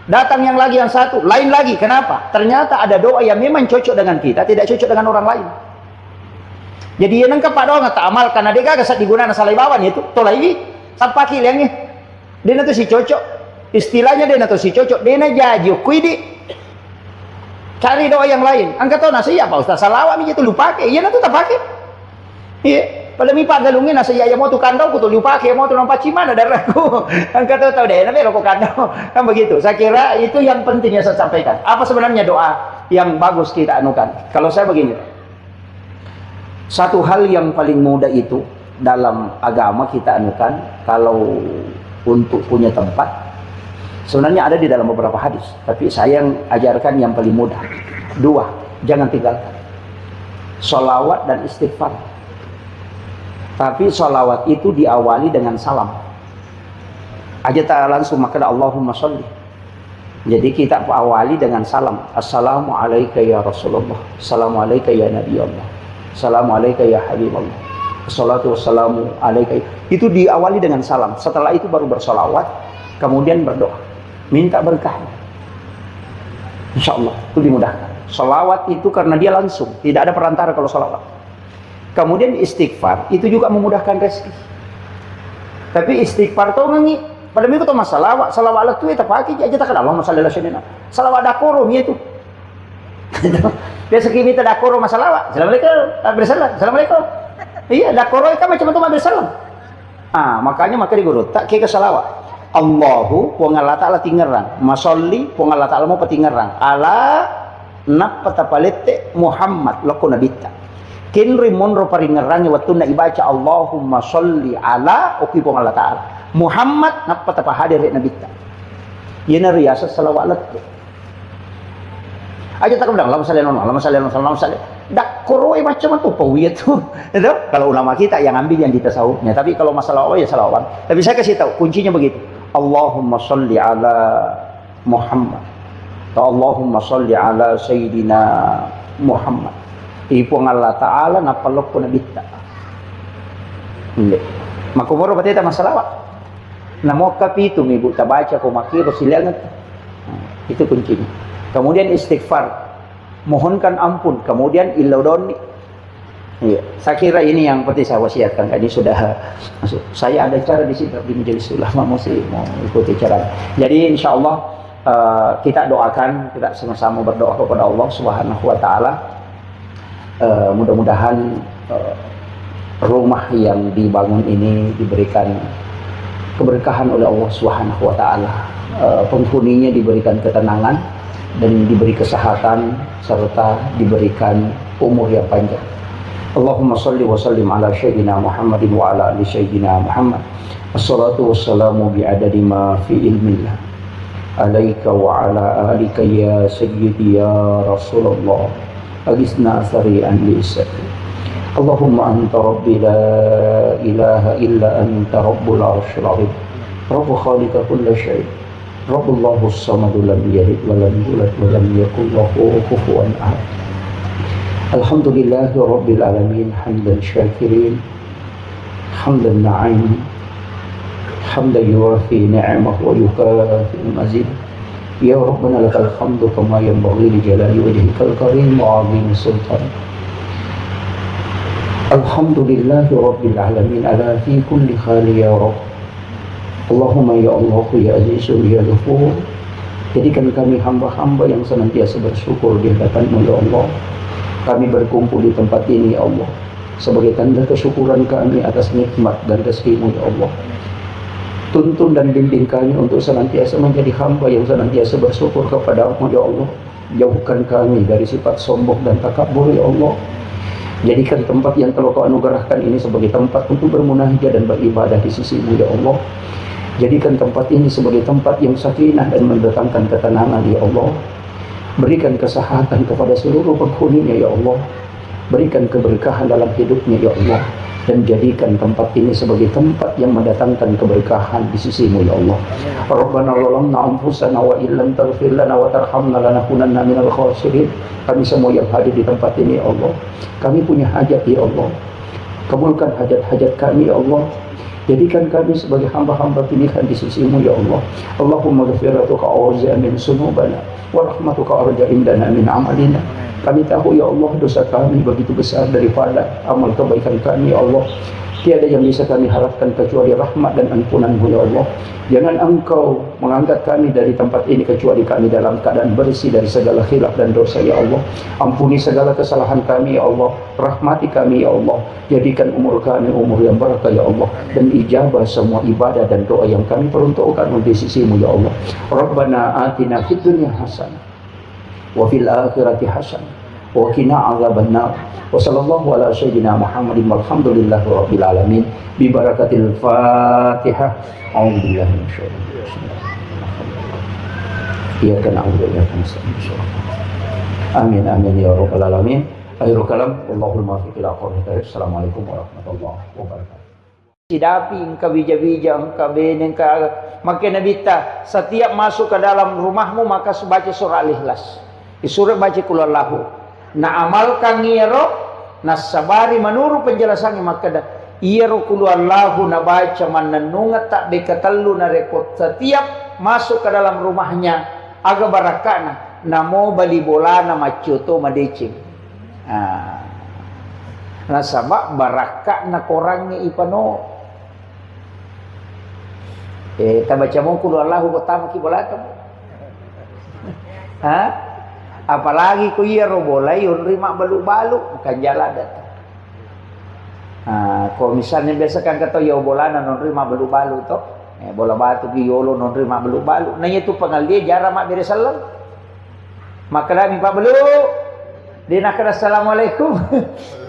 Datang yang lagi yang satu, lain lagi. Kenapa? Ternyata ada doa yang memang cocok dengan kita, tidak cocok dengan orang lain. Jadi yang nangka Pak Dongan tak amal karena dia gak digunakan salah bawan itu. Toh lagi sampai kilangnya. Dia nanti si cocok. Istilahnya dia nanti si cocok. Dia nanti jadi kuidi. Cari doa yang lain. Angkat tahu nasi apa Ustaz salawat itu lupa pakai. Iya nanti tak pakai. Iya. Pada mi pagalungin nasi ya mau tu kandau ku tu lupa pakai mau tu nampak cimana darahku. Angkat tahu deh. Nanti rokok kandau. Kan begitu. Saya kira itu yang pentingnya saya sampaikan. Apa sebenarnya doa yang bagus kita anukan? Kalau saya begini. Satu hal yang paling mudah itu dalam agama kita anukan kalau untuk punya tempat. Sebenarnya ada di dalam beberapa hadis, tapi saya yang ajarkan yang paling mudah. 2, jangan tinggalkan sholawat dan istighfar. Tapi sholawat itu diawali dengan salam. Aja tak langsung maka Allahumma sholli. Jadi kita awali dengan salam. Assalamualaikum ya Rasulullah. Assalamualaikum ya Nabi Allah. Assalamualaikum ya Habibullah. Assalatu wassalamu alaikum. Itu diawali dengan salam. Setelah itu baru bersolawat, kemudian berdoa. Minta berkah. Insya Allah itu dimudahkan. Salawat itu karena dia langsung, tidak ada perantara kalau salawat. Kemudian istighfar itu juga memudahkan rezeki. Tapi istighfar tuh ngangi. Pada minggu tuh masalah, salawat itu kita pakai aja tak kenal. Allahumma shalli ala sayyidina. Salawat dakorum itu. Biasa kita dakorum masalah. Assalamualaikum. Assalamualaikum. Iya dakorum kan macam tu bersalam. Makanya digurut tak ke salawat. Allahu wa Allah Ta'ala tingerang masolli wa Allah Ta'ala mau patingerang ala napata palette Muhammad lako nabita kinri monro paringerang waktu na ibaca Allahumma sholli ala oki wa Allah Ta'ala Muhammad napata pahadir nabita yana riyasa salawat aja tak bilang Allahumma salli dak koroi macam tu pawiyat tu itu kalau ulama kita yang ambil yang di tasawufnya tapi kalau masalah Allah ya salawat tapi saya kasih tahu kuncinya begitu Allahumma sholli ala Muhammad atau Allahumma sholli ala Sayyidina Muhammad ipong Allah Ta'ala napalok ko na bita hindi makumuro pati ita masalawat namo kapito may buta baca ko makiro silangat itu kuncinya kemudian istighfar mohonkan ampun kemudian ilaudoni. Iya, saya kira ini yang penting saya wasiatkan. Ini sudah masuk. Saya ada cara di sini di majelis ulama mau ikuti cara. Jadi insya Allah kita doakan, kita sama-sama berdoa kepada Allah Subhanahu Wa Taala. Mudah-mudahan rumah yang dibangun ini diberikan keberkahan oleh Allah Subhanahu Wa Taala. Penghuninya diberikan ketenangan dan diberi kesehatan serta diberikan umur yang panjang. Allahumma salli wa sallim ala sayyidina Muhammadin wa ala ali sayyidina Muhammad. Assalatu wassalamu bi'adadi ma fi ilmillah. Alaika wa ala alika ya sayyidi ya Rasulullah. Agisna sari'an li'isati. Allahumma anta rabbi la ilaha illa anta rabbul arshil azim. Rabbu khaliqa kulla syai'. Rabbullahu as-samadu lam yalid wa lam yulad wa lam yakul lahu kufuwan ahad. Alhamdulillahi Rabbil Alamin hamdan syakirin hamdan na'im hamdan yuwafi ni'amah wa yukafi mazid ya Rabbana lakal hamdu kama yanbaghi li jalali wajhikal karim wa 'azimi sultan. Alhamdulillahi Rabbil Alamin ala fi kulli khali ya Rabb. Allahumma ya Allah ya Azizu ya Ghafur, jadikan kami hamba-hamba yang senantiasa bersyukur di hadapan-Mu ya Allah. Kami berkumpul di tempat ini ya Allah sebagai tanda kesyukuran kami atas nikmat dan rezeki-Mu ya Allah. Tuntun dan bimbing kami untuk senantiasa menjadi hamba yang senantiasa bersyukur kepada-Mu ya Allah. Jauhkan kami dari sifat sombong dan takabur ya Allah. Jadikan tempat yang telah Kau anugerahkan ini sebagai tempat untuk bermunajat dan beribadah di sisi-Mu ya Allah. Jadikan tempat ini sebagai tempat yang sakinah dan mendatangkan ketenangan ya Allah. Berikan kesehatan kepada seluruh penghuninya ya Allah. Berikan keberkahan dalam hidupnya ya Allah. dan jadikan tempat ini sebagai tempat yang mendatangkan keberkahan di sisi-Mu ya Allah. Rabbana zalamna anfusana wa illam taghfir lana wa tarhamna lanakunanna minal khasirin. Kami semua yang hadir di tempat ini ya Allah, kami punya hajat ya Allah, kabulkan hajat-hajat kami ya Allah. Jadikan kami sebagai hamba-hamba pilihan di sisi-Mu ya Allah. Allahumma ghfiratuka awza min sunubana wa rahmatuka arja indana min amalina. Kami tahu ya Allah dosa kami begitu besar daripada amal kebaikan kami ya Allah. Tiada yang bisa kami harapkan kecuali rahmat dan ampunan-Mu ya Allah. Jangan Engkau mengangkat kami dari tempat ini kecuali kami dalam keadaan bersih dari segala khilaf dan dosa ya Allah. Ampuni segala kesalahan kami ya Allah. Rahmati kami ya Allah. Jadikan umur kami umur yang berkah ya Allah, dan ijabah semua ibadah dan doa yang kami peruntukkan di sisi-Mu ya Allah. Rabbana atina fid dunya hasanah wa fil akhirati hasanah wa qina adzabannar. Wa sallallahu ala sayyidina Muhammadin walhamdulillahi rabbil alamin bi barakatil Fatihah. A'udzu billahi minasyaitonir rajim. Iyyaka na'budu wa iyyaka nasta'in. Amin amin ya rabbal alamin. Akhirul kalam wallahul muwaffiq ila aqwamit thoriq. Assalamualaikum warahmatullahi wabarakatuh. Sidapi engkau bija-bija engkau benen engkau maka Nabi ta setiap masuk ke dalam rumahmu maka baca surah Al-Ikhlas. Disuruh baca qul huwallahu. Na amalkan ngiro nasabari menurut penjelasannya maka dah iro qul huwallahu na baca mananungat tak bekatellu na rekod setiap masuk ke dalam rumahnya aga barakana namo bali bolana macoto madecing. Nasabak barakana korangnya ipano tabaca mo qul huwallahu pertama ki bolata. Apalagi ku iya robolai rima balu-balu kan jalan datang. Kalau misalnya biasa kan kata ya bolana non rima balu-balu toh, bola batu giolo non rima balu-balu. Nanya tu pengal dia jarang mak beri salam. Maka dah minta belu. Dia nak kata assalamualaikum.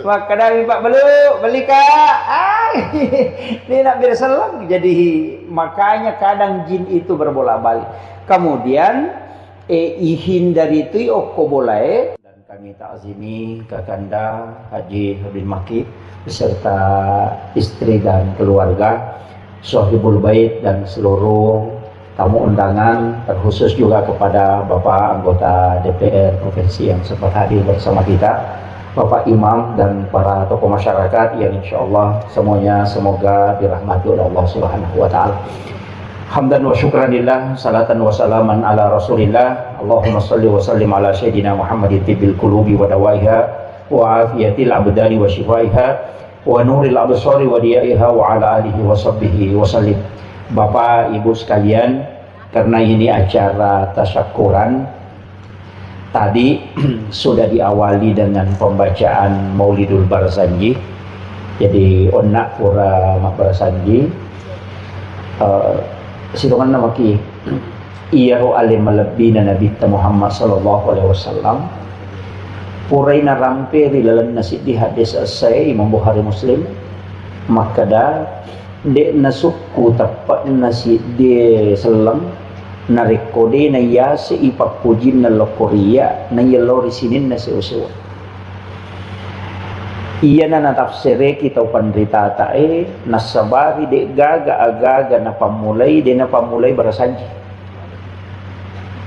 Maka dah minta belu, beli kak. Dia nak beri salam. Jadi makanya kadang jin itu berbola-balik. Kemudian ihindari itu oko boleh, dan kami takzimi Kakanda Haji Habib Maki beserta istri dan keluarga, Sohibul Bait dan seluruh tamu undangan, terkhusus juga kepada Bapak anggota DPR Provinsi yang sempat hadir bersama kita, Bapak Imam dan para tokoh masyarakat yang insya Allah semuanya semoga dirahmati oleh Allah Subhanahu wa Ta'ala. Hamdan wa syukranillah, salatan wa salaman ala rasulillah. Allahumma salli wa sallim ala sayyidina Muhammadin tibbil qulubi wa dawaiha wa afiyatil abdani wa shifaiha wa nuril absari wa diyaiha wa ala alihi wa sahbihi wa sallim. Bapak Ibu sekalian, karena ini acara tasyakuran, tadi sudah diawali dengan pembacaan Maulidul Barzanji. Jadi onak pura mak Barzanji situngan nama ki iyahu alim malabina Nabi Muhammad sallallahu alaihi wasallam purai na rampiri lalan nasi di hadis asai Imam Bukhari Muslim maka dah dek nasuku tapat nasi di selang narekode na yasi ipak pujin na lokoria na yelori sinin nasi usuwa. Iya na natafsire kita pandrita tae nasabari de gaga agaga na pamulai de na pamulai barasanji.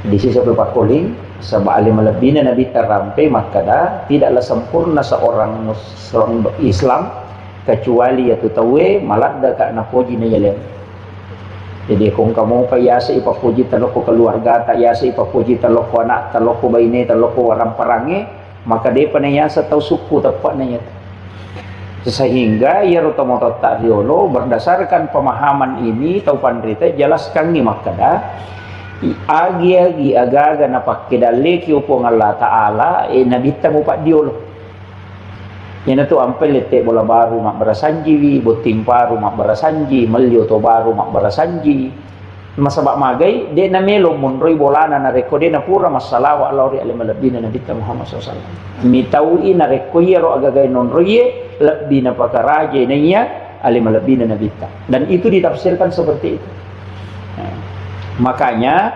Di sisi pakuling sabah alim lebina Nabi tarampe maka dah tidaklah sempurna seorang Muslim Islam kecuali yaitu tawe malat da ka na puji na yalen. Jadi kung kamu pa yasa ipapuji taloko keluarga ta yasa ipapuji taloko anak taloko baine taloko warang parange maka dia panayasa tau suku tepat nanya. Sehingga ia rotomoto tak diolo berdasarkan pemahaman ini tau pandrita jelaskan ni makada agi agaga na pakidale ki upong Allah Taala nabi tamu pak diolo yana tu ampel lete bola baru mak barasanji botim paru mak barasanji melio to baru mak barasanji masabak magai de na melo monroi bolana na rekode na pura masalah wa Allah ri alim labina nabi Muhammad sallallahu alaihi wasallam mitaui na rekoye ro agagai non roye labina pakaraje nanya alim labina nabi dan itu ditafsirkan seperti itu. Makanya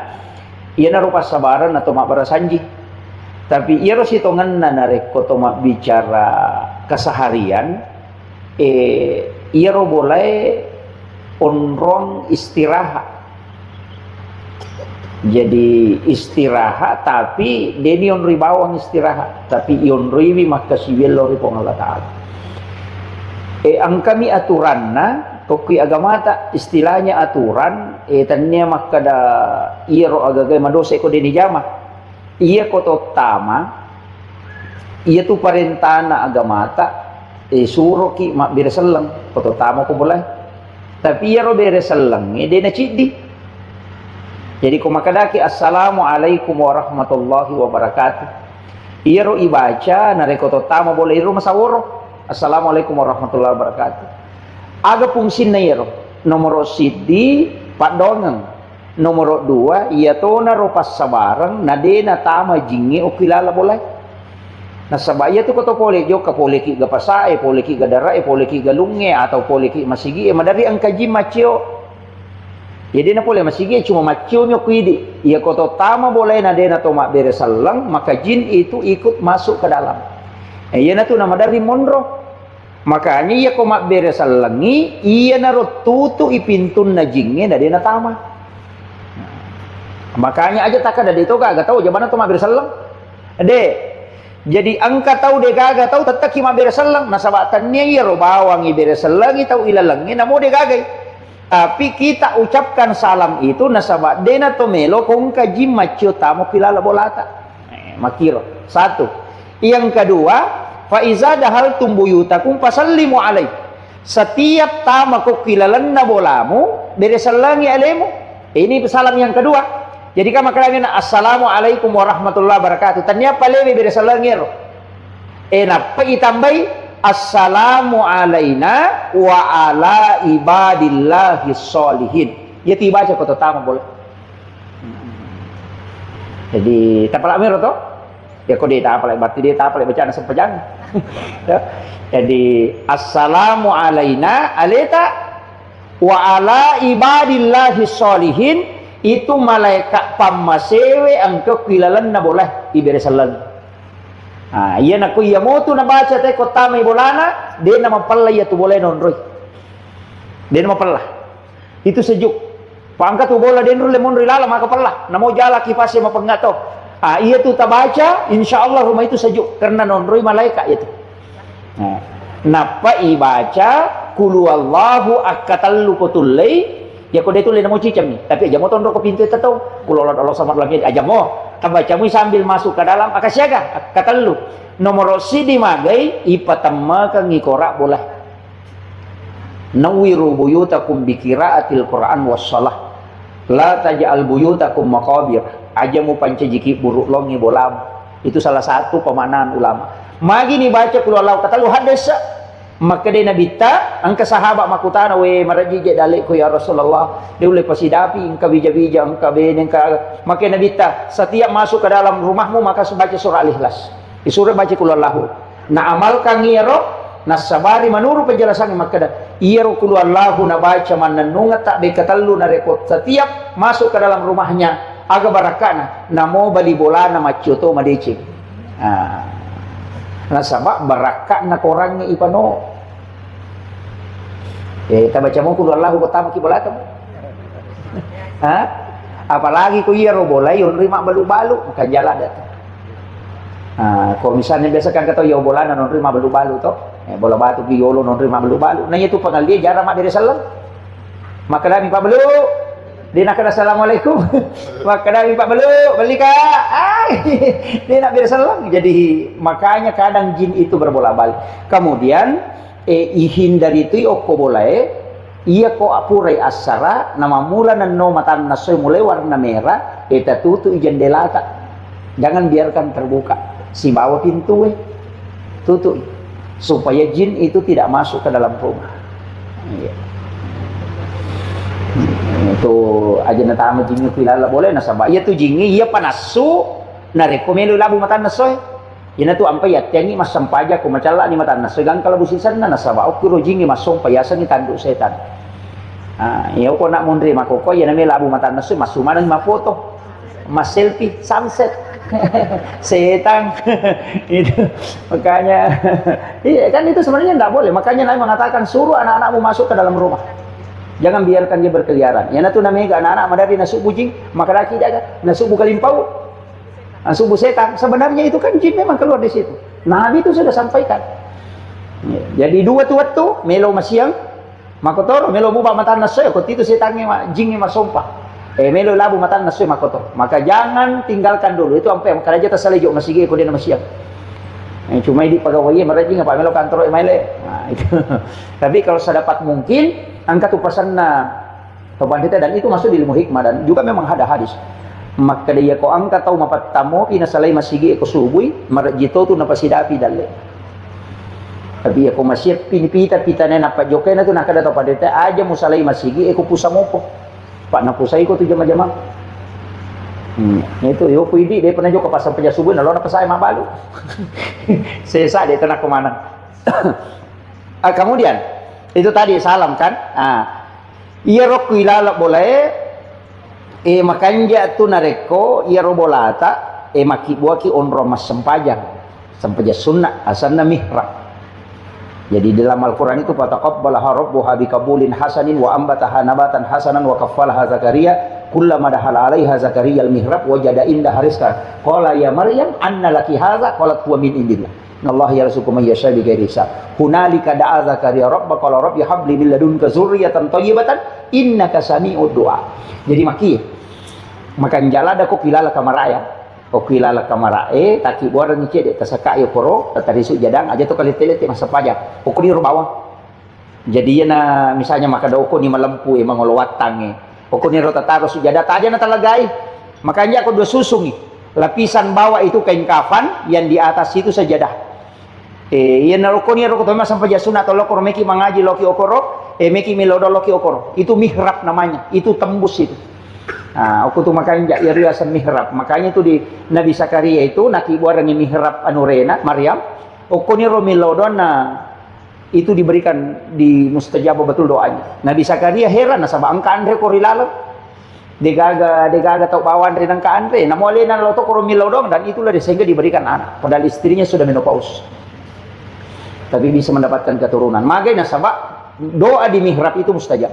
ia narupa sabaran atau mak barasanji tapi ia rositongan na nareko to mak bicara keseharian Ia ro boleh onrong istirahat. Jadi istirahat tapi deni onri bawang istirahat, tapi ionri maka siwil lori pong Allah Ta'ala. Ang kami aturanna toki agama ta istilahnya aturan tanya maka da ia ro agagay madose ko deni jama. Ia ko tama ia tu parentana agama ta suro ki mak bereselang ko tama ko boleh. Tapi ia ro bereselang dena cidi. Jadi ko makadaki assalamualaikum warahmatullahi wabarakatuh. Ia ro ibaca na reko tama boleh ro masaworo assalamualaikum warahmatullahi wabarakatuh. Aga fungsi na iro nomor sidi padongang nomor 2 ia to na ro pasabarang na de na tama jingi o kilala boleh na sabaya to ko to pole jo ka pole ki ga pasae pole ki ga dara pole ki ga lunge atau pole ki masigi madari ang kaji macio. Jadi na pole masigi cuma macio nyo kuidi ia ko to tama boleh na de na to mak beresalang maka jin itu ikut masuk ke dalam. Iya na to na madari monro. Makanya ia ko mak beresalangi ia naro tutu ipintun na jinge na de na tama. Makanya aja taka da itu kagak tahu jabana to mak beresalang. Jadi angka tahu de kagak tahu tetap ki mak beresalang nasabatannya ia ro bawang i beresalangi tahu ilalangi namo de kagak. Tapi kita ucapkan salam itu nasabat dena to melo kong kaji macio tamu pilala bolata. Makiro. Satu. Yang kedua, fa iza dahal tumbuyutakum fasallimu alai. Setiap tamu ko kilalan na bolamu beresalangi alemu. Ini salam yang kedua. Jadi kama kalangin assalamualaikum warahmatullahi wabarakatuh. Tanya palewe beresalangi ro. Napa itambai assalamu alaina wa ala ibadillahi sholihin. Ya tiba aja kota tamu boleh. Jadi tapalak mero to? Ya kok dia tapalak berarti dia tapalak bacaan sempajang. Jadi assalamu alaina aleta wa ala ibadillahi sholihin itu malaikat pamasewe angka kilalan na boleh iberesalan. Iya naku iya mo tu nabaca te kota may bolana dia nama pala iya tu boleh nonroy dia nama pala itu sejuk pangkat tu bola dia nonroy lemon rilala maka pala namo jala kipasnya mapengato iya tu tabaca insyaallah rumah itu sejuk karena nonroy malaikat itu napa ibaca kulu Allahu akatallu kotulai ya kode itu namo cicam nih tapi aja mo tondro ke pintu itu tahu kulu Allah sama lagi aja mo bacamu sambil masuk ke dalam akasyaga kata lu nomor sidi magai ipatama kang ngikora boleh nawiru buyutakum bikiraatil Quran wassalah la taj'al buyutakum maqabir ajamu pancajiki buruk longi bolam itu salah satu pemanaan ulama magi nih baca kulu Allah kata lu hadasa maka dia nabita angka sahabat makutana we marajije dalik ko ya Rasulullah dia boleh pasidapi engka bija-bija engka benen engka maka nabita setiap masuk ke dalam rumahmu maka baca surah Al-Ikhlas disuruh baca kul Allahu na amalkan ngiro nasabari manuru penjelasan maka iro kul Allahu na baca mananunga tak bekatallu na rekod setiap masuk ke dalam rumahnya aga barakana namo bali bolana macyoto madecing nasabak barakak na korangnya ipano kita baca mo kulu Allahu pertama ki bolatam apalagi ku iya ro bolai yon rima balu-balu maka jalan datang kalau misalnya biasa kan kata yo bolana non rima balu-balu to bola batu ki yolo non rima balu-balu nah itu pangal dia jarang mak dari salam maka dami pak belu dia nak kata assalamualaikum maka dami pak belu beli kak dia nak dari salam jadi makanya kadang jin itu berbola-balik kemudian ihindari itu oko boleh iya ko apurai asara nama mula nan no matan nasoy mulai warna merah eta tutu jendela tak jangan biarkan terbuka si bawa pintu tutup supaya jin itu tidak masuk ke dalam rumah itu aja natama jingi pilala boleh nasaba iya tu jingi iya panasu narekomelu labu matan nasoy ina tu ampai yatiangi mas sampaja ko macala ni matan nasegang kalau busisan na nasaba okuro jingi masong payasan ni tanduk setan iya ko nak mundri makoko ya name labu matan nasoy masumanan ma foto mas selfie sunset setan. Itu makanya iya kan, itu sebenarnya tidak boleh. Makanya Nabi mengatakan suruh anak-anakmu masuk ke dalam rumah, jangan biarkan dia berkeliaran. Ya itu namanya anak-anak madari nasuk bujing, maka laki jaga nasuk kalimpau, nasuk setan. Sebenarnya itu kan jin memang keluar di situ. Nabi itu sudah sampaikan. Ya, jadi dua tuh melo masiang makotor melo buba mata nasoy ko itu setannya jingnya masumpah. Melo labu matan nasoy makoto. Maka jangan tinggalkan dulu. Itu sampai karaja tasalejo masige ko din masiyang. Cuma di pegawai mereka nggak melo kantor emile. Nah, itu. Tapi kalau sedapat mungkin angkat upasan na kita, dan itu masuk di ilmu hikmah dan juga memang ada hadis. Maka dia ko angkat tahu mapat tamu pinasalay masige ko subui marjito tu napasidapi dalle. Tapi ako masih pinipita na napajoke na tu nakada to padete aja musalay masige ko pusamo po. Pak napusay ko tu jama-jama. Itu yo puidi dia pernah juga pasang peja subuh na lo na pasay mabalu. Sesa dia tenak kemana. Kemudian itu tadi salam kan. Iya rok ilala boleh makanja tu nareko iya robolata maki buaki onro mas sempajang sempaja sunnah asanna mihrab. Jadi dalam Al-Quran itu fataqabbalaha rabbuha biqabulin hasanin wa ambataha nabatan hasanan wa kaffalaha Zakaria kullama dakhala 'alaiha Zakaria al-mihrab wajada indaha rizqan qala ya Maryam anna laki hadza qalat huwa min indillah innallaha yarzuqu man yasha bighairi hisab hunalika da'a Zakaria rabba qala rabbi habli min ladunka dzurriyyatan thayyibatan innaka sami'ud du'a. Jadi makan jalada ko pilala kamaraya o kilala kamarae taki buara ni cede tasaka yo koro tadi su jadang aja to kali telete masa pajak o kuni bawah. Jadi na misalnya maka doko ni malempu emang watang o kuni ro tataro su jada aja na talagai. Makanya aku dua susungi lapisan bawah itu kain kafan, yang di atas itu sajadah. Yan na ko ni ro ko to sampai jasuna to lokor meki mangaji loki okoro meki milodo loki okoro. Itu mihrab namanya, itu tembus itu. Nah, aku tuh makanya ya riasan mihrab. Makanya itu di Nabi Zakaria itu naki buarani mihrab anurena Maryam. Okoni romilodona itu diberikan di mustajabah betul doanya. Nabi Zakaria heran nasaba angka andre korilalam. Degaga tau bawan dari angka andre. Namolena loto koromilodong dan itulah sehingga diberikan anak. Padahal istrinya sudah menopause. Tapi bisa mendapatkan keturunan. Makanya nasaba doa di mihrab itu mustajab.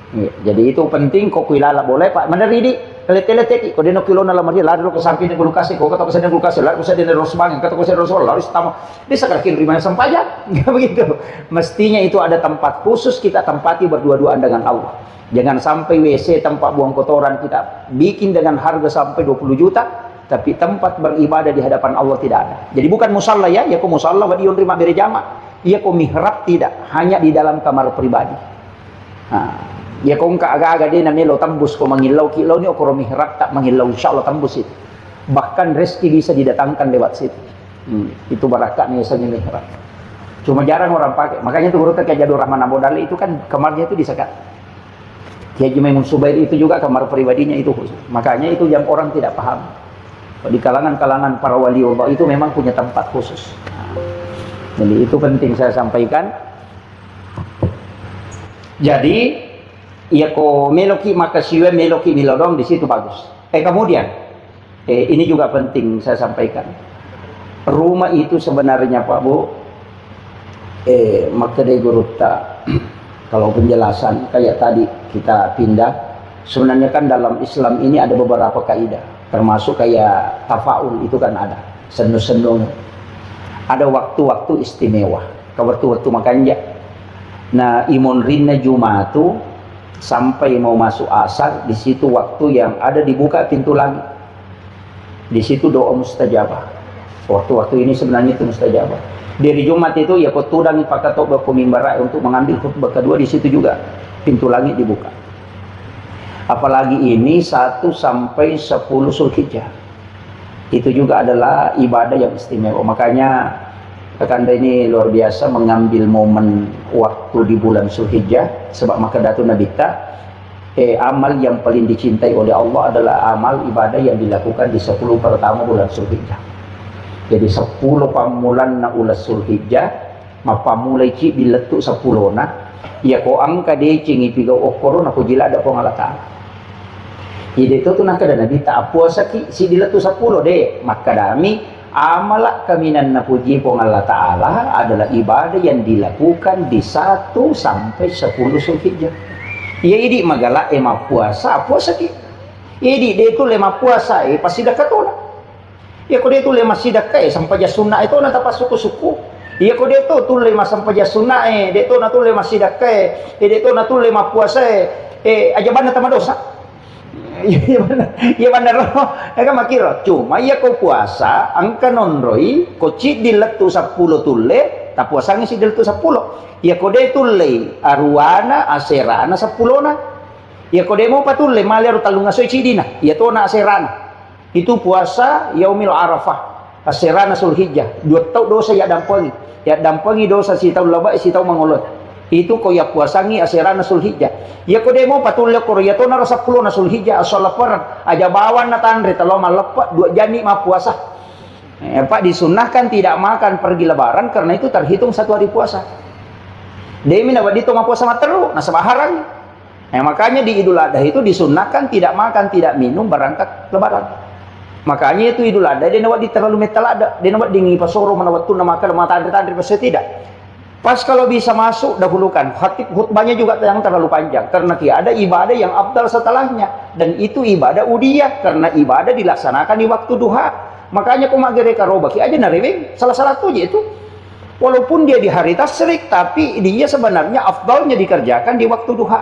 Ya, jadi itu penting kok kuilala boleh Pak meneridi telet-telet ko dino kilo na lamar dia lari ke samping ko lukasi ko kata ko sa lukasi lari ko sa dino rosbang kata ko sa rosol lari tama bisa kira lima sampaja enggak begitu. Mestinya itu ada tempat khusus kita tempati berdua-duaan dengan Allah. Jangan sampai WC tempat buang kotoran kita bikin dengan harga sampai 20 juta tapi tempat beribadah di hadapan Allah tidak ada. Jadi bukan musalla ya ko musalla wa diun rima bere jama. Iya ko mihrab tidak, hanya di dalam kamar pribadi. Nah, ya kong agak-agak dia namanya lo tembus ko mangilaw kilaw ni okoro mihrab tak mangilaw insyaallah tembus itu. Bahkan rezeki bisa didatangkan lewat situ. Itu barakatnya misalnya mihrab. Cuma jarang orang pakai. Makanya tuh urut kayak Jadul Rahman Abodali itu kan kamarnya itu disekat. Kiai Maimun Subair itu juga kamar pribadinya itu khusus. Makanya itu yang orang tidak paham. Di kalangan-kalangan para wali Allah itu memang punya tempat khusus. Jadi itu penting saya sampaikan. Jadi iya ko meloki maka siwe meloki milodong di situ bagus. Kemudian ini juga penting saya sampaikan. Rumah itu sebenarnya Pak Bu maka de gurutta kalau penjelasan kayak tadi kita pindah sebenarnya kan dalam Islam ini ada beberapa kaidah termasuk kayak tafaul itu kan ada senu-senu ada waktu-waktu istimewa waktu-waktu makanya nah imun rinna jumatu sampai mau masuk asar di situ waktu yang ada dibuka pintu langit di situ doa mustajabah waktu-waktu ini sebenarnya itu mustajabah dari Jumat itu ya kotudang pakatok berkumimbara untuk mengambil khutbah kedua di situ juga pintu langit dibuka apalagi ini 1 sampai 10 Zulhijjah itu juga adalah ibadah yang istimewa makanya Kakanda ini luar biasa mengambil momen waktu di bulan Zulhijjah sebab maka datu nabita amal yang paling dicintai oleh Allah adalah amal ibadah yang dilakukan di 10 pertama bulan Zulhijjah. Jadi 10 pamulan na ulas Zulhijjah mapamulai ci biletu 10 na ya ko angka de cingi pigaw okoro na ko jila ada po ngalata. Ide itu tuh nak kada nabi tak puasa ki si dilatu 10 deh. Maka dami amalak kaminan na puji pong Allah Ta'ala adalah ibadah yang dilakukan di 1 sampai 10 Zulhijjah. Ya idi magala ema puasa ki. Idi dia itu lema puasa pasti dah katona. Ya kau dia tu lema sidakah sampai sunnah itu na tapas suku-suku. Ya kau dia tu lema sampai sunnah dia tu na tu lema sidakah dia tu na tu lema puasa aja bana tama dosa. Iya benar loh. Eka makiro. Cuma iya kau puasa, angka nonroi, kau cid di letu 10 tule, tak puasanya si di letu 10. Iya kau de tule, aruana, aserana 10 na. Iya kau de mau patule, malir talunga soy cidina. Iya tu na aserana. Itu puasa yaumil arafah, aserana Zulhijjah. 2 tahun dosa ya dampangi. Ya dampangi dosa si tahu laba si tahu mangolot. Itu kau ya puasangi aserana Zulhijjah. Ya kau demo patulya kau ya tona rasa 10 na Zulhijjah asal leparan aja bawan na tandre talo malepat 2 jani ma puasa. Pak disunahkan tidak makan pergi lebaran karena itu terhitung 1 hari puasa. Demi na wadito ma puasa materu na sabaharang. Makanya di Idul Adha itu disunahkan tidak makan tidak minum berangkat lebaran. Makanya itu Idul Adha dia nawat di terlalu metalada dia nawat dingi pasoro manawat tu na makan ma tandre pasti tidak. Pas kalau bisa masuk dahulukan. Khutbahnya juga yang terlalu panjang karena ada ibadah yang abdal setelahnya dan itu ibadah udiyah karena ibadah dilaksanakan di waktu duha. Makanya kumagere karobaki aja narewing salah satu aja itu. Walaupun dia di hari tasyrik tapi dia sebenarnya afdalnya dikerjakan di waktu duha.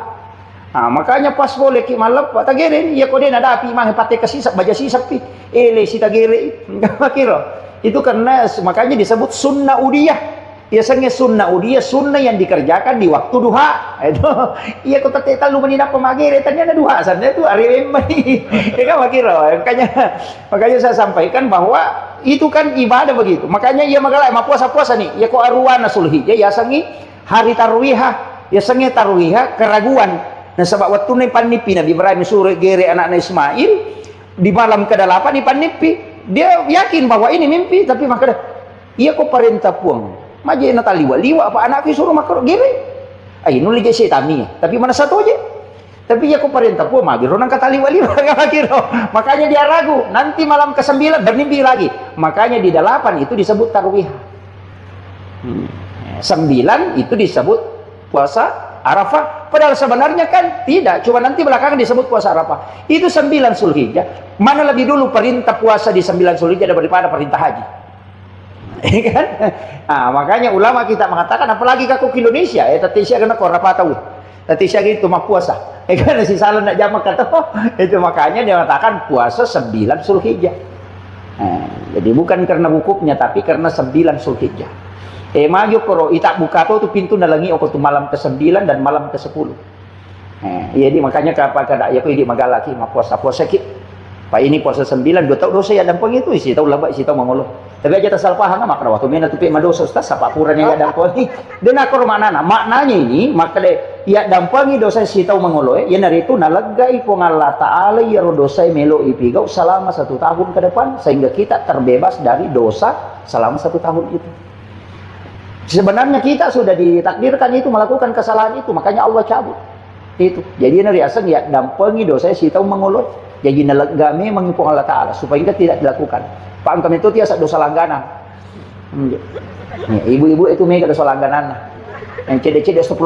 Nah, makanya pas boleh ki malap tagere ya kode nada api mah pate kasisap baja sisap pi. Si tagere makiro. Itu karena makanya disebut sunnah udiyah. Biasanya sunnah udiyah sunnah yang dikerjakan di waktu duha. Itu iya kota teta lu menina pemagire ternyata duha sana itu hari memang. Ya kan makiro. Makanya saya sampaikan bahwa itu kan ibadah begitu. Makanya ia magala emang puasa-puasa nih. Ya kok arwana Zulhijjah ya sangi hari tarwihah. Ya sangi tarwihah keraguan. Nah sebab waktu nih panipi Nabi Ibrahim suruh gere anak Ismail di malam ke-8 di panipi. Dia yakin bahwa ini mimpi tapi maka iya kok perintah puang. Maje na taliwa liwa apa anakku suruh makro gere ay no lige setami tapi mana satu aja tapi ya ko perintah po magiro nang kataliwa liwa makiro makanya dia ragu nanti malam ke-9 bermimpi lagi makanya di 8 itu disebut tarwih 9 itu disebut puasa Arafah padahal sebenarnya kan tidak cuma nanti belakangan disebut puasa Arafah itu 9 Zulhijjah mana lebih dulu perintah puasa di 9 Zulhijjah daripada perintah haji. Kan? Nah, makanya ulama kita mengatakan apalagi kaku ke Indonesia tadi saya kena kau rapat tahu tadi saya gitu mah puasa kan si salah nak jamak kata itu makanya dia mengatakan puasa 9 Zulhijjah. Jadi bukan karena wukufnya tapi karena 9 Zulhijjah. Maju koro itak buka tuh pintu nalangi aku tuh malam ke-9 dan malam ke-10. Jadi makanya kada ya ko idi magalaki mah puasa ki. Pak ini puasa 9 2 tahun dosa ya dampang itu isi tahu laba isi tahu mangolo. Tapi aja tasal paham maka waktu mena tupi madosa ustaz sapapuran ya dampang ni. Dan akor maknanya ini maka de ya dampangi dosa isi tahu mangolo ya nari itu nalagai pong Allah Taala ya dosa melo ipigau selama 1 tahun ke depan sehingga kita terbebas dari dosa selama 1 tahun itu. Sebenarnya kita sudah ditakdirkan itu melakukan kesalahan itu makanya Allah cabut. Itu. Jadi nari asal ya dampangi dosa isi tahu mangolo. Jadi nalagami mengipung Allah Ta'ala supaya kita tidak dilakukan. Pak kami itu tiasa dosa langganan. Ibu-ibu itu mereka dosa langganan. Yang cede-cede 10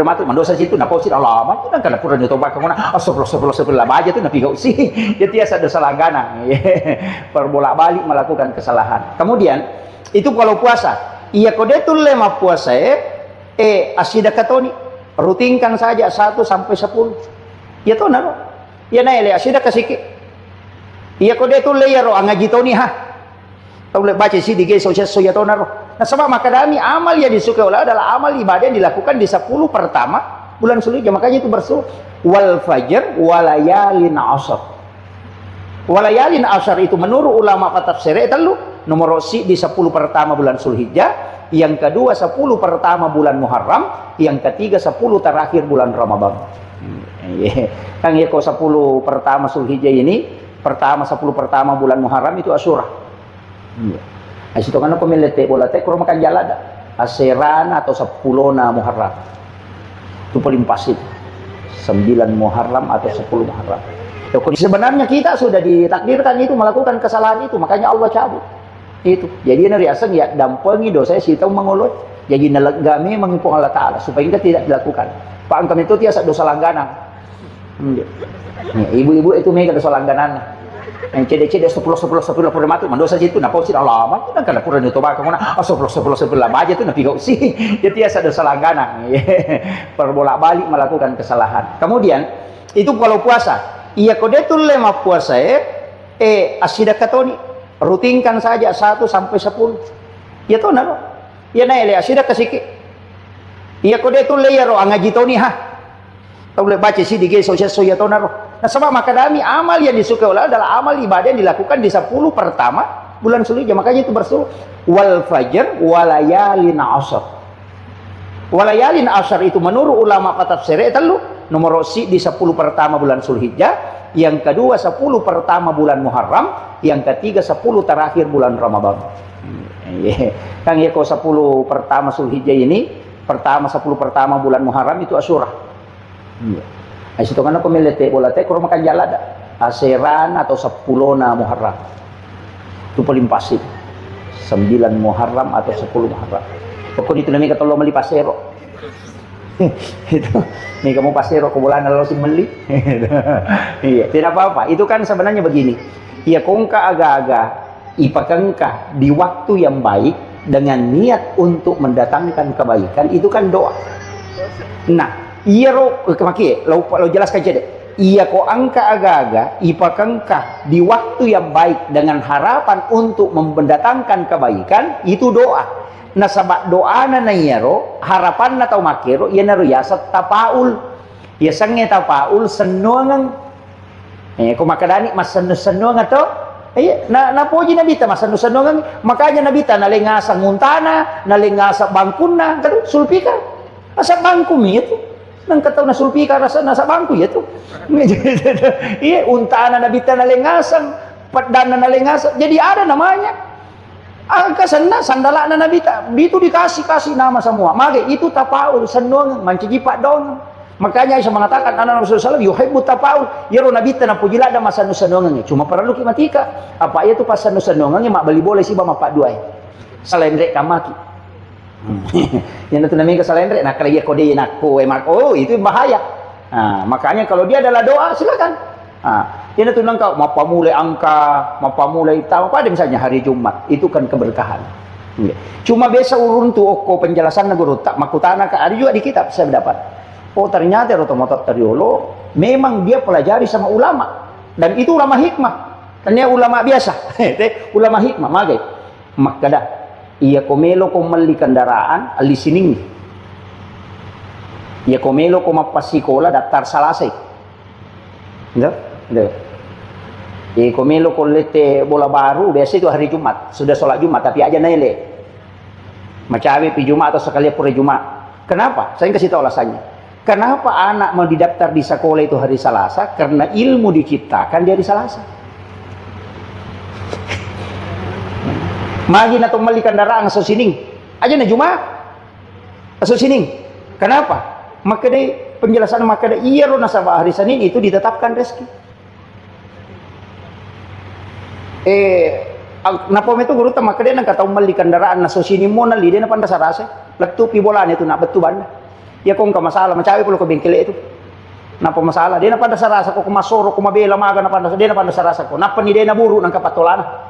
matu dosa situ nak pausin Allah amat kan kana pura nyoto bak kana 10 aja tuh napi gau sih. Dia tiasa dosa langganan. Perbolak-balik melakukan kesalahan. Kemudian itu kalau puasa, iya kodetul lema puasa asida katoni rutinkan saja 1 sampai 10. Ya to naro. Ya na ele asida kasiki. Iya ko deto leya ro angaji to ni ha. Tahu le baca si dige so ya to naro. Nah sebab maka dami amal yang disukai Allah adalah amal ibadah yang dilakukan di 10 pertama bulan Zulhijjah. Makanya itu bersul wal fajr walayalin ashr. Walayalin ashr itu menurut ulama tafsir itu nomor si di 10 pertama bulan Zulhijjah, yang kedua 10 pertama bulan Muharram, yang ketiga 10 terakhir bulan Ramadan. Kan ya kok 10 pertama Zulhijjah ini pertama 10 pertama bulan Muharram itu Asyura. Nah situ kan aku melete bola teh kurang makan jalada aseran atau 10 na Muharram itu paling pas itu 9 Muharram atau 10 Muharram Sebenarnya kita sudah ditakdirkan itu melakukan kesalahan itu, makanya Allah cabut itu. Jadi ini aseng ya dampengi dosa si tahu mengulut. Jadi nalegami mengimpung Allah Taala supaya kita tidak dilakukan. Pak angkam itu tiasa dosa langganan. Ibu-ibu itu mereka dosa langganan. Yang cede-cede 10 matu mendosa situ nak pausin Allah amat kan kada pura itu bakal mana 10 aja tu nak pigau sih. Jadi tiasa dosa langganan. Perbolak-balik melakukan kesalahan. Kemudian itu kalau puasa, iya kodetul lema puasa asida katoni rutinkan saja 1 sampai 10. Ya to naro. Ya naik le asida kasiki. Iya kodetul le ya ro angaji toni ha. Tahu le baca sih di sosial ya to naro. Nah sebab maka dami amal yang disukai Allah adalah amal ibadah yang dilakukan di 10 pertama bulan Zulhijjah. Makanya itu bersul wal fajr walayalin ashr. Walayalin ashr itu menurut ulama tafsir itu nomor si di 10 pertama bulan Zulhijjah, yang kedua 10 pertama bulan Muharram, yang ketiga 10 terakhir bulan Ramadan. Kan ya kok 10 pertama Zulhijjah ini, 10 pertama bulan Muharram itu Asyura. Itu kan aku melete bola teh kurang makan jalan dah. Aseran atau 10 na Muharram. Itu paling pasti. 9 Muharram atau 10 Muharram. Pokok itu namanya kata lo meli pasero. Itu nih kamu pasero ke bulan lalu meli. Iya, tidak apa-apa. Itu kan sebenarnya begini. Iya kongka agak-agak ipakengka di waktu yang baik dengan niat untuk mendatangkan kebaikan, itu kan doa. Nah, iya ro kemaki lo jelaskan aja deh. Iya ko angka agak-agak ipakengka di waktu yang baik dengan harapan untuk mendatangkan kebaikan, itu doa. Nah sabak doa na ro harapan na tau makiro iya naro yasat tapaul. Ya sange tapaul senuangan. Ko makadani mas senuangan to. Na poji nabita mas senuangan, makanya nabita nalengasa nguntana, nalengasa bangkuna, kadu sulpika. Asa bangku mi itu. Nang kataw na sulpika rasa nasa bangku ya tu. Iya untana nabita nalengasang, padana nalengasang. Jadi ada namanya. Kesana sandala na nabita, itu dikasih nama semua. Maka itu tapaul senong mancijipat dong. Makanya Aisyah mengatakan anak Rasulullah SAW yuhibbu tapaul. Yaro nabita na pujila ada masa nusanongan. Cuma perlu kimatika. Apa itu pas nusanongan mak beli boleh sih ba mapak dua. Salendrek kamaki. Yang itu namanya kesalendrek. Nah kalau dia kode nak oh itu bahaya. Nah, makanya kalau dia adalah doa silakan. Ini tuh nangkau mapamulai angka, mapamulai tahu apa ada misalnya hari Jumat, itu kan keberkahan. Cuma biasa urun tuh penjelasan guru tak makutana ada juga di kitab saya dapat. Oh ternyata rotomotor teriolo memang dia pelajari sama ulama, dan itu ulama hikmah. Ternyata ulama biasa, ulama hikmah makada iya komelo komeli kendaraan alisining. Iya komelo komapasikola daftar salasai. Komelo kolete bola baru biasa itu hari Jumat, sudah sholat Jumat tapi aja nele macawe pi Jumat atau sekali pura Jumat. Kenapa? Saya kasih tahu alasannya. Kenapa anak mau didaftar di sekolah itu hari Selasa? Karena ilmu diciptakan di hari Selasa. Magi atau meli kendaraan aso sining aja na Jumat aso sining. Kenapa? Maka deh penjelasan maka deh iya ro nasabah hari Senin itu ditetapkan rezeki. Napa itu guru tak maka dia nak tahu meli kendaraan naso sini mo na lide na panda sarasa lektu pi bola itu nak betu banda. Ya kong ka masalah macawi pulo ko bengkel itu. Napa masalah dia na panda sarasa ko kumasoro kumabela maga na panda dia na panda sarasa ko. Napa ni dia na buru nang kapatolana.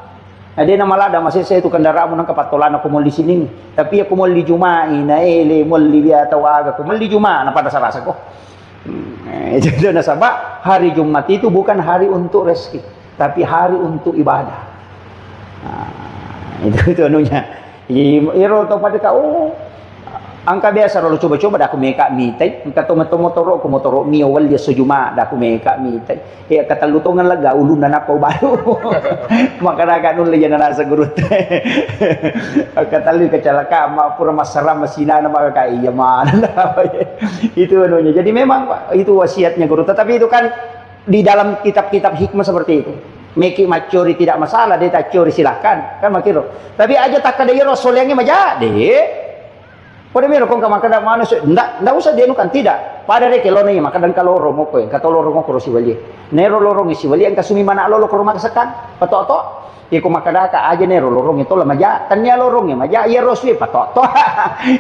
Nah dia na malada masih saya itu kendaraan mo nang kapatolana ko mo di sini. Tapi aku mau di Jumat na mo li biya tawaga ko mo di Jumat na panda sarasa ko. Jadi nasabah hari Jumat itu bukan hari untuk rezeki, tapi hari untuk ibadah. Nah, itu anunya. Iro to pada kau angka biasa kalau coba-coba dah aku meka mitai, kata motor mi awal dia sejuma dah aku meka mitai. Ya kata lutongan lega ulun dan apa baru. Maka agak nun lejan rasa gurut. Kata lu kecelakaan mak pura masalah masina nama kakak iya mana. Itu anunya. Jadi memang itu wasiatnya guru. Tetapi itu kan di dalam kitab-kitab hikmah seperti itu. Meki macuri tidak masalah, dia tak curi silahkan kan makiro. Tapi aja tak ada rasul yang majade. Pada mero kong kamakada manusia, ndak usah dia nukan tidak. Pada reke lo nih makadan kaloro mo ko, kato loro mo ko si wali. Nero lorong si wali ang kasumi mana lo ko rumakasakan, pato-to. Iko makadaka aja nero lorong itu lah maja, tanya lorongnya maja iya roswi pato-to.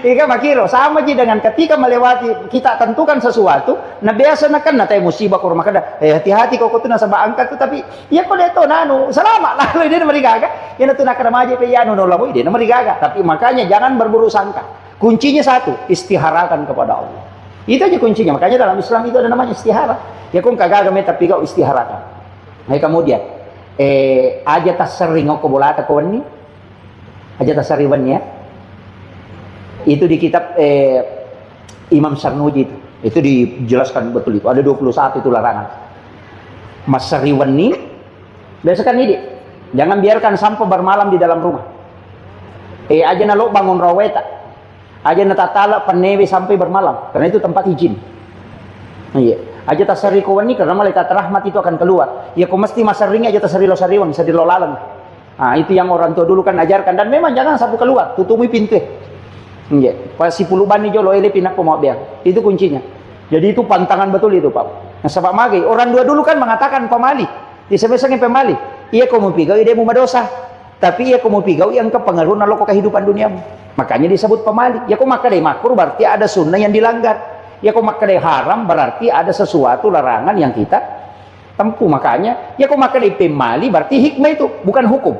Ika makiro sama aja dengan ketika melewati kita tentukan sesuatu, nah biasa nakan na tayo musibah ko makada. Hati-hati kok tuh nasa angkat tuh tapi ya ko deto nanu selamat lah lo dia marigaga. Ya na tuh nakada maja pe ya no lamo dia na marigaga. Tapi makanya jangan berburu sangka. Kuncinya satu, istiharakan kepada Allah. Itu aja kuncinya. Makanya dalam Islam itu ada namanya istihara. Ya kung kagaga me tapi kau istiharakan. Nah kemudian aja tasari ngoko bolata kawan ni aja tasariwannya itu di kitab Imam Sarnuji itu dijelaskan betul itu ada 21 itu larangan masariwan ni biasakan ini jangan biarkan sampai bermalam di dalam rumah aja nalo bangun raweta aja natatala panewe sampai bermalam karena itu tempat izin iya aja tasari kawan ni karena malaikat rahmat itu akan keluar ya kau mesti masaringnya aja tasari lo sariwan bisa dilolalan itu yang orang tua dulu kan ajarkan dan memang jangan sapu keluar tutupi pintu ya pasti puluban ni jolo ele pinak pemau biang itu kuncinya jadi itu pantangan betul itu Pak nah sebab magi orang dua dulu kan mengatakan pemali disebesangin pemali iya kau mau pigau dia mau dosa tapi iya kau mau pigau yang kepengaruh nalo kehidupan duniamu makanya disebut pemali ya kau maka deh makruh berarti ada sunnah yang dilanggar ya kok makadai haram berarti ada sesuatu larangan yang kita tempuh makanya ya kok makadai pemali berarti hikmah itu bukan hukum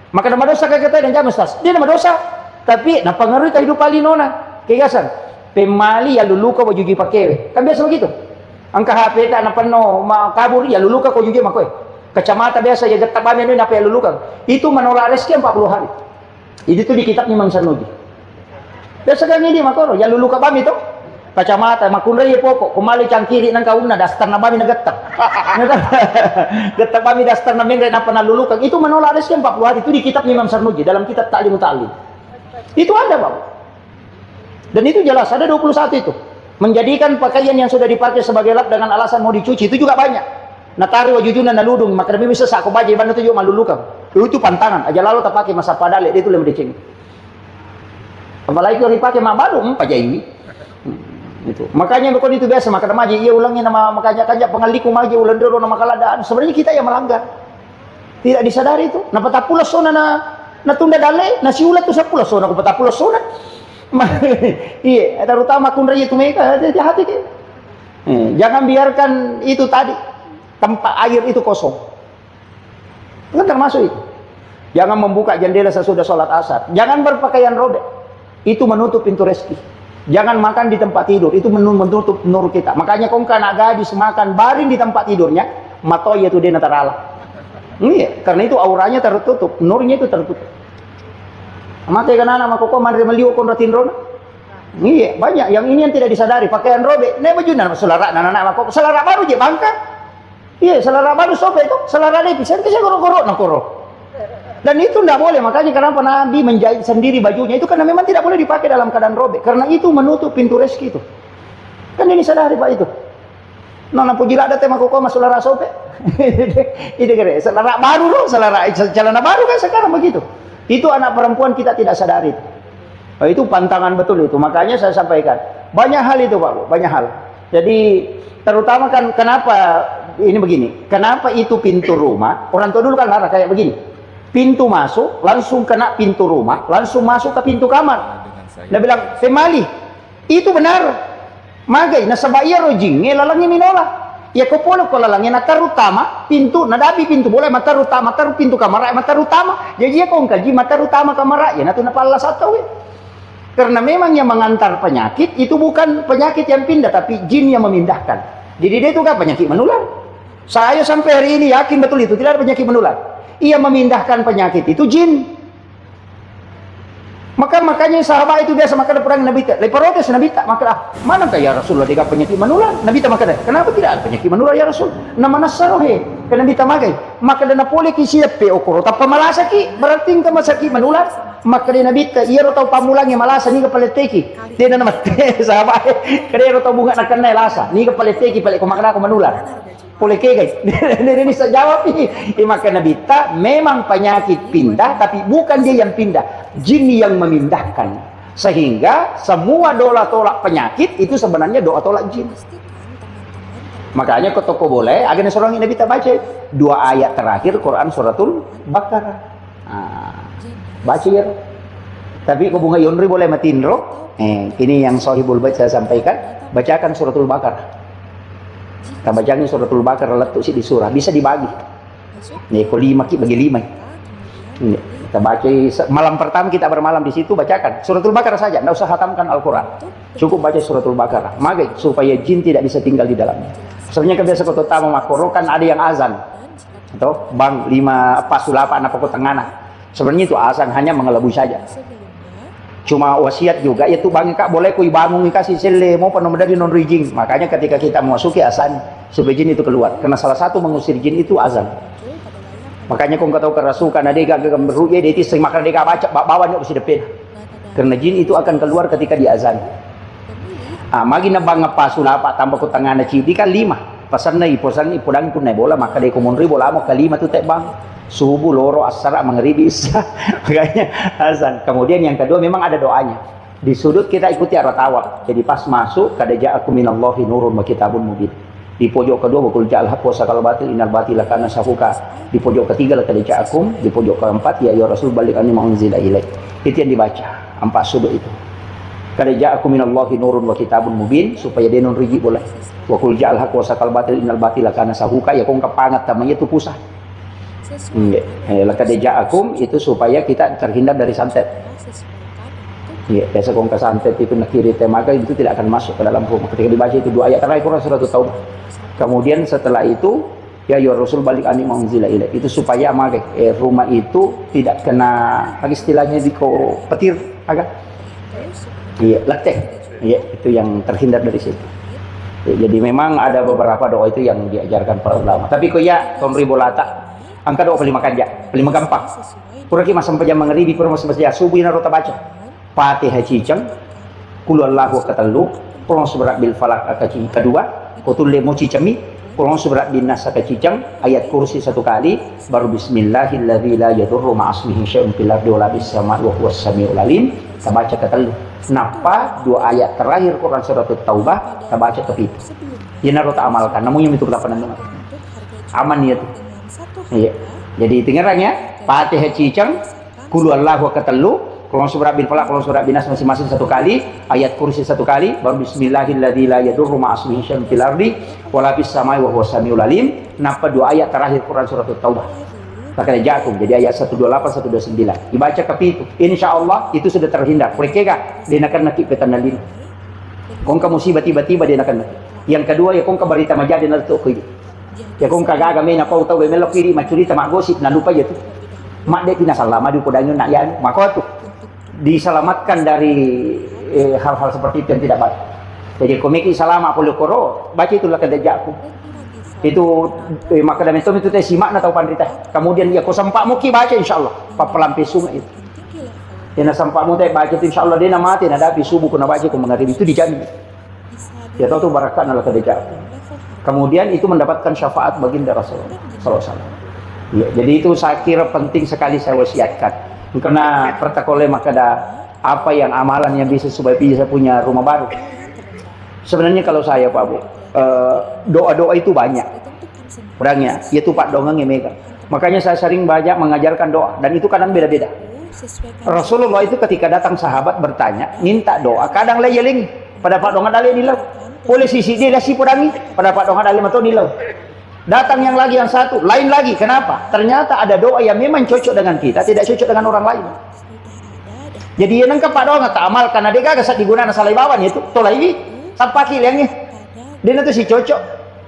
maka nama dosa kayak kata dan jamas tas dia nama dosa tapi nah pengaruh kehidupan linona kegasan pemali ya luluka kau juga pakai kan biasa begitu angka HP tak na penuh kabur ya luluka kau juga makoy kacamata biasa ya getak bami ini apa ya luluka itu menolak rezeki 40 hari itu tuh di kitab Imam Sarnuji biasa kan ini makoro ya luluka bami itu kacamata makundra ya pokok kumali cangkiri nang kauna dastar na bami nagetak getak bami dastar na mengre na panalulukan itu menolak rezeki 40 hari itu di kitab Imam Sarnuji dalam kitab Ta'lim Ta'lim itu ada Pak dan itu jelas ada 21 itu menjadikan pakaian yang sudah dipakai sebagai lap dengan alasan mau dicuci itu juga banyak natari wajujuna naludung maka demi bisa sak baje ban itu juga malulukan itu pantangan aja lalu tak pakai masa padale itu lebih dicing apalagi kalau dipakai mak baru pajai itu makanya bukan itu biasa maka maji ia ulangnya nama makanya kajak pengaliku maji ulang dulu nama kaladaan sebenarnya kita yang melanggar tidak disadari itu na patapulas sona na tunda dale na siulat tu sapulas sona ku patapulas sona iya terutama kunra itu mereka hati-hati jangan biarkan itu tadi tempat air itu kosong kan termasuk itu jangan membuka jendela sesudah sholat asar jangan berpakaian robek itu menutup pintu rezeki jangan makan di tempat tidur itu menutup nur kita makanya kong kana gadis makan baring di tempat tidurnya matoya itu dia natarala iya karena itu auranya tertutup nurnya itu tertutup mate kanana makoko mandre meliu kon ratin rona iya banyak yang ini yang tidak disadari pakaian robek ne bajunan selara nana makoko selara baru je bangka iya selara baru sope itu selara lepis kan saya goro-goro na koro dan itu tidak boleh makanya kenapa Nabi menjahit sendiri bajunya itu karena memang tidak boleh dipakai dalam keadaan robek karena itu menutup pintu rezeki itu kan ini sadari Pak itu nona pujila ada tema koko masuk lara sope itu kira selara baru loh selara celana baru kan sekarang begitu itu anak perempuan kita tidak sadari itu pantangan betul itu makanya saya sampaikan banyak hal itu Pak banyak hal jadi terutama kan kenapa ini begini kenapa itu pintu rumah orang tua dulu kan larang kayak begini pintu masuk langsung kena pintu rumah langsung masuk ke pintu kamar dia bilang pemali itu benar magai na sabaya rojing lalangi minola ya kopolo ko lalangi na tarutama pintu nadabi pintu boleh matarutama taru pintu kamar matarutama jadi ya kong kaji matarutama kamar ya natu napala satu karena memang yang mengantar penyakit itu bukan penyakit yang pindah tapi jin yang memindahkan jadi dia itu kan penyakit menular saya sampai hari ini yakin betul itu tidak ada penyakit menular ia memindahkan penyakit itu jin makanya sahabat itu biasa makan perang Nabi tak leprotes Nabi tak maka mana ya Rasulullah dia penyakit menular Nabi tak makan kenapa tidak ada penyakit menular ya Rasul nama nasarohe karena Nabi tak makan maka dana boleh kisi pe okoro tapi malasa ki berarti ka masaki menular maka dia Nabi tak ia rotau pamulangi malasa ni kepaleteki dia nama sahabat kare rotau bunga nak kenai lasa ni kepaleteki balik ko makan aku menular boleh ke guys ini bisa jawab ini maka Nabi tak memang penyakit pindah tapi bukan dia yang pindah jin yang memindahkan Sehingga semua doa tolak penyakit itu sebenarnya doa tolak jin. Makanya ke toko boleh, agen seorang Nabi kita baca 2 ayat terakhir Quran suratul Baqarah. Baca ya. Tapi kau bunga Yonri boleh matindro. Ini yang Sohibul Bait saya sampaikan, bacakan suratul Baqarah. Kita bacakan suratul Baqarah letuk sih di surah, bisa dibagi. Nih, kau 5 bagi 5. Kita baca malam pertama, kita bermalam di situ, bacakan suratul Baqarah saja, tidak usah hatamkan Al-Quran, cukup baca suratul Baqarah, maka supaya jin tidak bisa tinggal di dalamnya. Sebenarnya kebiasa kota tamu makro kan ada yang azan atau bang 5 pasulapa apa kota tengana, sebenarnya itu azan hanya mengelabui saja, cuma wasiat juga yaitu bang kak boleh kui bangun kasih sele mau penuh dari non rijing. Makanya ketika kita memasuki azan supaya jin itu keluar, karena salah satu mengusir jin itu azan. Makanya kau tahu kerasukan ada gak berruya dia itu semakan dia baca bawanya usia depan, karena jin itu akan keluar ketika di azan. Magi na bang pasulapa tambah ko tangana cidi kan 5 pasan na iposan ipodang pun na bola maka de kumonri bola mo kalima tu bang subuh loro asara mangribi isya. Makanya azan. Kemudian yang kedua memang ada doanya di sudut, kita ikuti arah tawaf. Jadi pas masuk kada ja'akum minallahi nurun wa kitabun mubin. Di pojok kedua bakul ja'al haq wa sakal batil innal batila kana sahuka. Di pojok ketiga kada ja'akum. Di pojok keempat ya rasul balik anni ma'unzila ilaik. Itu yang dibaca 4 sudut itu. Kada ja'akum minallahi nurun wa kitabun mubin, supaya dia non riji boleh. Wa qul ja'al haq wa sakal batil innal batila kana sahuka, ya kong kapangat namanya itu pusat. Kada ja'akum itu supaya kita terhindar dari santet. Biasa kong kesantet itu nak kiri maka itu tidak akan masuk ke dalam rumah. Ketika dibaca itu 2 ayat terakhir Quran surat Taubah. Kemudian setelah itu ya rasul balik ani maunzila ilaik, itu supaya rumah itu tidak kena istilahnya di petir agak letek, itu yang terhindar dari situ. Jadi memang ada beberapa doa itu yang diajarkan para ulama. Tapi kau ya pemberi bolata, angka doa paling gampang. Kurang kita sampai jam mengeribi, kurang sampai subuh ini rota baca. Fatihah cicang, kulullahu katalu, kurang seberat bil falak akaci kedua, kotul lemo cicami, kurang seberat bin nas akacicang, ayat kursi 1 kali, baru bismillahilladzi la yadurru ma'asmihi syai'un fil ardi wa la bis sama'i wa huwas samiul alim. Kita baca ketelu. Napa 2 ayat terakhir Quran surat Taubah kita baca ke itu. Ini harus kita amalkan. Namun yang itu kita pernah dengar. Aman ya tuh. Iya. Jadi dengarannya Fatihah cicang, Qul huwallahu katelu, Quran surat bin falaq, Quran surat bin nas masing-masing 1 kali, ayat kursi 1 kali, baru bismillahilladzi la yadurru ma'asmihi syai'un fil ardi wa la bis sama'i wa huwas samiul alim. Napa 2 ayat terakhir Quran surat Taubah. Maka jatuh jadi ayat 128 129 dibaca ke itu, insyaallah itu sudah terhindar. Mereka dia akan nakik petanalin kong ka musibah tiba-tiba dia akan nakik. Yang kedua ya kong ka berita majadi na to kiri ya kong ka gaga me na pau tau melok kiri macurita mak gosip na lupa ya tu mak de pinasalama di podangnya nak yan maka tu diselamatkan dari hal-hal seperti itu yang tidak baik. Jadi komiki salama puluh koro baca itulah kedajaku itu maka dalam itu teh simak na tahu pandita. Kemudian ya kau sampak muki baca insyaallah pelampi sungai itu. Ya na sampak mu teh baca itu insyaallah dia na mati na dapi subuh kuna baca ku mengarib itu dijamin. Ya tahu tu barakat na kedeja. Kemudian itu mendapatkan syafaat baginda Rasulullah sallallahu alaihi wasallam. Ya, jadi itu saya kira penting sekali saya wasiatkan. Karena pertakole maka ada apa yang amalan yang bisa supaya bisa punya rumah baru. Sebenarnya kalau saya Pak Bu, doa-doa itu banyak orangnya, yaitu Pak Dongeng yang megang. Makanya saya sering banyak mengajarkan doa, dan itu kadang beda-beda. Rasulullah itu ketika datang sahabat bertanya, minta doa, kadang leyeling pada Pak Dongeng dalih nilau. Boleh sisi dia si pudangi pada Pak Dongeng dalih atau nilau. Datang yang lagi yang satu, lain lagi. Kenapa? Ternyata ada doa yang memang cocok dengan kita, tidak cocok dengan orang lain. Jadi yang nangkap Pak Dongeng tak amal karena dia gak digunakan salah bawan itu, tolak ini sampai kilangnya. Dia nanti si cocok,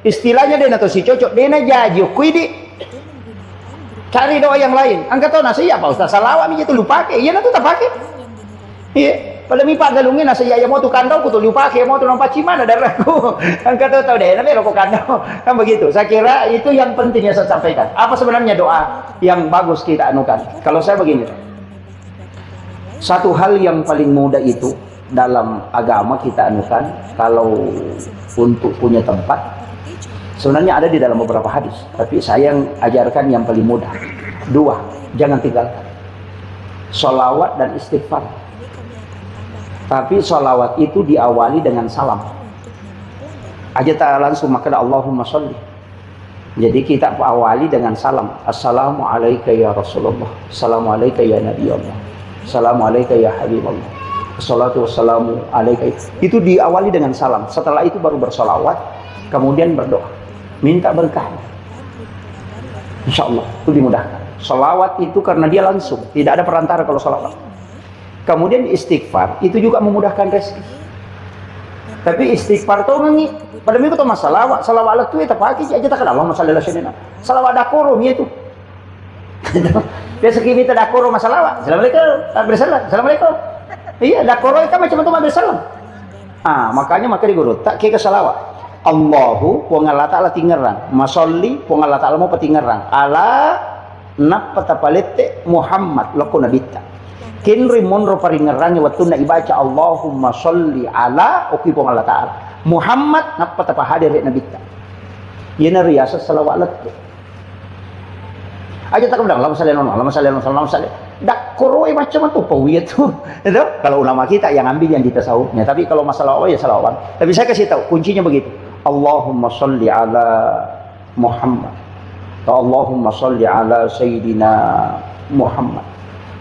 istilahnya dia nanti si cocok, dia nanti kuidi cari doa yang lain. Angkat tahu nasi apa Ustaz salawat itu lupa ke, iya nanti tak pakai. Iya, pada mipak galungin nasi ya mau tu kandau, kutu lupa ke, mau tu nampak cimana darahku. Angkat tahu deh, nanti rokok kandau, kan begitu. Saya kira itu yang penting yang saya sampaikan. Apa sebenarnya doa yang bagus kita anukan? Kalau saya begini, satu hal yang paling mudah itu dalam agama kita anukan, kalau untuk punya tempat sebenarnya ada di dalam beberapa hadis, tapi saya yang ajarkan yang paling mudah. 2, jangan tinggalkan sholawat dan istighfar. Tapi sholawat itu diawali dengan salam. Aja tak langsung maka Allahumma sholli. Jadi kita awali dengan salam. Assalamualaikum ya Rasulullah. Assalamualaikum ya Nabi Allah. Assalamualaikum ya Habibullah. Assalatu wassalamu alaikum. Itu diawali dengan salam. Setelah itu baru bersolawat. Kemudian berdoa. Minta berkah. Insya Allah itu dimudahkan. Salawat itu karena dia langsung, tidak ada perantara kalau salawat. Kemudian istighfar itu juga memudahkan rezeki. Tapi istighfar itu mengi, pada minggu itu masalah salawat itu kita pakai aja tak kenal masalah lainnya. Salawat dakorum itu. Biasa kita dakorum masalah. Assalamualaikum, bersalam. Assalamualaikum. Iya dakorum kan macam itu bersalam. Makanya digurut tak ke salawat. Allahu wa Allah ta'ala tingerang masolli wa Allah ta'ala mau patingerang ala napata palette Muhammad lako nabita kinri monro paringerang waktu na ibaca Allahumma sholli ala oki wa Allah ta'ala Muhammad napata pahadir nabita yana riyasa salawat aja tak bilang Allahumma sholli ala dak koroi macam itu pawiyat tuh itu kalau ulama kita yang ambil yang di tasawufnya tapi kalau masalah ya salawat tapi saya kasih tahu kuncinya begitu Allahumma sholli ala Muhammad Allahumma sholli ala Sayyidina Muhammad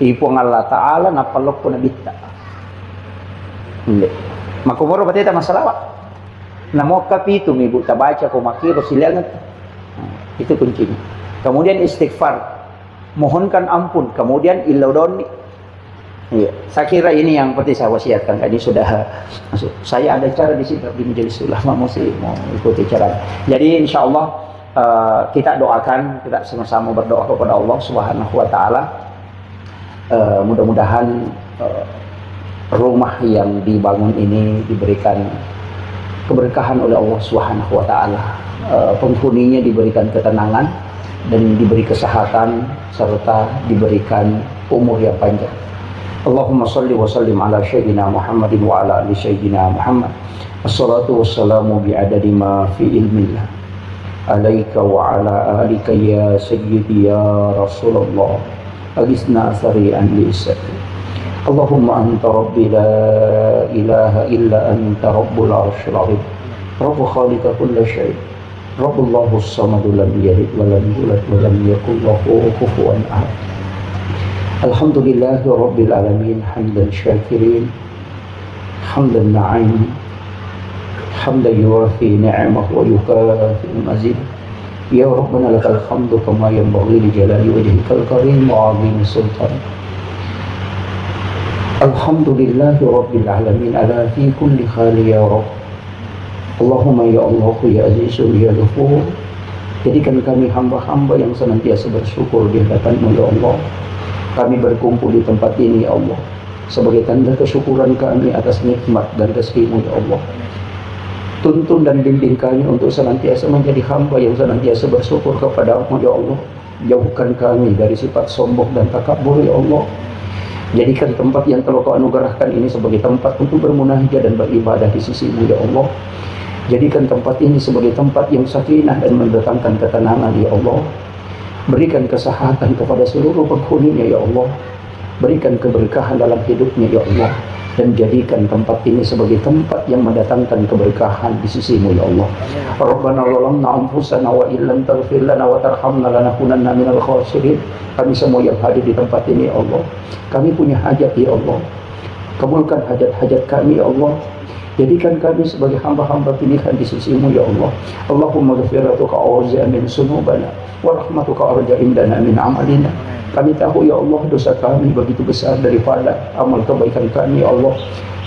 ipong Allah Ta'ala napalok ko na bita hindi makumuro pati ita masalawat namo kapito may buta baca ko makiro sila itu kuncinya kemudian istighfar mohonkan ampun kemudian ilaudoni. Iya, saya kira ini yang seperti saya wasiatkan tadi sudah masuk. Saya ada cara di sini di majelis ulama mau ikuti cara. Jadi insya Allah kita doakan, kita sama-sama berdoa kepada Allah Subhanahu Wa Taala. Mudah-mudahan rumah yang dibangun ini diberikan keberkahan oleh Allah Subhanahu Wa Taala. Penghuninya diberikan ketenangan dan diberi kesehatan serta diberikan umur yang panjang. Allahumma salli wa sallim ala Sayyidina Muhammadin wa ala ali Sayyidina Muhammad. Assalatu wassalamu bi'adadi ma fi ilmillah. Alaika wa ala alika ya Sayyidi ya Rasulullah. Agisna sari'an li'isati. Allahumma anta rabbi la ilaha illa anta rabbul arshil azim. Rabbu khaliqa kulla syai'. Rabbullahu as-samadu lam yalid wa lam yulad wa lam yakul lahu kufuwan ahad. Alhamdulillahi Rabbil Alamin hamdan syakirin hamdan na'im hamdan yuwafi ni'amah wa yukafi mazid ya Rabbana lakal hamdu kama yanbaghi li jalali wajhikal karim wa 'azimi sultan. Alhamdulillahi Rabbil Alamin ala fi kulli khali ya Rabb. Allahumma ya Allah ya Azizu ya Ghafur, jadikan kami hamba-hamba yang senantiasa bersyukur di hadapan-Mu ya Allah. Kami berkumpul di tempat ini ya Allah sebagai tanda kesyukuran kami atas nikmat dan rezeki-Mu ya Allah. Tuntun dan bimbing kami untuk senantiasa menjadi hamba yang senantiasa bersyukur kepada-Mu ya Allah. Jauhkan kami dari sifat sombong dan takabur ya Allah. Jadikan tempat yang telah Kau anugerahkan ini sebagai tempat untuk bermunajat dan beribadah di sisi-Mu ya Allah. Jadikan tempat ini sebagai tempat yang sakinah dan mendatangkan ketenangan ya Allah. Berikan kesehatan kepada seluruh penghuninya ya Allah. Berikan keberkahan dalam hidupnya ya Allah. Dan jadikan tempat ini sebagai tempat yang mendatangkan keberkahan di sisi-Mu ya Allah. Rabbana zalamna anfusana wa illam taghfir lana wa tarhamna lanakunanna minal khasirin. Kami semua yang hadir di tempat ini ya Allah, kami punya hajat ya Allah. Kabulkan hajat-hajat kami ya Allah. Jadikan kami sebagai hamba-hamba pilihan di sisi-Mu ya Allah. Allahumma ghafiratuka awzi'a min sunubana wa rahmatuka arja indana min amalina. Kami tahu ya Allah dosa kami begitu besar daripada amal kebaikan kami ya Allah.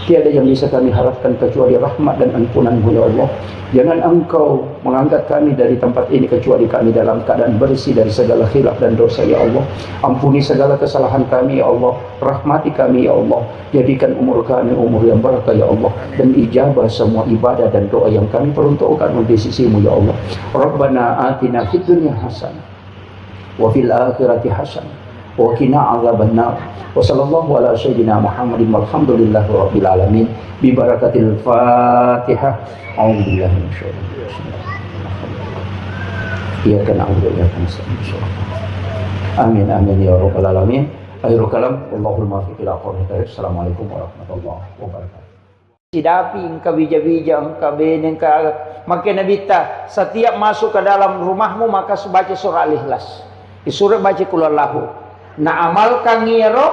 Tiada yang bisa kami harapkan kecuali rahmat dan ampunan-Mu ya Allah. Jangan Engkau mengangkat kami dari tempat ini kecuali kami dalam keadaan bersih dari segala khilaf dan dosa ya Allah. Ampuni segala kesalahan kami ya Allah. Rahmati kami ya Allah. Jadikan umur kami umur yang barakah ya Allah. Dan ijabah semua ibadah dan doa yang kami peruntukkan di sisi-Mu ya Allah. Rabbana atina fid dunya hasanah wa fil akhirati hasanah wa qina adzabannar. Wa sallallahu ala sayyidina Muhammadin walhamdulillahi rabbil alamin bi barakatil Fatihah. A'udzu billahi minasyaitonir rajim. Iyyaka na'budu wa iyyaka nasta'in. Amin amin ya rabbal alamin. Akhirul kalam, Allahul muwaffiq ila aqwamit thoriq. Assalamualaikum warahmatullahi wabarakatuh. Sidapi engkau bija-bija engkau bene engkau maka Nabi ta setiap masuk ke dalam rumahmu maka baca surah Al-Ikhlas. Surah baca qul huwallahu. Na amalkan ngiro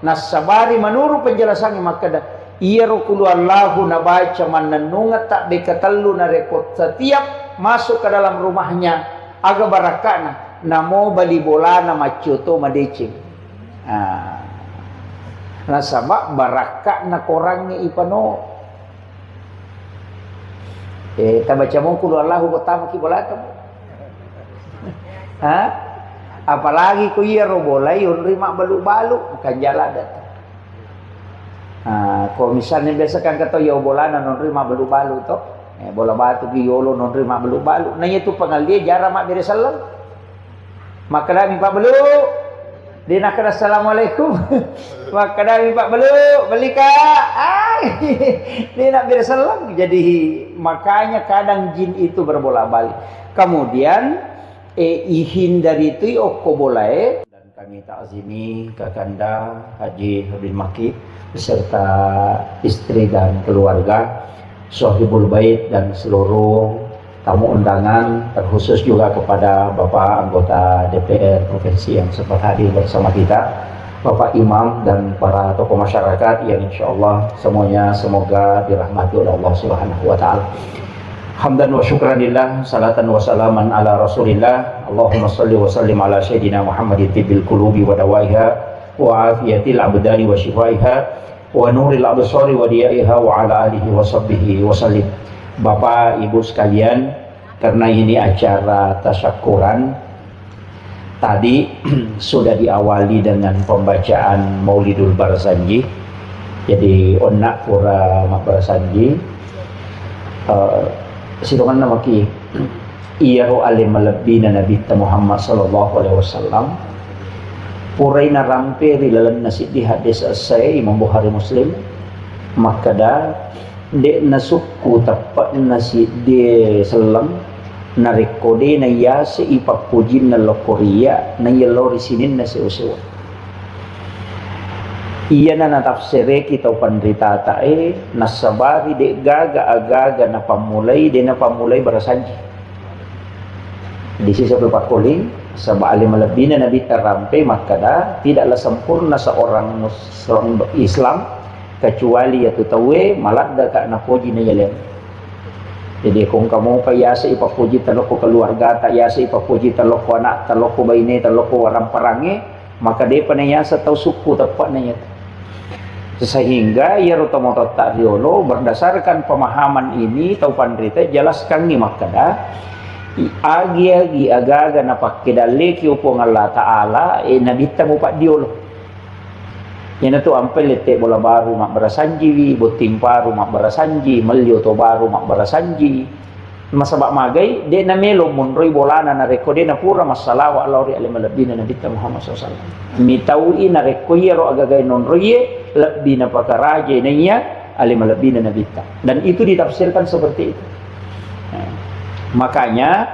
nasabari menurut penjelasannya maka dah iro qul huwallahu na baca mananunga tak bekatallu na rekod setiap masuk ke dalam rumahnya aga barakana namo bali bolana macoto madecing. Nasabak barakak na korangnya ipano ta baca mo qul huwallahu pertama ki bola ta. Apalagi ku iya ro bola yun rima balu-balu kan jala datang. Kalau misalnya biasa kan kata yo bola non rima balu-balu to. Bola batu ki yolo non rima balu-balu. Nanya tu pangal dia jarang mak bere salam. Maka dah mi pak belu. Dia nak kata assalamualaikum. Maka dah mi pak belu beli kak. Dia nak bere salam. Jadi makanya kadang jin itu berbola-balik. Kemudian hindari itu oko boleh. Dan kami takzimi Kakanda Haji Habib Maki beserta istri dan keluarga, Sohibul Bait dan seluruh tamu undangan, terkhusus juga kepada Bapak anggota DPR Provinsi yang sempat hadir bersama kita, Bapak Imam dan para tokoh masyarakat yang insya Allah semuanya semoga dirahmati oleh Allah Subhanahu wa Ta'ala. Hamdan wa syukranillah, salatan wa salaman ala Rasulillah. Allahumma salli wa sallim ala Sayyidina Muhammadin tibbil qulubi wa dawaiha wa afiyatil abdani wa shifaiha wa nuril absari wa diyaiha wa ala alihi wa sahbihi wa sallim. Bapak Ibu sekalian, karena ini acara tasyakuran, tadi sudah diawali dengan pembacaan Maulidul Barzanji. Jadi onak pura mak Barzanji sidongan nama ki iyaro alim malabina Nabi Muhammad sallallahu alaihi wasallam purai na rampe rilalan nasi di hadis asai Imam Bukhari Muslim maka dah dek nasuku tapak nasi de selang narekode na yase ipapujin na lokoria na yelori sinin na sewa-sewa. Iya na natafsire kita pandrita tae nasabari dek gaga agaga na pamulai de na pamulai barasanji. Di sisi pakuling sabah alim lebina Nabi terampe maka dah tidaklah sempurna seorang Muslim Islam kecuali yaitu tawe malat dah kak napoji na yalen. Jadi kung kamu pa yasa ipapuji taloko keluarga tak yasa ipapuji taloko anak taloko baine taloko warang parange maka dia panayasa tau suku tepat nanya. Sehingga ya rotomoto tak diolo berdasarkan pemahaman ini tau pandrita jelaskan ni maka dah agi aga na pakidale ki upong Allah Taala nabi tamu pak diolo. Yan tu ampel lete bola baru mak barasanji, boting baru mak barasanji, melio to baru mak barasanji. Masabak magai de na melo munroi bolana na rekode na pura masalah wa lauri alim labina Nabi Muhammad sallallahu alaihi wasallam. Mitaui na rekoye ro agagai non roye labina pakaraje nanya alim labina Nabi. Dan itu ditafsirkan seperti itu. Makanya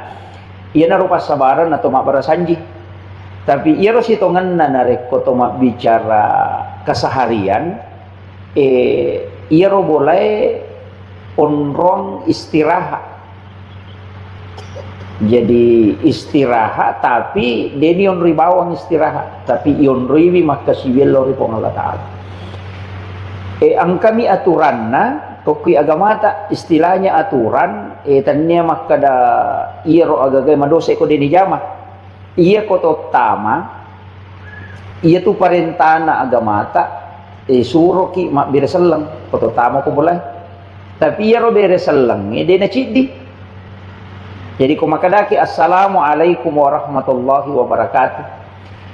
ia na rupa sabaran atau mak barasanji. Tapi ia harus hitungan narek kotomak bicara keseharian ia boleh onrong istirahat. Jadi istirahat tapi deni onri bawang istirahat tapi onri maka siwil lori pong Allah Ta'ala. Ang kami aturanna kokui agama ta istilahnya aturan tanya maka da iro agagay madose ko deni jama. Ia koto tama ia tu parentana agama ta suruh ki mak bere selang koto tama ko boleh tapi ia ro bere selang de na cidi. Jadi ko makadaki assalamualaikum warahmatullahi wabarakatuh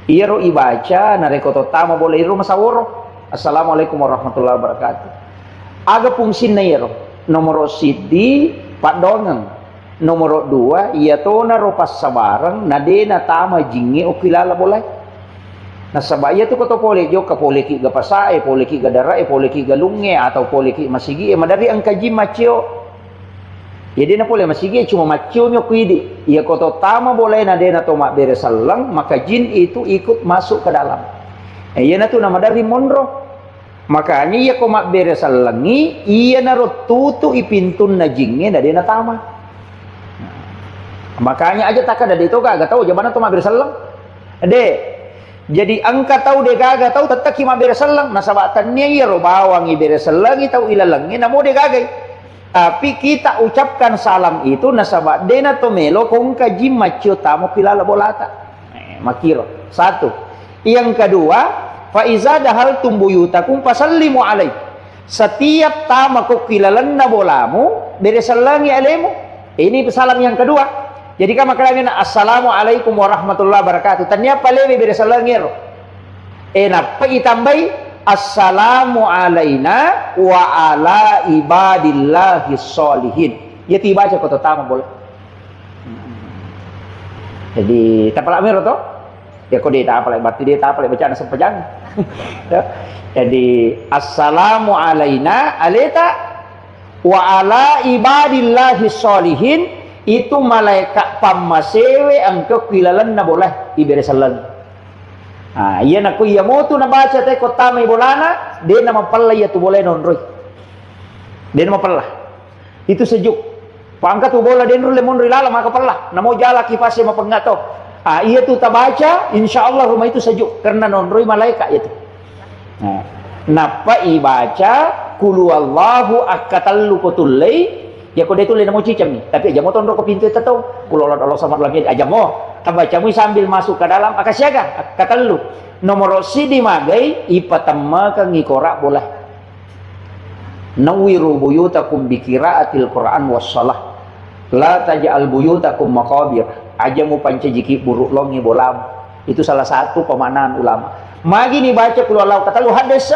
ia ro ibaca na re koto tama boleh ro masaworo assalamualaikum warahmatullahi wabarakatuh aga fungsin na iro nomor sidi padongang. Nomor 2, ia tona ropas sabarang nadena tama jingi o kilala boleh. Nasabaya tu koto pole jo ka pole ki gapasae, pole ki gadara, pole ki galunge atau pole ki masigi madari ang kaji macio. Jadi na pole masigi cuma macio nyo kuidi. Ia koto tama boleh nadena to mak bere salang maka jin itu ikut masuk ke dalam. Iya na tu nama dari monro. Makanya iya ko mak beresal langi, iya naro tutu ipintun na jingnya dari na tama. Makanya aja tak ada itu kagak tahu jabana tu mak beresal lang. Jadi angka tahu de kagak tahu tetap mak beresal lang. Nasabatannya iya ro bawang i beresal langi tahu ilalangi namo de kagak. Tapi kita ucapkan salam itu nasabat dena to melo kung kaji macio tamu pilala bolata. Makiro. Satu. Yang kedua, faiza dahal tumbuyutakum fasallimu alaih. Setiap tamu ko kilalan na bolamu beresalangi alaimu. Ini salam yang kedua. Jadi kama kalangina assalamualaikum warahmatullahi wabarakatuh. Tanya palewi beresalangi ro. Napa itambai assalamu alaina wa ala ibadillahi sholihin. Ya tiba aja kota tamu boleh. Jadi tapalak mero to? Ya kok dia tak apa berarti dia tak apa baca sempejang. Jadi assalamu alaina aleta wa ala ibadillahi sholihin, itu malaikat pamasewe angka kilalan na boleh iberesalan. Iya naku iya mo tu na baca te kota may bolana dia nama palla ya tu boleh nonroy. Dia nama palla. Itu sejuk. Pangkat tu bola dia nonroy lemon rilala maka palla. Namo jala kipase mapengato. Iya tuh tak baca, insya Allah rumah itu sejuk karena nonroi malaikat itu. Napa ibaca kulu Allahu akatallu kotulai, ya kode itu lena mau cicam nih. Tapi aja mau tondok ke pintu itu tahu. Kulu Allah sama lagi aja mau. Tabacamu sambil masuk ke dalam akasyaga akatallu. Nomor si di magai ipatama kang ngikorak boleh. Nawiru buyutakum bikiraatil Quran wassalah. La taj'al buyutakum maqabir. Aja mu panca jiki buruk longi bolam. Itu salah satu pemanaan ulama. Magi ni baca keluar lau kata lu hadis.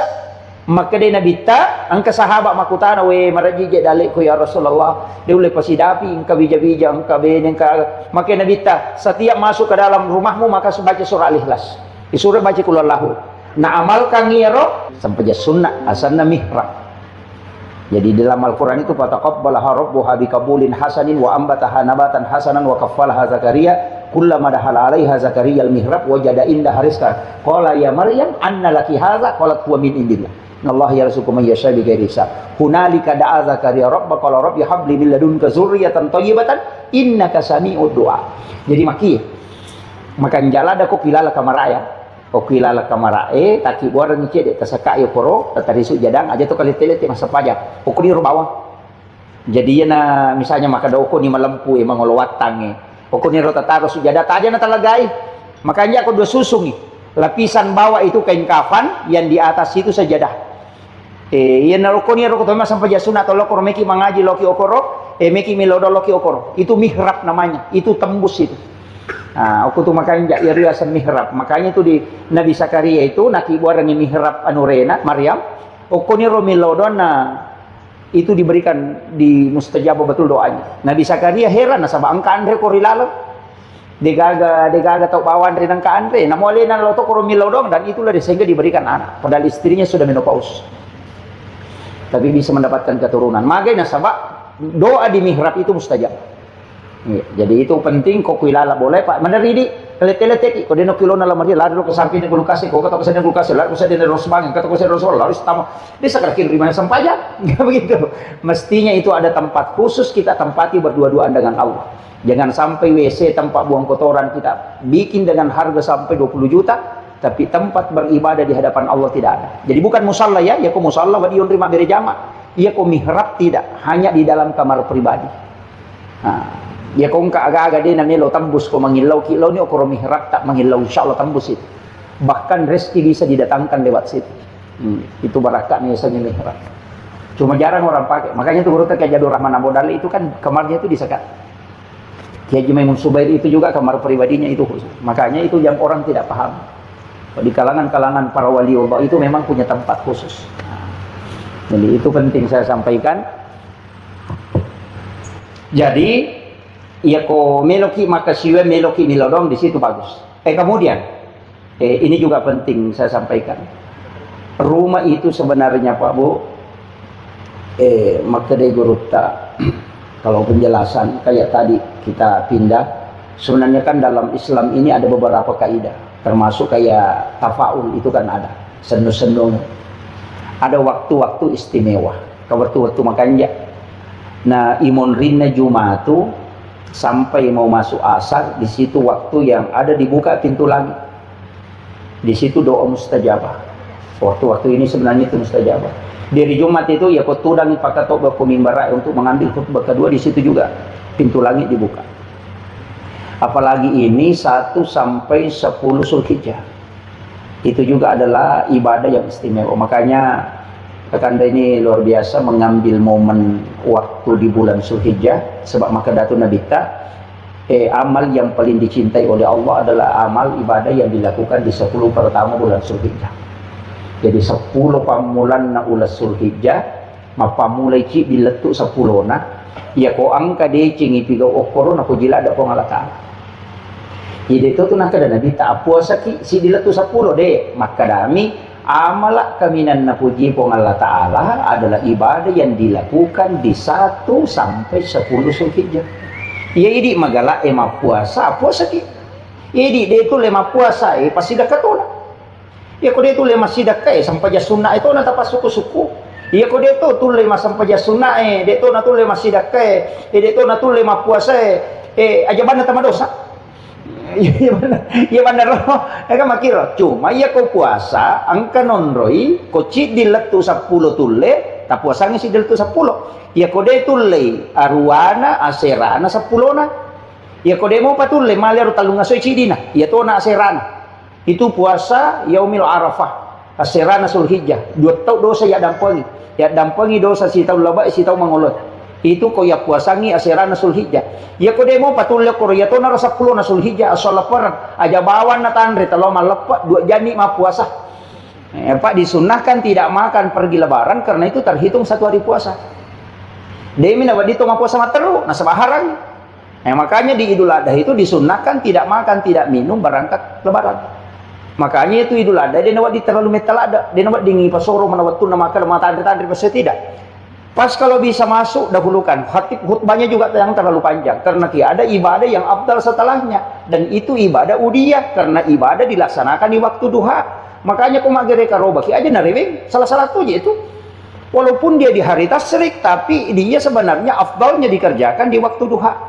Maka dia Nabi ta angka sahabat makutana we maraji je dalik ku ya Rasulullah. Dia boleh pasidapi engka bija-bija engka ben engka. Maka Nabi ta setiap masuk ke dalam rumahmu maka baca surah Al-Ikhlas. Disuruh baca keluar lahu. Na amalkan ngiro sampai sunnah asanna mihrab. Jadi dalam Al-Quran itu fataqabbalaha rabbuha biqabulin hasanin wa ambataha nabatan hasanan wa kaffalaha Zakaria kullama dahala 'alaiha Zakaria al-mihrab wajada indaha rizqan qala ya Maryam anna laki hadza qalat huwa min indillah innallaha yarzuqu man yasha bighairi hisab hunalika da'a Zakaria rabba qala rabbi habli min ladunka dzurriyyatan thayyibatan innaka sami'ud du'a. Jadi makan jala ada ko pilala kamaraya okilala kamarae taki borang cede tasaka yo koro tadi su jadang aja to kali telete masa pajak ukur di bawah. Jadi na misalnya maka doko ni malempu emang watang ukur ni rota taruh su jada aja na talagai. Makanya aku dua susung lapisan bawah itu kain kafan, yang di atas itu sajadah. Yan na ukur ni roko to sampai jasuna to lokor meki mangaji loki okoro meki milodo loki okoro. Itu mihrab namanya, itu tembus itu. Aku tuh makanya ya riasan mihrab. Makanya itu di Nabi Zakaria itu naki buaran ni mihrab anurena Maryam. Okoni romilodona itu diberikan di mustajab betul doanya. Nabi Zakaria heran nasaba angka andre korilalo. Degaga tau bawan dari angka andre. Namolena loto koromilodong dan itulah sehingga diberikan anak. Padahal istrinya sudah menopause. Tapi bisa mendapatkan keturunan. Makanya nasaba doa di mihrab itu mustajab. Ya, jadi itu penting kok kuilala boleh Pak meneri telet-telet kok deno kilo na lamari lari ke samping ko lukasi ko kata ko sa lukasi lari ko sa deno rosbang kata ko sa rosol lari tama di sakarkin rimana sampaja begitu. Mestinya itu ada tempat khusus kita tempati berdua-duaan dengan Allah. Jangan sampai WC tempat buang kotoran kita bikin dengan harga sampai 20 juta tapi tempat beribadah di hadapan Allah tidak ada. Jadi bukan musalla ya ko musalla wa diun rima bere jama. Iya ko mihrab tidak, hanya di dalam kamar pribadi. Ya kung kaaga-aga din na milo tambus ko mangilaw kilaw ni okoro mihrab tak mangilaw insyaallah tambus itu. Bahkan rezeki bisa didatangkan lewat situ. Itu barakat nih misalnya mihrab. Cuma jarang orang pakai. Makanya tuh urut kayak Jadur Rahman Abodali itu kan kamarnya itu disekat. Kiai Maimun Subair itu juga kamar pribadinya itu khusus. Makanya itu yang orang tidak paham. Di kalangan-kalangan para wali Allah itu memang punya tempat khusus. Jadi itu penting saya sampaikan. Jadi iya ko meloki maka siwe meloki milodong di situ bagus. Kemudian ini juga penting saya sampaikan. Rumah itu sebenarnya Pak Bu maka de gurutta kalau penjelasan kayak tadi kita pindah sebenarnya kan dalam Islam ini ada beberapa kaidah. termasuk kayak tafaul itu kan ada sendu-sendu, ada waktu-waktu istimewa, waktu-waktu makanya. Nah, imun rinna Jumatu sampai mau masuk asar, di situ waktu yang ada dibuka pintu langit, di situ doa mustajabah. Waktu-waktu ini sebenarnya itu mustajabah. Dari Jumat itu ya kau tudang pakai toba ku mimbar untuk mengambil khutbah kedua, di situ juga pintu langit dibuka. Apalagi ini 1 sampai 10 Zulhijjah. Itu juga adalah ibadah yang istimewa. Makanya Kakanda ini luar biasa mengambil momen waktu di bulan Zulhijjah, sebab maka datu nabita amal yang paling dicintai oleh Allah adalah amal ibadah yang dilakukan di 10 pertama bulan Zulhijjah. Jadi 10 pamulan na ulas Zulhijjah mapamulai ci diletuk 10 na ya ko angka de cingi piga okoro na ko jila ada ko ngalata. Jadi itu tuh nak kada nabi tak puasa ki si diletuk 10 de maka dami amalak kaminan na puji po Allah Ta'ala adalah ibadah yang dilakukan di 1 sampai 10 Zulhijjah. Ya idi magala puasa ki. Idi de itu lema puasa pasti dakatona. Ya kau dia tu lema sidaka sampai jas sunnah itu na tapas suku-suku. Ya kau dia tu lema sampai jas sunnah dia tu na tu lema sidaka dia tu na tu lema puasa aja bana tama dosa. Ya benar loh. Kan makiro. Cuma ya kau puasa angka nonroi kau cid diletu 10 tule tak puasanya si diletu 10. Ya kau dia tule aruana aserana 10 na. Ya kau dia mau patule malir talunga soy cidina. Ya tu na aserana. Itu puasa yaumil arafah aserana Zulhijjah 2 tahun dosa ya dampangi dosa si tahun laba si tahun mangolot itu ko ya puasangi aserana Zulhijjah ya ko demo patulya ko ya to na 10 na Zulhijjah asal lapar aja bawan na tanre talo malepa 2 jani ma puasa Pak disunahkan tidak makan pergi lebaran karena itu terhitung 1 hari puasa demi na dito ma puasa materu na sabaharan makanya di Idul Adha itu disunahkan tidak makan tidak minum berangkat lebaran. Makanya itu Idul Adha dia nawat di terlalu metalada, dia nawat dingi pasoro manawat tu nama makan matandri pasti tidak. Pas kalau bisa masuk dahulukan. Khutbahnya juga yang terlalu panjang karena ada ibadah yang afdal setelahnya dan itu ibadah udiyah karena ibadah dilaksanakan di waktu duha. Makanya kumagere karoba ki aja nareweng salah satunya itu. Walaupun dia di hari tasyrik tapi dia sebenarnya afdalnya dikerjakan di waktu duha.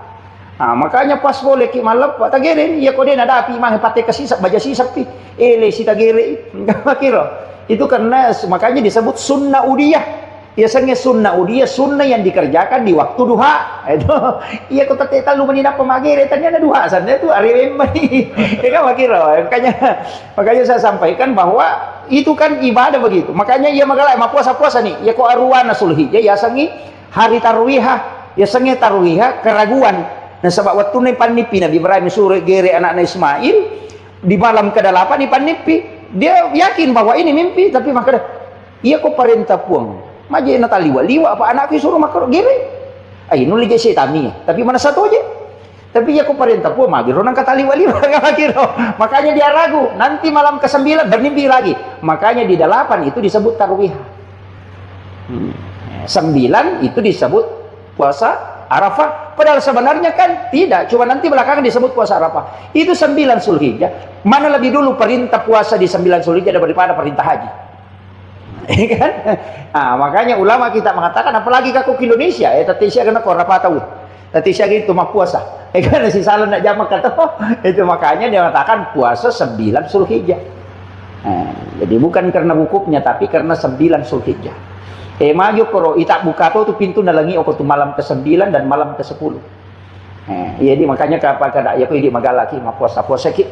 Nah, makanya pas boleh ki malap tagerin ya kode nada api mah pate kasisap baja sisap pi ele si tagere makiro itu karena makanya disebut sunnah udiyah biasanya sunnah udiyah sunnah yang dikerjakan di waktu duha itu iya kota teta lu menina pemagere ternyata duha sana itu hari memang ya kan makiro makanya saya sampaikan bahwa itu kan ibadah begitu makanya ia magalai mah puasa-puasa nih ya ko aruana Zulhijjah ya sangi hari tarwihah ya sangi tarwihah keraguan. Nah sebab waktu ni panipi Nabi Ibrahim suruh gere anaknya Ismail di malam ke-8 di panipi dia yakin bahwa ini mimpi tapi maka iya kok perintah puang maje na liwa apa anakku suruh maka gere ay nu lige setami tapi mana satu aja tapi iya kok perintah puang magi ronang kata liwa makanya dia ragu nanti malam ke-9 bermimpi lagi makanya di 8 itu disebut tarwih 9 itu disebut puasa Arafah, padahal sebenarnya kan tidak, cuma nanti belakangan disebut puasa Arafah. Itu 9 Zulhijjah. Mana lebih dulu perintah puasa di 9 Zulhijjah daripada perintah haji? Kan? Nah, makanya ulama kita mengatakan apalagi kakuk Indonesia, tadi saya kena korapa tahu. Tadi saya gitu mah puasa. Kan si salah nak jamak kata itu makanya dia mengatakan puasa 9 Zulhijjah. Jadi bukan karena wukufnya tapi karena 9 Zulhijjah. Maju koro itak buka tu pintu nalangi oko tu malam ke-9 dan malam ke-10. Jadi makanya kapal kada ya ko idi magalaki ma puasa ki.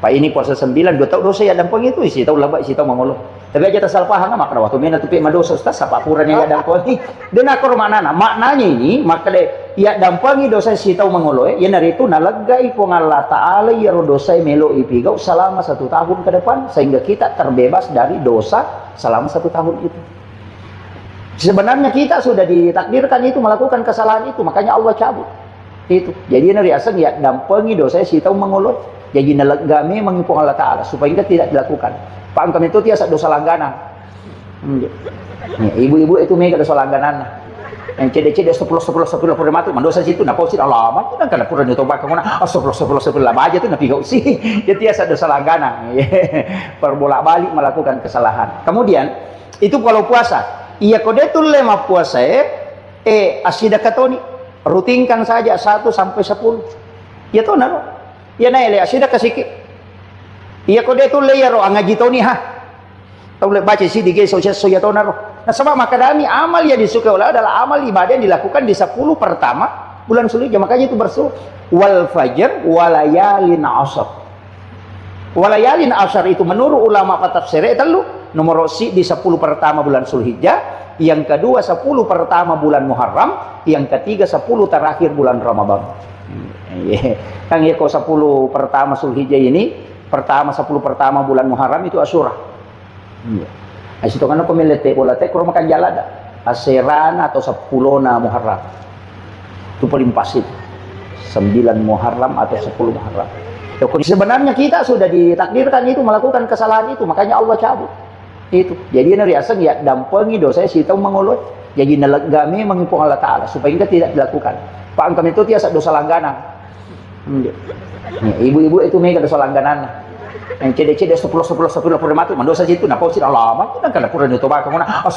Pa ini puasa 9 2 tahun dosa ya dampang itu isi tahu laba isi tahu mangolo. Tapi aja tasal pahang maka waktu mena tu pe madosa ustaz apa puranya ya dampang ni. Den akor maknana maknanya ini maka de ya dampangi dosa isi tahu mangolo ya nari itu nalaggai po Allah taala ya dosa melo ipigau selama 1 tahun ke depan sehingga kita terbebas dari dosa selama 1 tahun itu. Sebenarnya kita sudah ditakdirkan itu melakukan kesalahan itu, makanya Allah cabut. Itu. Jadi nari asal ya dampangi dosa si tahu mengulur. Jadi nalagame mengipung Allah Taala supaya kita tidak dilakukan. Pak kami itu tiasa dosa langganan. Ibu-ibu itu mereka dosa langganan. Yang cede-cede 10 matu mandosa situ na pausit alamat itu kan pura nyoto baka kuna 10 aja tuh napi sih. Jadi biasa dosa langganan. Perbolak-balik melakukan kesalahan. Kemudian itu kalau puasa, iya kodetul lema puasa asida katoni rutinkan saja 1 sampai 10. Ya to naro. Ya naile asida kasiki. Iya kodetul le yaro angaji toni ha. Tahu le baca sih di sosial ya to naro. Nah sebab maka dami amal yang disukai Allah adalah amal ibadah yang dilakukan di 10 pertama bulan Zulhijjah. Makanya itu bersul wal fajr walayalin ashr. Walayalin ashr itu menurut ulama tafsir itu nomor si di 10 pertama bulan Zulhijjah, yang kedua 10 pertama bulan Muharram, yang ketiga 10 terakhir bulan Ramadan. Kan ya kok 10 pertama Zulhijjah ini, pertama 10 pertama bulan Muharram itu Asyura. Itu kan aku melete bola teh kurang makan jalan dah. Aseran atau 10 Muharram. Itu paling pas itu. 9 Muharram atau 10 Muharram. Sebenarnya kita sudah ditakdirkan itu melakukan kesalahan itu, makanya Allah cabut. Itu. Jadi ini riasan ya dampengi dosa si tahu mengulur. Jadi nalegami mengipung Allah Taala supaya kita tidak dilakukan. Pak angkam itu tiasa dosa langganan. Ibu-ibu itu mega dosa langganan. Yang cede-cede 10 matu mandosa situ na pausit alamat itu kan pura nyoto baka kuna 10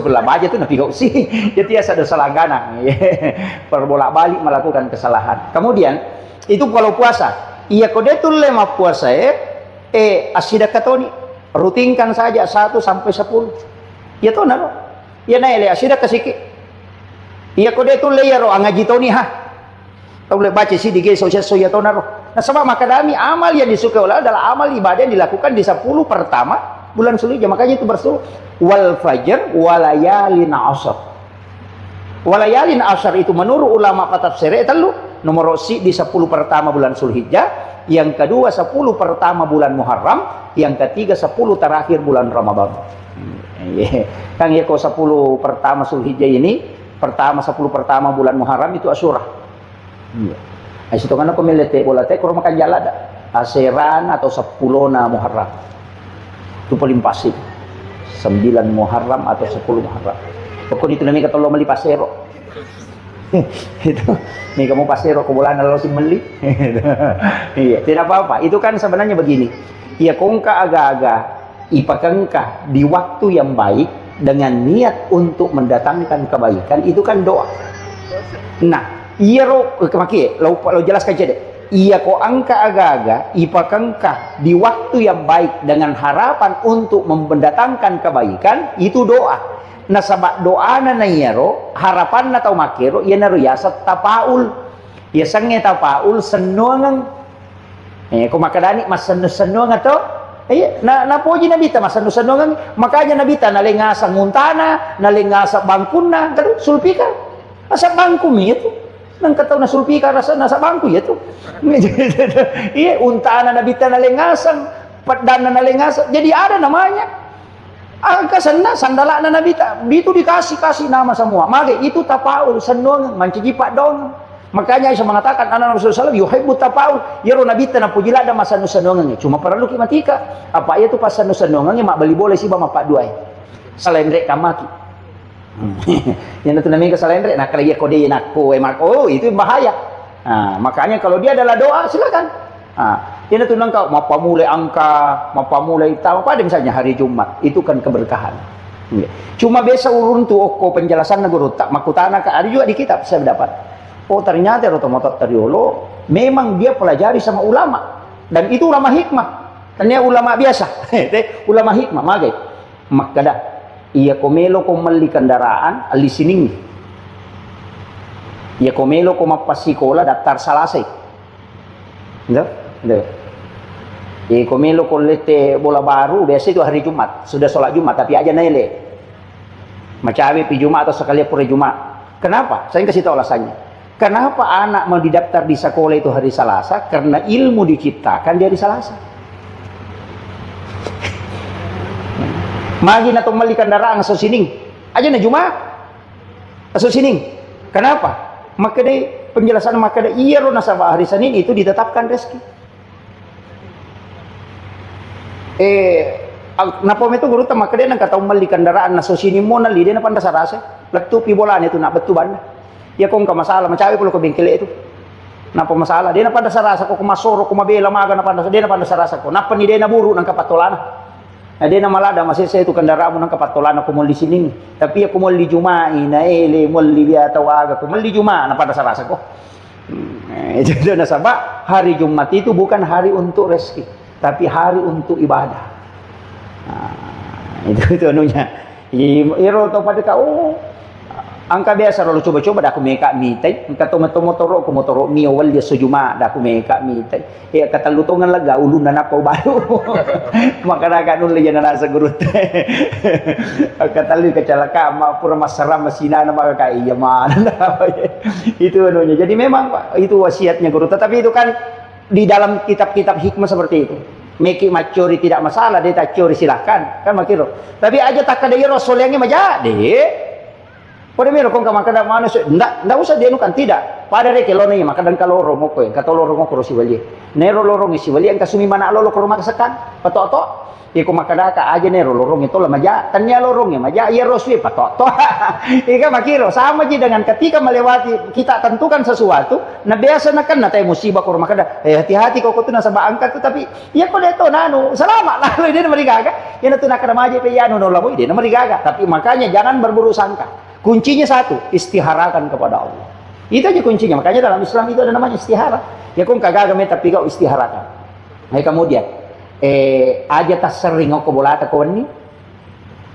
aja tuh napi sih. Jadi biasa dosa langganan. Perbolak-balik melakukan kesalahan. Kemudian itu kalau puasa, iya kodetul lema puasa asida katoni rutinkan saja 1 sampai 10. Ya to naro. Ya naile asida kasiki. Iya kodetul le yaro angaji toni ha. Tahu le baca sih di sosial ya to naro. Nah sebab maka dami amal yang disukai Allah adalah amal ibadah yang dilakukan di 10 pertama bulan Zulhijjah. Makanya itu bersul wal fajr walayalin ashr. Walayalin ashr itu menurut ulama tafsir itu nomor si di 10 pertama bulan Zulhijjah, yang kedua 10 pertama bulan Muharram, yang ketiga 10 terakhir bulan Ramadan. Kan ya kok 10 pertama Zulhijjah ini, pertama 10 pertama bulan Muharram itu Asyura. Itu kan aku melete bola teh kurang makan jalan dah. Aseran atau 10 Muharram. Itu paling pas itu. 9 Muharram atau 10 Muharram. Pokoknya itu namanya kata lo meli pasero. Itu nih kamu pasero ke bulan lalu si meli. Iya, tidak apa-apa. Itu kan sebenarnya begini. Ya kongka agak-agak ipakengka di waktu yang baik dengan niat untuk mendatangkan kebaikan, itu kan doa. Nah, iya lo jelaskan aja deh. Iya ko angka aga-aga ipakengkah di waktu yang baik dengan harapan untuk mendatangkan kebaikan, itu doa. Nah sabak doa na iyaro harapan atau makero iya naru yasat tapaul. Ya sange tapaul senongang. Ko makadani mas senongang atau na poji nabita mas senongang, makanya nabita nalengasa nguntana, nalengasa bangkuna, kan sulpika. Asa bangku itu. Nang kataw na sulpi ka rasa nasa bangku ya tuh. Iya, untana na bita na lengasang, padana na lengasang. Jadi ada namanya. Kesana sandala na nabita. Itu dikasih nama semua. Maka itu tapaul senong mancijipat dong. Makanya Aisyah mengatakan anak Rasulullah SAW yuhibbu tapaul. Yaro nabita na pujila ada masa nusanongan. Cuma perlu kimatika. Apa itu pas nusanongan mak beli boleh sih ba mapak dua. Salendrek kamaki. Yang itu namanya kesalahan rek. Nah kalau dia kode nako itu bahaya. Nah, makanya kalau dia adalah doa silakan. Yang itu nangkau mau pamulai angka, mau pamulai tahu pada misalnya hari Jumat itu kan keberkahan. Cuma biasa urun tuh oko penjelasan guru tak makutana ada juga di kitab saya dapat. Oh ternyata rotomotor teriolo memang dia pelajari sama ulama, dan itu ulama hikmah. Ternyata ulama biasa. Ulama hikmah makada. Iya komelo ko mali kendaraan alisining. Iya komelo ko mapasikola daftar salasay. Enggak? Iya komelo ko lete bola baru biasa itu hari Jumat. Sudah sholat Jumat tapi aja naile. Macawe pi Jumat atau sekali pura Jumat. Kenapa? Saya kasih tahu alasannya. Kenapa anak mau didaftar di sekolah itu hari Selasa? Karena ilmu diciptakan di hari Selasa. Magi na mali kendaraan aso sining aja na Jumat aso sining. Kenapa? Maka deh penjelasan maka deh iya ro nasabah hari Senin itu ditetapkan rezeki. Napa itu guru maka deh nang kata mali kendaraan aso sining mo na lide na pandasarase. letupi bola itu nak betu banda. Ya kong ka masalah macawi ko bengkel itu. Napa masalah? Dia napa dasar rasa ko kumasoro kumabela maga napa dasar dia napa dasar rasa ko. Napa ni dia na buru nang kapatolana. Nah, dia na malada masih saya itu kendaraan nang kapatolana ko mo di sini. Tapi aku mo di Jumai na ele mo di biya tawaga ko mo di Juma napa dasar rasa ko. Jadi nasabak hari Jumat itu bukan hari untuk rezeki, tapi hari untuk ibadah. Itu anunya. Iro to pada kau angka biasa lalu coba-coba dah aku meka mitai kata motor ko motor mi awal dia sejuma dah aku meka mitai ya kata lutongan lega ulun na apa baru maka naga nun le jana nasa gurut kata lu kecelaka ma pura masaram masina na maka kai ya mana itu anunya. Jadi memang Pak, itu wasiatnya guru, tetapi itu kan di dalam kitab-kitab hikmah seperti itu. Meki macuri tidak masalah, dia tak curi silahkan kan makiro. Tapi aja tak ada rasul yang majadi. Pada mero kong kamang kada manusia, ndak usah dia nukan tidak. Pada reke lo nih makadan kaloro mo ko, kata loro mo ko si wali. Nero lorong si wali ang kasumi mana lolo ko rumah kesekan, pato-to. Iko makada ka aja nero lorong itu lah maja, tanya lorong ya maja, iya roswi pato-to. Ika makiro sama aja dengan ketika melewati kita tentukan sesuatu, nah biasa nak kan natai musibah ko rumah kada. Hati-hati kok tu nasa angkat tu tapi ya kok deto nanu selamat lah dia merigaga. Ya tu nak kada maja pe ya no laboy dia merigaga. Tapi makanya jangan berburu sangka. Kuncinya satu, istiharakan kepada Allah. Itu aja kuncinya. Makanya dalam Islam itu ada namanya istihara. Ya kung kagagame tapi kau istiharakan. Nah kemudian, aja tasering ko bolata ko ni.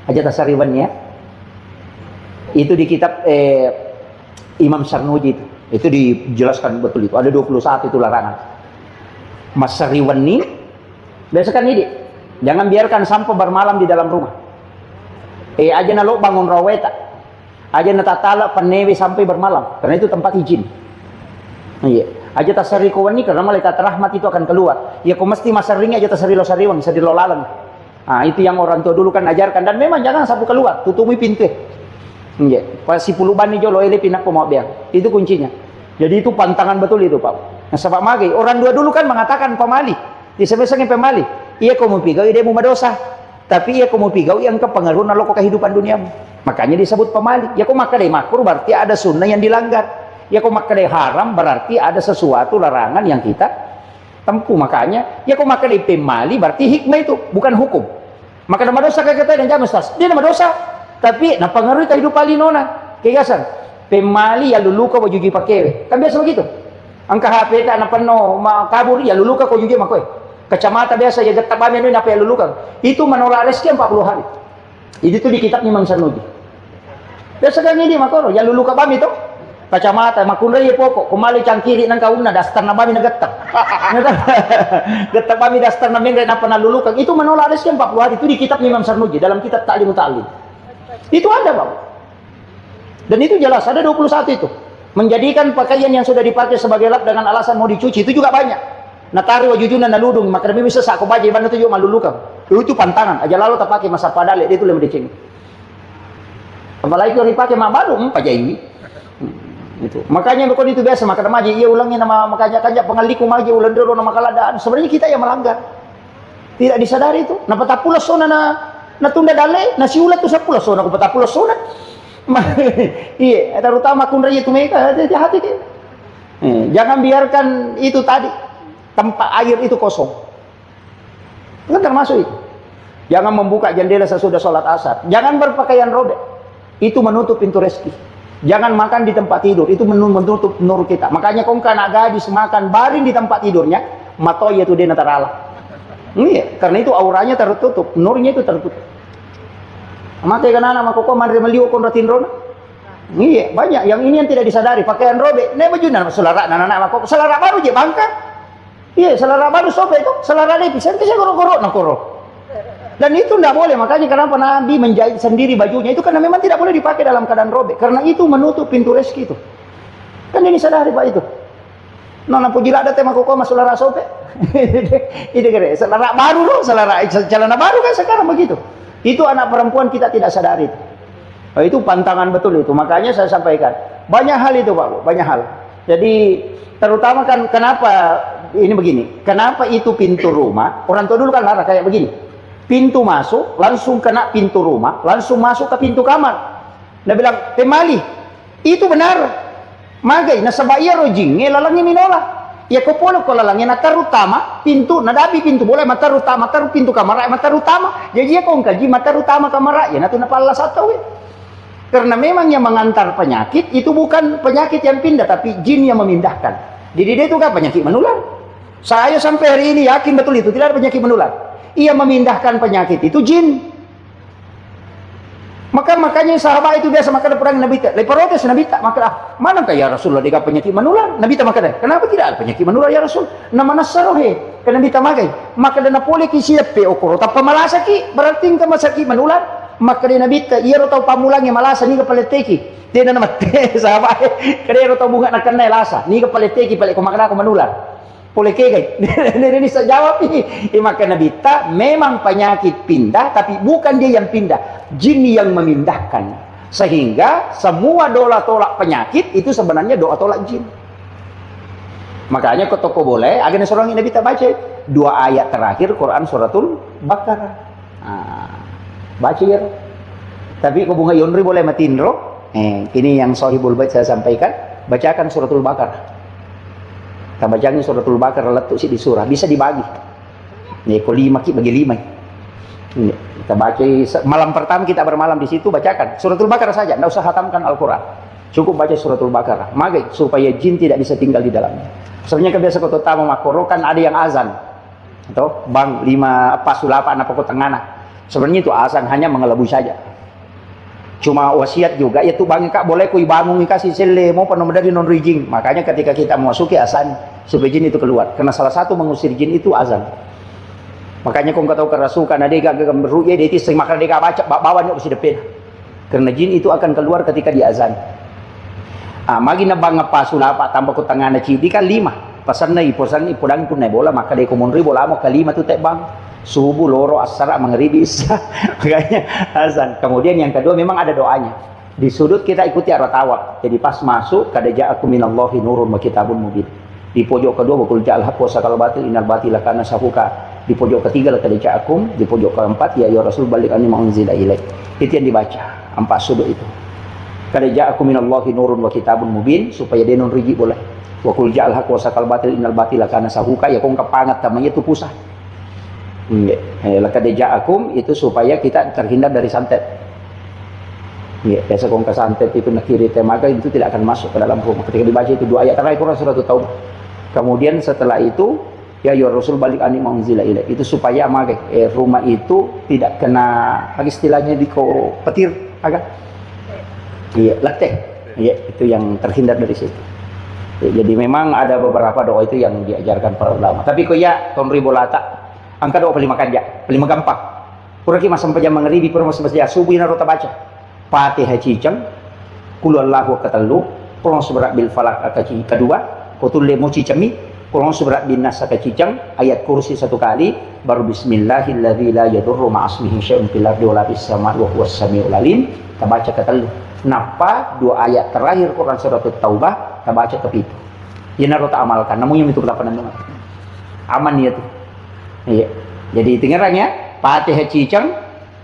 Aja tasariwan ya. Itu di kitab Imam Sarnuji itu. Itu dijelaskan betul itu. Ada 21 itu larangan. Mas sariwan ni, biasakan ini. Jangan biarkan sampai bermalam di dalam rumah. Aja nalo bangun raweta. Aja natatala panewe sampai bermalam karena itu tempat izin. Iya. Aja tasari kawan ini karena malaikat rahmat itu akan keluar. Ya kau mesti masaringnya aja tasari lo sariwan bisa dilolalan. Itu yang orang tua dulu kan ajarkan dan memang jangan sapu keluar, tutupi pintu. Iya. Pas si puluban ni jolo ele pinak mau biang. Itu kuncinya. Jadi itu pantangan betul itu, Pak. Nah, sebab magi orang dua dulu kan mengatakan pemali. Di sebesarnya pemali. Iya kau mau pigau dia mau dosa. Tapi ia kau mau pigau yang kepengaruh nalo kehidupan duniamu. Makanya disebut pemali. Ya kau makan makruh berarti ada sunnah yang dilanggar. Ya kau makan haram berarti ada sesuatu larangan yang kita tempuh. Makanya ya kau makan pemali berarti hikmah itu bukan hukum. Maka nama dosa kayak kita dan jamis tas. Dia nama dosa. Tapi nah pengaruh kehidupan linona. Kegasan. Pemali ya luluka kau juji pakai. Kan biasa begitu. Angka HP tak na penuh kabur ya luluka kau juji makoy. Kacamata biasa ya getak bami ini apa ya luluka. Itu menolak rezeki 40 hari. Itu di kitab Imam Sarnuji. Biasa kan ini makoro, ya lulu ka bami to. Kacamata makunra ye pokok, kumali cangkiri nang kauna dastar na bami nagetak. Getak bami dastar na mengre napa na lulu itu menolak rezeki 40 hari itu di kitab Imam Sarnuji dalam kitab Ta'lim Ta'lim. Itu ada, Bang. Dan itu jelas ada 21 itu. Menjadikan pakaian yang sudah dipakai sebagai lap dengan alasan mau dicuci itu juga banyak. Natari wajujunan naludung maka demi bisa sak ko baje ban itu juga malulukan. Itu pantangan aja lalu tak pakai masa padale itu lebih diceng. Apalagi kalau dipakai mak baru pajai. Itu. Makanya kalau itu biasa maka maji ia ulangi nama makanya kanja pengaliku maji ulang dulu nama kaladaan. Sebenarnya kita yang melanggar. Tidak disadari itu. Na patapulas sona na tunda dale na siulat tu sapulas sona ko patapulas sona. Iya, terutama kun raya itu mereka hati-hati kan. Jangan biarkan itu tadi tempat air itu kosong. Kan termasuk itu. Jangan membuka jendela sesudah sholat asar. Jangan berpakaian robek. Itu menutup pintu rezeki. Jangan makan di tempat tidur. Itu menutup nur kita. Makanya kau nak gadis makan baring di tempat tidurnya, matoy itu dia nataralah. Iya, karena itu auranya tertutup, nurnya itu tertutup. Maka kan anak makoko mandri meliu kon ratin rona. Iya, banyak yang ini yang tidak disadari. Pakaian robek. Ne bajunan selara anak makoko. Selara baru je bangka. Iya, selara baru sope itu, selara lepis. Kan saya korok-korok nak korok. Dan itu tidak boleh. Makanya kenapa Nabi menjahit sendiri bajunya itu karena memang tidak boleh dipakai dalam keadaan robek. Karena itu menutup pintu rezeki itu. Kan ini sadari Pak itu. Nona pujila ada tema koko mas selara sope. Itu kira selara baru loh, selara celana baru kan sekarang begitu. Itu anak perempuan kita tidak sadari. Oh, itu pantangan betul itu. Makanya saya sampaikan banyak hal itu Pak, banyak hal. Jadi terutama kan kenapa ini begini? Kenapa itu pintu rumah? Orang tua dulu kan larang kayak begini. Pintu masuk langsung kena pintu rumah, langsung masuk ke pintu kamar. Dia bilang, temali, itu benar. Magai, nasabaya rojing, lalangi minola. Ya kau polo ko lalangi matarutama, pintu, nadabi pintu, boleh matarutama, mataru pintu kamara, matarutama. Jadi ya kau kaji matarutama kamara, ya natu napala satu. Karena memang yang mengantar penyakit, itu bukan penyakit yang pindah, tapi jin yang memindahkan. Jadi dia itu kan penyakit menular. Saya sampai hari ini yakin betul itu, tidak ada penyakit menular. Ia memindahkan penyakit, itu jin. Makanya sahabat itu biasa maka ada perang Nabi tak. Leprotes Nabi tak maka mana ya Rasulullah dia penyakit menular. Nabi tak maka kenapa tidak ada penyakit menular ya Rasul? Nama nasarohe. Karena Nabi tak magai. Maka dana boleh ki siap pe okoro tak pamalasa ki berarti ka masaki menular. Maka dia Nabi tak ia rotau pamulangi malasa ni ka paleteki. Dia nama teh sahabat. Kada rotau bunga nak kenai lasa. Ni ka paleteki palet ko makna ko menular. Boleh kegai. Ini bisa jawab ini. Maka Nabi tak memang penyakit pindah, tapi bukan dia yang pindah, jin yang memindahkan. Sehingga semua doa tolak penyakit itu sebenarnya doa tolak jin. Makanya ke toko boleh, agaknya seorang Nabi tak baca 2 ayat terakhir Quran suratul Baqarah. Baca ya. Tapi kau bunga Yonri boleh matiin roh. Ini yang Sahibul Bait saya sampaikan, bacakan suratul Baqarah. Kita bacanya suratul Baqarah letuk sih di surah, bisa dibagi. Nih, kau 5 ki bagi 5. Kita baca malam pertama kita bermalam di situ bacakan suratul Baqarah saja, tidak usah hatamkan Al-Quran. Cukup baca suratul Baqarah. Magai supaya jin tidak bisa tinggal di dalamnya. Sebenarnya kebiasa kau tahu makoro kan ada yang azan. Atau bang 5 pasulapan apa kau tengana. Sebenarnya itu azan hanya mengelabui saja. Cuma wasiat juga ya tuh bang kak boleh kui bangun kasih sele mau penuh dari non rijing. Makanya ketika kita memasuki azan supaya jin itu keluar, karena salah satu mengusir jin itu azan. Makanya kau nggak tahu kerasukan ada gak beru ya dia tising maka dia baca bawanya ke depan, karena jin itu akan keluar ketika di azan. Magi na bang pasul apa tambah ke tangan na cidi kan 5 pasan na ipodang pun na bola maka dia kumunri bola mau ke 5 tuh teh bang. Subuh, loro, asar, maghribi, isya. Makanya azan. Kemudian yang kedua memang ada doanya. Di sudut kita ikuti arah tawaf. Jadi pas masuk kada ja'akum minallahi nurun wa kitabun mubin. Di pojok kedua bakul ja'al haq wa sakal batil innal batila kana sahuka. Di pojok ketiga kada ja'akum, di pojok keempat ya Rasul balik anni ma unzila ilaik. Itu yang dibaca 4 sudut itu. Kada ja'akum minallahi nurun wa kitabun mubin supaya dia non riji boleh. Wa qul ja'al haq wa sakal batil innal batila kana sahuka ya kong kapangat namanya itu pusah. Laka ja'akum itu supaya kita terhindar dari santet. Biasa kong ke santet itu nak kiri temaga itu tidak akan masuk ke dalam rumah. Ketika dibaca itu 2 ayat terakhir Quran surat Taubah. Kemudian setelah itu ya Rasul balik ani maunzila ilaik. Itu supaya rumah itu tidak kena istilahnya di petir agak. Letek. Itu yang terhindar dari situ. Jadi memang ada beberapa doa itu yang diajarkan para ulama. Tapi kok ya ton ribolata angka doa paling gampang. Kurang masa sampai jam maghribi pura masa subuh ina rota baca. Fatihah cicang, qul huwallahu katallu, qul subrak bil falaq akaci kedua, qutul lemu cicami, qul subrak bin nas akacicang, ayat kursi 1 kali, baru bismillahilladzi la yadurru ma'asmihi syai'un fil ardi wala fis samai wa huwas samiul alim. Kita baca ketellu. Napa 2 ayat terakhir Quran surat Taubah, kita baca ke itu. Ina rota amalkan, namun yang itu kelapanan aman ya tuh. Iya. Jadi dengarannya Fatihah cicang,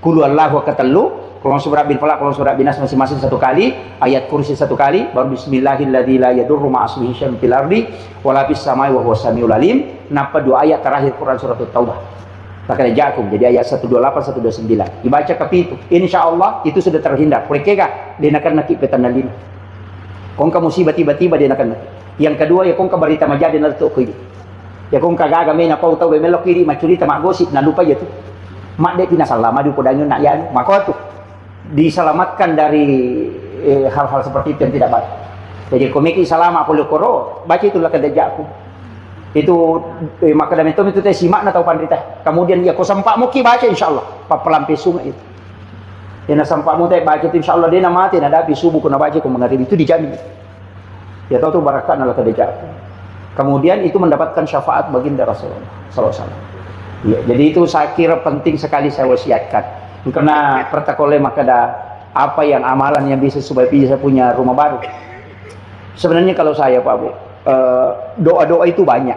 qul huwallahu katallu, qul surat bil falaq, qul surat bin nas masing-masing 1 kali, ayat kursi 1 kali, baru bismillahilladzi la yadurru ma'asmihi syai'un fil ardi wala fis samai wa huwas samiul alim. Napa 2 ayat terakhir Quran surat Taubah. Maka ja'akum jadi ayat 128 129. Dibaca ke itu. Insyaallah itu sudah terhindar. Mereka dia akan nakik petanda 5. Kong ka musibah tiba-tiba dia akan nakik. Yang kedua ya kong ka berita majadi na to ko. Ya kung kagaga may napaw taw melok kiri macurita magosip na lupa ya tuh mak de pinasalama di podangin nak yan maka tuh diselamatkan dari hal-hal seperti itu yang tidak baik. Jadi komiki salama puluh koro baca itulah kedajaku itu maka dalam itu teh simak na tahu pandita kemudian ya ko sampakmu ki baca insyaallah papelampi sungai itu ya na sampakmu teh baca itu insyaallah dia na mati na dapi subuh kuna baca ko maghribi itu dijamin ya tahu tuh barakat na kedajaku. Kemudian itu mendapatkan syafaat baginda Rasulullah SAW. Ya, jadi itu saya kira penting sekali saya wasiatkan. Karena pertakole maka ada apa yang amalan yang bisa supaya bisa punya rumah baru. Sebenarnya kalau saya Pak Bu, doa-doa itu banyak.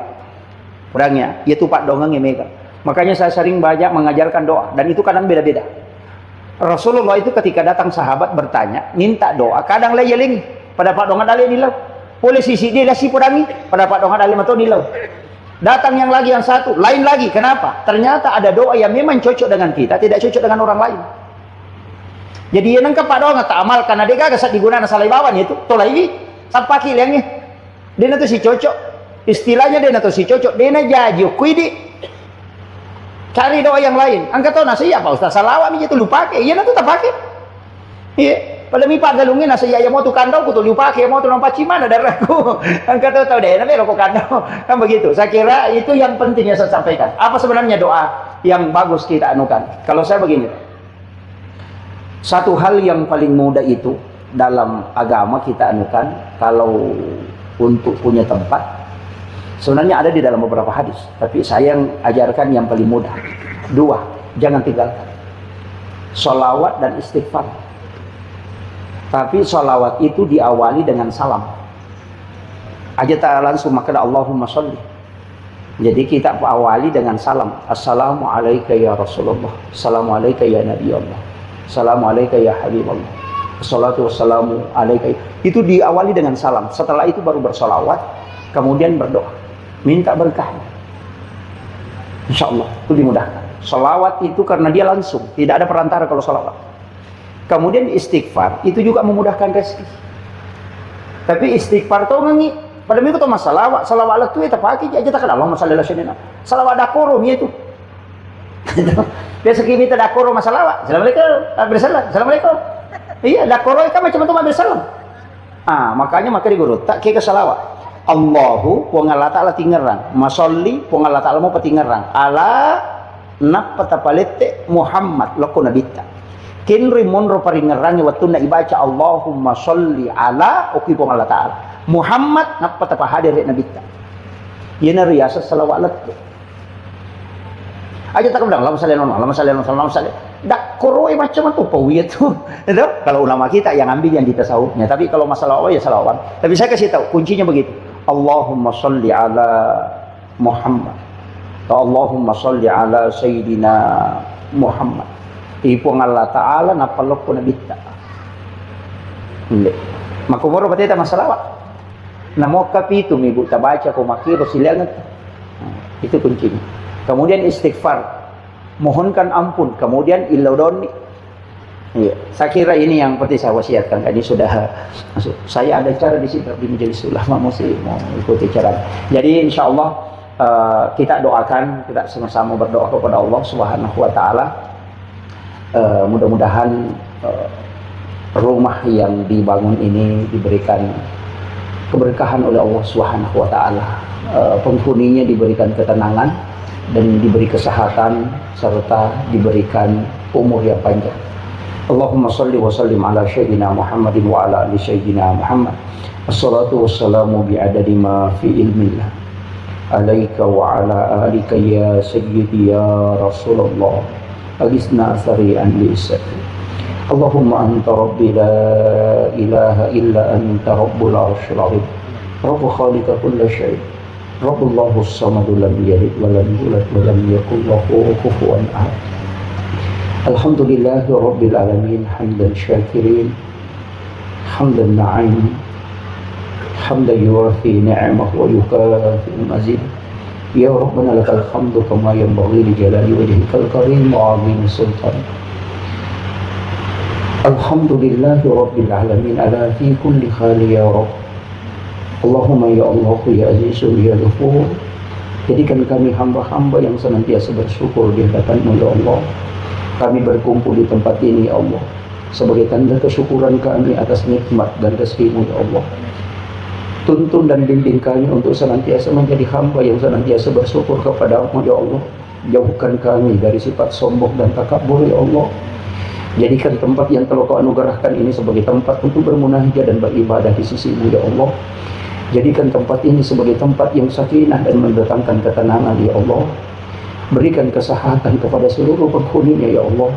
Orangnya, yaitu Pak Dongeng yang megang. Makanya saya sering banyak mengajarkan doa dan itu kadang beda-beda. Rasulullah itu ketika datang sahabat bertanya, minta doa, kadang lah yeling pada Pak Dongan Ali nilau. Boleh sisi dia lah si podangi pada Pak Dongan Ali atau nilau. Datang yang lagi yang satu, lain lagi. Kenapa? Ternyata ada doa yang memang cocok dengan kita, tidak cocok dengan orang lain. Jadi yang nangka Pak Dongan tak amal karena dia gak digunakan salah bawan itu. Tolai sampai kilangnya. Dia nanti si cocok. Istilahnya dia nanti si cocok. Dia nanti jadi kuidi. Cari doa yang lain. Angkat tahu nasi apa Ustaz salawat ni itu lupa ke? Iya nanti tak pakai. Iya. Pada mi pagalungin nasi ya mau tu kandau ku tu lupa ke mau tu nampak cimana darahku. Angkat tahu deh nanti rokok kandau. Kan begitu. Saya kira itu yang penting yang saya sampaikan. Apa sebenarnya doa yang bagus kita anukan? Kalau saya begini. Satu hal yang paling mudah itu dalam agama kita anukan kalau untuk punya tempat. Sebenarnya ada di dalam beberapa hadis, tapi saya yang ajarkan yang paling mudah. Dua, jangan tinggalkan. Sholawat dan istighfar. Tapi sholawat itu diawali dengan salam. Aja tak langsung makan Allahumma sholli. Jadi kita awali dengan salam. Assalamualaikum ya Rasulullah. Assalamualaikum ya Nabi Allah. Assalamualaikum ya Habibullah. Assalatu wassalamu alaikum. Itu diawali dengan salam. Setelah itu baru bersolawat, kemudian berdoa. Minta berkah. Insya Allah itu dimudahkan. Salawat itu karena dia langsung, tidak ada perantara kalau salawat. Kemudian istighfar itu juga memudahkan rezeki. Tapi istighfar itu ngangi. Pada minggu itu masalah salawat itu kita pakai aja tak kenal. Allahumma shalli ala sayyidina. Salawat dakorom itu. Dia sekini tak dakorom masalah. Assalamualaikum. Bersalam. Assalamualaikum. Iya dakorom kan macam-macam bersalam. Makanya diguru tak ke salawat. Allahu puang Allah Ta'ala tingerang masolli puang Allah Ta'ala mau petingerang ala nak patapalete Muhammad loko nabita kinri monro paringerangnya waktu nak ibaca Allahumma sholli ala oki puang Allah Ta'ala Muhammad nak patapahadir nabita yana riasa salawat lek aja tak bilang Allahumma salli dak koroi macam tu pawi itu kalau ulama kita yang ambil yang di tasawufnya tapi kalau masalah ya salawat tapi saya kasih tahu kuncinya begitu Allahumma sholli ala Muhammad Allahumma sholli ala Sayyidina Muhammad ipung Allah Ta'ala napalok po nabita hindi makumuro pati ita masalawat namo kapitum ibu tabaca kumakiro silangat itu kuncinya kemudian istighfar mohonkan ampun kemudian ilaudoni. Iya, saya kira ini yang seperti saya wasiatkan. Ini sudah masuk. Saya ada cara di sini di majelis ulama mau ikuti cara. Jadi insya Allah kita doakan, kita sama-sama berdoa kepada Allah Subhanahu Wa Taala. Mudah-mudahan rumah yang dibangun ini diberikan keberkahan oleh Allah Subhanahu Wa Taala. Penghuninya diberikan ketenangan dan diberi kesehatan serta diberikan umur yang panjang. Allahumma salli wa sallim ala sayyidina Muhammadin wa ala ali sayyidina Muhammad. Assalatu wassalamu bi'adadi ma fi ilmillah. Alaika wa ala alika ya sayyidi ya Rasulullah. Alisna sari'an li'isati. Allahumma anta rabbi la ilaha illa anta rabbul arshil azim. Rabbu khaliqa kulla syai'. Rabbullahu as-samadu lam yalid wa lam yulad wa lam yakul lahu kufuwan ahad. Alhamdulillahi Rabbil Alamin hamdan syakirin hamdan na'im hamdan yuwafi ni'amah wa yukafi mazid ya Rabbana lakal hamdu kama yanbaghi li jalali wajhikal karim wa 'azimi sultan. Alhamdulillahi Rabbil Alamin ala fi kulli khali ya Rabb. Allahumma ya Allah ya Azizu ya Ghafur, jadikan kami hamba-hamba yang senantiasa bersyukur di hadapan-Mu ya Allah. Kami berkumpul di tempat ini ya Allah sebagai tanda kesyukuran kami atas nikmat dan rezeki-Mu ya Allah. Tuntun dan bimbing kami untuk senantiasa menjadi hamba yang senantiasa bersyukur kepada-Mu ya Allah. Jauhkan kami dari sifat sombong dan takabur ya Allah. Jadikan tempat yang telah Kau anugerahkan ini sebagai tempat untuk bermunajat dan beribadah di sisi-Mu ya Allah. Jadikan tempat ini sebagai tempat yang sakinah dan mendatangkan ketenangan ya Allah. Berikan kesehatan kepada seluruh penghuninya ya Allah.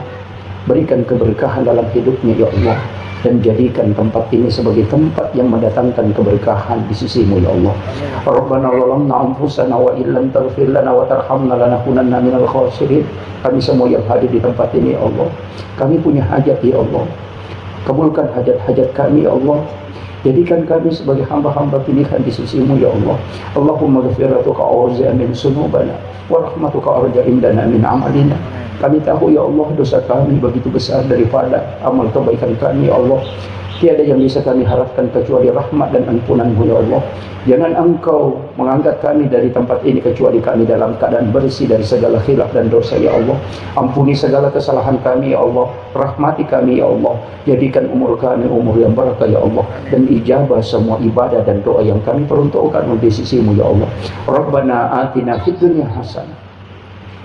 Berikan keberkahan dalam hidupnya ya Allah. dan jadikan tempat ini sebagai tempat yang mendatangkan keberkahan di sisi-Mu ya Allah. Rabbana zalamna anfusana wa illam taghfir lana wa tarhamna lanakunanna minal khasirin. Kami semua yang hadir di tempat ini ya Allah, kami punya hajat ya Allah, kabulkan hajat-hajat kami ya Allah. Jadikan kami sebagai hamba-hamba pilihan di sisi-Mu ya Allah. Allahumma ghfiratuka awza min sunubana wa rahmatuka arja indana min amalina. Kami tahu ya Allah dosa kami begitu besar daripada amal kebaikan kami ya Allah. Tiada yang bisa kami harapkan kecuali rahmat dan ampunan-Mu ya Allah. Jangan Engkau mengangkat kami dari tempat ini kecuali kami dalam keadaan bersih dari segala khilaf dan dosa ya Allah. Ampuni segala kesalahan kami ya Allah. Rahmati kami ya Allah. Jadikan umur kami umur yang berkah ya Allah, dan ijabah semua ibadah dan doa yang kami peruntukkan di sisi-Mu ya Allah. Rabbana atina fid dunya hasanah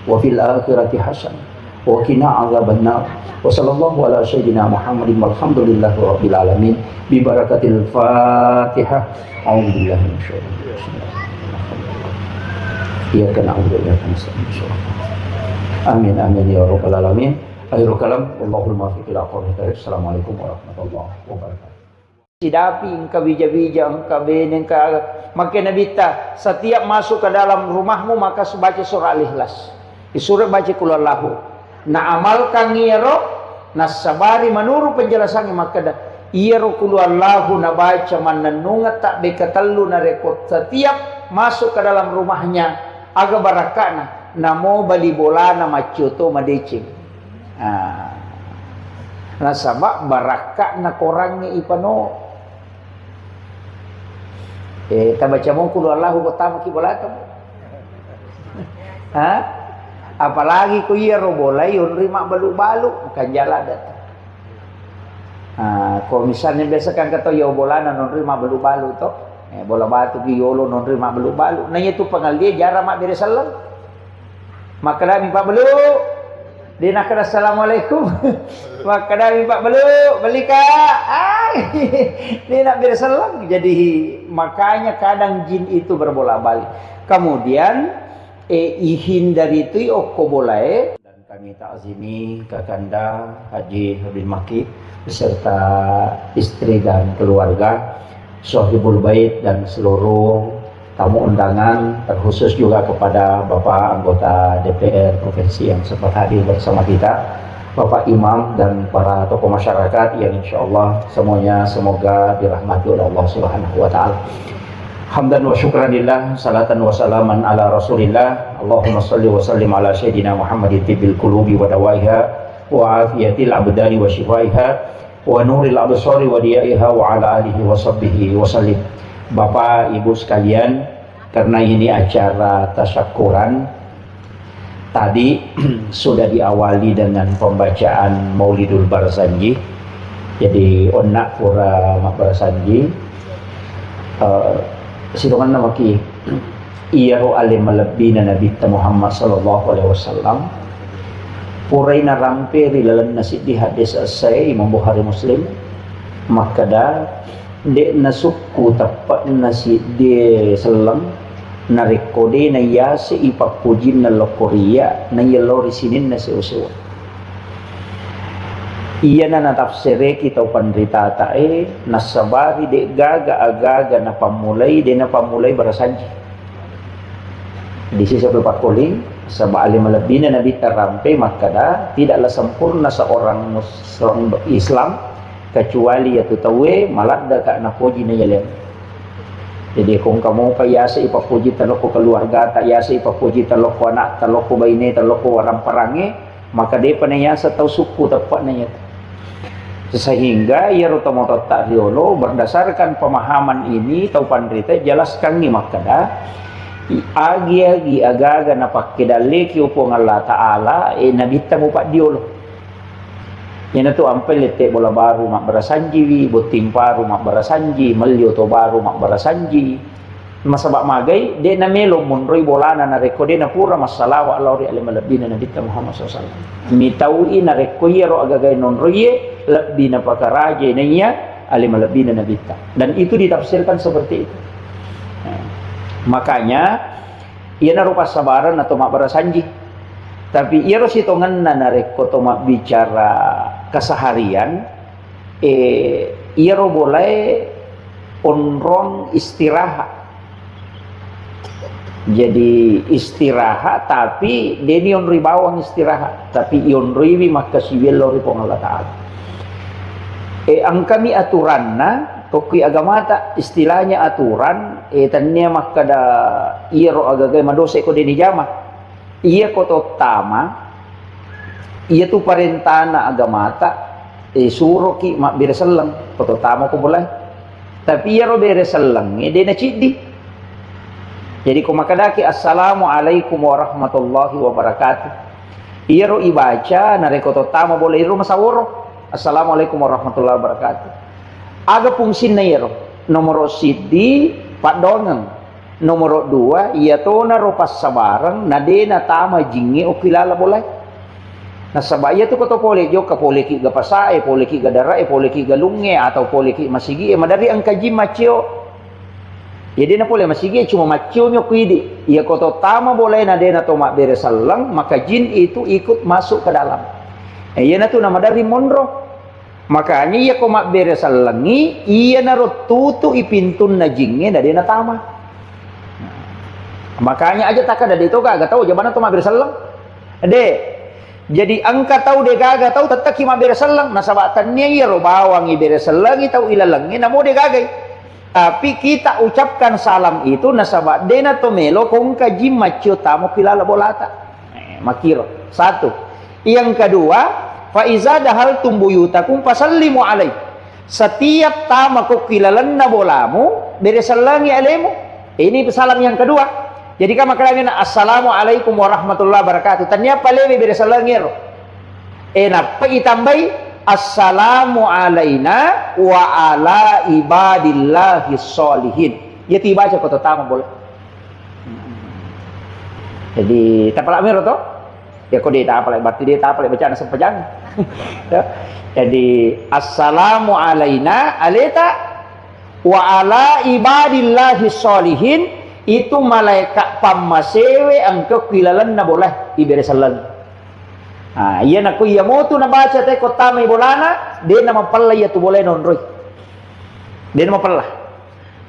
wa fil akhirati hasanah wa qina adzabannar. Wa sallallahu ala sayyidina Muhammadin walhamdulillahi rabbil alamin bi barakatil Fatihah. A'udzubillahi minasyaitonir rajim. Iyyaka na'budu wa iyyaka nasta'in. Amin amin ya rabbal alamin. Akhirul kalam wallahul muwaffiq ila aqwamit thoriq. Assalamualaikum warahmatullahi wabarakatuh. Sidapi engkau bija-bija engkau benen engkau makin nabita setiap masuk ke dalam rumahmu maka baca surah Al-Ikhlas. Disuruh baca qul huwallahu. Na amalkan ngiro nasabari menurut penjelasannya maka dah iro qul huwallahu na baca mananunga tak bekatellu na rekod setiap masuk ke dalam rumahnya aga barakana namo bali bolana macoto madecing. Nasabak barakak na korangnya ipano tabaca mo qul huwallahu pertama ki bolaka. Apalagi ku iya robolai rima balu-balu bukan jalan datang. Kalau misalnya biasa kan kata ya bolana non rima balu-balu toh, bola batu ki yolo non rima balu-balu. Nah itu pengal dia jarang mak beri salam. Maka dah Pak Belu, dia nak kata assalamualaikum. Maka dah Pak Belu, beli kak. Dia nak beri salam. Jadi makanya kadang jin itu berbolak-balik. Kemudian ihindari itu oko boleh, dan kami takzimi Kakanda Haji Habib Maki beserta istri dan keluarga, Sohibul Bait dan seluruh tamu undangan, terkhusus juga kepada Bapak anggota DPR Provinsi yang sempat hadir bersama kita, Bapak Imam dan para tokoh masyarakat yang insya Allah semuanya semoga dirahmati oleh Allah Subhanahu wa Ta'ala. Hamdan wa syukranillah, salatan wa salaman ala rasulillah. Allahumma salli wa sallim ala sayyidina Muhammadin tibil qulubi wa dawaiha wa afiyatil abdani wa shifaiha wa nuril absari wa diyaiha wa ala alihi wa sahbihi wa sallim. Bapak Ibu sekalian, karena ini acara tasyakuran, tadi sudah diawali dengan pembacaan Maulidul Barzanji. Jadi onak pura mak Barzanji sidongan nama ki iyaro alim malabina Nabi Muhammad sallallahu alaihi wasallam purai na ramperi lalan nasi di hadis asai Imam Bukhari Muslim maka dah dek nasukku tapak nasi di selam narikode na yasi ipakujin na lokoria na yelori sinin nasi usewa. Iya na natafsire kita pandrita tae nasabari de gaga agaga na pamulai de na pamulai barasanji. Di sisi pakuling sabah alim lebih na nabi tarampe maka tidaklah sempurna seorang Muslim Islam kecuali yaitu tawe malada ka na puji na yalen. Jadi kung kamu kayasa ipapuji taloko keluarga, kayasa ipapuji taloko anak, taloko baine, taloko orang perangi, maka dia panayasa tahu suku tepat nanya. Sehingga ia rotomoto tak diolo berdasarkan pemahaman ini tau pandrita jelaskan ni makada agi aga-aga na pakidali kiupo ng Allah Ta'ala nabita mo pa diolo yan to ampel lete bola baru mak barasanji buting paru mak barasanji malyo to baru mak barasanji masabak magay de na melo munroy bolana na rekode na pura masalawa lauri alim labina na nabita Muhammad SAW mitawi na rekoyero agagay non roye lebih na pakaraja nanya alim lebih na nabita dan itu ditafsirkan seperti itu. Makanya ia narupa sabaran atau mak barasanji tapi ia harus hitungan na nareko to mak bicara keseharian Ia ro boleh onrong istirahat. Jadi istirahat tapi deni onri bawang istirahat tapi onri maka siwelo ri pong Allah Taala. Ang kami aturanna tokui agama ta istilahnya aturan tanya maka da iro agagay madose ko deni jama. Iya ko tama iya tu parentana agama ta suro ki mak bereselang ko tama ko boleh. Tapi iya ro bereselang dena ciddi. Jadi kumakadaki assalamualaikum warahmatullahi wabarakatuh. Iro ibaca narekoto tama boleh iro masaworo. Assalamualaikum warahmatullahi wabarakatuh. Aga fungsin na iro. Nomor sidi padongan. Nomor dua iya to na ropas sabarang nadena tama jingi o kilala boleh. Nasabaya tu koto pole jo ka pole ki ga pasae, pole ki ga darae, pole ki ga lunge atau pole ki masigi madari ang kaji macio. Jadi na boleh masih cuma maciumnya kuidi. Ia koto tama boleh na dena to mak beresalang maka jin itu ikut masuk ke dalam. Ia na tu nama dari monro. Makanya ia ko mak beresalangi ia na ro tutu ipintun na jinge na dena tama. Makanya aja tak ada itu gak tahu jabana to mak beresalang. Jadi angka tahu de gaga tahu tetap ki mak beresalang nasabatannya ia ro bawang i beresalangi tahu ilalangi namo de gagai. Tapi kita ucapkan salam itu nasabah dena tomelo kong kaji macio tamu kilala bolata. Makiro. Satu. Yang kedua, fa iza dahal tumbuyutakum fasallimu alai. Setiap tamu ko kilalan na bolamu beresalangi alaimu. Ini salam yang kedua. Jadi kama kalangina assalamualaikum warahmatullahi wabarakatuh. Tanya palewe beresalangi ro. Napa itambai assalamu alaina wa ala ibadillahi sholihin. Ya tiba aja kota tamu boleh. Jadi tak pelak mero to? Ya kok dia tak pelak berarti dia tak pelak bacaan sepejang. Jadi assalamu alaina aleta wa ala ibadillahi sholihin itu malaikat pamasewe angka kilalan na boleh iberesalan. Iya naku iya mo tu nabaca te kota may bolana dia nama pala iya tu boleh nonroy dia nama pala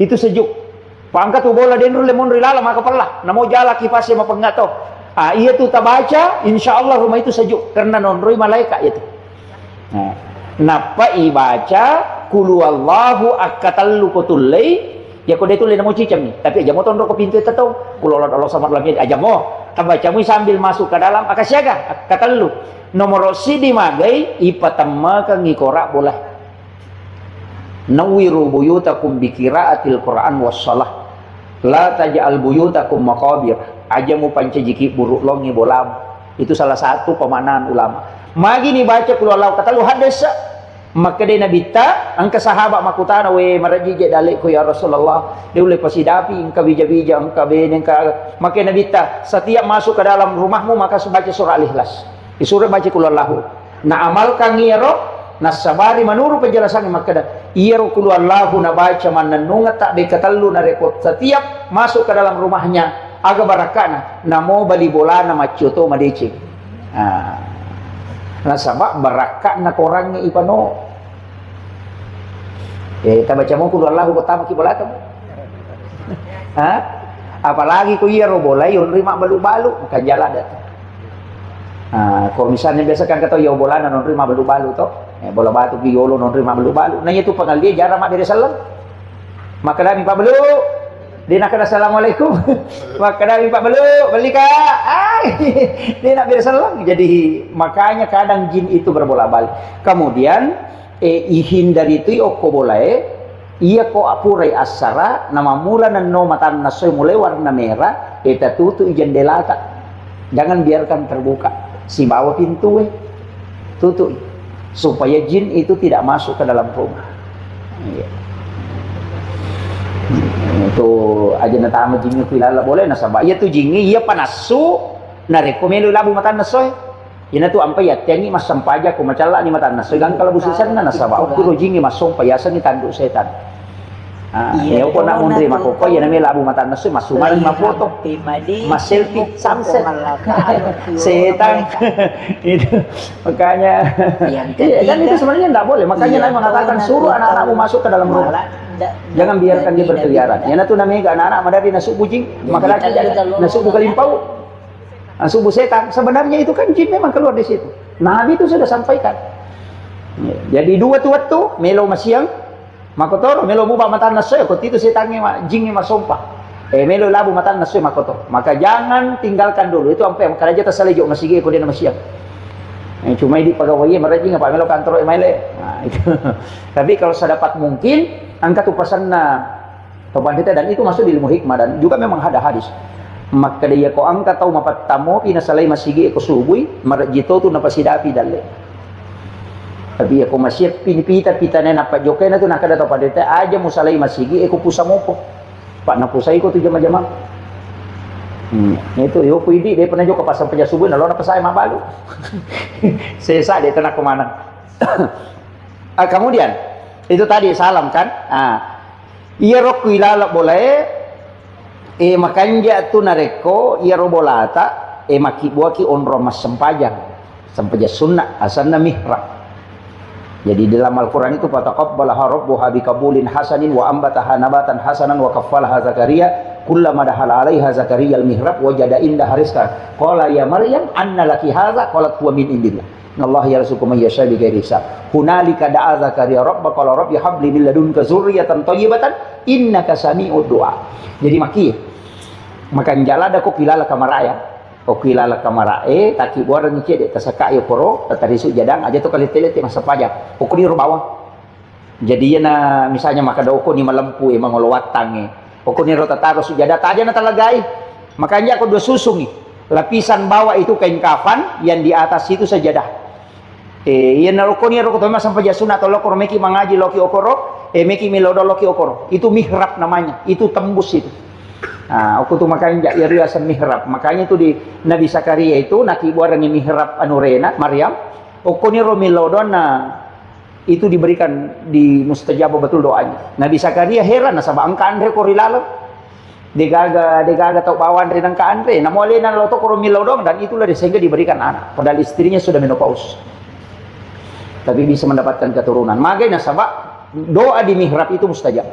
itu sejuk pangkat tu bola dia nonroy lemon rilala maka pala namo jala kipasnya mapengato iya tu tabaca insyaallah rumah itu sejuk karena nonroy malaikat itu napa ibaca kulu Allahu akatallu kutulai ya kode itu namo cicam nih tapi aja mo tonro ke pintu itu tahu kulu Allah sama lagi aja mo bacamu sambil masuk ke dalam akasyaga kata lu nomor sidi magai ipatama ka ngikora boleh nawiru buyutakum bikiraatil Quran wassalah la taj'al buyutakum maqabir ajamu pancajiki buruk longi bolam itu salah satu pemanaan ulama magi nih baca kulu Allah kata lu hadis maka dia nabita angka sahabat makutana we marajije dalik ku ya Rasulullah dia boleh pasidapi engka bija-bija engka bene engka maka nabita setiap masuk ke dalam rumahmu maka baca surah Al-Ikhlas disuruh baca kul Allahu na amalkan ngiro nasabari manuru penjelasan maka iro kul Allahu na baca mananunga tak be katallu na rekod setiap masuk ke dalam rumahnya aga barakana namo bali bolana macoto madece nasabak barakat na korangnya ipano kita baca mo kulu Allahu pertama ki bolata apalagi ku iya ro bolai yon rima balu-balu bukan jalan datang kalau misalnya biasa kan kata ya bolana non rima balu-balu to bola batu ki yolo non rima balu-balu nanya itu pangal dia jarang mak dari salam maka dami pak belu dia nak kena assalamualaikum maka dami pak belu beli kak dia nak dari salam jadi makanya kadang jin itu berbola-balik kemudian ihindari itu oko boleh iya ko apurai asara nama mula nan no matan nasoy mulai warna merah eta tutu jendela tak jangan biarkan terbuka si bawa pintu tutup supaya jin itu tidak masuk ke dalam rumah itu aja natama jinnya kilala boleh nasaba iya tu jingi iya panasu na rekomendo labu matan nasoy ina tu ampai ya tengi mas sampaja ko macala ni matan nasoy gan kalau busisan na nasaba o kuro jingi masong payasan ni tanduk setan Ya ko na mundri makoko ya nami labu mata nasu masuman mafoto mas selfie sunset setan itu makanya dan itu sebenarnya tidak boleh, makanya Nabi mengatakan suruh anak-anakmu masuk ke dalam rumah, jangan biarkan dia berkeliaran. Ya itu namanya anak-anak madari nasuk kucing maka lagi nasuk kalimpau nasuk setan, sebenarnya itu kan jin memang keluar di situ. Nabi itu sudah sampaikan. Jadi dua tuh melo masiang makotor melo buba mata nasoy ko tito setange jingi masompa melo labu mata nasoy makotor, maka jangan tinggalkan dulu itu sampai makanya tasalejo masige ko dia masiang cuma di pegawai mereka apa melo kantor email itu. Tapi kalau sedapat mungkin angkat upasan topan kita, dan itu masuk di ilmu hikmah dan juga memang ada hadis, maka dia ko angkat tahu mapat tamo pinasalay masige ko subui marjito tu napasidapi dalle. Tapi ako masih pinipita-pita na napak jokay na to nakada to padete aja musalay masigi eko pusa mo po. Pak na pusay ko to jama-jama. Itu yo pwede dia pernah juga pasang peja subuh na lo na pasay mabalu. Sesa dia tenak kemana. Kemudian itu tadi salam kan. Iya ro kuilala boleh makanja tu nareko iya ro bolata maki buaki onro mas sempajang. Sempaja sunnah asanna mihrab. Jadi dalam Al-Quran itu fataqabbalaha rabbuha biqabulin hasanin wa ambataha nabatan hasanan wa kaffalaha Zakaria kullama dakhala 'alaiha Zakaria al-mihrab wajada indaha rizqan qala ya Maryam anna laki hadza qalat huwa min indillah innallaha yarzuqu man yasha bighairi hisab hunalika da'a Zakaria rabba qala rabbi habli min ladunka dzurriyyatan thayyibatan innaka sami'ud du'a. Jadi makan jalada ko pilala kamaraya o kilala kamarae taki buara ni cede tasaka yo koro tadi su jadang aja to kali telete masa pajak o kuni bawah. Jadi na misalnya maka doko ni malempu emang ngolowatang o kuni ro tataro su jada aja na talagai, makanya aku dua susungi lapisan bawah itu kain kafan, yang di atas itu sajadah. Yan na ko ni ro ko to sampai jasuna to lokor meki mangaji loki okoro meki milodo loki okoro, itu mihrab namanya, itu tembus itu. Aku tuh makanya ya riasan mihrab, makanya itu di Nabi Zakaria itu naki buaran ni mihrab anurena Maryam okoni romilodona itu diberikan di mustajab betul doanya. Nabi Zakaria heran nasaba angka andre korilalo degaga tau bawan renang ka andre namolena loto koromilodong, dan itulah sehingga diberikan anak padahal istrinya sudah menopause tapi bisa mendapatkan keturunan. Makanya nasaba doa di mihrab itu mustajab.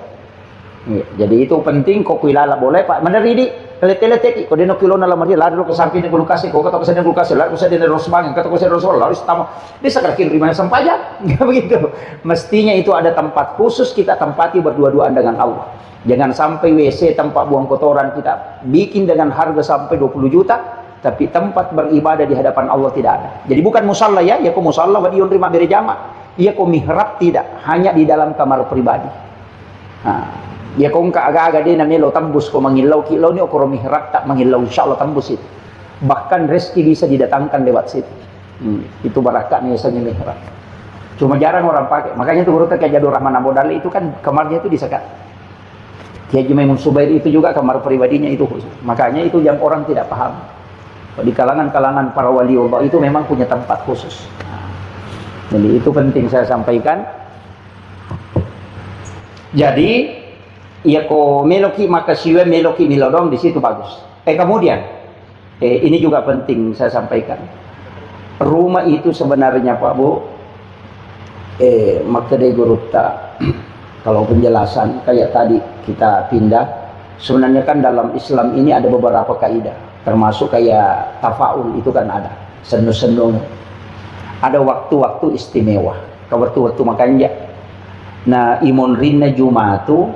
Jadi itu penting kok kuilala boleh Pak meneridi telet-telet ko deno kilo na lamari laro ko samping ko lukasi ko kata ko sa lukasi laro ko sa deno rosbang kata ko sa rosol laro istama bisa karakin rimana sampaja begitu. Mestinya itu ada tempat khusus kita tempati berdua-duaan dengan Allah. Jangan sampai WC tempat buang kotoran kita bikin dengan harga sampai 20 juta tapi tempat beribadah di hadapan Allah tidak ada. Jadi bukan musalla ya ko musalla wa diun rima bere jama ya ko mihrab tidak, hanya di dalam kamar pribadi. Ya kong agak-agak dia namanya lo tembus ko mangilaw kilaw ni okoro mihrab tak mangilaw insyaallah tembus itu. Bahkan rezeki bisa didatangkan lewat situ. Itu barakatnya biasanya mihrab. Cuma jarang orang pakai. Makanya tuh urut kayak Jadul Rahman Abodali itu kan kamarnya itu disekat. Kiai Maimun Subair itu juga kamar pribadinya itu khusus. Makanya itu yang orang tidak paham. Di kalangan-kalangan para wali Allah itu memang punya tempat khusus. Jadi itu penting saya sampaikan. Jadi ya ko meloki maka siwe meloki milodong di situ bagus. Kemudian ini juga penting saya sampaikan. Rumah itu sebenarnya Pak Bu maka de gurutta kalau penjelasan kayak tadi kita pindah, sebenarnya kan dalam Islam ini ada beberapa kaidah, termasuk kayak tafaul itu kan ada senu-senu, ada waktu-waktu istimewa, waktu-waktu makanya. Nah imun rinna Jumatu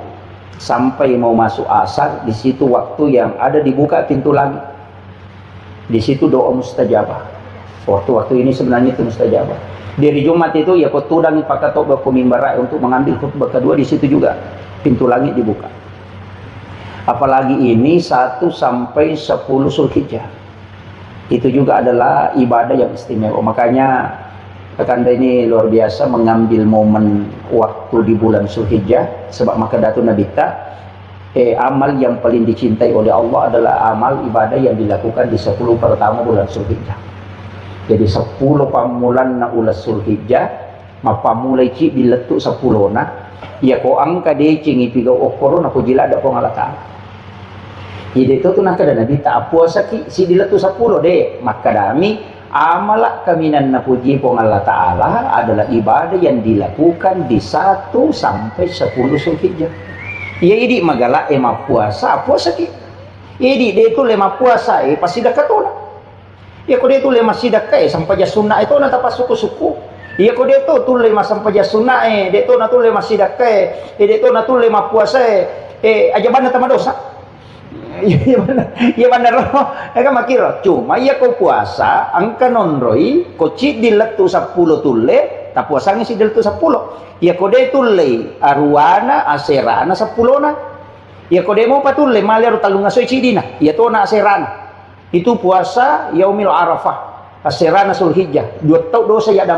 sampai mau masuk asar, di situ waktu yang ada dibuka pintu langit, di situ doa mustajabah. Waktu-waktu ini sebenarnya itu mustajabah. Dari Jumat itu ya kotudang pakato bako mimbara untuk mengambil khutbah kedua, di situ juga pintu langit dibuka. Apalagi ini 1 sampai 10 Zulhijjah, itu juga adalah ibadah yang istimewa. Makanya Kakanda ini luar biasa mengambil momen waktu di bulan Zulhijjah, sebab maka datu nabita amal yang paling dicintai oleh Allah adalah amal ibadah yang dilakukan di 10 pertama bulan Zulhijjah. Jadi 10 pamulan na ulas Zulhijjah mapamulai ci biletu 10 na Ya ko angka de cingi piga okoro na ko jila ada ko ngalata. Ide itu tuh nak kada nabi tak puasa ki si dilatu 10 deh. Maka dami amala kaminan na puji po Allah Ta'ala adalah ibadah yang dilakukan di 1 sampai 10 Zulhijjah. Ya idi magala puasa ki. Idi de itu lema puasa pasti dakatona. Ya ko de itu lema sidaka sampai ja sunnah itu na tapas suku-suku. Ya ko de itu tu lema sampai ja sunnah de itu na tu lema sidaka de itu na tu lema puasa aja bana tama dosa. Iya benar loh, kan makiro. Cuma ya kau puasa, angka nonroi, kau cid diletu 10 tule, tak puasanya si diletu 10. Ya kau de tule, aruana, aserana 10 na. Ya kau de mau patule, malir talunga soy cidina, ya to na aserana. Itu puasa yaumil arafah, aserana Zulhijjah. 2 tahun dosa ya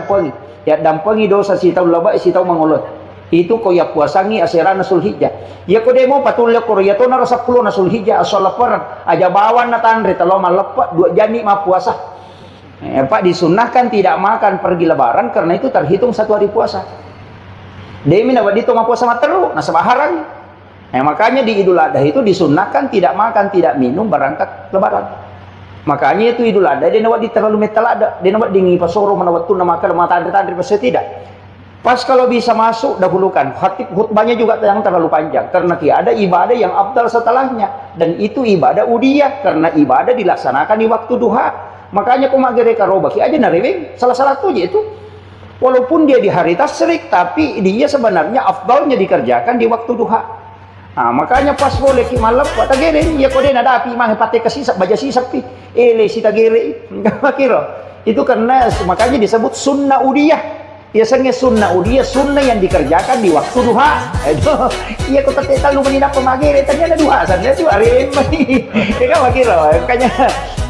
dampangi dosa si tahu laba si tahu mangolot. Itu ko ya puasangi aserana Zulhijjah. Ya ko demo patulya ko ya to na 10 na Zulhijjah asal laparan aja bawan na tanre talo malepa 2 jani ma puasa. Pak disunahkan tidak makan pergi lebaran karena itu terhitung 1 hari puasa. Demi na dito ma puasa materu na sabaharan. Makanya di Idul Adha itu disunahkan tidak makan tidak minum berangkat lebaran. Makanya itu Idul Adha dia nawat di terlalu metalada, dia nawat dingi pasoro manawat na makan ma tanre pasti tidak. Pas kalau bisa masuk dahulukan. Khutbahnya juga yang terlalu panjang karena ada ibadah yang afdal setelahnya dan itu ibadah udiyah karena ibadah dilaksanakan di waktu duha. Makanya kumagere karoba ki aja nareweng salah satu aja itu. Walaupun dia di hari tasyrik tapi dia sebenarnya afdalnya dikerjakan di waktu duha. Nah, makanya pas boleh ki malam pak tagere ya kode nada api mah pate kasisap baja sisap pi si tagere kira itu karena makanya disebut sunnah udiyah. Biasanya sunnah udiyah sunnah yang dikerjakan di waktu duha. Iya kok tetetal lu menina pemagere ternyata duha saja itu hari ini. Ya kan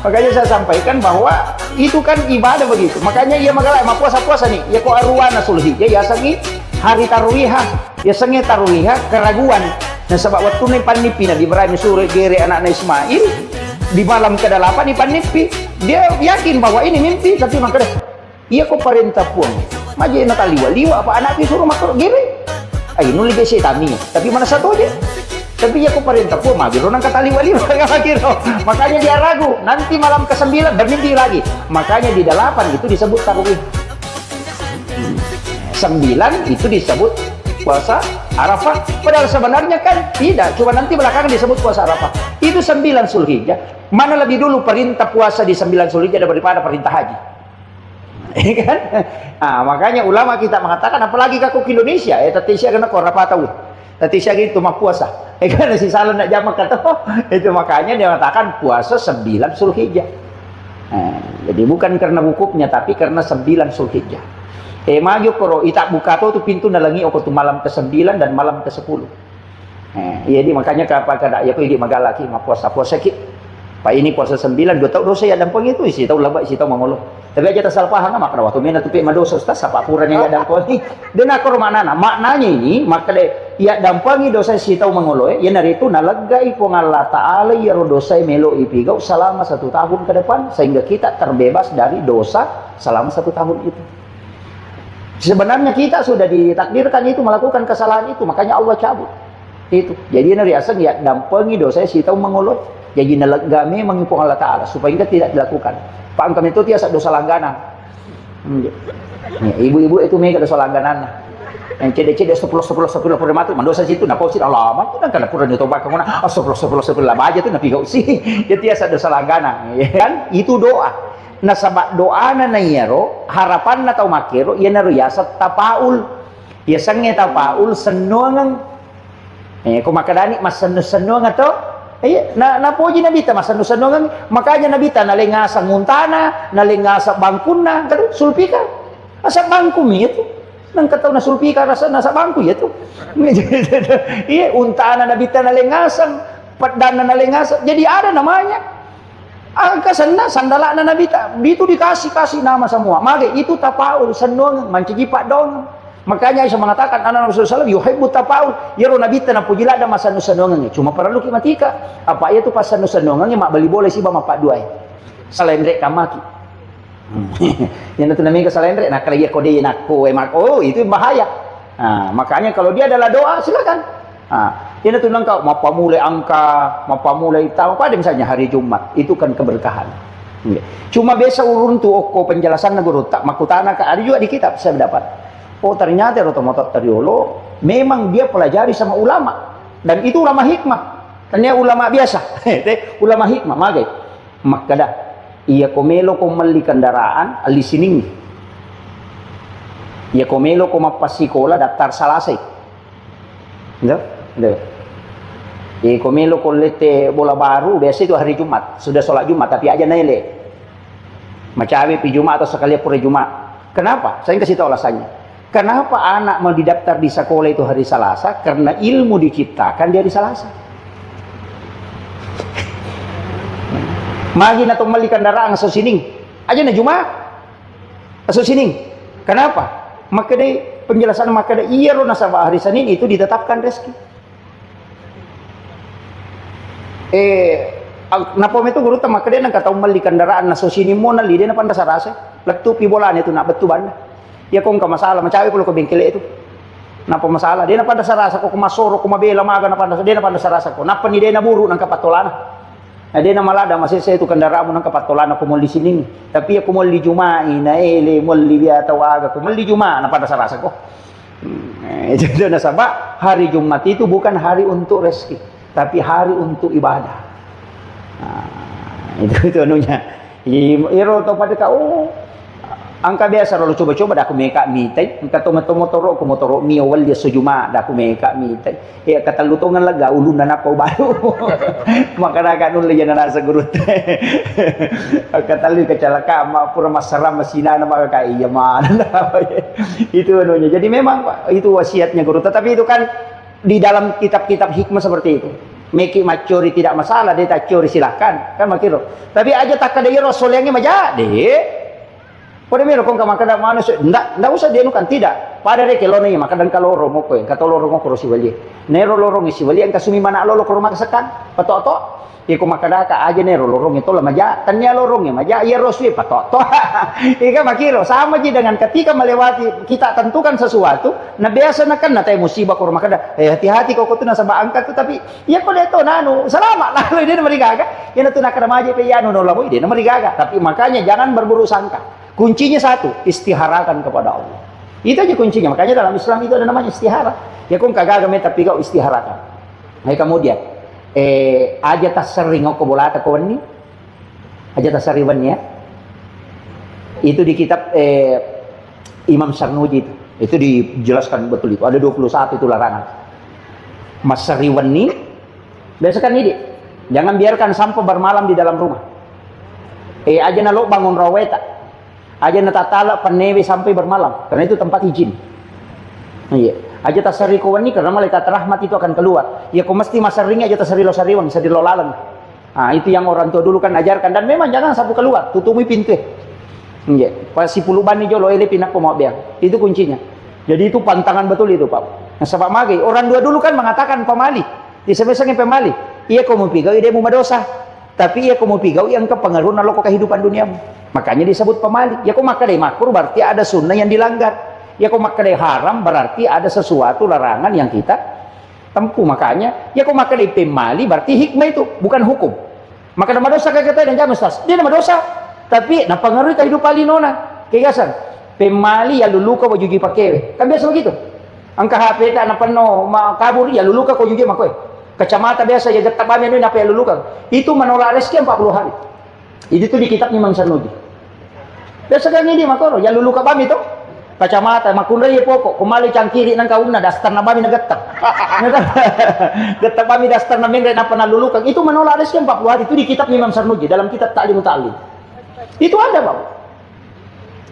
makanya saya sampaikan bahwa itu kan ibadah begitu. Makanya ia magalah ma puasa-puasa nih. Ya kok aruana Zulhijjah ya sangi hari taruwihah. Ya sangi taruwihah keraguan. Nah sebab waktu nih panipi Nabi Ibrahim suruh gere anaknya Ismail di malam ke-8 di panipi. Dia yakin bahwa ini mimpi tapi makanya iya kok perintah pun maji nak liwa apa anak disuruh makro gini ay nuli ke setani tapi mana satu aja tapi ya kok perintah pun magi orang kata liwa makanya dia ragu nanti malam ke-9 bermimpi lagi makanya di 8 itu disebut tarawih 9 itu disebut puasa Arafah padahal sebenarnya kan tidak cuma nanti belakangan disebut puasa Arafah itu 9 Zulhijjah mana lebih dulu perintah puasa di 9 Zulhijjah daripada perintah haji. Kan? Nah, makanya ulama kita mengatakan apalagi kaku ke Indonesia tadi saya kena kok apa tahu tadi saya gitu mah puasa kan si salah nak jamak kata itu makanya dia mengatakan puasa 9 Zulhijjah. Jadi bukan karena wukufnya tapi karena 9 Zulhijjah. Maju koro itak buka tuh pintu nalangi oko tuh malam ke-9 dan malam ke-10. Jadi makanya kada ya ko di magalaki mah puasa ki Pak ini puasa 9 2 tahun dosa ya dampang itu isi tahu laba isi tahu mangolo. Tapi aja tak salah paham maka waktu mena tupi madosa ustaz apa puranya ya dampang ini. Dan akor maknanya ini maka de ya dampangi dosa isi tahu mangolo ya nari itu nalagai pong Allah Ta'ala ya dosa melo ipigau selama 1 tahun ke depan sehingga kita terbebas dari dosa selama 1 tahun itu. Sebenarnya kita sudah ditakdirkan itu melakukan kesalahan itu makanya Allah cabut. Itu. Jadi nari asal ya dampangi dosa isi tahu mangolo. Jadi nalagami mengipung Allah Ta'ala supaya kita tidak dilakukan. Pak kami itu tiasa dosa langganan. Ibu-ibu itu mega dosa langganan. Yang cede-cede 10 matu mendosa situ nak kau sih Allah amat kan kada pura nyoba kamu nak 10 aja tuh napi kau sih. Dia tiasa dosa langganan, ya kan? Itu doa. Nah sabak doa na nayaro harapan na tau makero ya naru yasa tapaul. Ya sange tapaul senongang. Kau makadani mas senongang atau na poji nabita masa nusanongan makanya nabita nalengasa nguntana nalengasa bangkuna kan sulpika asa bangku mi itu nang kataw na sulpika rasa nasa bangku ya tu iya untana nabita nalengasan padana nalengasa jadi ada namanya angkasana sandala na nabita itu dikasih nama semua mage itu tapaul senongan mancijipa dong. Makanya Aisyah mengatakan anak Rasulullah yuhibbu tapaul yaro nabita na pujila ada masa nusanongan cuma perlu kimatika apa itu pas nusanongan mak beli boleh sih bama pak duai salendrek kamaki yang itu namanya salendrek nak kalau kode nak ko emak itu bahaya Nah, makanya kalau dia adalah doa, silakan. Dia tunang kau mau pamulai angka, mau pamulai tahu apa misalnya hari Jumat, itu kan keberkahan. Cuma biasa urun tuh penjelasan guru tak makutana ada juga di kitab saya dapat. Oh ternyata rotomotor tariolo memang dia pelajari sama ulama, dan itu ulama hikmah. Ternyata ulama biasa, ulama hikmah magai. Makada ia komelo komali kendaraan alisining. Ia komelo komapasikola daftar salasai. Komelo kolete bola baru biasa itu hari Jumat, sudah sholat Jumat tapi aja nele. Macawe pi Jumat atau sekali pura Jumat. Kenapa? Saya kasih tahu alasannya. Kenapa anak mau didaftar di sekolah itu hari Selasa? Karena ilmu diciptakan di hari Selasa. Magin atau mali kendaraan asal sining aja na Jumat asal sining. Kenapa? Maka deh penjelasan maka deh iya lo nasabah hari Senin itu ditetapkan rezeki. Napa itu guru tak maka dia nak tahu mali kendaraan naso sini mo na lide na panda sarase letu pi bola itu nak betu banda. Ya kong ka masalah macawi kalau ke bengkel itu. Napa masalah dia na panda sarasa ko kumasoro kumabela maga na panda dia na panda sarasa ko. Napa ni dia na buru nang kapatolana. Nah, dia na malada masih saya itu kendaraan mo nang kapatolana ko mo di sini. Tapi aku mo di Jumai na ele mo li biya tawaga ko mo di Juma na panda sarasa ko. Jadi nasabah hari Jumat itu bukan hari untuk rezeki, tapi hari untuk ibadah. Itu anunya. Iro to pada kau angka biasa kalau coba-coba dah aku meka mitai, angka motoro mi awal dia sejuma dah aku meka mitai. Kata lutongan laga ulun na ko baru. Maka naga nun lejan nasa gurut. Kata lu kecelakaan ma pura masalah masina na maka iya mana. Itu anunya. Jadi memang itu wasiatnya guru, tetapi itu kan di dalam kitab-kitab hikmah seperti itu. Meki macuri tidak masalah, dia tak curi silahkan, kan makiro. Tapi aja tak ada rasul yang majadi. Pada miro kong kamaka mana ndak usah dia nukan tidak. Pada reke lo nih maka dan kalau romo ko kata lorong ko si wali. Nero lorong si wali ang kasumi mana lo ko rumah kesekan. Pato-to. Iko makadaka aja nero lorong itu lah maja. Tanya lorongnya maja iya roswi pato-to. Ika makiro sama ji dengan ketika melewati kita tentukan sesuatu, nah biasa nakan na tayo musibah ko rumah kada. Hati-hati kau tu nasa angkat tu tapi iya ko deto nanu selamat lah dia na marigaga. Yan tu nakada maji pe yano no lamoy dia na marigaga. Tapi makanya jangan berburu sangka. Kuncinya satu, istiharakan kepada Allah. Itu aja kuncinya. Makanya dalam Islam itu ada namanya istihara. Ya kung kagagame tapi kau istiharakan. Nah kemudian, aja tasering ko bolata ko ni. Aja tasariwan ya. Itu di kitab Imam Sarnuji itu. Itu dijelaskan betul itu. Ada 21 itu larangan. Mas sariwan ni, biasakan ini. Jangan biarkan sampai bermalam di dalam rumah. Aja nalo bangun raweta. Aja natatala panewe sampai bermalam karena itu tempat izin. Iya. Aja tasari kawan ini karena malaikat rahmat itu akan keluar. Ya kau mesti masaringnya aja tasari lo sariwan, bisa dilolalan. Itu yang orang tua dulu kan ajarkan dan memang jangan sapu keluar, tutupi pintu. Iya. Pas si puluban ni jolo ele pinak ko mau biang. Itu kuncinya. Jadi itu pantangan betul itu, Pak. Nah, sebab magi orang dua dulu kan mengatakan pemali. Di sebesarnya pemali. Iya kau mau pigau ide mu madosa. Tapi ia mau pigau yang kepengaruh nalo kehidupan duniamu. Makanya disebut pemali. Ya kau makadai makruh berarti ada sunnah yang dilanggar. Ya kau makadai haram berarti ada sesuatu larangan yang kita tempuh. Makanya ya kau makadai pemali berarti hikmah itu bukan hukum. Maka nama dosa kata dan jamis tas. Dia nama dosa. Tapi na pengaruh kehidupan linona. Kegasan. Pemali ya luluka baju juji pakai. Kan biasa begitu. Angka HP tak na penuh kabur ya luluka kau juji makoy. Kacamata biasa ya getak bami ini apa ya luluka. Itu menolak rezeki 40 hari. Itu di kitab Imam Sarnuji. Biasa kan ini makoro, ya lulu ka bami to. Kacamata makunray pokok, kumali cangkiri nang kauna dastar na bami nagetak. Getak bami dastar na mengre na panalulukan. Itu menolak rezeki 40 hari itu di kitab Imam Sarnuji dalam kitab Ta'lim Ta'lim. Itu ada, Bang.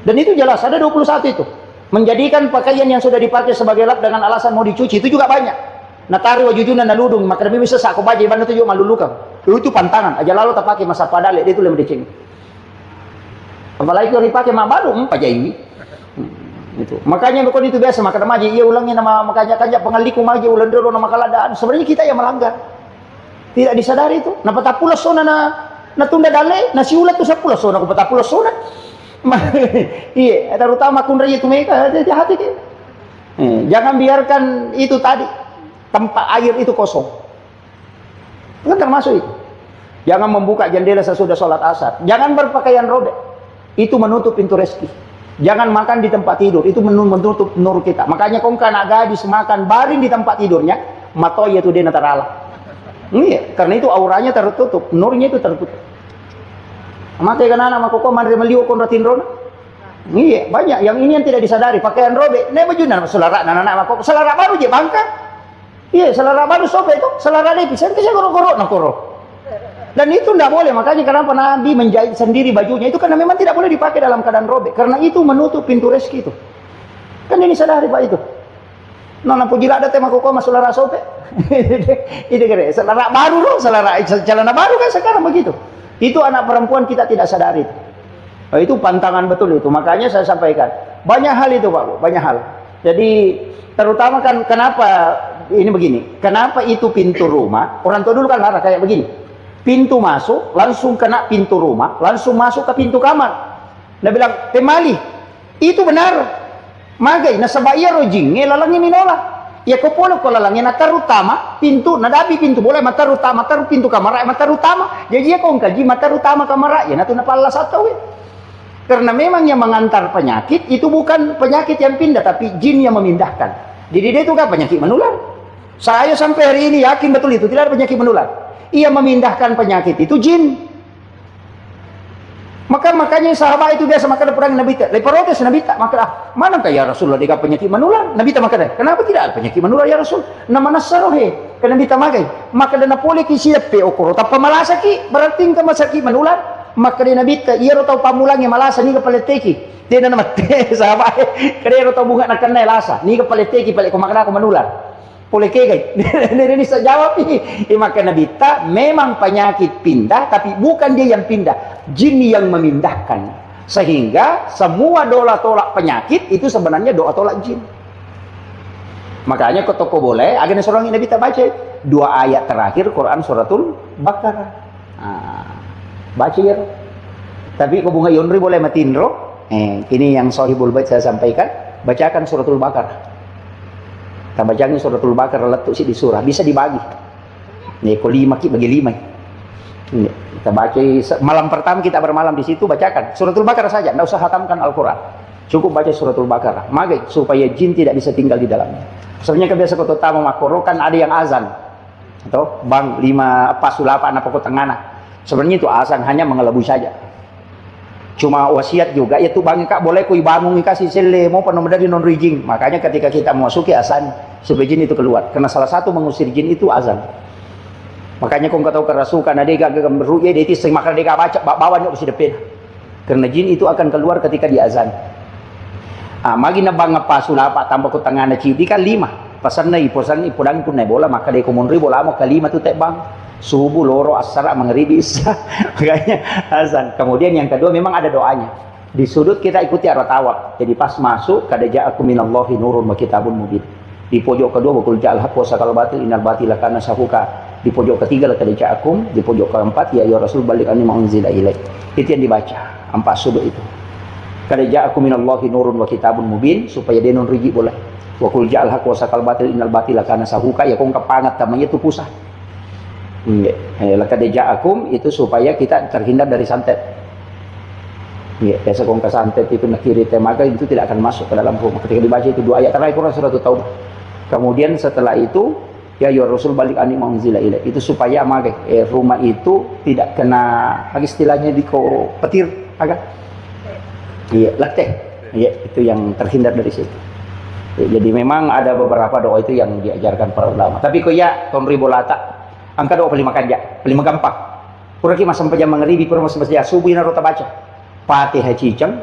Dan itu jelas ada 21 itu. Menjadikan pakaian yang sudah dipakai sebagai lap dengan alasan mau dicuci itu juga banyak. Natari wajujuna naludung maka demi bisa aku baca ibadah itu malulukan. Itu pantangan aja lalu tak pakai masa padale dia itu lebih dicing. Apalagi kalau dipakai mak baru pakai ini. Itu. Makanya kalau itu biasa maka maji ia ulangnya nama makanya kanja pengaliku maji ulang dulu nama kaladaan. Sebenarnya kita yang melanggar. Tidak disadari itu. Napa tak pula sona na tunda dale nasi ulat tu sapula sona ko patapula sona. Iya, terutama kun raya tu mereka hati-hati. Jangan biarkan itu tadi tempat air itu kosong. Itu termasuk itu. Jangan membuka jendela sesudah sholat asar. Jangan berpakaian robek. Itu menutup pintu rezeki. Jangan makan di tempat tidur. Itu menutup nur kita. Makanya kau anak gadis makan baring di tempat tidurnya, matoya itu dia netaralah. Iya, karena itu auranya tertutup, nurnya itu tertutup. Maka kan anak makoko mandri meliu konratin rona. Iya, banyak yang ini yang tidak disadari. Pakaian robek, ne baju nan selara anak makoko, selara baru je bangka. Iya, selara baru sobe itu, selara lepis, kan saya goro-goro nak koro. Dan itu tidak boleh, makanya kenapa Nabi menjahit sendiri bajunya itu karena memang tidak boleh dipakai dalam keadaan robek, karena itu menutup pintu rezeki itu. Kan ini sadari Pak itu. Nona pujila ada tema koko masuk selara sobe. Itu kira, selara baru loh, selara celana baru kan sekarang begitu. Itu anak perempuan kita tidak sadari. Itu pantangan betul itu. Makanya saya sampaikan banyak hal itu Pak, banyak hal. Jadi terutama kan kenapa ini begini? Kenapa itu pintu rumah? Orang tua dulu kan larang kayak begini. Pintu masuk langsung kena pintu rumah, langsung masuk ke pintu kamar. Dia bilang temali. Itu benar. Magai nasabaya rojing ngelalangi minola. Ya kau polo kau lalangi na terutama pintu nadabi pintu boleh mata utama taruh pintu kamar mata utama. Jadi ya kau kaji mata utama kamar ya natu napala satu. Karena memang yang mengantar penyakit itu bukan penyakit yang pindah tapi jin yang memindahkan. Jadi dia itu kan penyakit menular. Saya sampai hari ini yakin betul itu tidak ada penyakit menular. Ia memindahkan penyakit itu jin. Makanya sahabat itu biasa makan perang Nabi tak. Leprotes Nabi tak makan. Mana kah ya Rasulullah dia penyakit menular? Nabi tak makan. Kenapa tidak ada penyakit menular ya Rasul? Nama nasarohe. Karena Nabi tak makan. Maka dana boleh kisiap pe okoro. Tapi malasa ki berarti ka masaki menular. Maka dia Nabi tak. Ia rotau pamulangi malasa ni kepaleteki. Dia nama teh sahabat. Karena rotau bunga nak kenai lasa. Ni kepaleteki balik ko makan aku menular. Boleh kegay. Ini saya jawab ini. Maka Nabi tak memang penyakit pindah, tapi bukan dia yang pindah, jin yang memindahkan. Sehingga semua doa tolak penyakit itu sebenarnya doa tolak jin. Makanya ke toko boleh, agen seorang Nabi tak baca 2 ayat terakhir Quran suratul Baqarah. Baca ya. Tapi ke bunga Yonri boleh matinro. Ini yang Sahibul Bait saya sampaikan, bacakan suratul Baqarah. Kita bacanya suratul Baqarah letuk sih di surah, bisa dibagi. Nih, kau 5 ki bagi 5. Nih, kita baca malam pertama kita bermalam di situ bacakan suratul Baqarah saja, tidak usah hatamkan Al-Quran. Cukup baca suratul Baqarah. Magai supaya jin tidak bisa tinggal di dalamnya. Sebenarnya kebiasa kota tamu makoro kan ada yang azan. Atau bang 5 pasulapa anak pokok tengana. Sebenarnya itu azan hanya mengelabui saja. Cuma wasiat juga ya tuh bang kak boleh kui bangun kasih sele mau penuh dari non rijing. Makanya ketika kita memasuki azan supaya jin itu keluar, karena salah satu mengusir jin itu azan. Makanya kau tahu kerasukan ada gak beruye dia itu maka dia baca bawa nyok di depan, karena jin itu akan keluar ketika di azan. Magi na bang pasulapa tambah ku tangan na cibi kan 5 pasan na iposan ipodang pun na bola maka dia kumunri bola mo kalima tu tek bang subuh loro asar mengharibi isya. Makanya azan. Kemudian yang kedua memang ada doanya di sudut kita ikuti arah tawab. Jadi pas masuk kada ja'akum minallahi nurun wa kitabun mubin. Di pojok kedua wakul ja'al haqq wa sakal batil innal batila kana sahuka. Di pojok ketiga kada ja'akum. Di pojok keempat ya Rasul balik anni ma'unzila ilaik. Itu yang dibaca 4 sudut itu. Kada ja'akum minallahi nurun wa kitabun mubin supaya dia non riji boleh. Wakul ja'al haqq wa sakal batil innal batila kana sahuka ya kong kapangat namanya itu pusat. Laka ja'akum itu supaya kita terhindar dari santet. Biasa kong ke santet itu nak kiri temaga itu tidak akan masuk ke dalam rumah. Ketika dibaca itu 2 ayat terakhir Quran surat Taubah. Kemudian setelah itu ya Rasul balik ani maunzila ilaik. Itu supaya magai rumah itu tidak kena lagi istilahnya di ko petir agak. Iya, leteh. Iya, itu yang terhindar dari situ. Jadi memang ada beberapa doa itu yang diajarkan para ulama. Tapi kok ya ton ribolata angka doa paling makan ja, paling gampang. Kurang masa sampai jam mengeribi pura masa baca subuh ina rota baca. Fatihah cicang,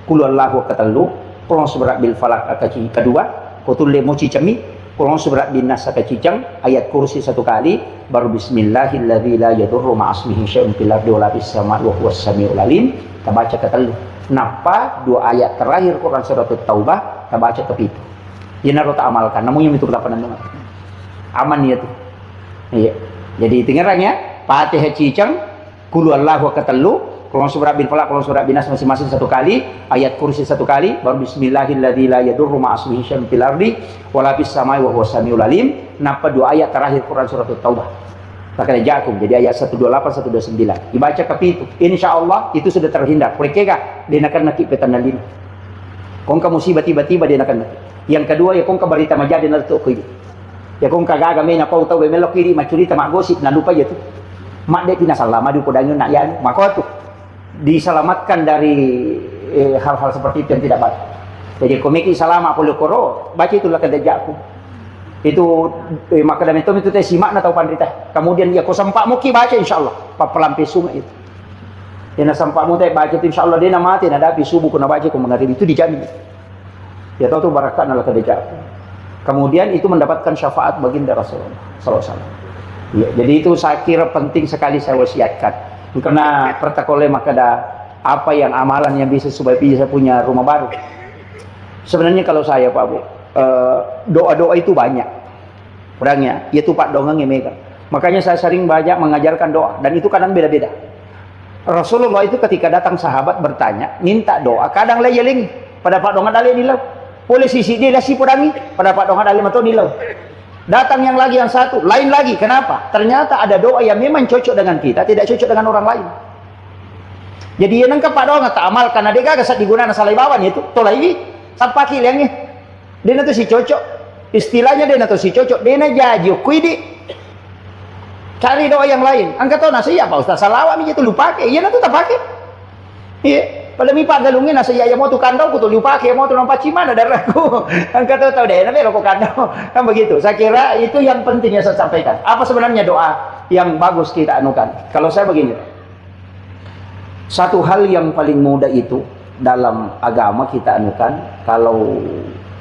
qul huwallahu katelu, qul subrat bil falaq akaci kedua, qutul lemo cicami, qul subrat bin nas akacicang, ayat kursi 1 kali, baru bismillahilladzi la yadurru ma'asmihi syai'un fil ardi wa la fis sama'i wa huwas samiul alim. Kita baca ketelu. Napa 2 ayat terakhir Quran surat Taubah, kita baca ke itu. Ina rota amalkan, namun yang itu kita pernah aman ya tuh. Iya. Jadi dengarannya Fatihah cicang, qul huwallahu katelu, Kalau surat bil falaq, kalau surat bin nas masing-masing 1 kali, ayat kursi 1 kali, baru bismillahilladzi la yadurru ma'asmihi syai'un fil ardi wala fis samai wa huwas samiul alim. Napa 2 ayat terakhir Quran surat Taubah. Pakai jakum, jadi ayat 128 129. Dibaca ke itu. Insyaallah itu sudah terhindar. Mereka dia akan nakik petanda lima. Kong ka musibah tiba-tiba dia akan nakik. Yang kedua ya kong ka berita majadi na to ko. Ya kong kagaga me na ko taw be melok kiri macurita mak gosip na lupa ya tu. Mak dia pinasalah madu podangin nak yan. Maka tu diselamatkan dari hal-hal seperti itu yang tidak baik. Jadi komiki salama puluh koro, baca itulah kedajaku. Itu maka dalam itu teh simak na tahu pandita. Kemudian ya ko sampak muki baca insyaallah. Papelampi sungai itu. Ya na sampak mu teh baca itu insyaallah dia na mati na dapi subuh kuna baca ko mengarib itu dijamin. Ya tahu tu barakat na kedajaku. Kemudian itu mendapatkan syafaat baginda Rasulullah sallallahu alaihi wasallam. Ya, jadi itu saya kira penting sekali saya wasiatkan. Karena pertakole maka ada apa yang amalan yang bisa supaya bisa punya rumah baru. Sebenarnya kalau saya Pak Bu, doa-doa itu banyak. Orangnya, yaitu Pak Dongeng yang megang. Makanya saya sering banyak mengajarkan doa dan itu kadang beda-beda. Rasulullah itu ketika datang sahabat bertanya, minta doa, kadang leyeling pada Pak Dongeng dalil nilau. Boleh sisi dia si podangi pada Pak Dongeng dalil atau nilau. Datang yang lagi yang satu, lain lagi. Kenapa? Ternyata ada doa yang memang cocok dengan kita, tidak cocok dengan orang lain. Jadi yang nangkap Pak Doa tak amal karena dia gak kesat digunakan salai bawan itu. Tolak ini, sampai kilangnya. Dia nanti si cocok. Istilahnya dia nanti si cocok. Dia nanti jadi kuidi. Cari doa yang lain. Angkat tahu nasi apa Ustaz salawat itu lupa ke? Iya nanti tak pakai. Iya. Pada mipak galungin nasa ya mau tu kandau ku tu lupa ke mau tu nampak cimana darahku. Angkat tahu deh namanya rokok kandau. Kan begitu. Saya kira itu yang pentingnya saya sampaikan. Apa sebenarnya doa yang bagus kita anukan? Kalau saya begini. Satu hal yang paling mudah itu dalam agama kita anukan kalau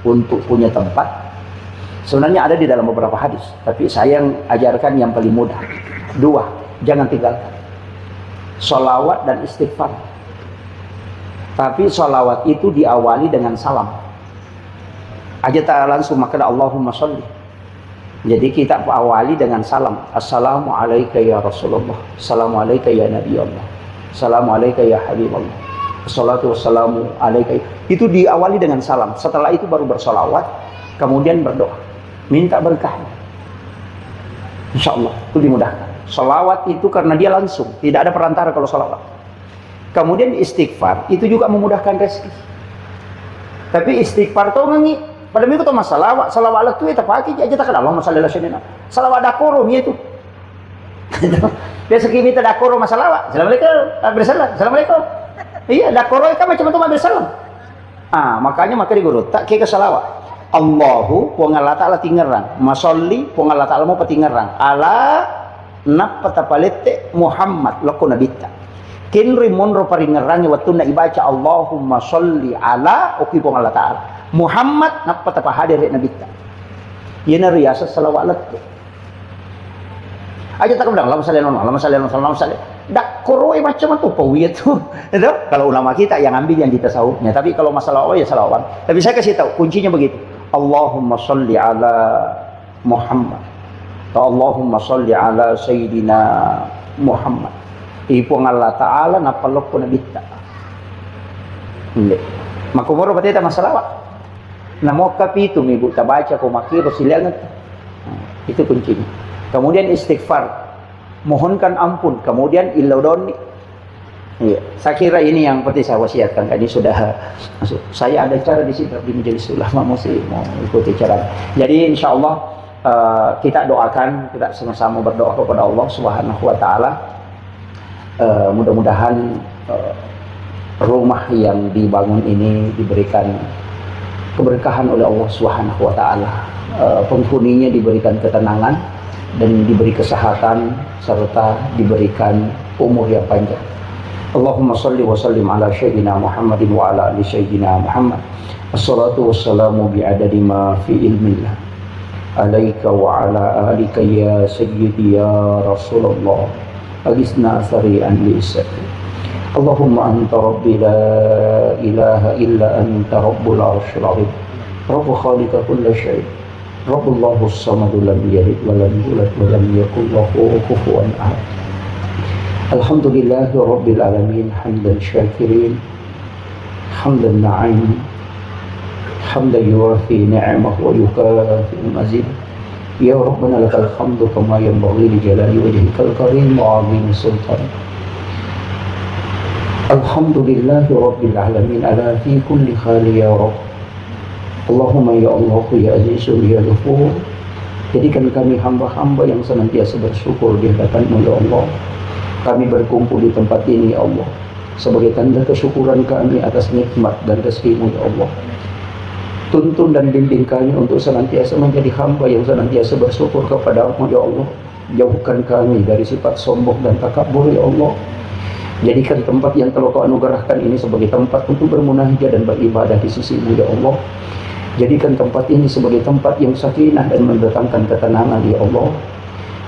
untuk punya tempat sebenarnya ada di dalam beberapa hadis. Tapi saya yang ajarkan yang paling mudah. 2, jangan tinggalkan. Sholawat dan istighfar. Tapi sholawat itu diawali dengan salam. Aja tak langsung maka Allahumma sholli. Jadi kita awali dengan salam. Assalamualaikum ya Rasulullah. Assalamualaikum ya Nabi Allah. Assalamualaikum ya Habibullah. Assalatu wassalamu alaikum. Itu diawali dengan salam. Setelah itu baru bersolawat. Kemudian berdoa. Minta berkah. InsyaAllah itu dimudahkan. Sholawat itu karena dia langsung. Tidak ada perantara kalau sholawat. Kemudian istighfar itu juga memudahkan rezeki. Tapi istighfar tu ngangi. Pada minggu tu masalah, salawat tu kita pakai aja tak Allah masalah lainnya. Salawat dakoro itu. Biasa kita dakoro masalah. Assalamualaikum, bersalam. Assalamualaikum. Iya, dakoro itu macam tu bersalam. Makanya maka digurut tak ke salawat. Allahu wa Allah Ta'ala tingerang. Masolli wa Allah Ta'ala mau patingerang. Ala napatapalete Muhammad lako nabita. Kinri monro paringerangi waktu nak ibaca Allahumma sholli ala oki pong Allah Ta'ala Muhammad nak patapa hadir nabi ta yana riyasa salawat tu aja tak bilang lama salih dak koroi macam tu pawi itu kalau ulama kita yang ambil yang ditasawufnya tapi kalau masalah ya salawat tapi saya kasih tahu kuncinya begitu Allahumma sholli ala Muhammad atau Allahumma sholli ala Sayyidina Muhammad ipong Allah Ta'ala napalok ko na bita. Hindi. Makumuro pati ita masalawat. Namo kapito may buta baca ko makiro sila. Itu kuncinya. Kemudian istighfar. Mohonkan ampun. Kemudian ilaudoni. Iya. Saya kira ini yang penting saya wasiatkan. Ini sudah masuk. Saya ada cara di sini di majelis ulama mesti mau ikuti cara. Jadi insyaallah kita doakan, kita sama-sama berdoa kepada Allah Subhanahu wa taala. Mudah-mudahan rumah yang dibangun ini diberikan keberkahan oleh Allah Subhanahu wa taala. Penghuninya diberikan ketenangan dan diberi kesehatan serta diberikan umur yang panjang. Allahumma shalli wa sallim ala sayyidina Muhammadin wa ala ali sayyidina Muhammad. Assalatu wassalamu bi'adadi ma fi ilmillah. Alaika wa ala alika ya sayyidi ya Rasulullah. Agisna sari'an li'isati Allahumma anta rabbi la ilaha illa anta rabbul arshil azim Rabbu khalika kulla syai' Rabbullahu samadu lam yalid wa lam yulad wa lam yakul lahu kufuwan ahad Alhamdulillahi Rabbil Alamin, hamdan syakirin, hamdan na'im, hamdan yuwafi ni'amah wa yukafi mazid. Ya Rabbana lakal hamdu kama yanbaghi li jalali wajhikal karim wa 'azimi sultan. Alhamdulillahi Rabbil Alamin ala fi kulli khali ya Rabb. Allahumma ya Allah ya Azizu ya Ghafur. Jadikan kami hamba-hamba yang senantiasa bersyukur di hadapan-Mu ya Allah. Kami berkumpul di tempat ini ya Allah sebagai tanda kesyukuran kami atas nikmat dan rezeki-Mu ya Allah. Tuntun dan bimbing kami untuk senantiasa menjadi hamba yang senantiasa bersyukur kepada-Mu ya Allah. Jauhkan kami dari sifat sombong dan takabur ya Allah. Jadikan tempat yang telah Kau anugerahkan ini sebagai tempat untuk bermunajat dan beribadah di sisi-Mu ya Allah. Jadikan tempat ini sebagai tempat yang sakinah dan mendatangkan ketenangan ya Allah.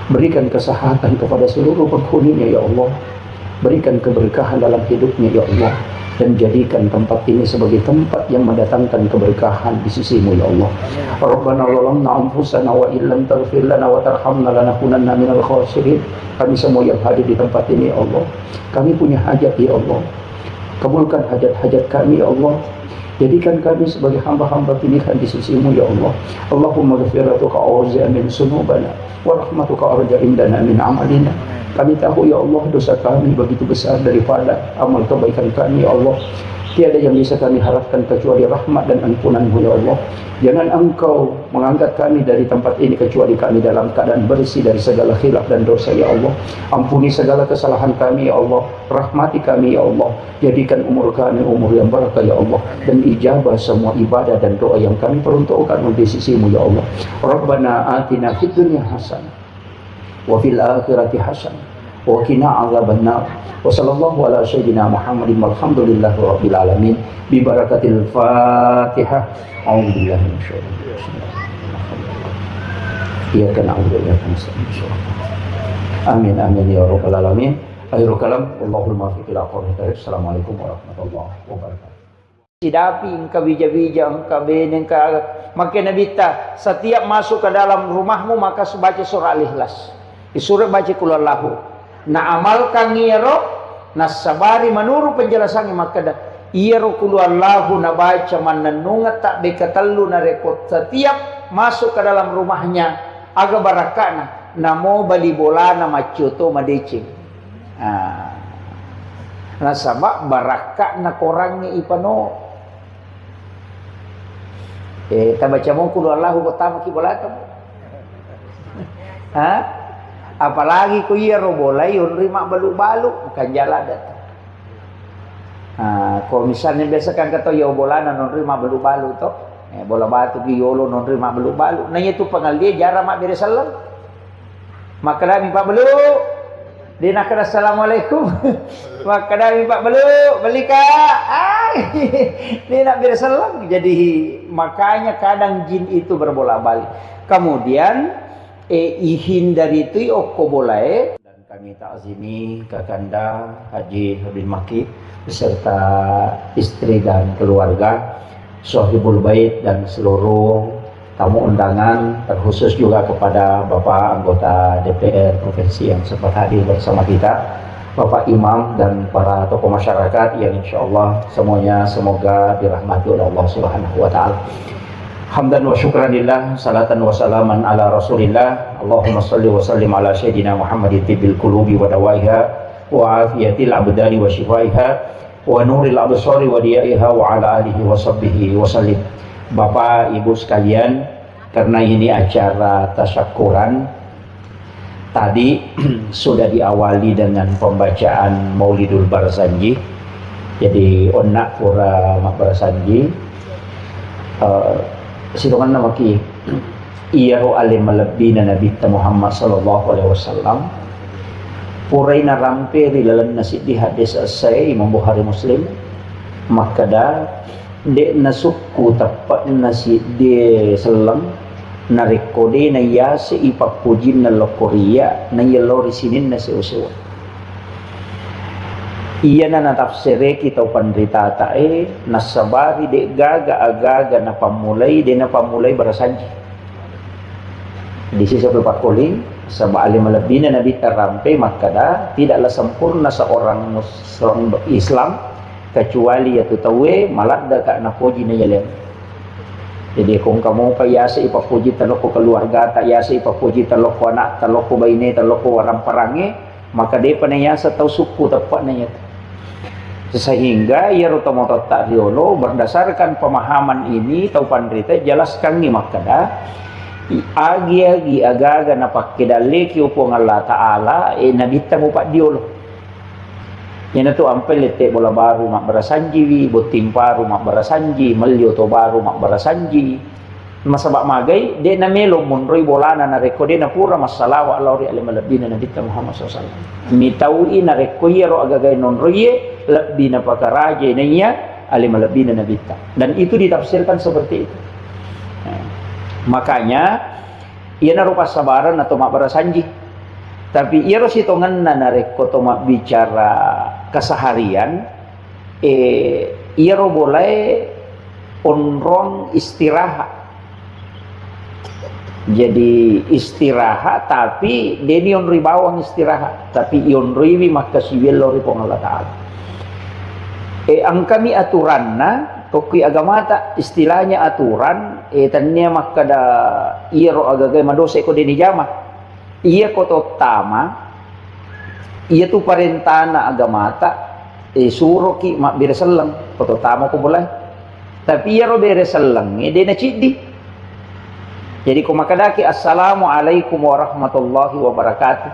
Berikan kesehatan kepada seluruh penghuninya ya Allah. Berikan keberkahan dalam hidupnya ya Allah. Dan jadikan tempat ini sebagai tempat yang mendatangkan keberkahan di sisi-Mu ya Allah. Rabbana zalamna anfusana wa illam taghfir lana wa tarhamna lanakunanna minal khasirin. Kami semua yang hadir di tempat ini ya Allah, kami punya hajat ya Allah. Kabulkan hajat-hajat kami ya Allah. Jadikan kami sebagai hamba-hamba pilihan di sisi-Mu ya Allah. Allahumma ghfiratuka awza min sunubana wa rahmatuka arja indana min amalina. Kami tahu ya Allah dosa kami begitu besar daripada amal kebaikan kami ya Allah. Tiada yang bisa kami harapkan kecuali rahmat dan ampunan-Mu ya Allah. Jangan Engkau mengangkat kami dari tempat ini kecuali kami dalam keadaan bersih dari segala khilaf dan dosa ya Allah. Ampuni segala kesalahan kami ya Allah. Rahmati kami ya Allah. Jadikan umur kami umur yang barakah ya Allah. Dan ijabah semua ibadah dan doa yang kami peruntukkan di sisi-Mu ya Allah. Rabbana atina fid dunya hasanah wa fil akhirati hasanah wa qina adzabannar. Wa sallallahu ala sayyidina Muhammadin walhamdulillahi rabbil alamin bi barakatil Fatihah. A'udzu billahi minasyaitonir rajim. Iyyaka na'budu wa iyyaka nasta'in. Amin amin ya rabbal alamin. Akhirul kalam, wallahul muwaffiq ila aqwamit thoriq. Assalamualaikum warahmatullahi wabarakatuh. Sidapi engkau bija-bija engkau benen engkau maka Nabi ta setiap masuk ke dalam rumahmu maka baca surah Al-Ikhlas. Di surah baca qul huwallahu. Na amalkan ngiro nasabari menurut penjelasannya maka dah iro qul huwallahu na baca mananungat tak dekatellu na rekod setiap masuk ke dalam rumahnya aga barakana namo bali bolana macoto madecing. Nasabak baraka na korangnya ipano tabaca mo qul huwallahu pertama ki bolata apalagi ku iya robolai rima balu-balu bukan jalan datang. Kalau misalnya biasa kan kata ya bolana non rima balu-balu toh bola batu giolo non rima balu-balu nanya tu pangal dia jarang mak beresalam maka dami pak belu dia nak kata assalamualaikum maka dami pak belu beli kak dia nak beresalam jadi makanya kadang jin itu berbola-balik kemudian ihindari itu oko boleh dan kami takzimi Kakanda Haji Habib Maki beserta istri dan keluarga Sohibul Bait dan seluruh tamu undangan terkhusus juga kepada Bapak anggota DPR Provinsi yang sempat hadir bersama kita, Bapak Imam dan para tokoh masyarakat yang insya Allah semuanya semoga dirahmati oleh Allah Subhanahu wa Ta'ala. Hamdan wa syukranillah, salatan wa salaman ala rasulillah. Allahumma salli wa sallim ala sayyidina Muhammadin tibbil qulubi wa dawaiha wa afiyatil abdani wa shifaiha wa nuril absari wa diyaiha wa ala alihi wa sahbihi wa sallim. Bapak Ibu sekalian, karena ini acara tasyakuran tadi sudah diawali dengan pembacaan Maulidul Barzanji. Jadi onak pura mak Barzanji situngan nama ki iyahu alim malabina Nabi Muhammad sallallahu alaihi wasallam puraina rampe rilalan nasi di hadis asai Imam Bukhari Muslim maka dah dek nasukku tapak nasi di selam narekode na yase ipak pujin na lokoria na yelori sinin nasi usewa iya na natafsire kita pandrita tae nasabari de gaga agaga na pamulai de na pamulai barasanji di sisi pepak kuling Sebab alim lebihnya Nabi terampai maka dah tidaklah sempurna seorang Islam kecuali yaitu tawe malat dah kak napoji na yalim. Jadi kung kamu pa yasa ipapuji taloko keluarga, tak yasa ipapuji taloko anak, taloko baine, taloko orang perangi, maka dia panayasa tahu suku tepat nanya. Sehingga ia rotomo tak diolo berdasarkan pemahaman ini tahu pandrita jelaskan ni maka dah agi aga na pakkidale ki upong Allah Ta'ala nabi tamu pak diolo yana tu ampel lete bola baru mak berasanji botim paru mak berasanji melio to baru mak berasanji masabak magai de na melo munroi bolana na rekode na pura masalah wa lauri alim lebina nabi Muhammad SAW mi taui na rekoyero agagai non roye lebina pakaraje na iya alim lebina nabi dan itu ditafsirkan seperti itu. Makanya ia narupa sabaran atau mak berasanji tapi ia harus hitungan narek atau mak bicara keseharian ia boleh onrong istirahat jadi istirahat tapi deni onri bawang istirahat tapi onri maka siwil lori pong Allah Ta'ala angkami aturanna Tokui agama tak istilahnya aturan tanya maka da iro agagai madose ko dini jama iya ko tama iya tu parentana agama tak suruh ki mak bereselang ko tama ko boleh tapi iya ro bereselang dia na cidi jadi ko makadaki assalamualaikum warahmatullahi wabarakatuh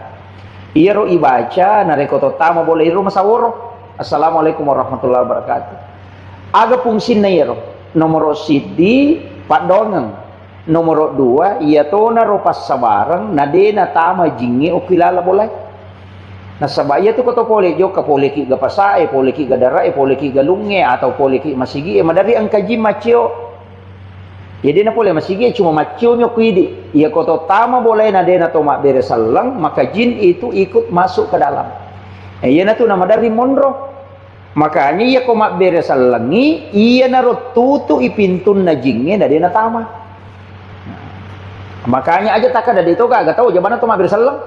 iya ro ibaca na ko tama boleh ro masaworo assalamualaikum warahmatullahi wabarakatuh aga fungsi na yero nomor sidi padongang nomor 2 iya to na ropas sabarang na de na tama jingi o kilala boleh na sabaya to ko to pole jo ka pole ki ga pasae pole ki ga dara pole ki ga lunge atau pole ki masigi madari ang kaji macio jadi na pole masigi cuma macio nyo kuidi iya ko to tama boleh na de na to mak beresalang maka jin itu ikut masuk ke dalam iya na to na madari monro makanya ia komak beresal langi ia narot tutu ipintun na jingnya dari na tama makanya aja tak ada itu kagak tahu jabana tuh mak beresal lang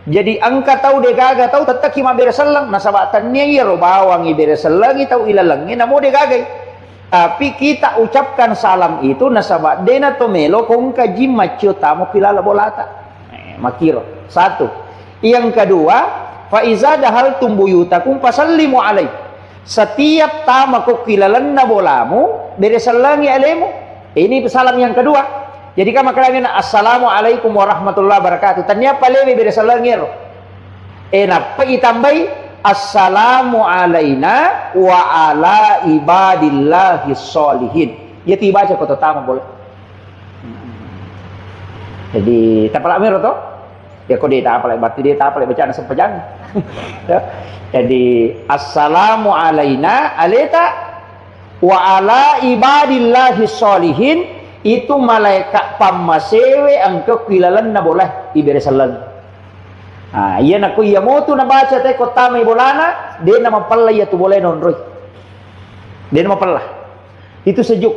jadi angka tahu de kagak tahu tetap ki mak beresal lang nasabatannya ia ro bawang i beresal langi tahu ilalangi namo de kagak tapi kita ucapkan salam itu nasabat de na to melo kung kaji macio tamu pilala bolata makiro satu yang kedua Faiza dahal tumbuyutakum pasallimu alaih. Setiap tamu kau kilalan na bolamu beresalangi alaimu. Ini salam yang kedua. Jadi kan makanya assalamualaikum warahmatullahi wabarakatuh. Tanya palewe beresalangi ro. Napa itambai assalamu alaina wa ala ibadillahi sholihin. Ya tiba aja kau tamu boleh. Jadi tak pala mero toh. Ya kok dia tak apa berarti dia tak apa baca sempejang ya. Jadi assalamu alaina aleta wa ala ibadillahi sholihin itu malaikat pamasewe angka kilalan na boleh iberesalan iya naku iya mo tu na baca tay ko tamay bolana dia na mapalla ya tu boleh nonroy dia na mapalla itu sejuk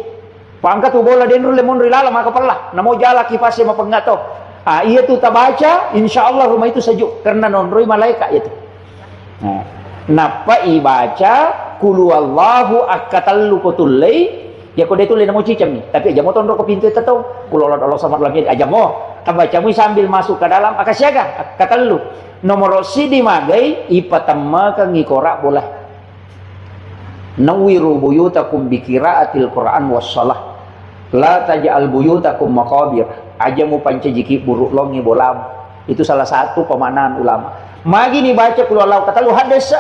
pangkat tu bola dia nonroy monroy lala maka palla namo jala kipase mapengato iya tu tak baca, insya Allah rumah itu sejuk karena nonroi malaikat itu. Napa ibaca kulu Allahu akatallu kutulai ya kau dia tulis namo cicam ni. Tapi aja mau tondok ke pintu itu tahu. Kulu Allah sama lagi aja mau. Kan bacamu sambil masuk ke dalam akasyaga akatallu. Nomor sidi magai ipatamma kang ngikorak boleh. Nawiru buyutakum bikiraatil Quran wassalah. La taj'al buyutakum maqabir. Aja mu panca jiki buruk longi bolam itu salah satu pemaknaan ulama magi ni baca kulu Allah kata lu hadis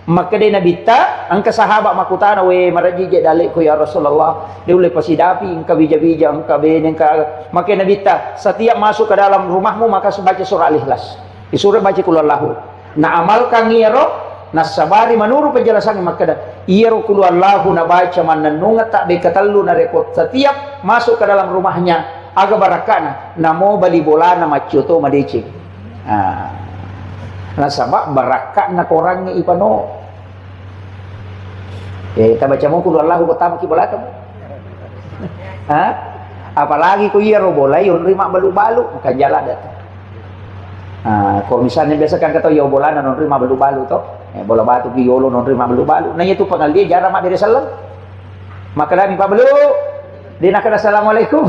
maka dia nabi ta angka sahabat makutana we maraji je dalik ku ya Rasulullah dia boleh pasidapi engka bija-bija engka ben engka maka nabi ta setiap masuk ke dalam rumahmu maka baca surah al-ikhlas disuruh baca kulu Allah na amalkan ngiro nasabari menurut penjelasan maka iro kulu Allah na baca mananunga tak be katallu na rekod setiap masuk ke dalam rumahnya aga barakana namo bali bola na machuto madecing nasaba barakana korangnya ipano kita baca mo kulu Allah pertama ki bola kamu Apalagi ko iya ro boleh yon rima balu-balu maka jalan dah. Kalau misalnya biasa kan kata yo bola non rima balu-balu toh. Bola batu ki yolo non rima balu-balu. Nah itu pengal dia jarang mak dari salam. Maka dah Pak Belu. Dia nak kata assalamualaikum.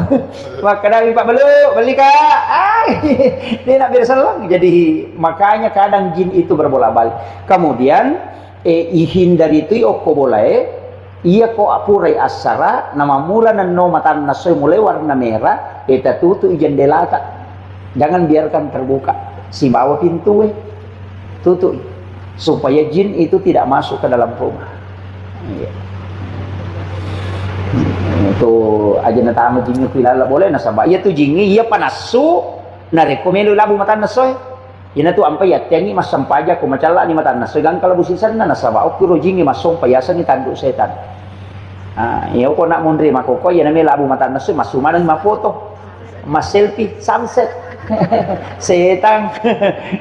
Maka dah Pak Belu, beli kak. Dia nak biar salam. Jadi makanya kadang jin itu berbola-balik. Kemudian ihindari itu oko boleh. Ia ko apurai asara nama mula nan no matan nasoy mulai warna merah. Eta tutu jendela tak. Jangan biarkan terbuka. Si bawa pintu tutup supaya jin itu tidak masuk ke dalam rumah. Itu aja natama jingi kilala boleh nasaba iya tu jingi iya panasu na rekomendo labu matan nasoy ina tu ampai yatengi mas sampaja ko macala ni matan nasoy gang kalau busisan na nasaba okuro jingi masong payasan ni tanduk setan. Iya ko nak mundri makoko iya nami labu matan nasoy masumanan mafoto mas selfie sunset setan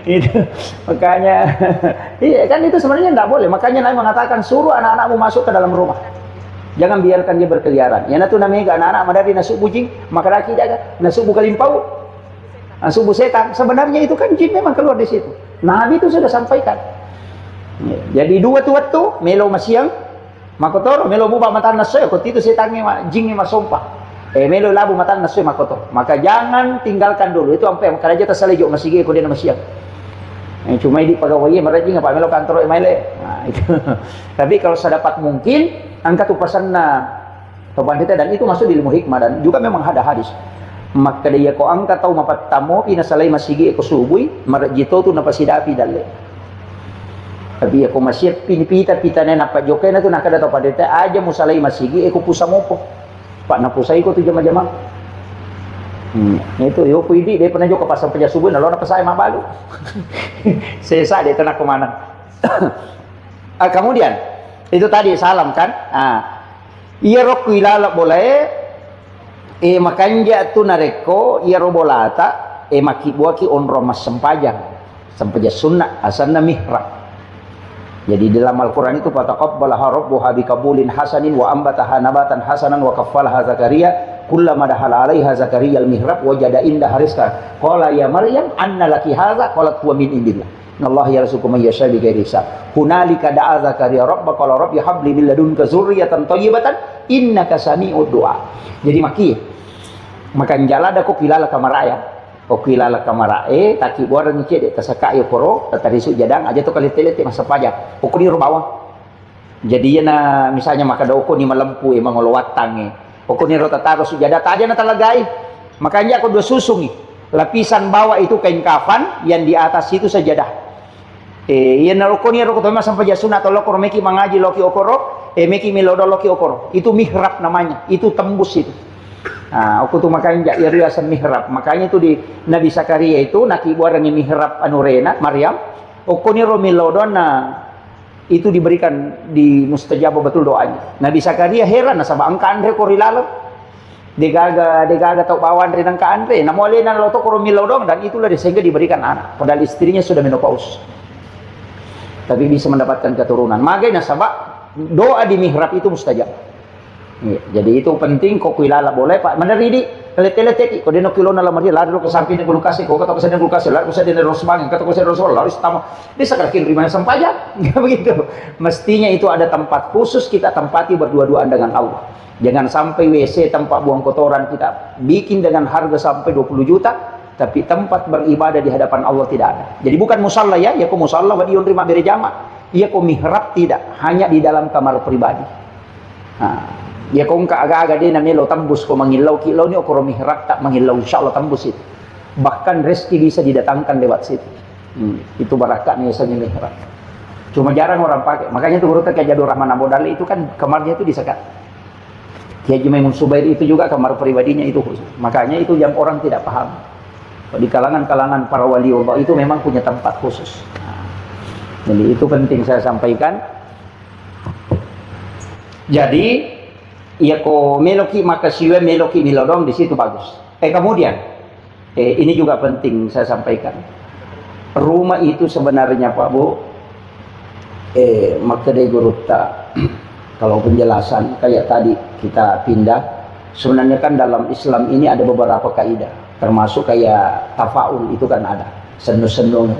itu makanya iya kan itu sebenarnya enggak boleh, makanya Nabi mengatakan suruh anak-anakmu masuk ke dalam rumah. Jangan biarkan dia berkeliaran. Yang itu namanya anak-anak madari nasuk bujing, maka laki jaga nasuk kalimpau, nasuk setan. Sebenarnya itu kan jin memang keluar di situ. Nabi itu sudah sampaikan. Jadi dua tuat tu melo masiang, makotor melo buba matan nasoy, kot itu setannya jingnya masompa. Melo labu matan nasoy makotor. Maka jangan tinggalkan dulu. Itu sampai makanya aja tasalejo masige ko din masiang. Cuma di pegawai mereka nggak melo kantor emaile. Nah, itu. Tapi kalau sedapat mungkin angkat tu pesan na kita dan itu masuk di ilmu hikmah dan juga memang ada hadis. Maka dia ko angkat tahu mapat tamo pina salai masigi ko subui marjito tu napasidapi dalle. Tapi ako masih pita na napa jokena tu nakada tahu pada aja musalai masigi ko pusamopo. Pak napusai ko tu jama-jama. Itu yo puidi dia pernah juga pasang peja subuh nalo na pasai mabalu. Sesa dia tenang ke mana. Kemudian itu tadi salam kan. Iya roku ilala boleh. Makanya tu nareko iya robolata. Maki buaki on romas sempajang. Sempaja sunnah asanna mihrab. Jadi dalam Al-Quran itu fataqabbalaha rabbuha bikabulin hasanin wa ambataha nabatan hasanan wa kaffalaha Zakaria kullama dahala 'alaiha Zakaria al-mihrab wajada indaha rizqan qala ya Maryam anna laki hadza qalat huwa min indillah innallaha yarzuqu man yasha bighairi hisab hunalika da'a Zakaria rabba qala rabbi habli min ladunka dzurriyyatan thayyibatan innaka sami'ud du'a. Jadi makan jalada ko pilala kamaraya kilala kamarae taki buar ni cede tasaka yo koro tadi su jadang aja tu kali telete masa pajak ukuri rubawa jadi na misalnya maka doko ni malempu mangolowat tange ukuri ro tataro su jada aja na talagai makanya aku dua susungi lapisan bawah itu kain kafan yang di atas itu sajadah yan na ukuri ro kotoma sampai jasuna atau lokor meki mangaji loki okoro meki milodo loki okoro itu mihrab namanya itu tembus itu. Aku tuh makanya riasan mihrab. Makanya itu di Nabi Zakaria itu naki buarang mihrab anurena Maryam. Okoni romilodona itu diberikan di mustajab betul doanya. Nabi Zakaria heran nasaba angka andre korilalo. Degaga tau bawan renang ka andre. Namolena loto koromilodon dan itulah sehingga diberikan anak. Padahal istrinya sudah menopause. Tapi bisa mendapatkan keturunan. Makanya nasaba doa di mihrab itu mustajab. Ya, jadi itu penting kok kuilala boleh Pak meneridi telet-telet kok deno kilo na lamar dia lari ke samping ku lukasi kok kata presiden lukasi lari presiden Rosbang kata presiden Rosol lari tama bisa karakin rimana sampaja enggak begitu mestinya itu ada tempat khusus kita tempati berdua-duaan dengan Allah jangan sampai WC tempat buang kotoran kita bikin dengan harga sampai 20 juta tapi tempat beribadah di hadapan Allah tidak ada jadi bukan musalla ya kok musalla wa diun rima bere jama iya kok mihrab tidak hanya di dalam kamar pribadi ya kung kaaga-aga din na milo tambus ko mangilaw-kilaw ni o kuro mihrab tak mangilaw insyaallah tambus itu bahkan rezeki bisa didatangkan lewat situ itu barakatnya sa mihrab cuma jarang orang pakai makanya itu urut kayak Jadul Rahman Abodali itu kan kamarnya itu disekat Kiai Maimun Subair itu juga kamar pribadinya itu khusus makanya itu yang orang tidak paham di kalangan-kalangan para wali Allah itu memang punya tempat khusus jadi itu penting saya sampaikan jadi iya ko meloki maka siwe meloki milodong di situ bagus. Kemudian ini juga penting saya sampaikan. Rumah itu sebenarnya Pak Bu maka dari guru kalau penjelasan kayak tadi kita pindah Sebenarnya kan dalam Islam ini ada beberapa kaidah, termasuk kayak tafaul itu kan ada, sendu-sendu